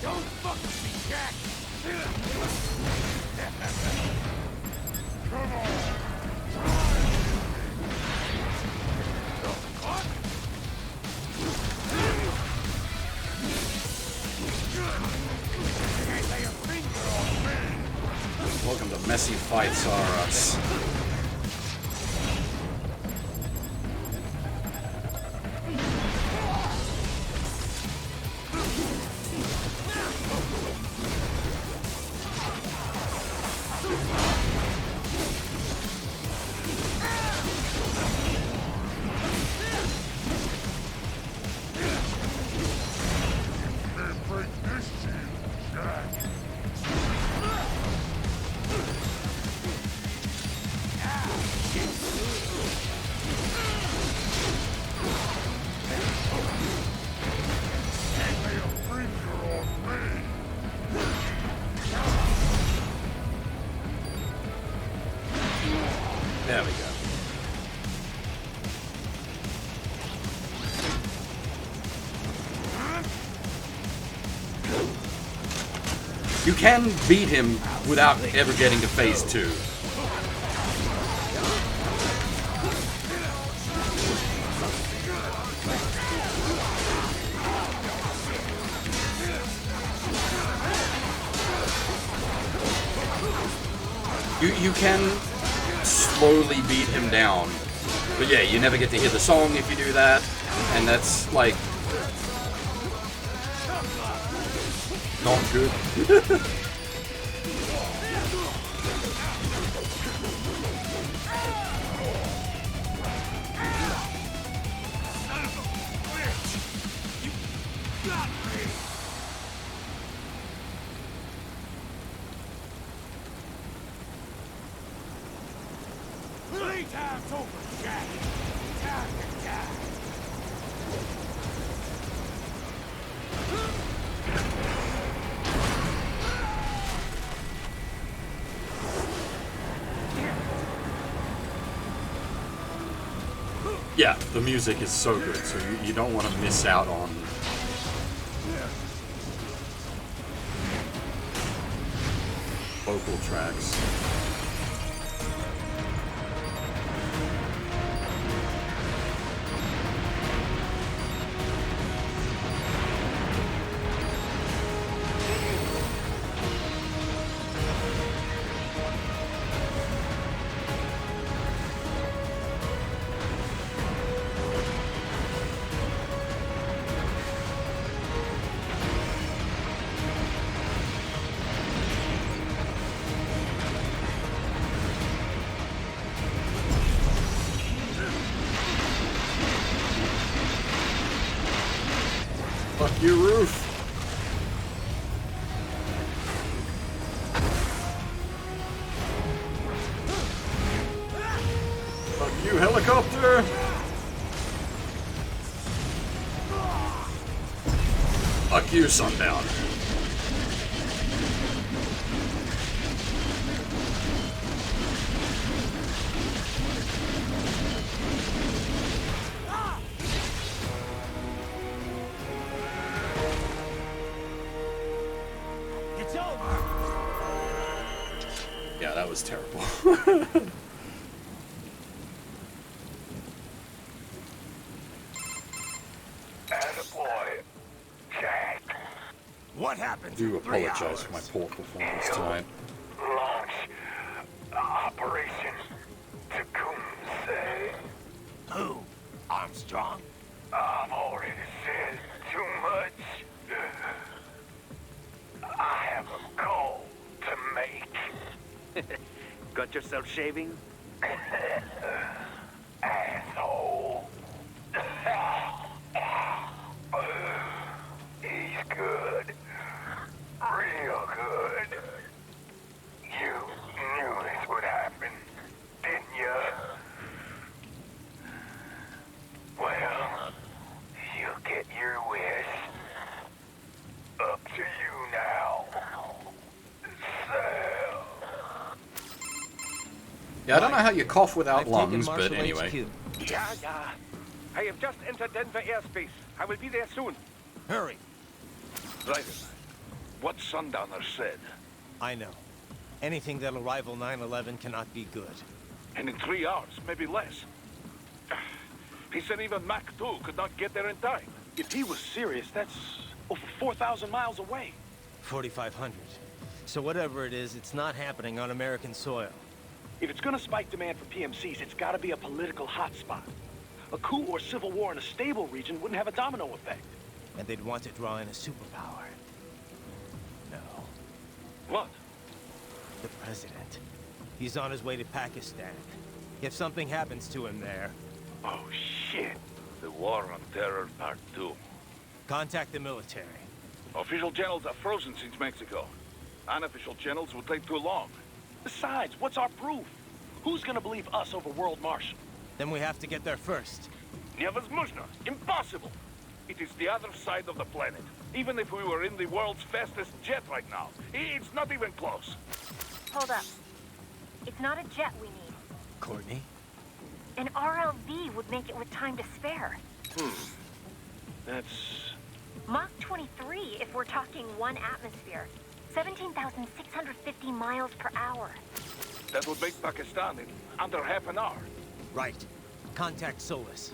Speaker 13: Don't fuck with me, Jack! Come
Speaker 1: Welcome to Messy Fights R Us. There we go. You can beat him without ever getting to phase 2. You can slowly beat him down. But yeah, you never get to hear the song if you do that. And that's like... Not good.
Speaker 23: Playtime's over, Jack. Time to die.
Speaker 1: Yeah, the music is so good, so you don't want to miss out on vocal tracks. Fuck you, roof. Fuck you, helicopter. Fuck you, Sundown.
Speaker 23: It's over.
Speaker 1: Yeah, that was terrible.
Speaker 23: Attaboy, Jack. What
Speaker 1: I
Speaker 23: happened
Speaker 1: do
Speaker 23: in 3
Speaker 1: apologize
Speaker 23: hours?
Speaker 1: for my poor performance tonight.
Speaker 23: Launch Operation Tecumseh. Who? Armstrong? I've already said too much. I have a call to make.
Speaker 2: Got yourself shaving?
Speaker 23: Asshole. He's good. Real good. You knew this would happen, didn't you? Well, you get your wish. Up to you now. Sam.
Speaker 1: Yeah, I don't know how you cough without
Speaker 9: I've taken
Speaker 1: lungs, but
Speaker 9: Marshall
Speaker 1: anyway.
Speaker 9: HQ.
Speaker 2: Yeah. I have just entered Denver airspace. I will be there soon.
Speaker 9: Hurry.
Speaker 2: Right. What Sundowner said.
Speaker 9: I know. Anything that'll rival 9/11 cannot be good.
Speaker 2: And in 3 hours, maybe less. He said even Mach 2 could not get there in time.
Speaker 12: If he was serious, that's over 4,000 miles away.
Speaker 9: 4,500. So whatever it is, it's not happening on American soil.
Speaker 12: If it's gonna spike demand for PMCs, it's gotta be a political hotspot. A coup or civil war in a stable region wouldn't have a domino effect.
Speaker 9: And they'd want to draw in a superpower. No.
Speaker 2: What?
Speaker 9: The president. He's on his way to Pakistan. If something happens to him there...
Speaker 2: Oh, shit. The War on Terror Part 2.
Speaker 9: Contact the military.
Speaker 2: Official channels are frozen since Mexico. Unofficial channels will take too long.
Speaker 12: Besides, what's our proof? Who's gonna believe us over World Marshal?
Speaker 9: Then we have to get there first.
Speaker 2: Невозможно. Impossible. It is the other side of the planet. Even if we were in the world's fastest jet right now, it's not even close.
Speaker 6: Hold up. It's not a jet we need.
Speaker 9: Courtney?
Speaker 6: An RLV would make it with time to spare.
Speaker 12: That's...
Speaker 6: Mach 23 if we're talking 1 atmosphere. 17,650 miles per hour.
Speaker 2: That would make Pakistan in under half an hour.
Speaker 9: Right. Contact Solus.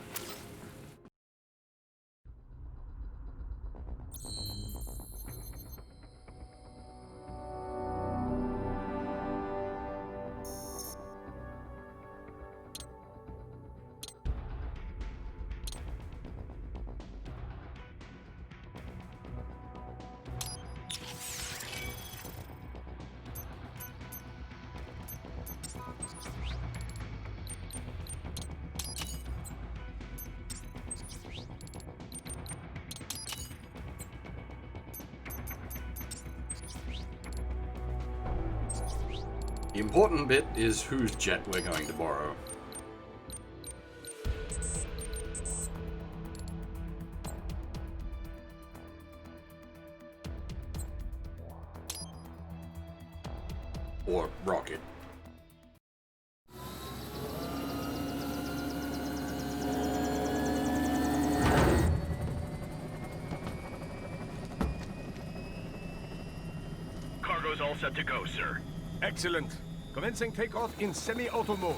Speaker 1: The important bit is whose jet we're going to borrow. Or rocket.
Speaker 11: Cargo's all set to go, sir.
Speaker 15: Excellent. Commencing takeoff in semi-auto mode.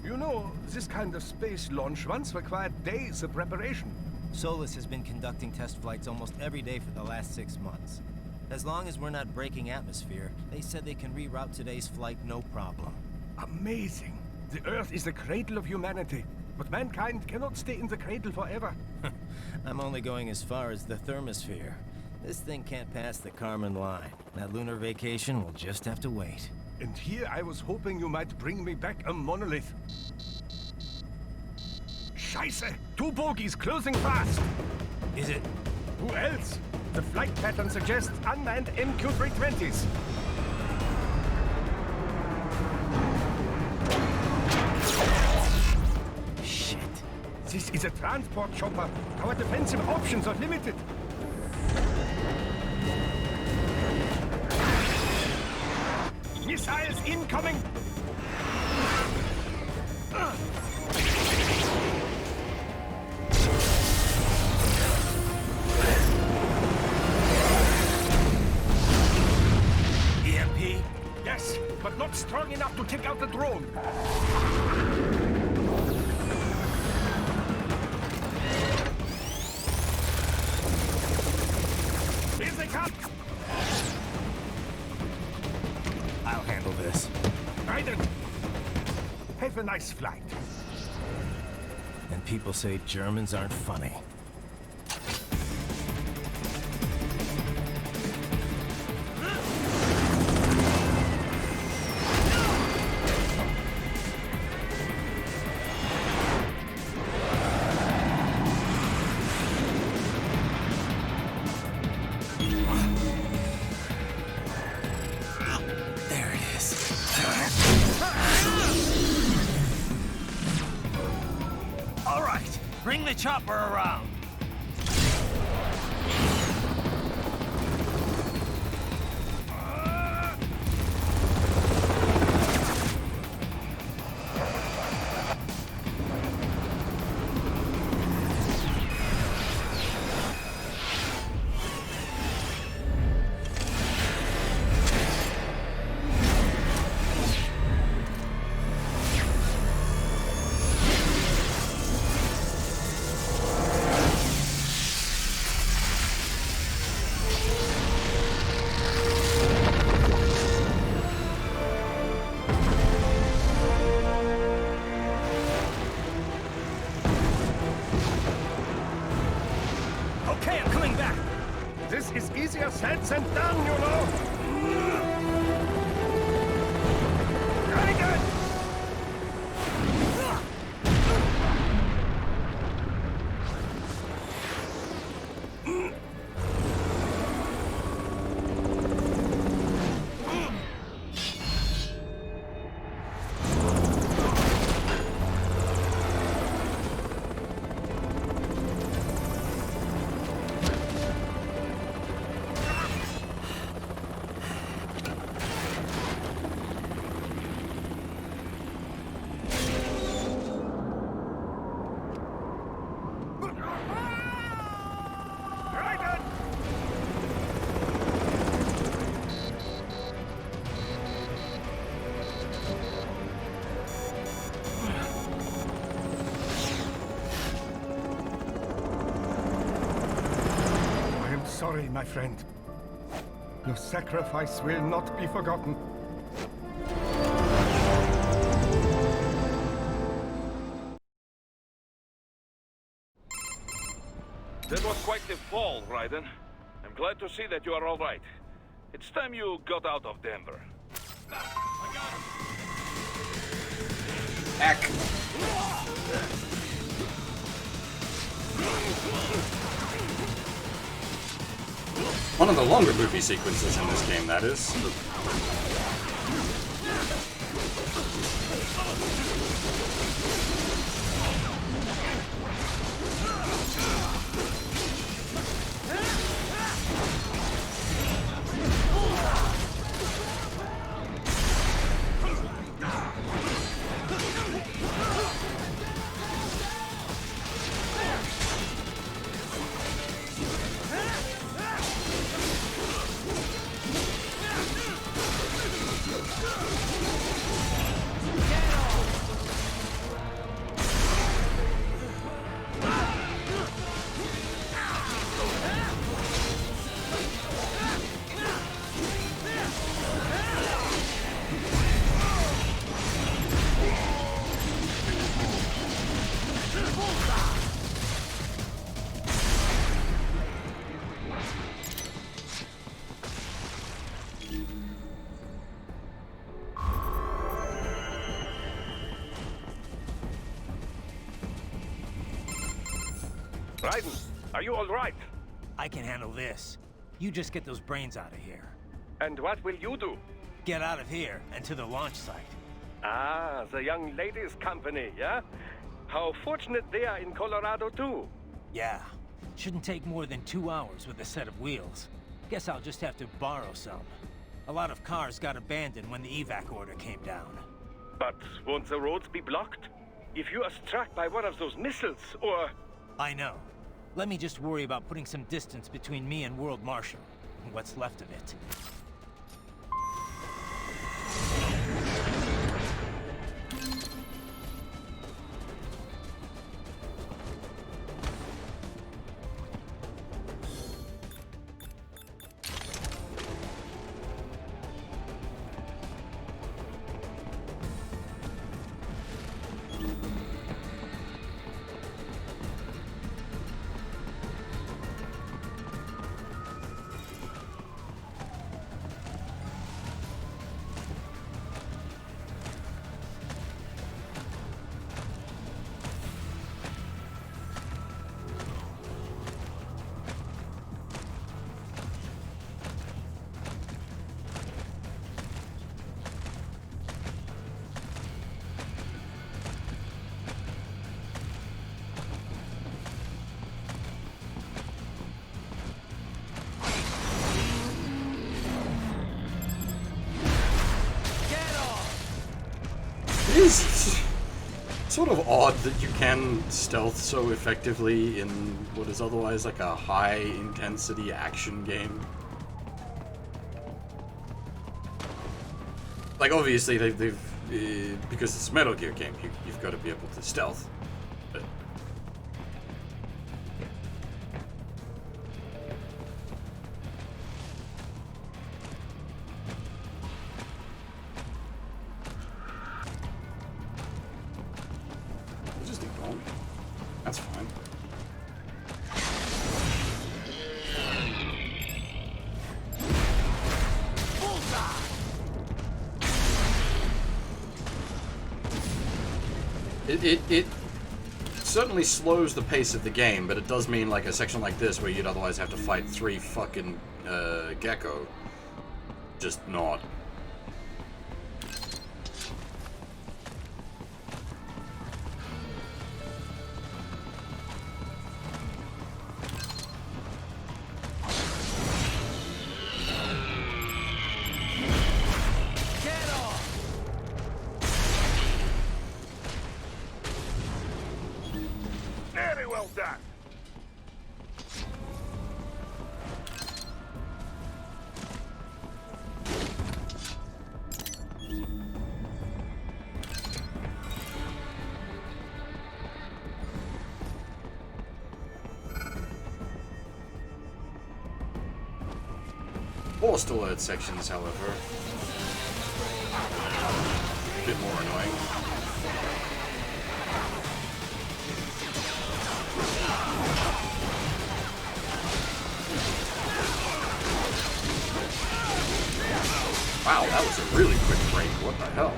Speaker 15: You know, this kind of space launch once required days of preparation.
Speaker 5: Solus has been conducting test flights almost every day for the last 6 months. As long as we're not breaking atmosphere, they said they can reroute today's flight no problem.
Speaker 15: Amazing. The Earth is the cradle of humanity, but mankind cannot stay in the cradle forever.
Speaker 5: I'm only going as far as the thermosphere. This thing can't pass the Kármán line. That lunar vacation will just have to wait.
Speaker 15: And here I was hoping you might bring me back a monolith. Scheiße! 2 bogies closing fast!
Speaker 5: Is it?
Speaker 15: Who else? The flight pattern suggests unmanned MQ-320s.
Speaker 5: Shit.
Speaker 15: This is a transport chopper. Our defensive options are limited. Missiles incoming!
Speaker 5: EMP?
Speaker 15: Yes, but not strong enough to take out the drone. Here they come!
Speaker 5: I'll handle this.
Speaker 15: Raiden! Have a nice flight.
Speaker 5: And people say Germans aren't funny. There it is. All right, bring the chopper around. Okay, I'm coming back.
Speaker 15: This is easier said than done, you know. Very good. Sorry, my friend. Your sacrifice will not be forgotten.
Speaker 2: That was quite the fall, Raiden. I'm glad to see that you are all right. It's time you got out of Denver.
Speaker 1: Heck. One of the longer movie sequences in this game, that is.
Speaker 2: Raiden, are you all right?
Speaker 5: I can handle this. You just get those brains out of here.
Speaker 2: And what will you do?
Speaker 5: Get out of here and to the launch site.
Speaker 2: Ah, the young ladies' company, yeah? How fortunate they are in Colorado, too.
Speaker 5: Yeah. Shouldn't take more than 2 hours with a set of wheels. Guess I'll just have to borrow some. A lot of cars got abandoned when the evac order came down.
Speaker 2: But won't the roads be blocked? If you are struck by one of those missiles, or...
Speaker 5: I know. Let me just worry about putting some distance between me and World Marshal. What's left of it.
Speaker 1: It is sort of odd that you can stealth so effectively in what is otherwise like a high-intensity action game. Like, obviously, they've because it's a Metal Gear game, you've got to be able to stealth. But just ignore me. That's fine. It certainly slows the pace of the game, but it does mean like a section like this where you'd otherwise have to fight 3 fucking gecko. Just not.
Speaker 2: Very well done.
Speaker 1: Or still add sections, however. A bit more annoying. Wow, that was a really quick break. What the hell?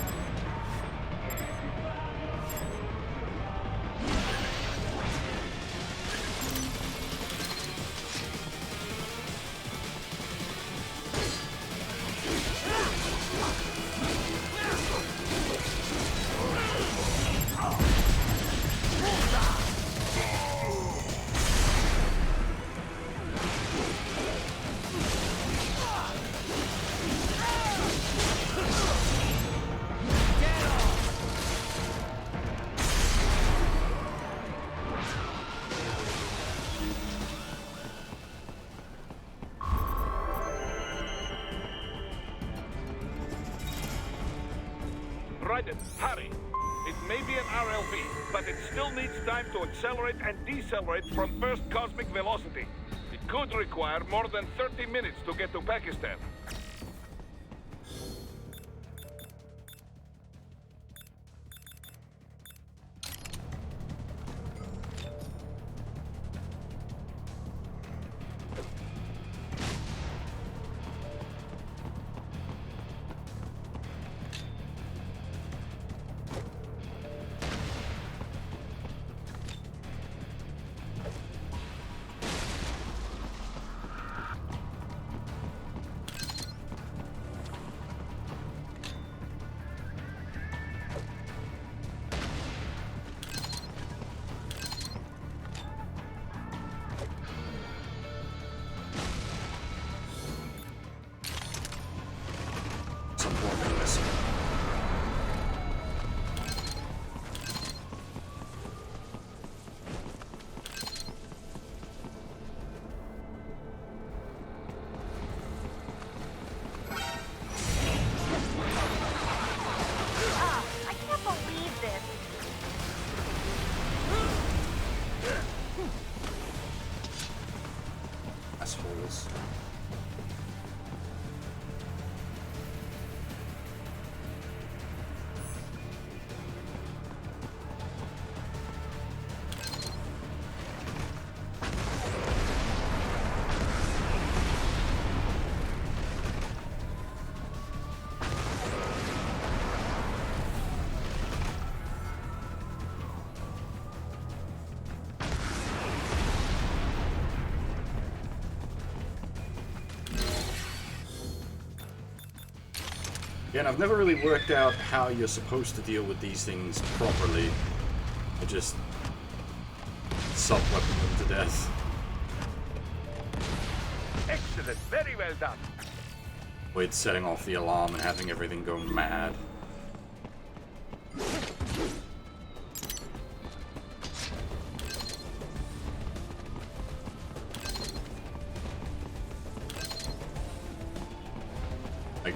Speaker 2: provided. Hurry. It may be an RLV, but it still needs time to accelerate and decelerate from first cosmic velocity. It could require more than 30 minutes to get to Pakistan.
Speaker 1: Assholes. Yeah, and I've never really worked out how you're supposed to deal with these things properly. I just sub-weapon them to death.
Speaker 2: Excellent, very well done.
Speaker 1: Avoid setting off the alarm and having everything go mad.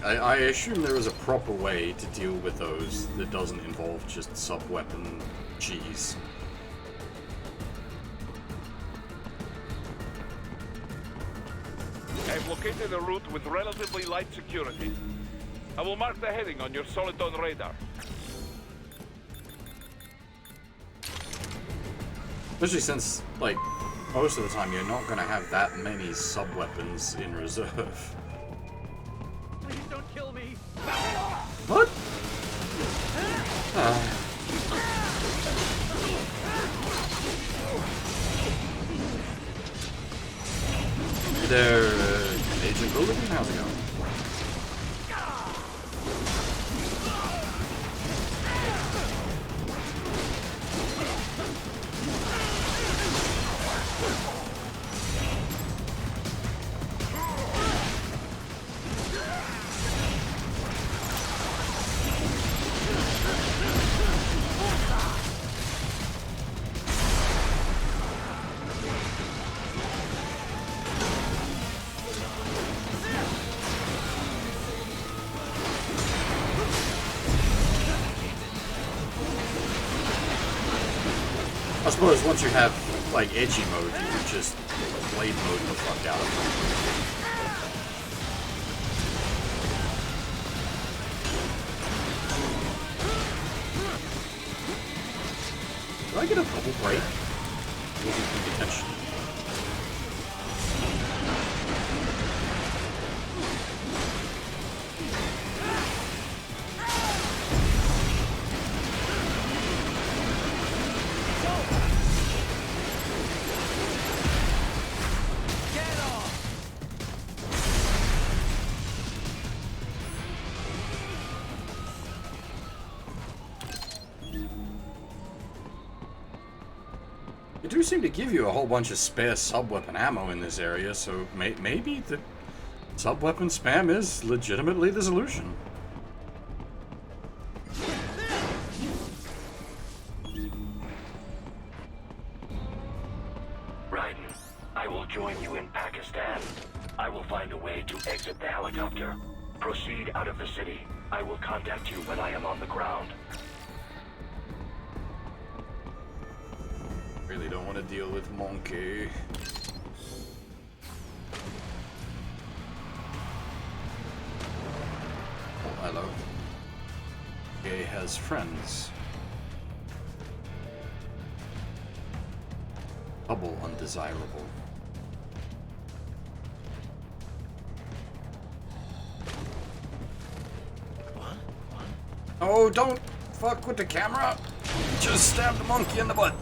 Speaker 1: I assume there is a proper way to deal with those that doesn't involve just sub-weapon cheese.
Speaker 2: I've located a route with relatively light security. I will mark the heading on your Soliton radar.
Speaker 1: Especially since, like, most of the time you're not going to have that many sub-weapons in reserve.
Speaker 8: Please don't kill me.
Speaker 1: What? Hey there, Agent Bulligan, how's it going? I suppose once you have, like, edgy mode, you can just blade mode the fuck out. Did I get a double break? Wasn't paying attention. They do seem to give you a whole bunch of spare sub-weapon ammo in this area, so maybe the sub-weapon spam is legitimately the solution.
Speaker 14: Raiden, I will join you in Pakistan. I will find a way to exit the helicopter. Proceed out of the city. I will contact you when I am on the ground.
Speaker 1: Really don't want to deal with Monkey. Oh, hello. He has friends. Double undesirable. Oh, don't fuck with the camera. Just stab the monkey in the butt.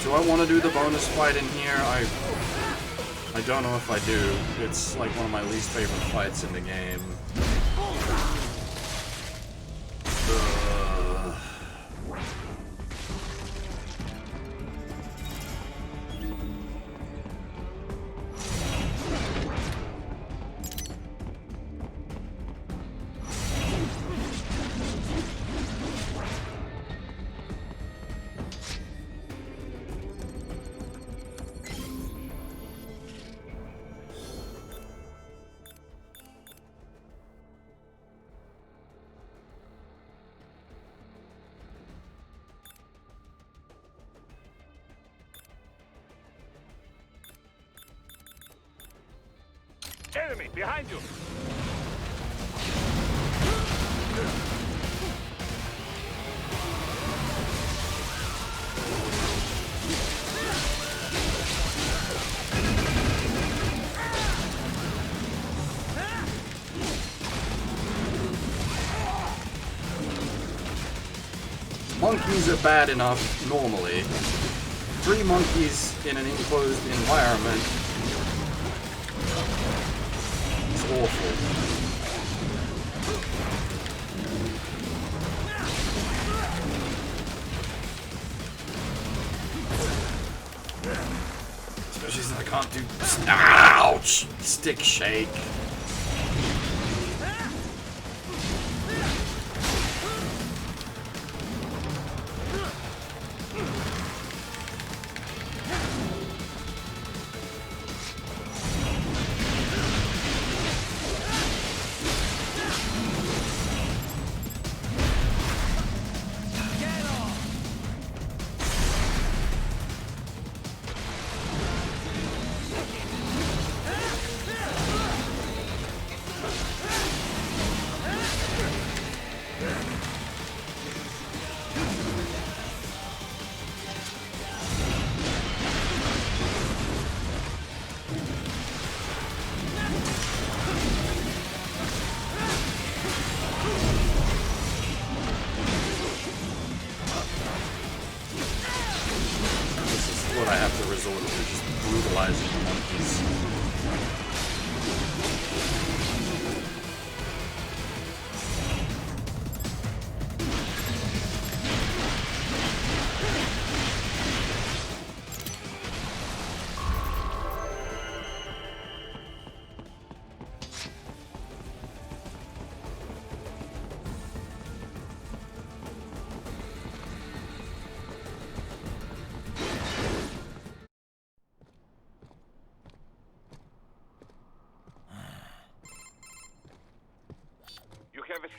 Speaker 1: Do I want to do the bonus fight in here? I don't know if I do. It's like one of my least favorite fights in the game.
Speaker 2: Enemy behind you!
Speaker 1: Monkeys are bad enough normally. 3 monkeys in an enclosed environment. Awful. Especially since I can't do. Ouch! Stick shake. I have to resort to, just brutalizing the monkeys.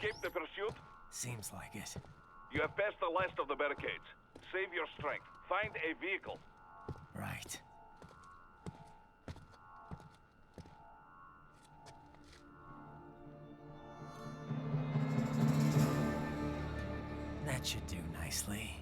Speaker 2: escaped the pursuit?
Speaker 5: Seems like it.
Speaker 2: You have passed the last of the barricades. Save your strength. Find a vehicle.
Speaker 5: Right. That should do nicely.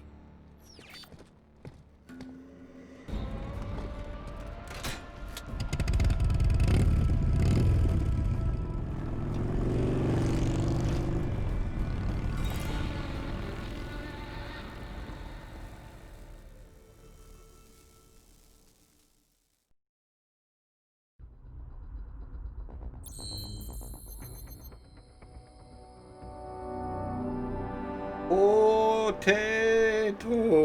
Speaker 1: Potato.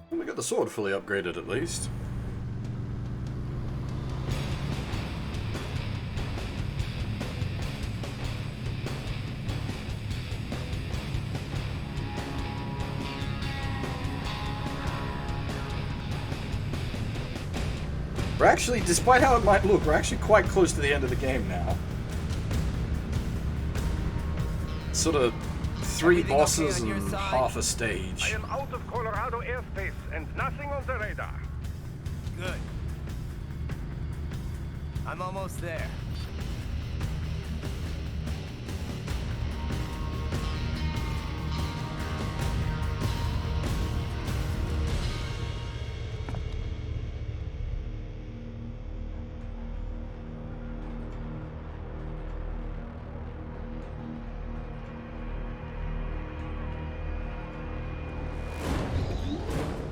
Speaker 1: We got the sword fully upgraded at least. We're actually, despite how it might look, we're actually quite close to the end of the game now. Sort of 3 bosses and half a stage.
Speaker 2: I am out of Colorado airspace and nothing on the radar.
Speaker 5: Good. I'm almost there.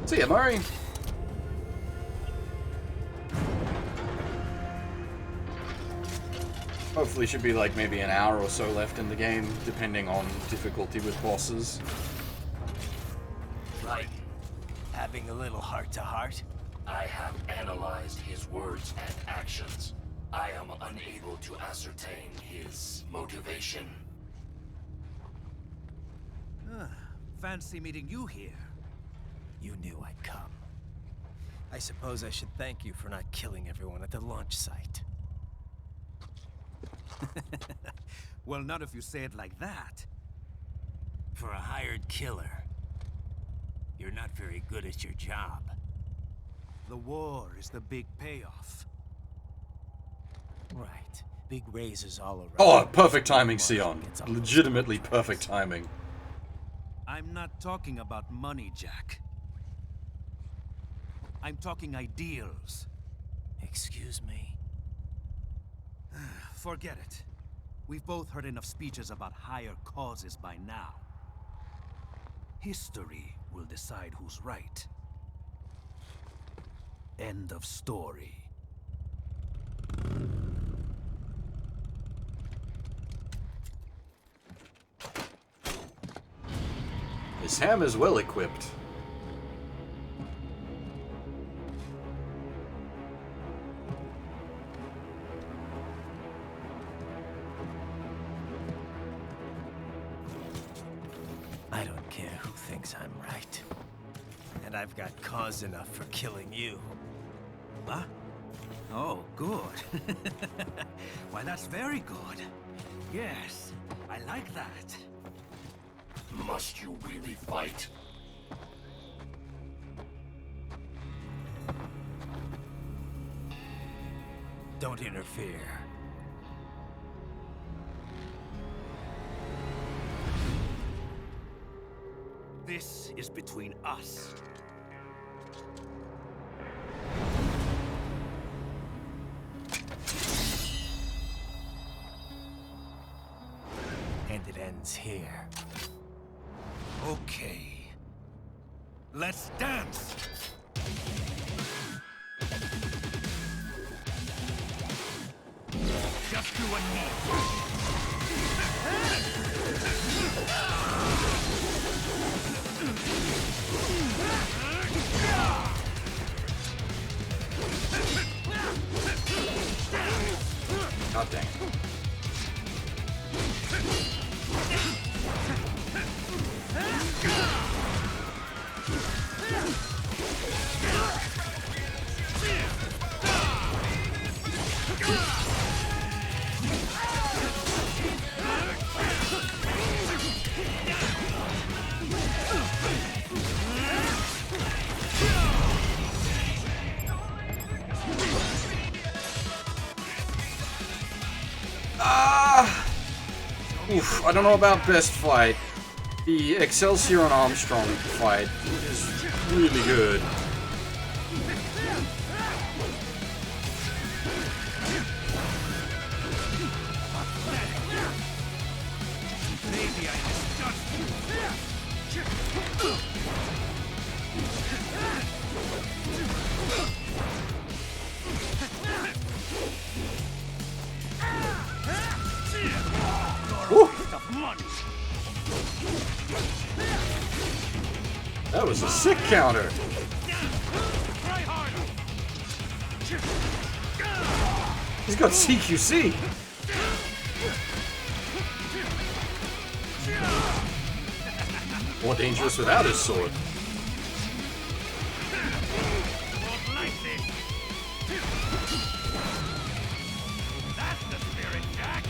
Speaker 1: See ya, Murray. Hopefully should be like maybe an hour or so left in the game, depending on difficulty with bosses.
Speaker 9: Right. Having a little heart-to-heart?
Speaker 14: I have analyzed his words and actions. I am unable to ascertain his motivation.
Speaker 17: Fancy meeting you here.
Speaker 5: You knew I'd come. I suppose I should thank you for not killing everyone at the launch site.
Speaker 17: Well, not if you say it like that.
Speaker 5: For a hired killer, you're not very good at your job.
Speaker 17: The war is the big payoff.
Speaker 5: Right. Big raises all around.
Speaker 1: Oh, perfect timing, Sion. Legitimately perfect timing.
Speaker 17: I'm not talking about money, Jack. I'm talking ideals.
Speaker 5: Excuse me?
Speaker 17: Forget it. We've both heard enough speeches about higher causes by now. History will decide who's right. End of story.
Speaker 1: His hammer's well equipped.
Speaker 5: I don't care who thinks I'm right. And I've got cause enough for killing you.
Speaker 17: What? Oh, good. Why, that's very good. Yes, I like that.
Speaker 14: Must you really fight?
Speaker 5: Don't interfere.
Speaker 17: This is between us.
Speaker 5: And it ends here.
Speaker 17: Okay.
Speaker 13: Let's dance! Just do what needs.
Speaker 1: God dang it. Oof, I don't know about best fight. The Excelsior and Armstrong fight is really good.
Speaker 13: Maybe I misjudged you.
Speaker 1: That was a sick counter. He's got CQC. More dangerous without his sword.
Speaker 13: That's the spirit, Jack.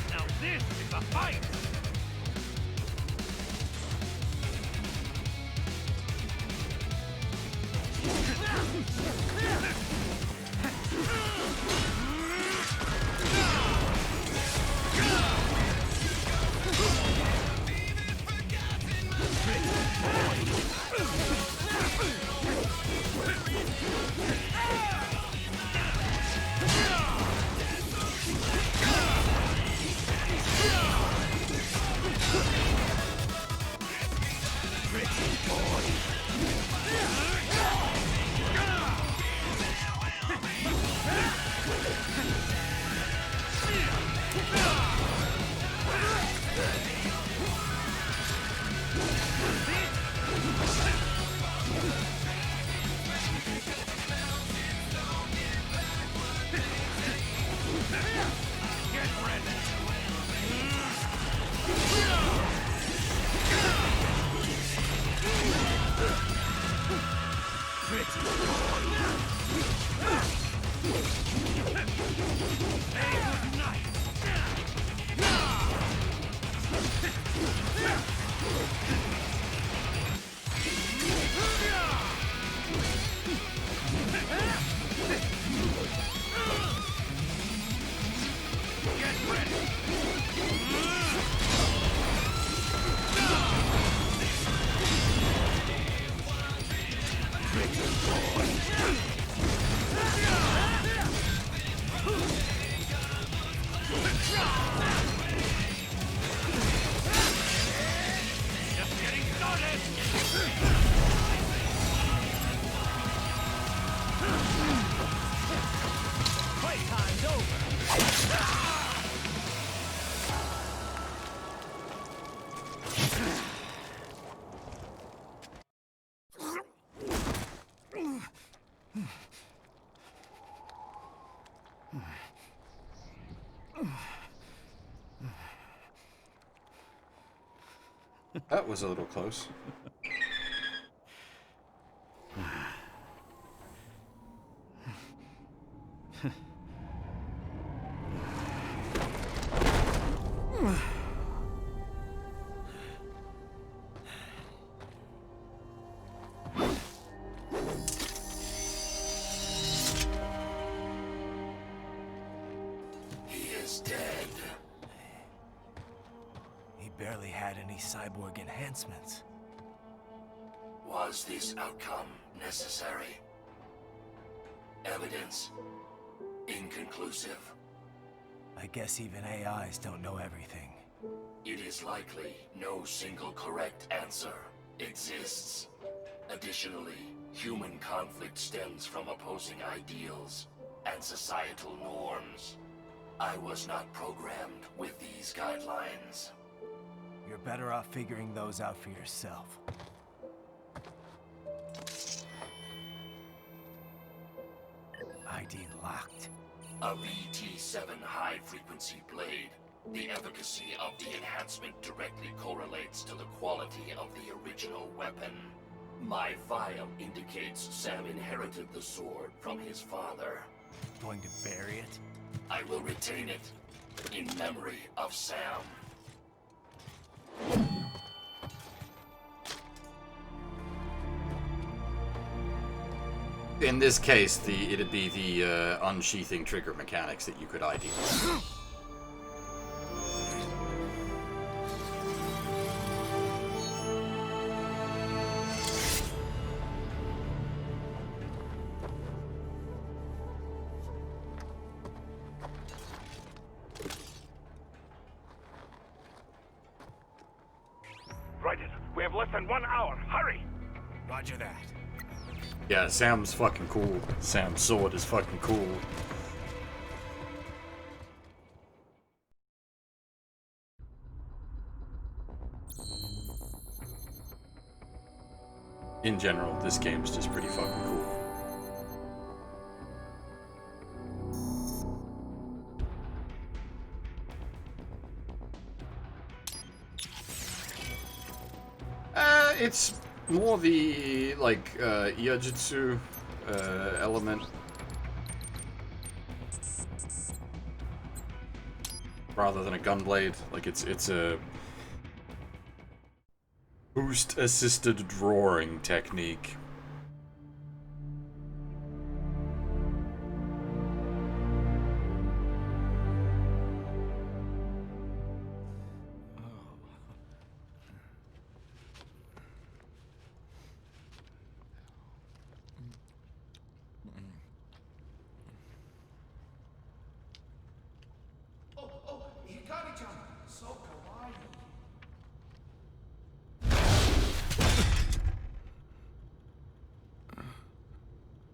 Speaker 13: Now this is a fight!
Speaker 1: That was a little close.
Speaker 14: He is
Speaker 5: had any cyborg enhancements.
Speaker 14: Was this outcome necessary? Evidence inconclusive.
Speaker 5: I guess even AIs don't know everything.
Speaker 14: It is likely no single correct answer exists. Additionally, human conflict stems from opposing ideals and societal norms. I was not programmed with these guidelines.
Speaker 5: You're better off figuring those out for yourself. ID locked.
Speaker 14: A VT7 high-frequency blade. The efficacy of the enhancement directly correlates to the quality of the original weapon. My file indicates Sam inherited the sword from his father.
Speaker 5: Going to bury it?
Speaker 14: I will retain it in memory of Sam.
Speaker 1: In this case, it'd be the unsheathing trigger mechanics that you could ID.
Speaker 19: Raiden, we have less than 1 hour. Hurry!
Speaker 13: Roger that.
Speaker 1: Yeah, Sam's fucking cool. Sam's sword is fucking cool. In general, this game's just pretty fucking cool. It's more the, like, Iajutsu element. Rather than a gunblade. Like, it's a boost-assisted drawing technique.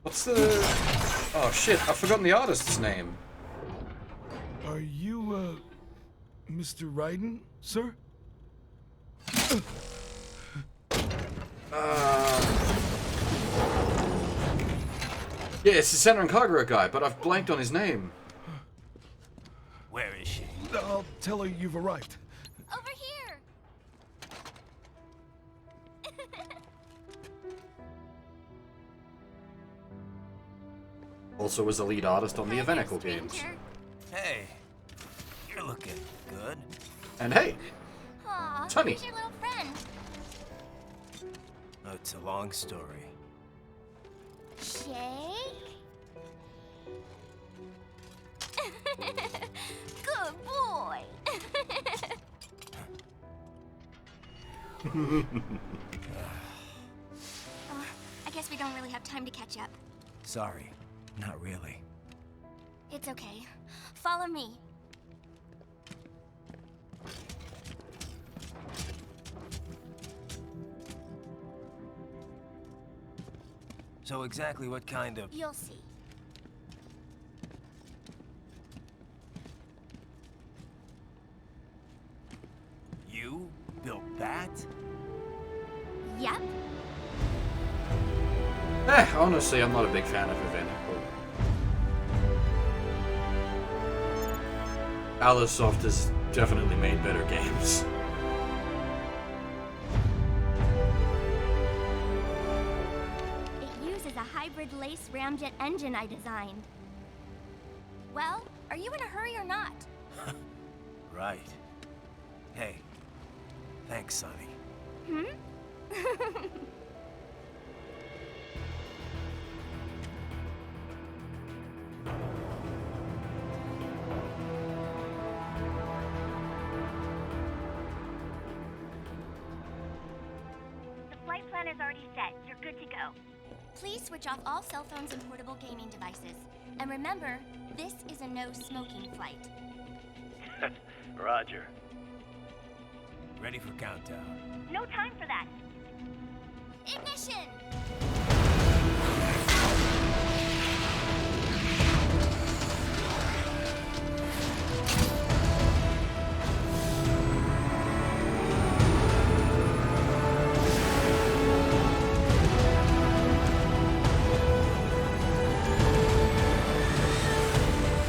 Speaker 1: What's the... Oh shit, I've forgotten the artist's name.
Speaker 15: Are you, Mr. Raiden, sir?
Speaker 1: Yeah, it's the Senran Kagura guy, but I've blanked on his name.
Speaker 5: Where is she?
Speaker 15: I'll tell her you've arrived.
Speaker 6: Over here!
Speaker 1: Also was the lead artist on the Evenical games.
Speaker 5: Hey, you're looking good.
Speaker 1: And hey,
Speaker 6: Aw,
Speaker 1: it's Honey.
Speaker 6: who's your little friend?
Speaker 5: Oh, it's a long story.
Speaker 6: Shake? Good boy! I guess we don't really have time to catch up.
Speaker 5: Sorry, not really.
Speaker 6: It's okay. Follow me.
Speaker 5: So exactly what kind of...
Speaker 6: You'll see.
Speaker 5: You built that?
Speaker 6: Yep.
Speaker 1: Honestly, I'm not a big fan of Evenical. Alisoft has definitely made better games.
Speaker 6: It uses a hybrid lace ramjet engine I designed. Well, are you in a hurry or not?
Speaker 5: Right. Hey, thanks, Sonny.
Speaker 6: Hmm?
Speaker 16: Countdown is already set. You're good to go. Please switch off all cell phones and portable gaming devices. And remember, this is a no-smoking flight.
Speaker 12: Roger.
Speaker 5: Ready for countdown.
Speaker 16: No time for that. Ignition!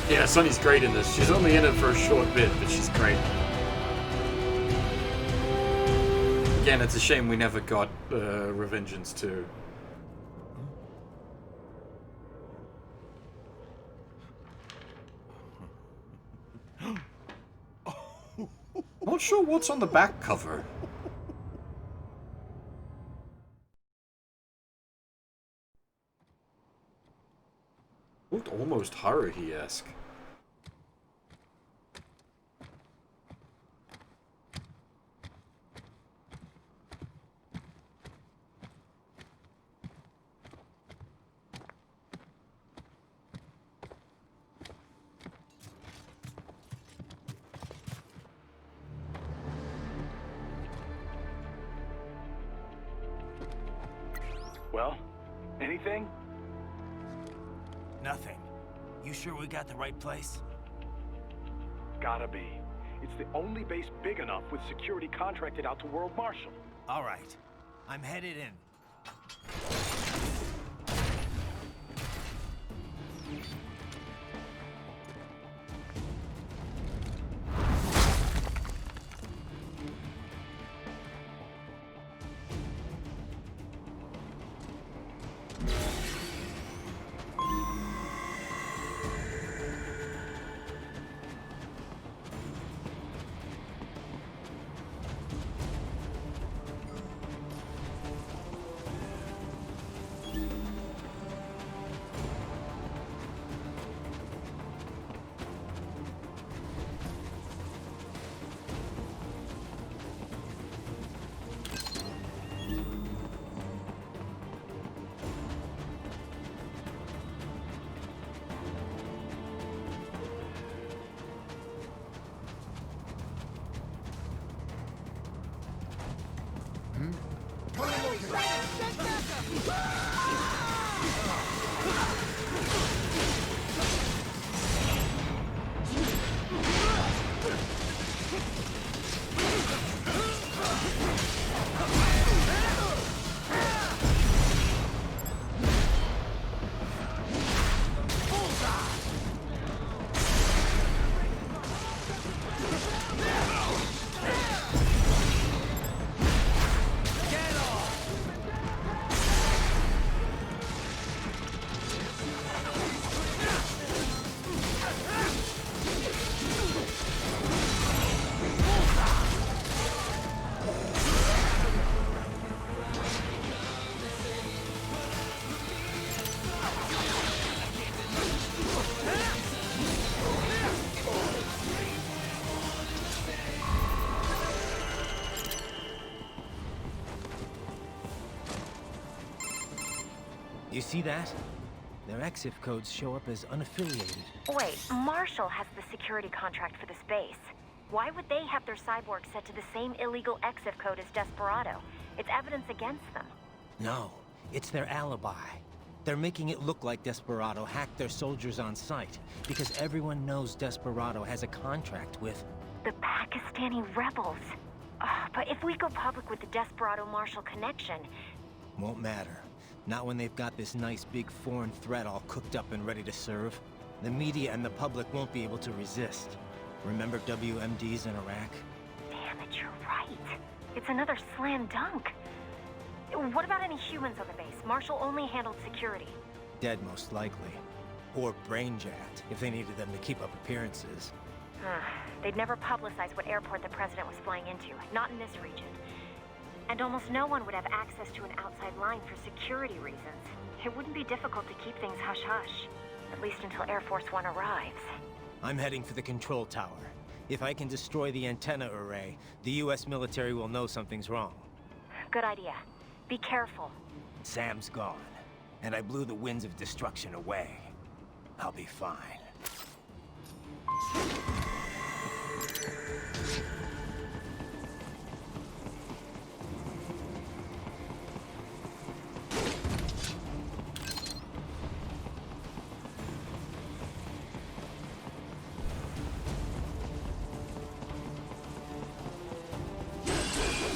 Speaker 1: Yeah, Sunny's great in this. She's only in it for a short bit, but she's great. Again, it's a shame we never got Revengeance 2. Not sure what's on the back cover. Looked almost Haruhi-esque.
Speaker 12: Well, anything?
Speaker 5: Nothing. You sure we got the right place?
Speaker 12: Gotta be. It's the only base big enough with security contracted out to World Marshal.
Speaker 5: All right. I'm headed in. You see that? Their EXIF codes show up as unaffiliated.
Speaker 16: Wait, Marshall has the security contract for this base. Why would they have their cyborg set to the same illegal EXIF code as Desperado? It's evidence against them.
Speaker 5: No, it's their alibi. They're making it look like Desperado hacked their soldiers on site, because everyone knows Desperado has a contract with...
Speaker 16: The Pakistani rebels. But if we go public with the Desperado-Marshall connection...
Speaker 5: Won't matter. Not when they've got this nice big foreign threat all cooked up and ready to serve. The media and the public won't be able to resist. Remember WMDs in Iraq?
Speaker 16: Damn it, you're right. It's another slam dunk. What about any humans on the base? Marshall only handled security.
Speaker 5: Dead, most likely. Or brain-jacked, if they needed them to keep up appearances.
Speaker 16: They'd never publicize what airport the president was flying into. Not in this region. And almost no one would have access to an outside line for security reasons. It wouldn't be difficult to keep things hush-hush. At least until Air Force One arrives.
Speaker 5: I'm heading for the control tower. If I can destroy the antenna array, the US military will know something's wrong.
Speaker 16: Good idea. Be careful.
Speaker 9: Sam's gone, and I blew the winds of destruction away. I'll be fine.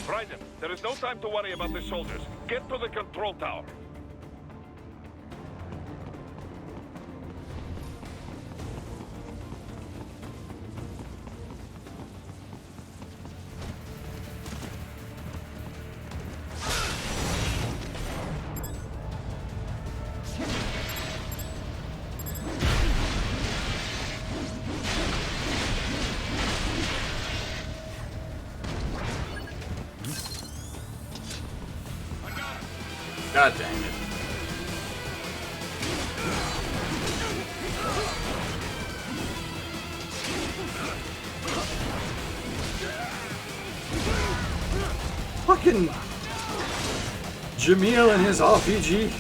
Speaker 2: Raiden, there is no time to worry about the soldiers. Get to the control tower.
Speaker 1: God dang it. Fucking Jamil and his RPG.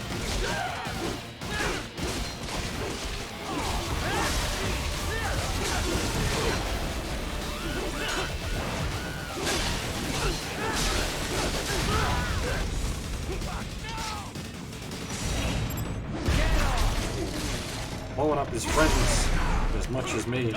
Speaker 1: Blowing up his friends as much as me.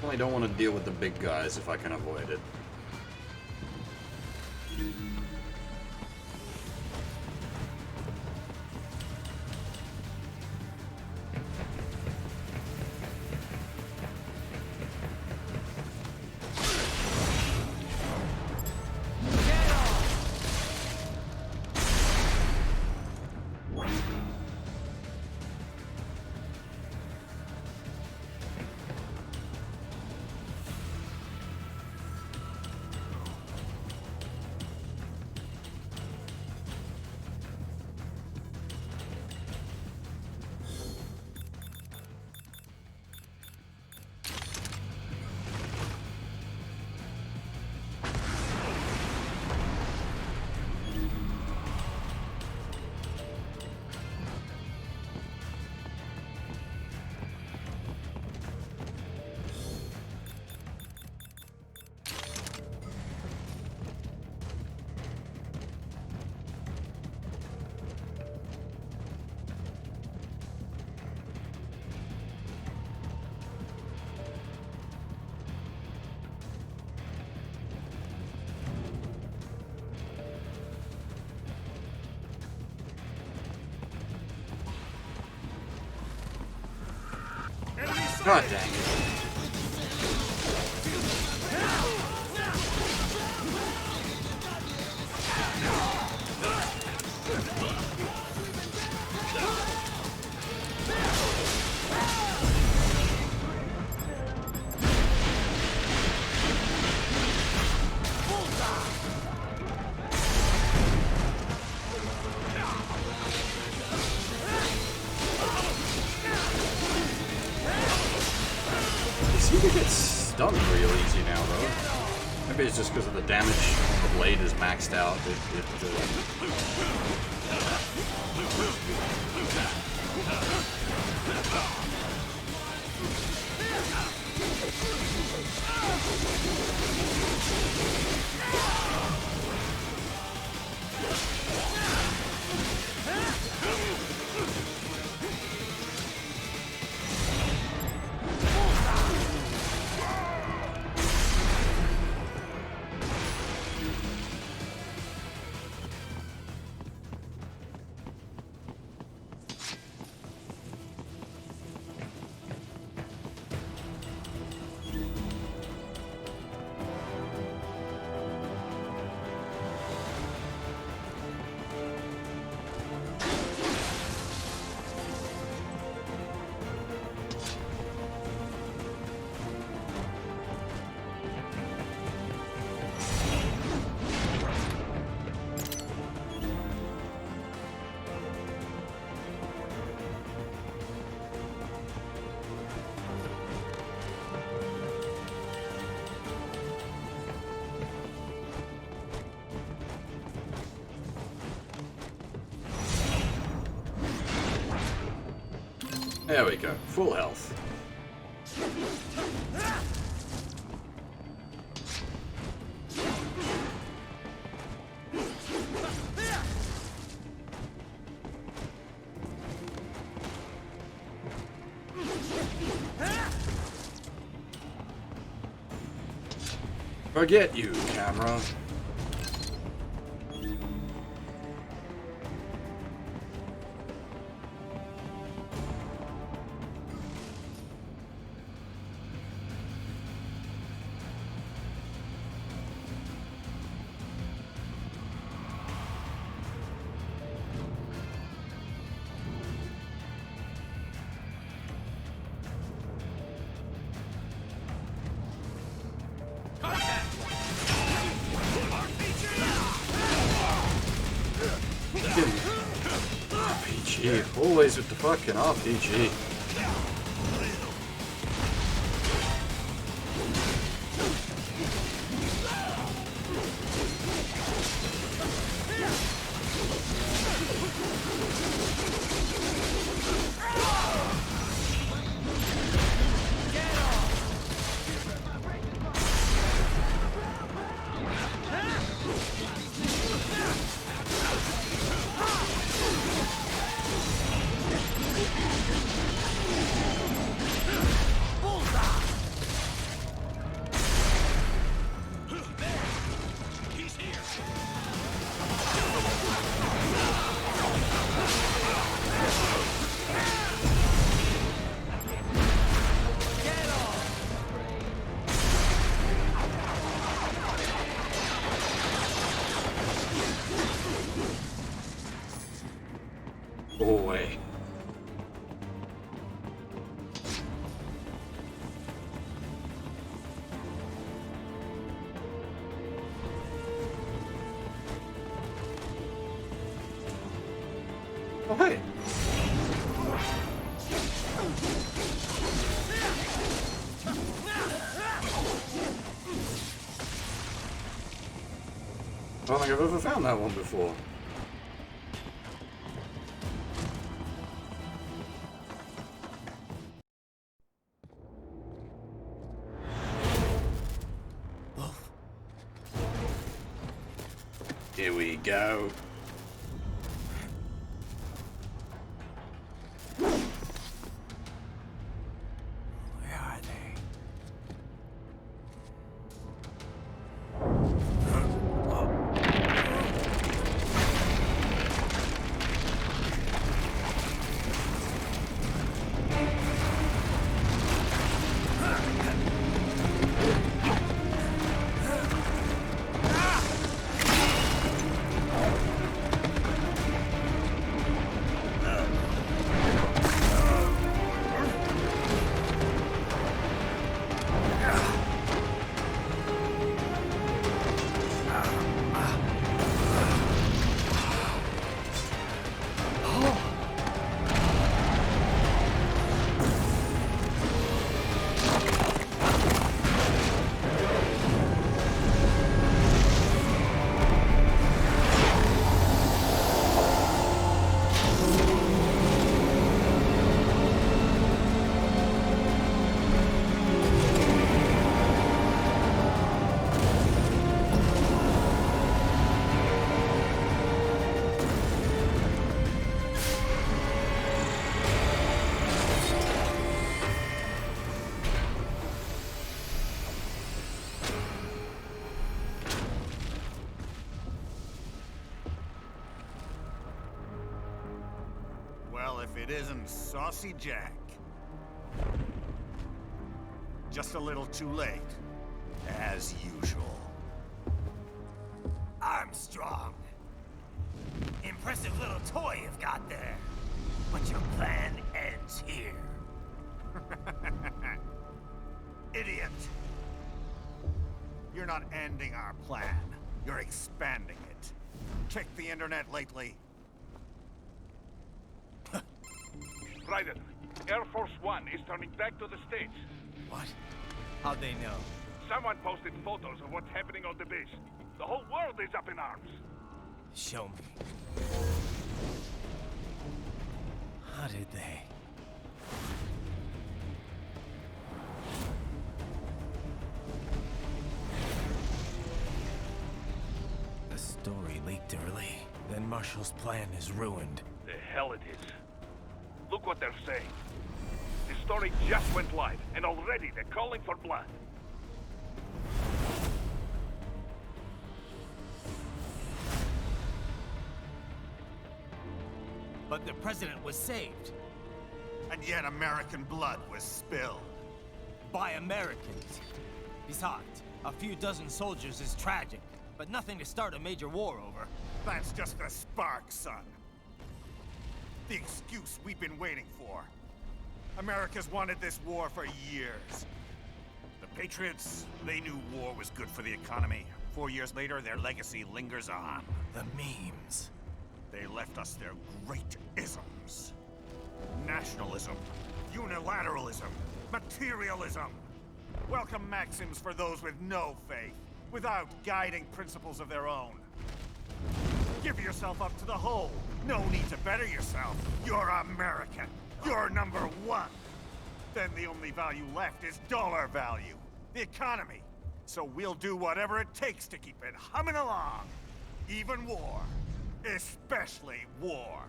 Speaker 1: I don't want to deal with the big guys if I can avoid it. God dang it. He seems to get stunned real easy now, though. Maybe it's just because of the damage on the blade is maxed out. There we go, full health. Forget you, camera. RPG, always with the fucking RPG. Go away. Oh, hey. I don't think I've ever found that one before. Here we go.
Speaker 7: Where are they?
Speaker 3: Well, if it isn't Saucy Jack. Just a little too late, as usual.
Speaker 7: Armstrong. Impressive little toy you've got there. But your plan ends here.
Speaker 3: Idiot! You're not ending our plan. You're expanding it. Check the internet lately.
Speaker 2: Raiden, Air Force One is turning back to the States.
Speaker 5: What? How'd they know?
Speaker 2: Someone posted photos of what's happening on the base. The whole world is up in arms.
Speaker 5: Show me. How did they? The story leaked early. Then Marshall's plan is ruined.
Speaker 2: The hell it is. Look what they're saying. The story just went live, and already they're calling for blood.
Speaker 5: But the president was saved.
Speaker 3: And yet American blood was spilled.
Speaker 5: By Americans. Besides, a few dozen soldiers is tragic, but nothing to start a major war over.
Speaker 3: That's just a spark, son. The excuse we've been waiting for. America's wanted this war for years. The Patriots, they knew war was good for the economy. 4 years later, their legacy lingers on.
Speaker 5: The memes.
Speaker 3: They left us their great isms. Nationalism, unilateralism, materialism. Welcome maxims for those with no faith, without guiding principles of their own. Give yourself up to the whole. No need to better yourself. You're American. You're number one. Then the only value left is dollar value. The economy. So we'll do whatever it takes to keep it humming along. Even war. Especially war.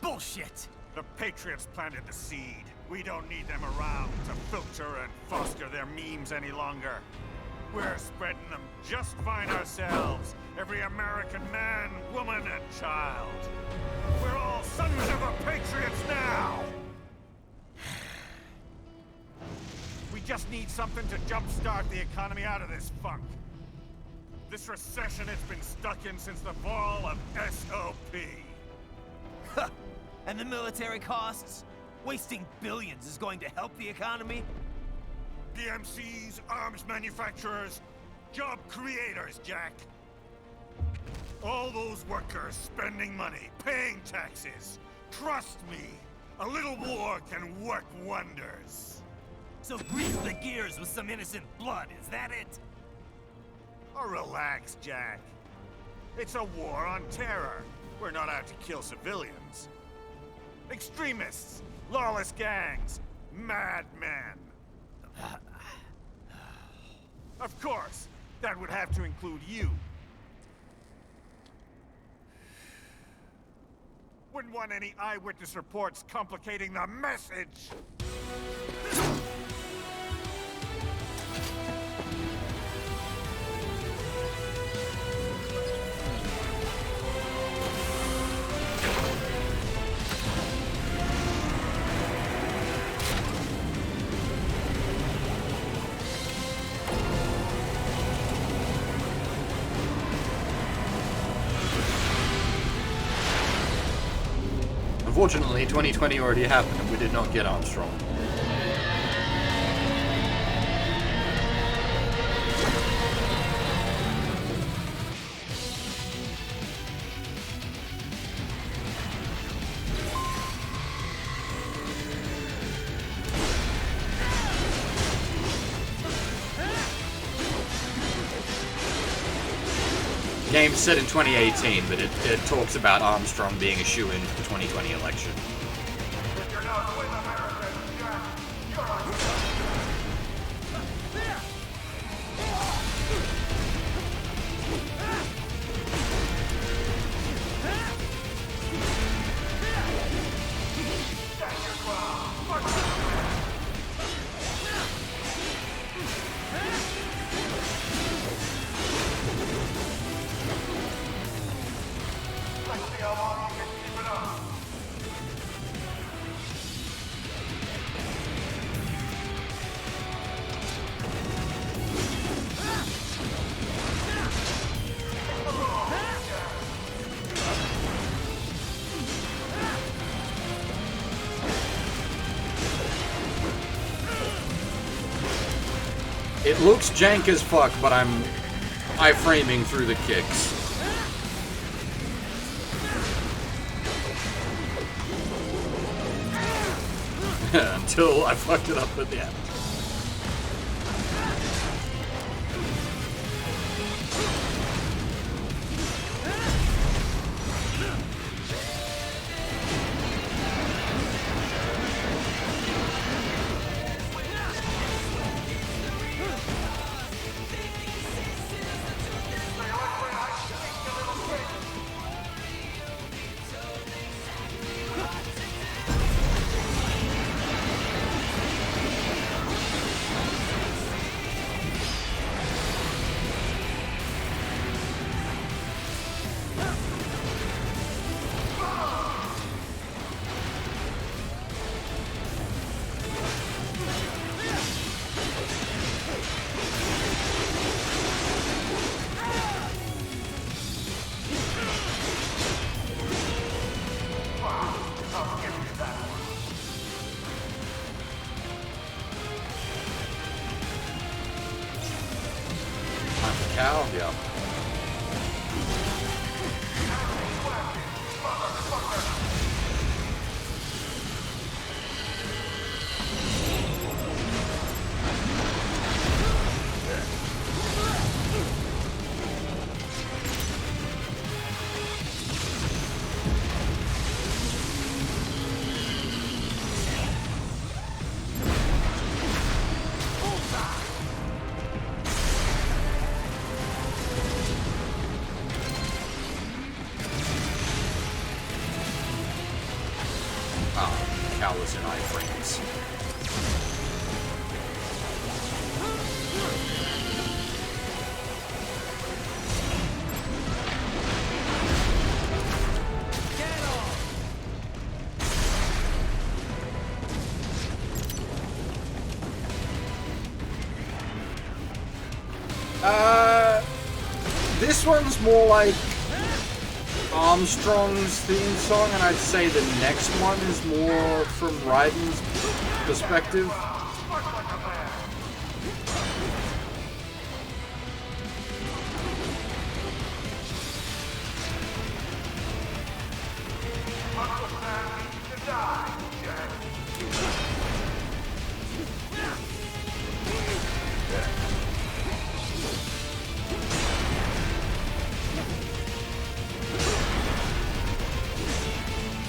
Speaker 5: Bullshit!
Speaker 3: The Patriots planted the seed. We don't need them around to filter and foster their memes any longer. We're spreading them just fine ourselves. Every American man, woman, and child. We're all sons of the Patriots now! We just need something to jumpstart the economy out of this funk. This recession it's been stuck in since the fall of SOP.
Speaker 5: And the military costs? Wasting billions is going to help the economy?
Speaker 3: PMCs, arms manufacturers, job creators, Jack. All those workers spending money, paying taxes. Trust me, a little war can work wonders.
Speaker 5: So grease the gears with some innocent blood, is that it?
Speaker 3: Oh, relax, Jack. It's a war on terror. We're not out to kill civilians. Extremists, lawless gangs, madmen. Of course, that would have to include you. Wouldn't want any eyewitness reports complicating the message.
Speaker 1: Unfortunately, 2020 already happened and we did not get Armstrong. Game's set in 2018, but it talks about Armstrong being a shoo-in for the 2020 election. It looks jank as fuck, but I'm iframing through the kicks. Until I fucked it up at the end. Cow? Yeah. Cows and iframes. This one's more like Armstrong's theme song, and I'd say the next one is more from Raiden's perspective.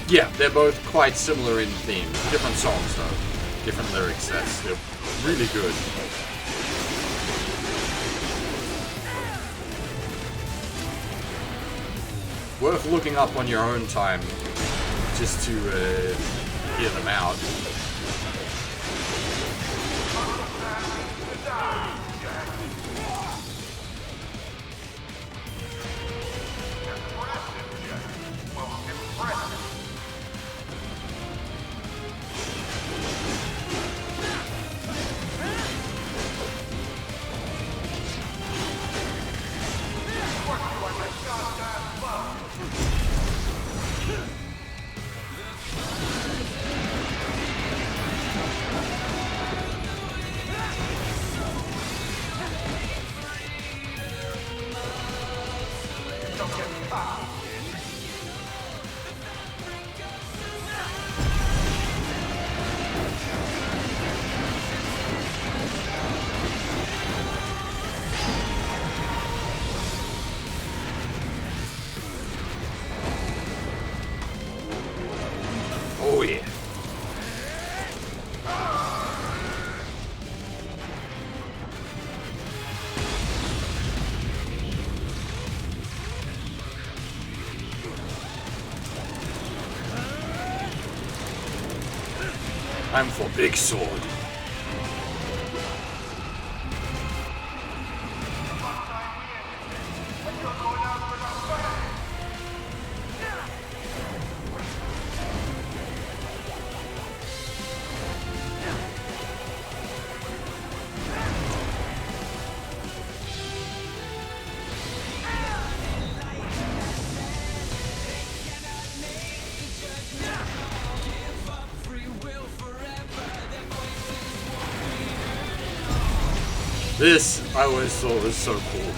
Speaker 1: Yeah, they're both quite similar in theme. Different songs though. Different lyric sets. They're really good. Worth looking up on your own time just to hear them out. Oh yeah. I'm for big sword. This I always thought was so cool.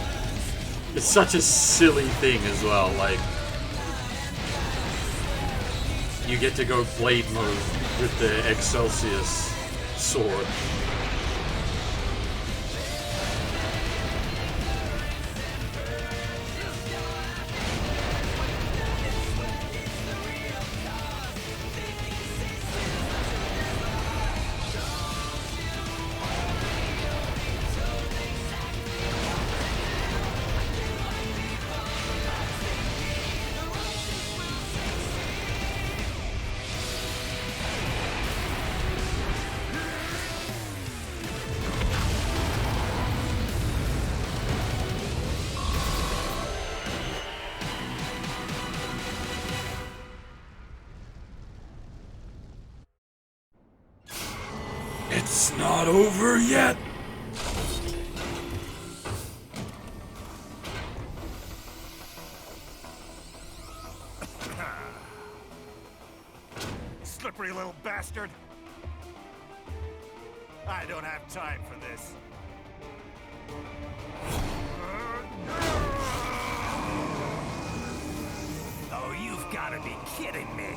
Speaker 1: It's such a silly thing as well, like you get to go blade mode with the Excelsius sword. It's not over yet.
Speaker 3: Slippery little bastard. I don't have time for this.
Speaker 7: Oh, you've got to be kidding me.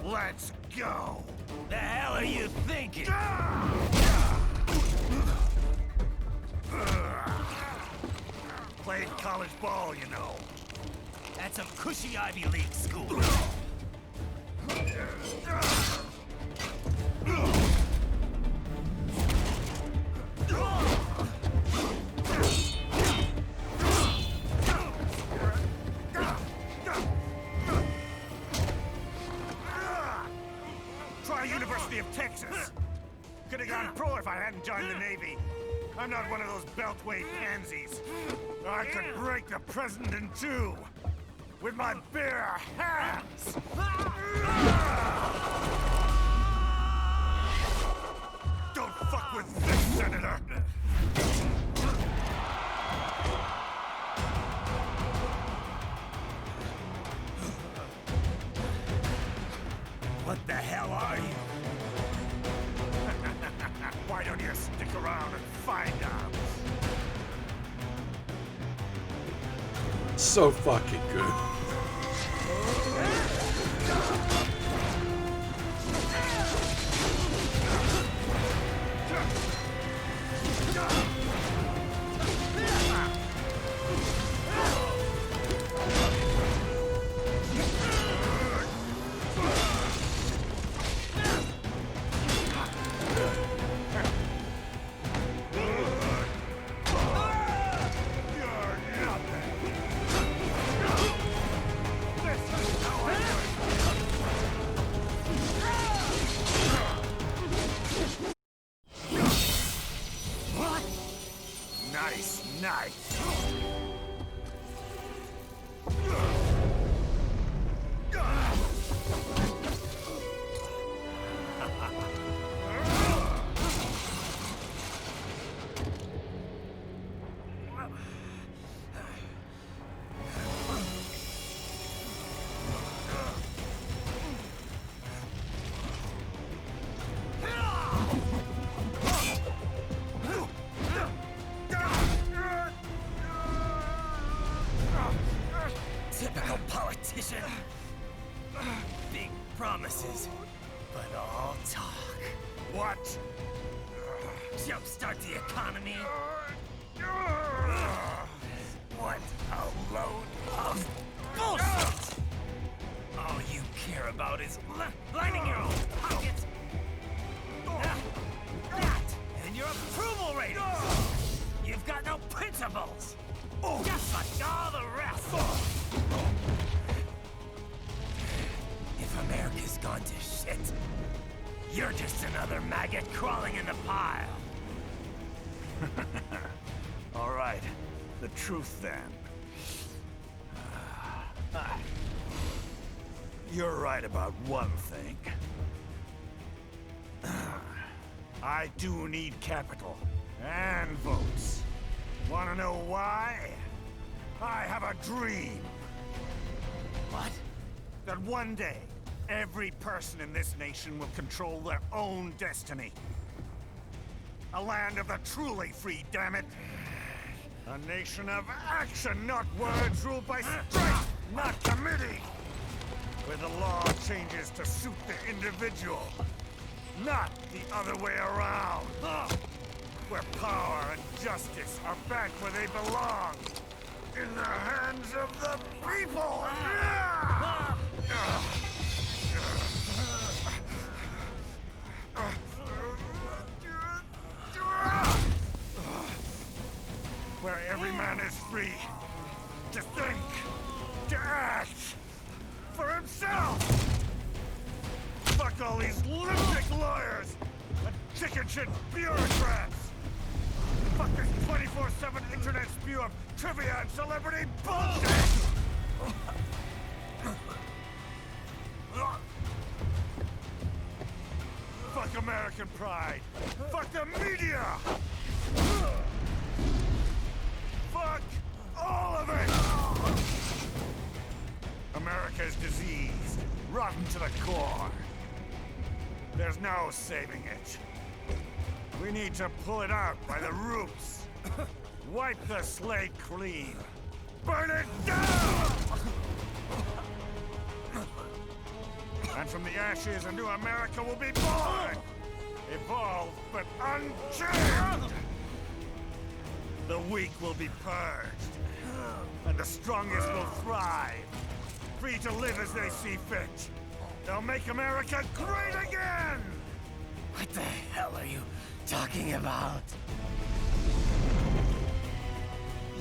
Speaker 3: Let's go!
Speaker 7: The hell are you thinking?
Speaker 3: Played college ball, you know.
Speaker 7: That's some cushy Ivy League school.
Speaker 3: Try University of Texas. Could have gone pro if I hadn't joined the Navy. I'm not one of those beltway pansies. I could break the president in two with my bare hands. Don't fuck with this, Senator.
Speaker 7: What the hell are you?
Speaker 3: Why don't you stick around and find out?
Speaker 1: So fucking good.
Speaker 3: Nice.
Speaker 7: Typical politician. Big promises, but all talk.
Speaker 3: What?
Speaker 7: Jumpstart the economy. What a load of bullshit! All you care about is lining your own pockets. That and your approval ratings. You've got no principles. Just like all the rest. If America's gone to shit, you're just another maggot crawling in the pile.
Speaker 3: All right, the truth then. You're right about one thing. I do need capital and votes. Wanna know why? I have a dream.
Speaker 7: What?
Speaker 3: That one day, every person in this nation will control their own destiny. A land of the truly free, damn it. A nation of action, not words, ruled by strength, not committee. Where the law changes to suit the individual, not the other way around. Where power and justice are back where they belong. In the hands of the people! Where every man is free to think, to act for himself! Fuck all these lunatic lawyers and chicken shit bureaucrats! Fuck this 24/7 internet spew of trivia and celebrity bullshit! Fuck American pride! Fuck the media! Fuck all of it! America is diseased, rotten to the core. There's no saving it. We need to pull it out by the roots. Wipe the slate clean. Burn it down! And from the ashes, a new America will be born! Evolved, but unchained! The weak will be purged. And the strongest will thrive. Free to live as they see fit. They'll make America great again!
Speaker 7: What the hell are you talking about?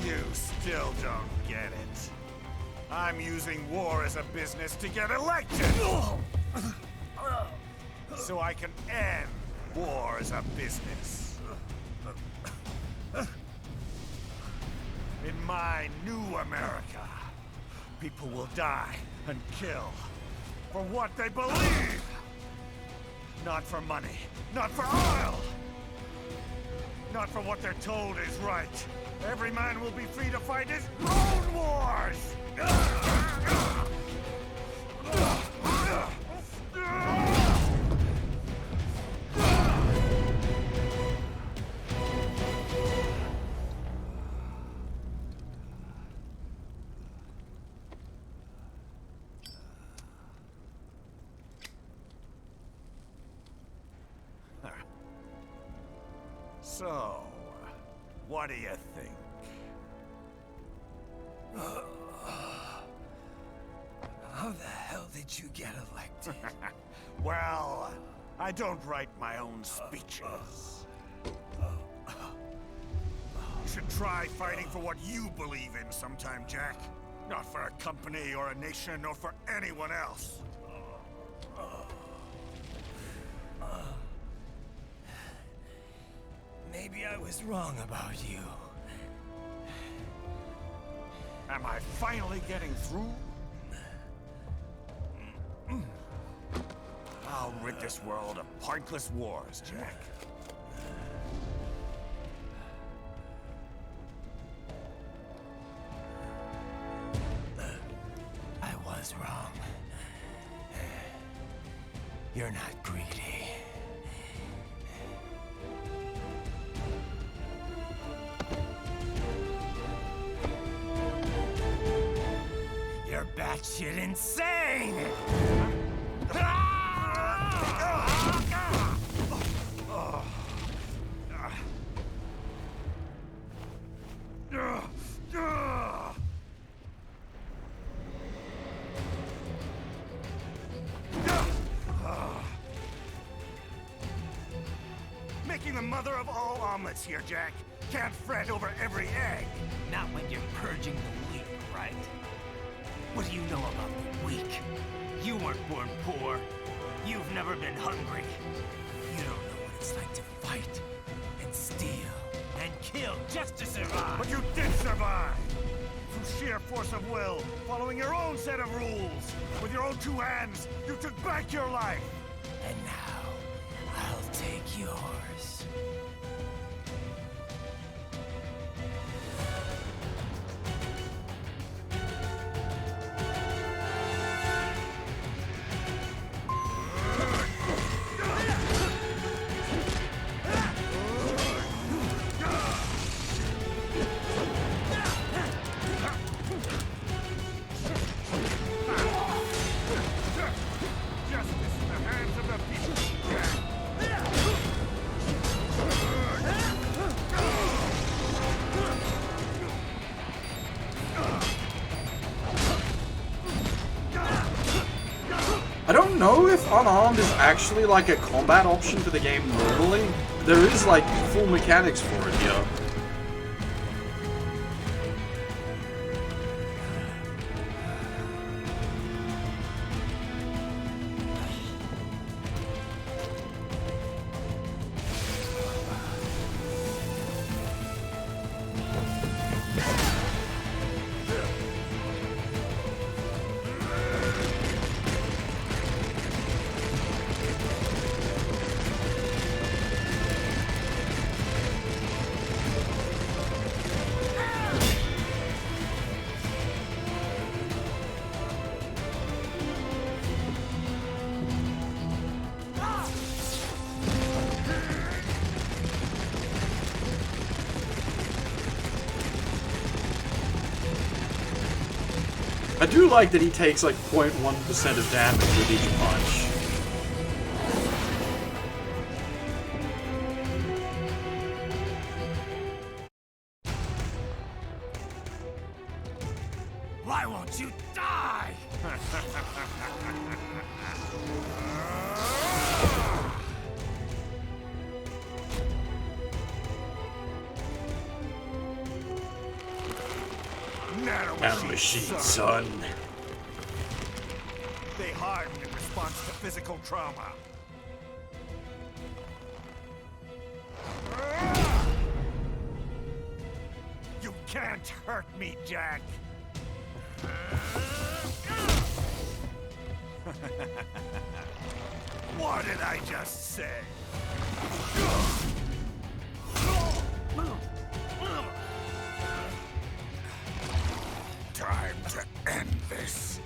Speaker 3: You still don't get it. I'm using war as a business to get elected! So I can end war as a business. In my new America, people will die and kill for what they believe! Not for money, not for oil! Not for what they're told is right. Every man will be free to fight his own wars! So, what do you think?
Speaker 7: How the hell did you get elected?
Speaker 3: Well, I don't write my own speeches. You should try fighting for what you believe in sometime, Jack. Not for a company or a nation or for anyone else.
Speaker 7: Maybe I was wrong about you.
Speaker 3: Am I finally getting through? I'll rid this world of pointless wars, Jack.
Speaker 7: I was wrong. You're not greedy. You're batshit insane!
Speaker 3: Making the mother of all omelets here, Jack. Can't fret over every egg.
Speaker 7: Not when you're purging the weak, right? What do you know about the weak? You weren't born poor. You've never been hungry. You don't know what it's like to fight and steal and kill just to survive.
Speaker 3: But you did survive! Through sheer force of will, following your own set of rules. With your own two hands, you took back your life!
Speaker 7: And now, I'll take yours.
Speaker 1: I don't know if unarmed is actually like a combat option for the game normally. There is like full mechanics for it here. I do like that he takes like 0.1% of damage with each punch.
Speaker 7: Why won't you die?
Speaker 1: Nanomachine, son.
Speaker 3: They harden in response to physical trauma. You can't hurt me, Jack. What did I just say? Time to end this.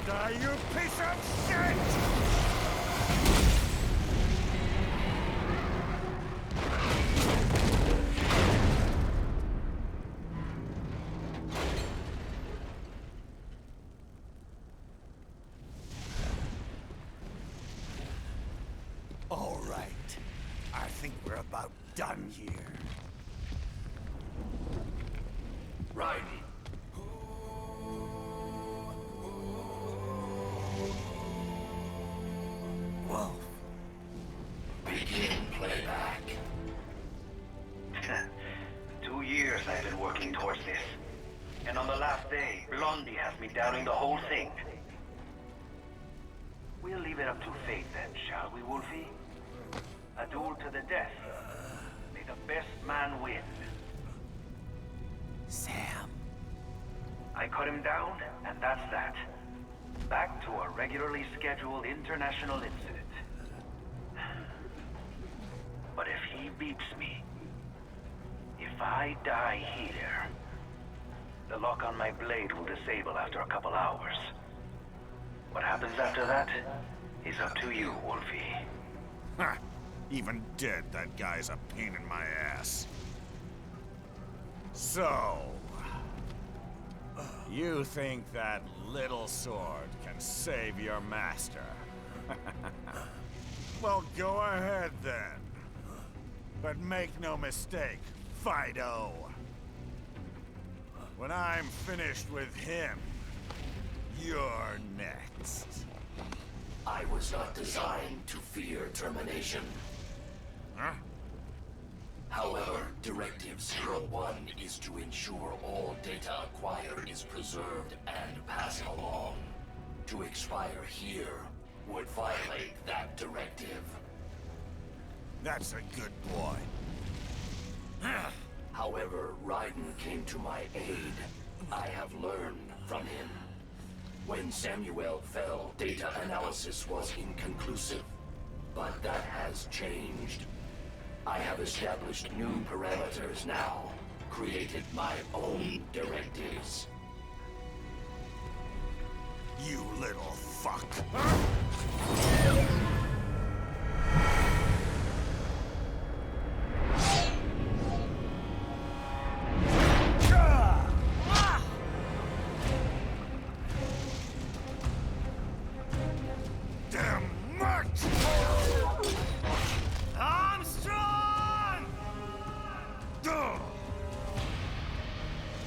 Speaker 3: Die, you piece of shit! All right. I think we're about done here.
Speaker 14: Right.
Speaker 3: Wolf.
Speaker 14: Begin playback.
Speaker 18: 2 years I've been working towards this. And on the last day, Blondie has me doubting the whole thing. We'll leave it up to fate then, shall we, Wolfie? A duel to the death. May the best man win.
Speaker 7: Sam.
Speaker 18: I cut him down, and that's that. Back to a regularly scheduled international incident. But if he beats me, if I die here, the lock on my blade will disable after a couple hours. What happens after that is up to you, Wolfie.
Speaker 3: Ha! Even dead, that guy's a pain in my ass. So... you think that little sword can save your master? Well, go ahead then. But make no mistake, Fido. When I'm finished with him, you're next.
Speaker 14: I was not designed to fear termination.
Speaker 3: Huh?
Speaker 14: However, Directive 01 is to ensure all data acquired is preserved and passed along. To expire here would violate that directive.
Speaker 3: That's a good boy.
Speaker 14: However, Raiden came to my aid. I have learned from him. When Samuel fell, data analysis was inconclusive. But that has changed. I have established new parameters now, created my own directives.
Speaker 3: You little fuck.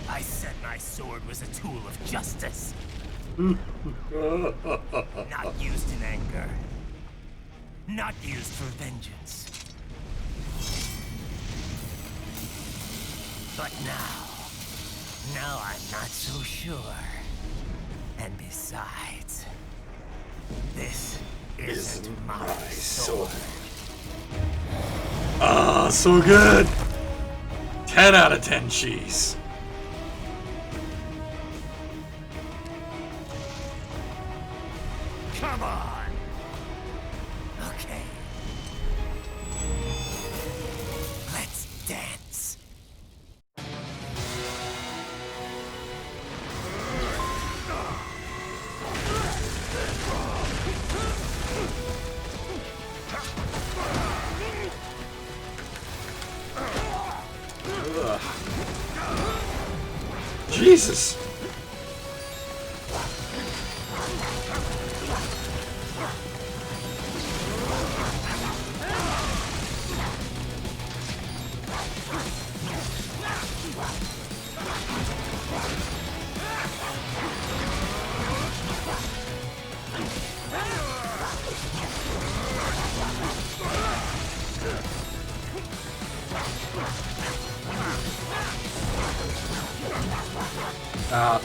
Speaker 7: I said my sword was a tool of justice. Not used in anger. Not used for vengeance. But now I'm not so sure. And besides, this isn't my sword.
Speaker 1: Ah, so good! 10 out of 10 cheese.
Speaker 7: Come on! Okay. Let's dance.
Speaker 1: Ugh. Jesus!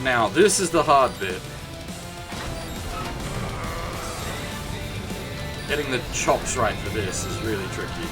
Speaker 1: Now, this is the hard bit. Getting the chops right for this is really tricky.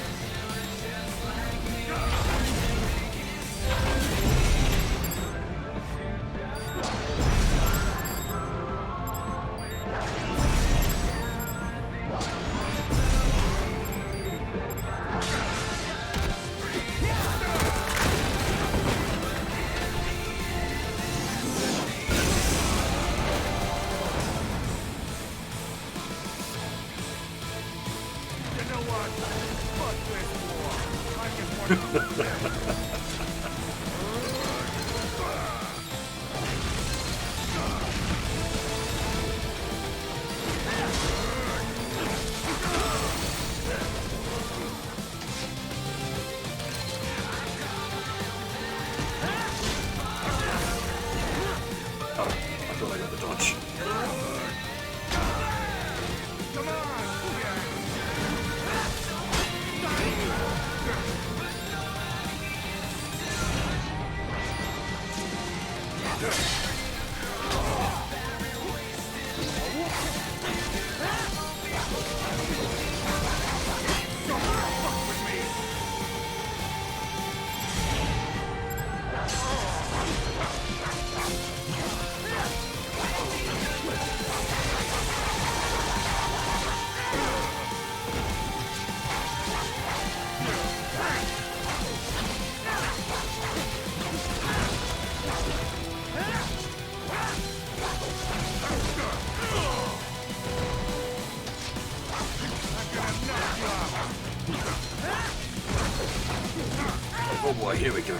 Speaker 1: Oh boy, here we go.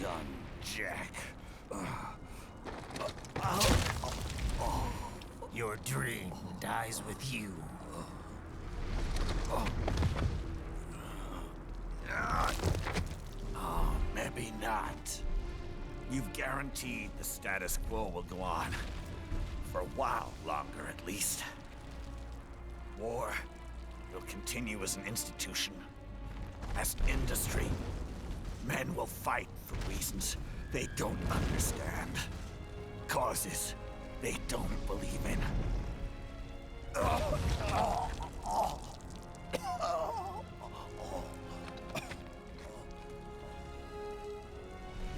Speaker 7: done, Jack. Your dream dies with you. Oh, maybe not. You've guaranteed the status quo will go on. For a while longer, at least. War will continue as an institution, as an industry. Men will fight for reasons they don't understand. Causes they don't believe in.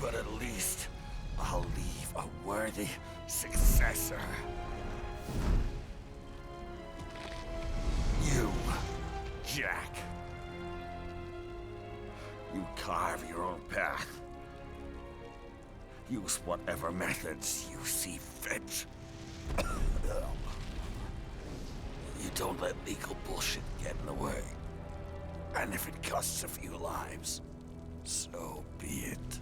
Speaker 7: But at least I'll leave a worthy successor. You, Jack. You carve your own path. Use whatever methods you see fit. You don't let legal bullshit get in the way. And if it costs a few lives, so be it.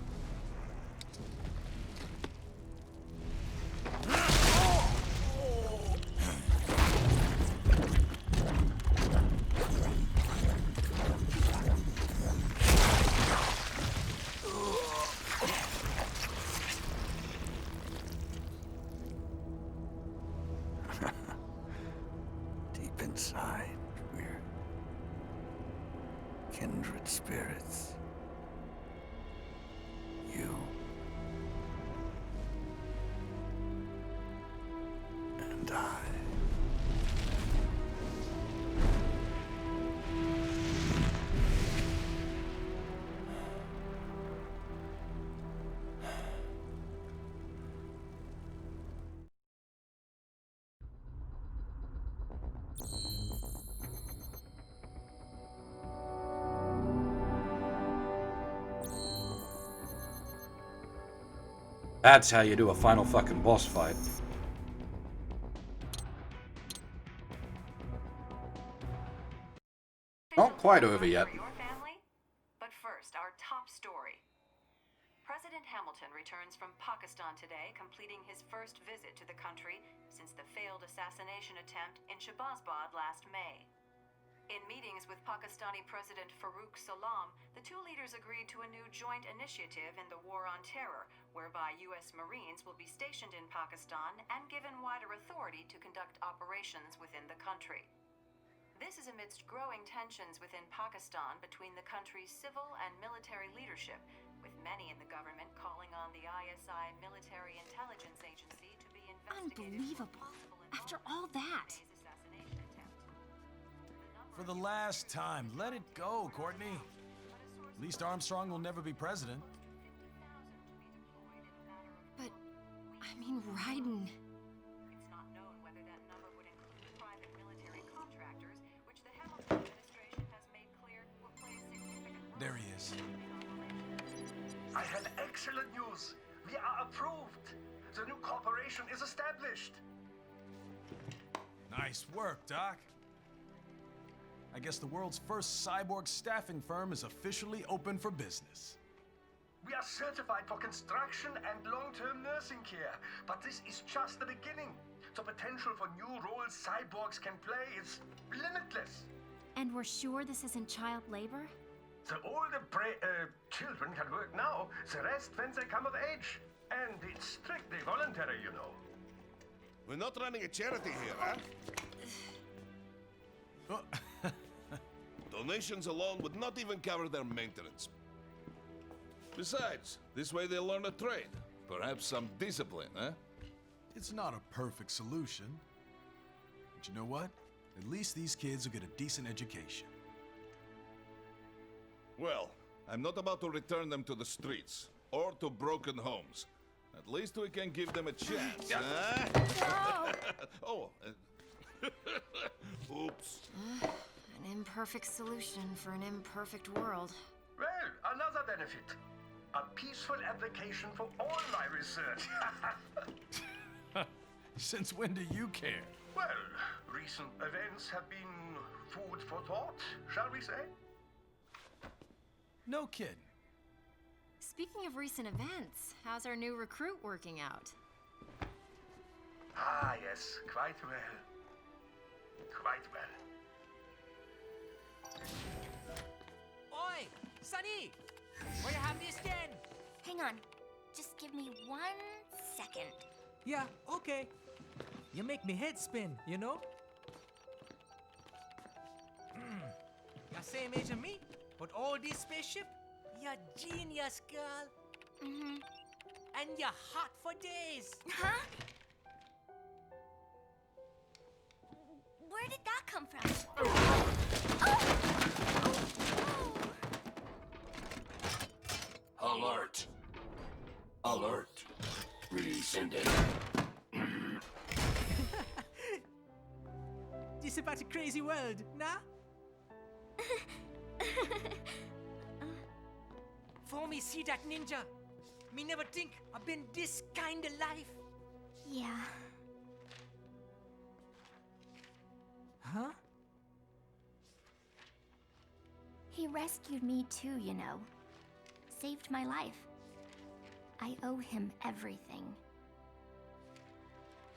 Speaker 7: Deep inside, we're kindred spirits. You and I.
Speaker 1: That's how you do a final fucking boss fight. Not quite over yet.
Speaker 10: But first, our top story. President Hamilton returns from Pakistan today, completing his first visit to the country since the failed assassination attempt in Shahbazbad last May. In meetings with Pakistani President Farooq Salam, the two leaders agreed to a new joint initiative in the War on Terror, whereby U.S. Marines will be stationed in Pakistan and given wider authority to conduct operations within the country. This is amidst growing tensions within Pakistan between the country's civil and military leadership, with many in the government calling on the ISI Military Intelligence Agency to be investigated.
Speaker 6: Unbelievable. After all that.
Speaker 13: For the last time, let it go, Courtney. At least Armstrong will never be president.
Speaker 6: But, I mean, Raiden.
Speaker 10: It's not known whether that number would include private military contractors, which the Hamilton administration has made clear will play a significant role.
Speaker 13: There he is.
Speaker 4: I have excellent news. We are approved. The new corporation is established.
Speaker 13: Nice work, Doc. I guess the world's first cyborg staffing firm is officially open for business.
Speaker 4: We are certified for construction and long-term nursing care, but this is just the beginning. The potential for new roles cyborgs can play is limitless.
Speaker 6: And we're sure this isn't child labor?
Speaker 4: The older children can work now, the rest when they come of age. And it's strictly voluntary, you know.
Speaker 20: We're not running a charity here, huh? Donations alone would not even cover their maintenance. Besides, this way they'll learn a trade. Perhaps some discipline, huh?
Speaker 13: It's not a perfect solution. But you know what? At least these kids will get a decent education.
Speaker 20: Well, I'm not about to return them to the streets or to broken homes. At least we can give them a chance, huh? Oh, oops.
Speaker 6: An imperfect solution for an imperfect world.
Speaker 4: Well, another benefit. A peaceful application for all my research.
Speaker 13: Since when do you care?
Speaker 4: Well, recent events have been food for thought, shall we say?
Speaker 13: No kidding.
Speaker 6: Speaking of recent events, how's our new recruit working out?
Speaker 4: Ah, yes, quite well. Quite well.
Speaker 21: Oi, Sonny! Where you have this then?
Speaker 16: Hang on. Just give me 1 second.
Speaker 21: Yeah, okay. You make me head spin, you know? You're same age as me, but all this spaceship, you're genius, girl.
Speaker 16: Mm-hmm.
Speaker 21: And you're hot for days.
Speaker 16: Huh? Where did that come from?
Speaker 14: Alert! Alert! Rescinding.
Speaker 21: This about a crazy world, nah? For me see that ninja, me never think I've been this kind of life.
Speaker 16: Yeah.
Speaker 21: Huh?
Speaker 16: He rescued me too, you know. Saved my life. I owe him everything.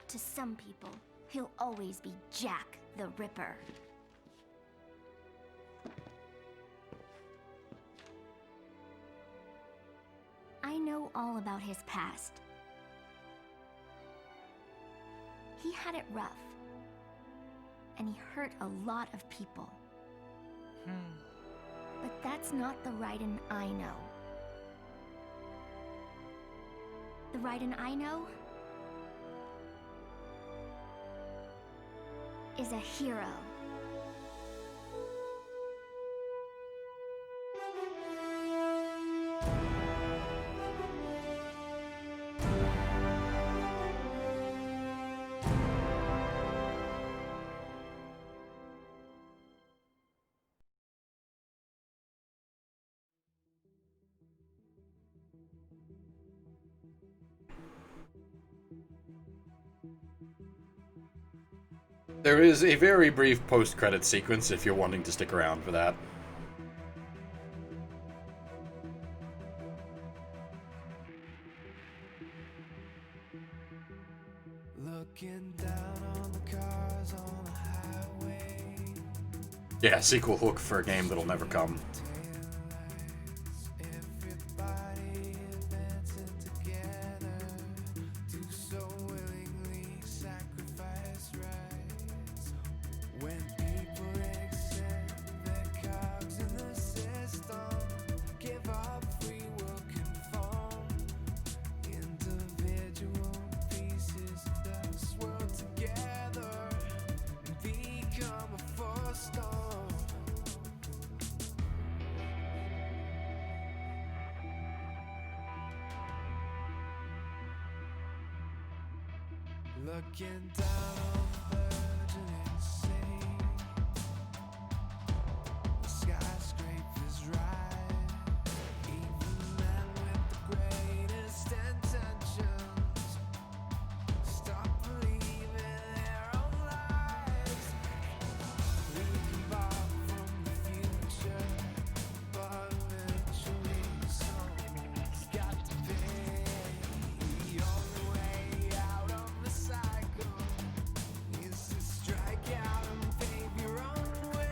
Speaker 16: To some people, he'll always be Jack the Ripper. I know all about his past. He had it rough. And he hurt a lot of people. But that's not the Raiden I know. The Raiden I know is a hero.
Speaker 1: There is a very brief post-credit sequence if you're wanting to stick around for that.
Speaker 22: Looking down on the cars on the highway.
Speaker 1: Yeah, sequel hook for a game that'll never come.
Speaker 22: Everybody advancing together to so willingly sacrifice rights. When people accept their cogs in the system, give up free will conform. Individual pieces that swirl together and become a force storm. Looking down on the burgeoning insane. The skyscrapers rise. Even men with the greatest intentions stop believing their own lies. We can borrow from the future, but eventually someone's got to pay. The only way out of the cycle is to strike out and pave your own way.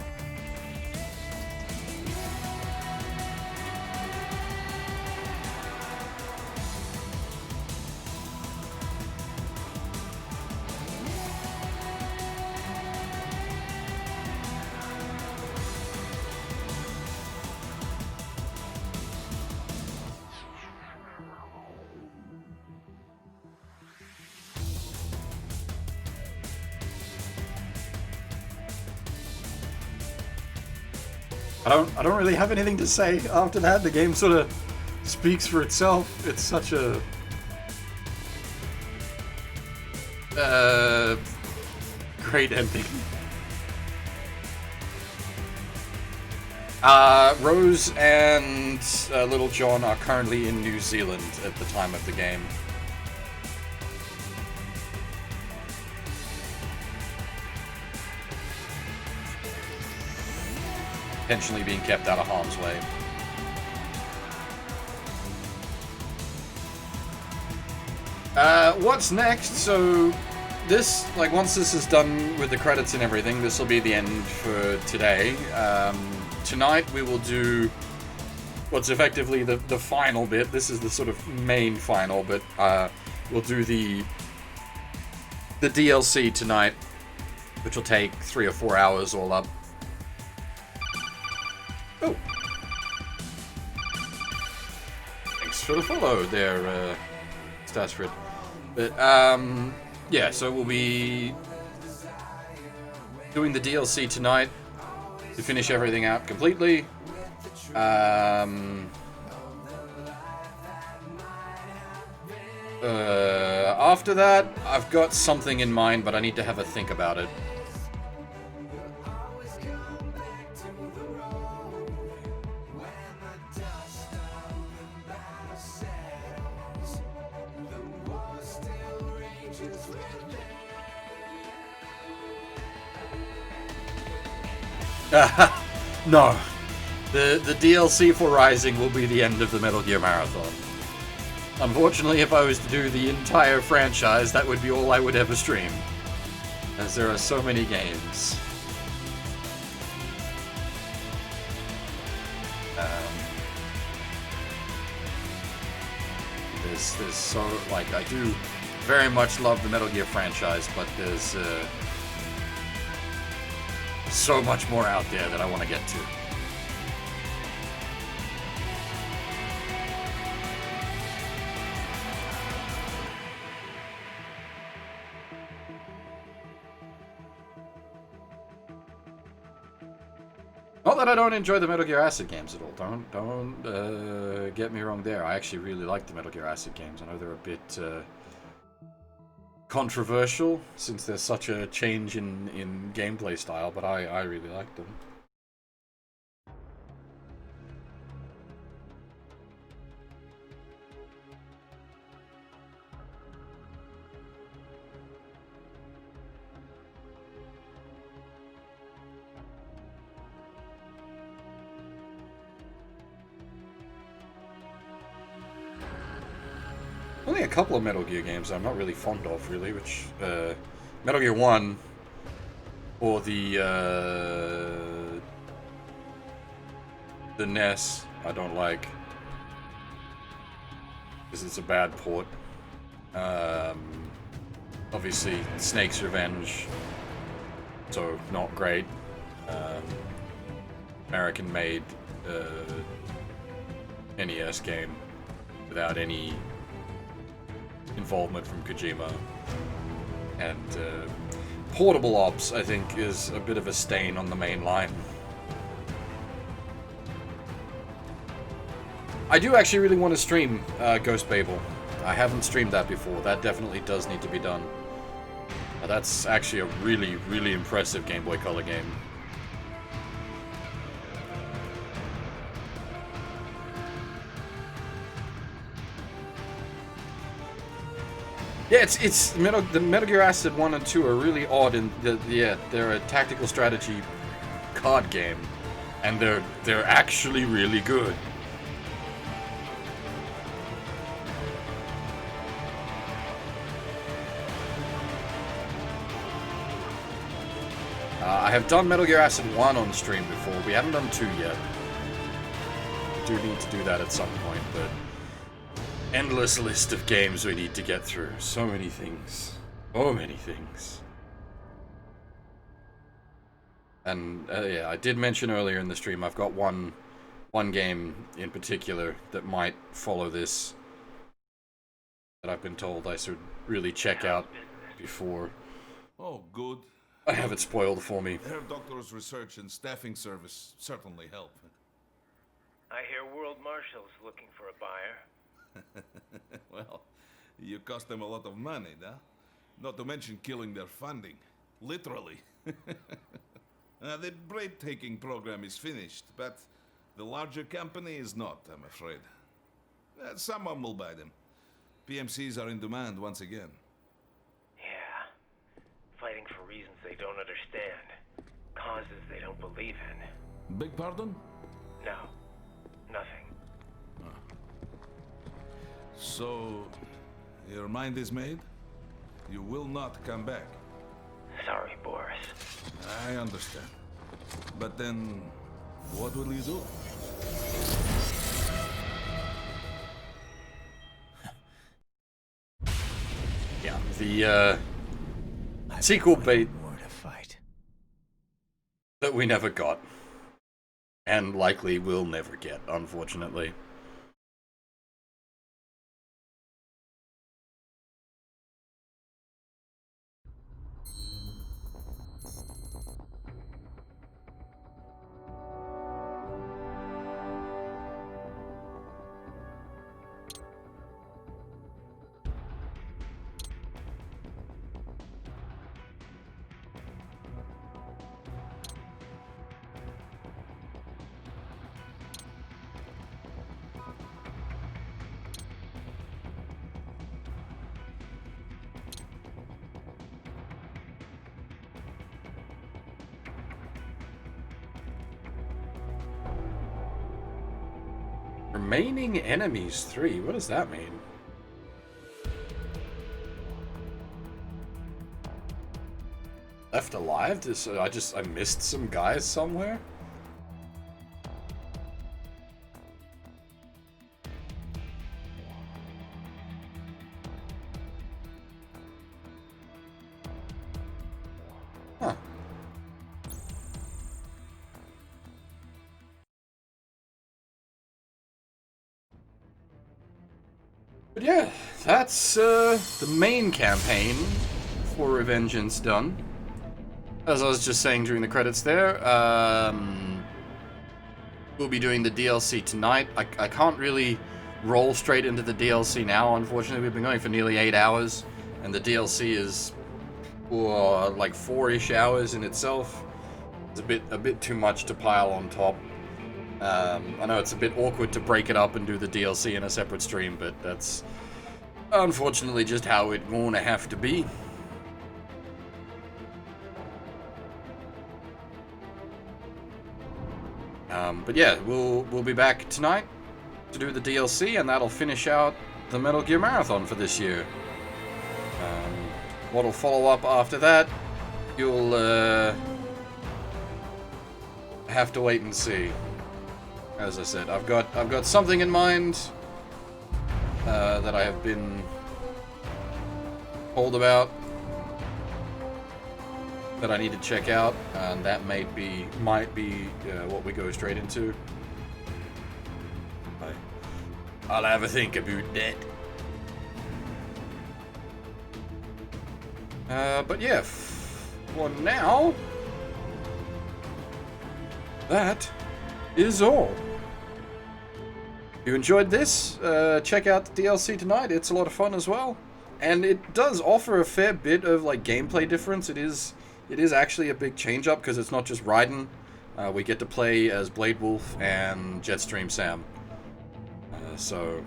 Speaker 1: I don't really have anything to say after that. The game sort of speaks for itself. It's such a great ending. Rose and Little John are currently in New Zealand at the time of the game. Intentionally being kept out of harm's way. What's next? So this, like, once this is done with the credits and everything, this will be the end for today. Tonight we will do what's effectively the final bit. This is the sort of main final, but we'll do the DLC tonight, which will take 3 or 4 hours all up. Oh. Thanks for the follow there, Statsfred. But, yeah, so we'll be doing the DLC tonight to finish everything out completely. After that, I've got something in mind, but I need to have a think about it. No. The DLC for Rising will be the end of the Metal Gear Marathon. Unfortunately, if I was to do the entire franchise, that would be all I would ever stream, as there are so many games. There's so, like, I do very much love the Metal Gear franchise, but there's so much more out there that I want to get to. Not that I don't enjoy the Metal Gear Acid games at all. Don't get me wrong there. I actually really like the Metal Gear Acid games. I know they're a bit controversial since there's such a change in gameplay style, but I really like them. Only a couple of Metal Gear games I'm not really fond of, really, which, Metal Gear 1, or the NES, I don't like, because it's a bad port. Obviously, Snake's Revenge, so not great. American-made NES game without any involvement from Kojima, and Portable Ops, I think, is a bit of a stain on the main line. I do actually really want to stream Ghost Babel. I haven't streamed that before. That definitely does need to be done. That's actually a really, really impressive Game Boy Color game. Yeah, the Metal Gear Acid 1 and 2 are really odd in they're a tactical strategy card game, and they're actually really good. I have done Metal Gear Acid 1 on stream before. We haven't done 2 yet. We do need to do that at some point, but endless list of games we need to get through. So many things. So many things. And yeah, I did mention earlier in the stream, I've got one game in particular that might follow this, that I've been told I should really check out before.
Speaker 20: Oh, good.
Speaker 1: I have it spoiled for me.
Speaker 20: Her doctor's research and staffing service certainly help.
Speaker 18: I hear World Marshal's looking for a buyer.
Speaker 20: Well, you cost them a lot of money, huh? Not to mention killing their funding. Literally. The breathtaking program is finished, but the larger company is not, I'm afraid. Someone will buy them. PMCs are in demand once again.
Speaker 18: Yeah. Fighting for reasons they don't understand. Causes they don't believe in.
Speaker 20: Beg pardon?
Speaker 18: No. Nothing.
Speaker 20: So, Your mind is made? You will not come back.
Speaker 18: Sorry, Boris.
Speaker 20: I understand. But then, what will you do?
Speaker 1: Yeah, the sequel bait that we never got. And likely will never get, unfortunately. Remaining enemies 3. What does that mean? Left alive? I missed some guys somewhere? Huh. But yeah, that's the main campaign for Revengeance done. As I was just saying during the credits there, we'll be doing the DLC tonight. I can't really roll straight into the DLC now, unfortunately. We've been going for nearly 8 hours, and the DLC is like 4-ish hours in itself. It's a bit too much to pile on top. I know it's a bit awkward to break it up and do the DLC in a separate stream, but that's unfortunately just how it gonna have to be. But yeah, we'll be back tonight to do the DLC, and that'll finish out the Metal Gear Marathon for this year. What'll follow up after that, you'll have to wait and see. As I said, I've got something in mind that I have been told about that I need to check out, and that might be what we go straight into. I'll have a think about that. But yeah, for now, that is all. If you enjoyed this, check out the DLC tonight. It's a lot of fun as well, and it does offer a fair bit of like gameplay difference. It is actually a big change up because it's not just Raiden. We get to play as Blade Wolf and Jetstream Sam. So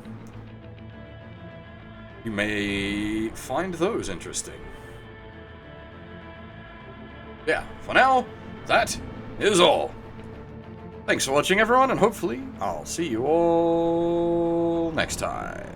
Speaker 1: you may find those interesting. Yeah, for now, that is all. Thanks for watching, everyone, and hopefully I'll see you all next time.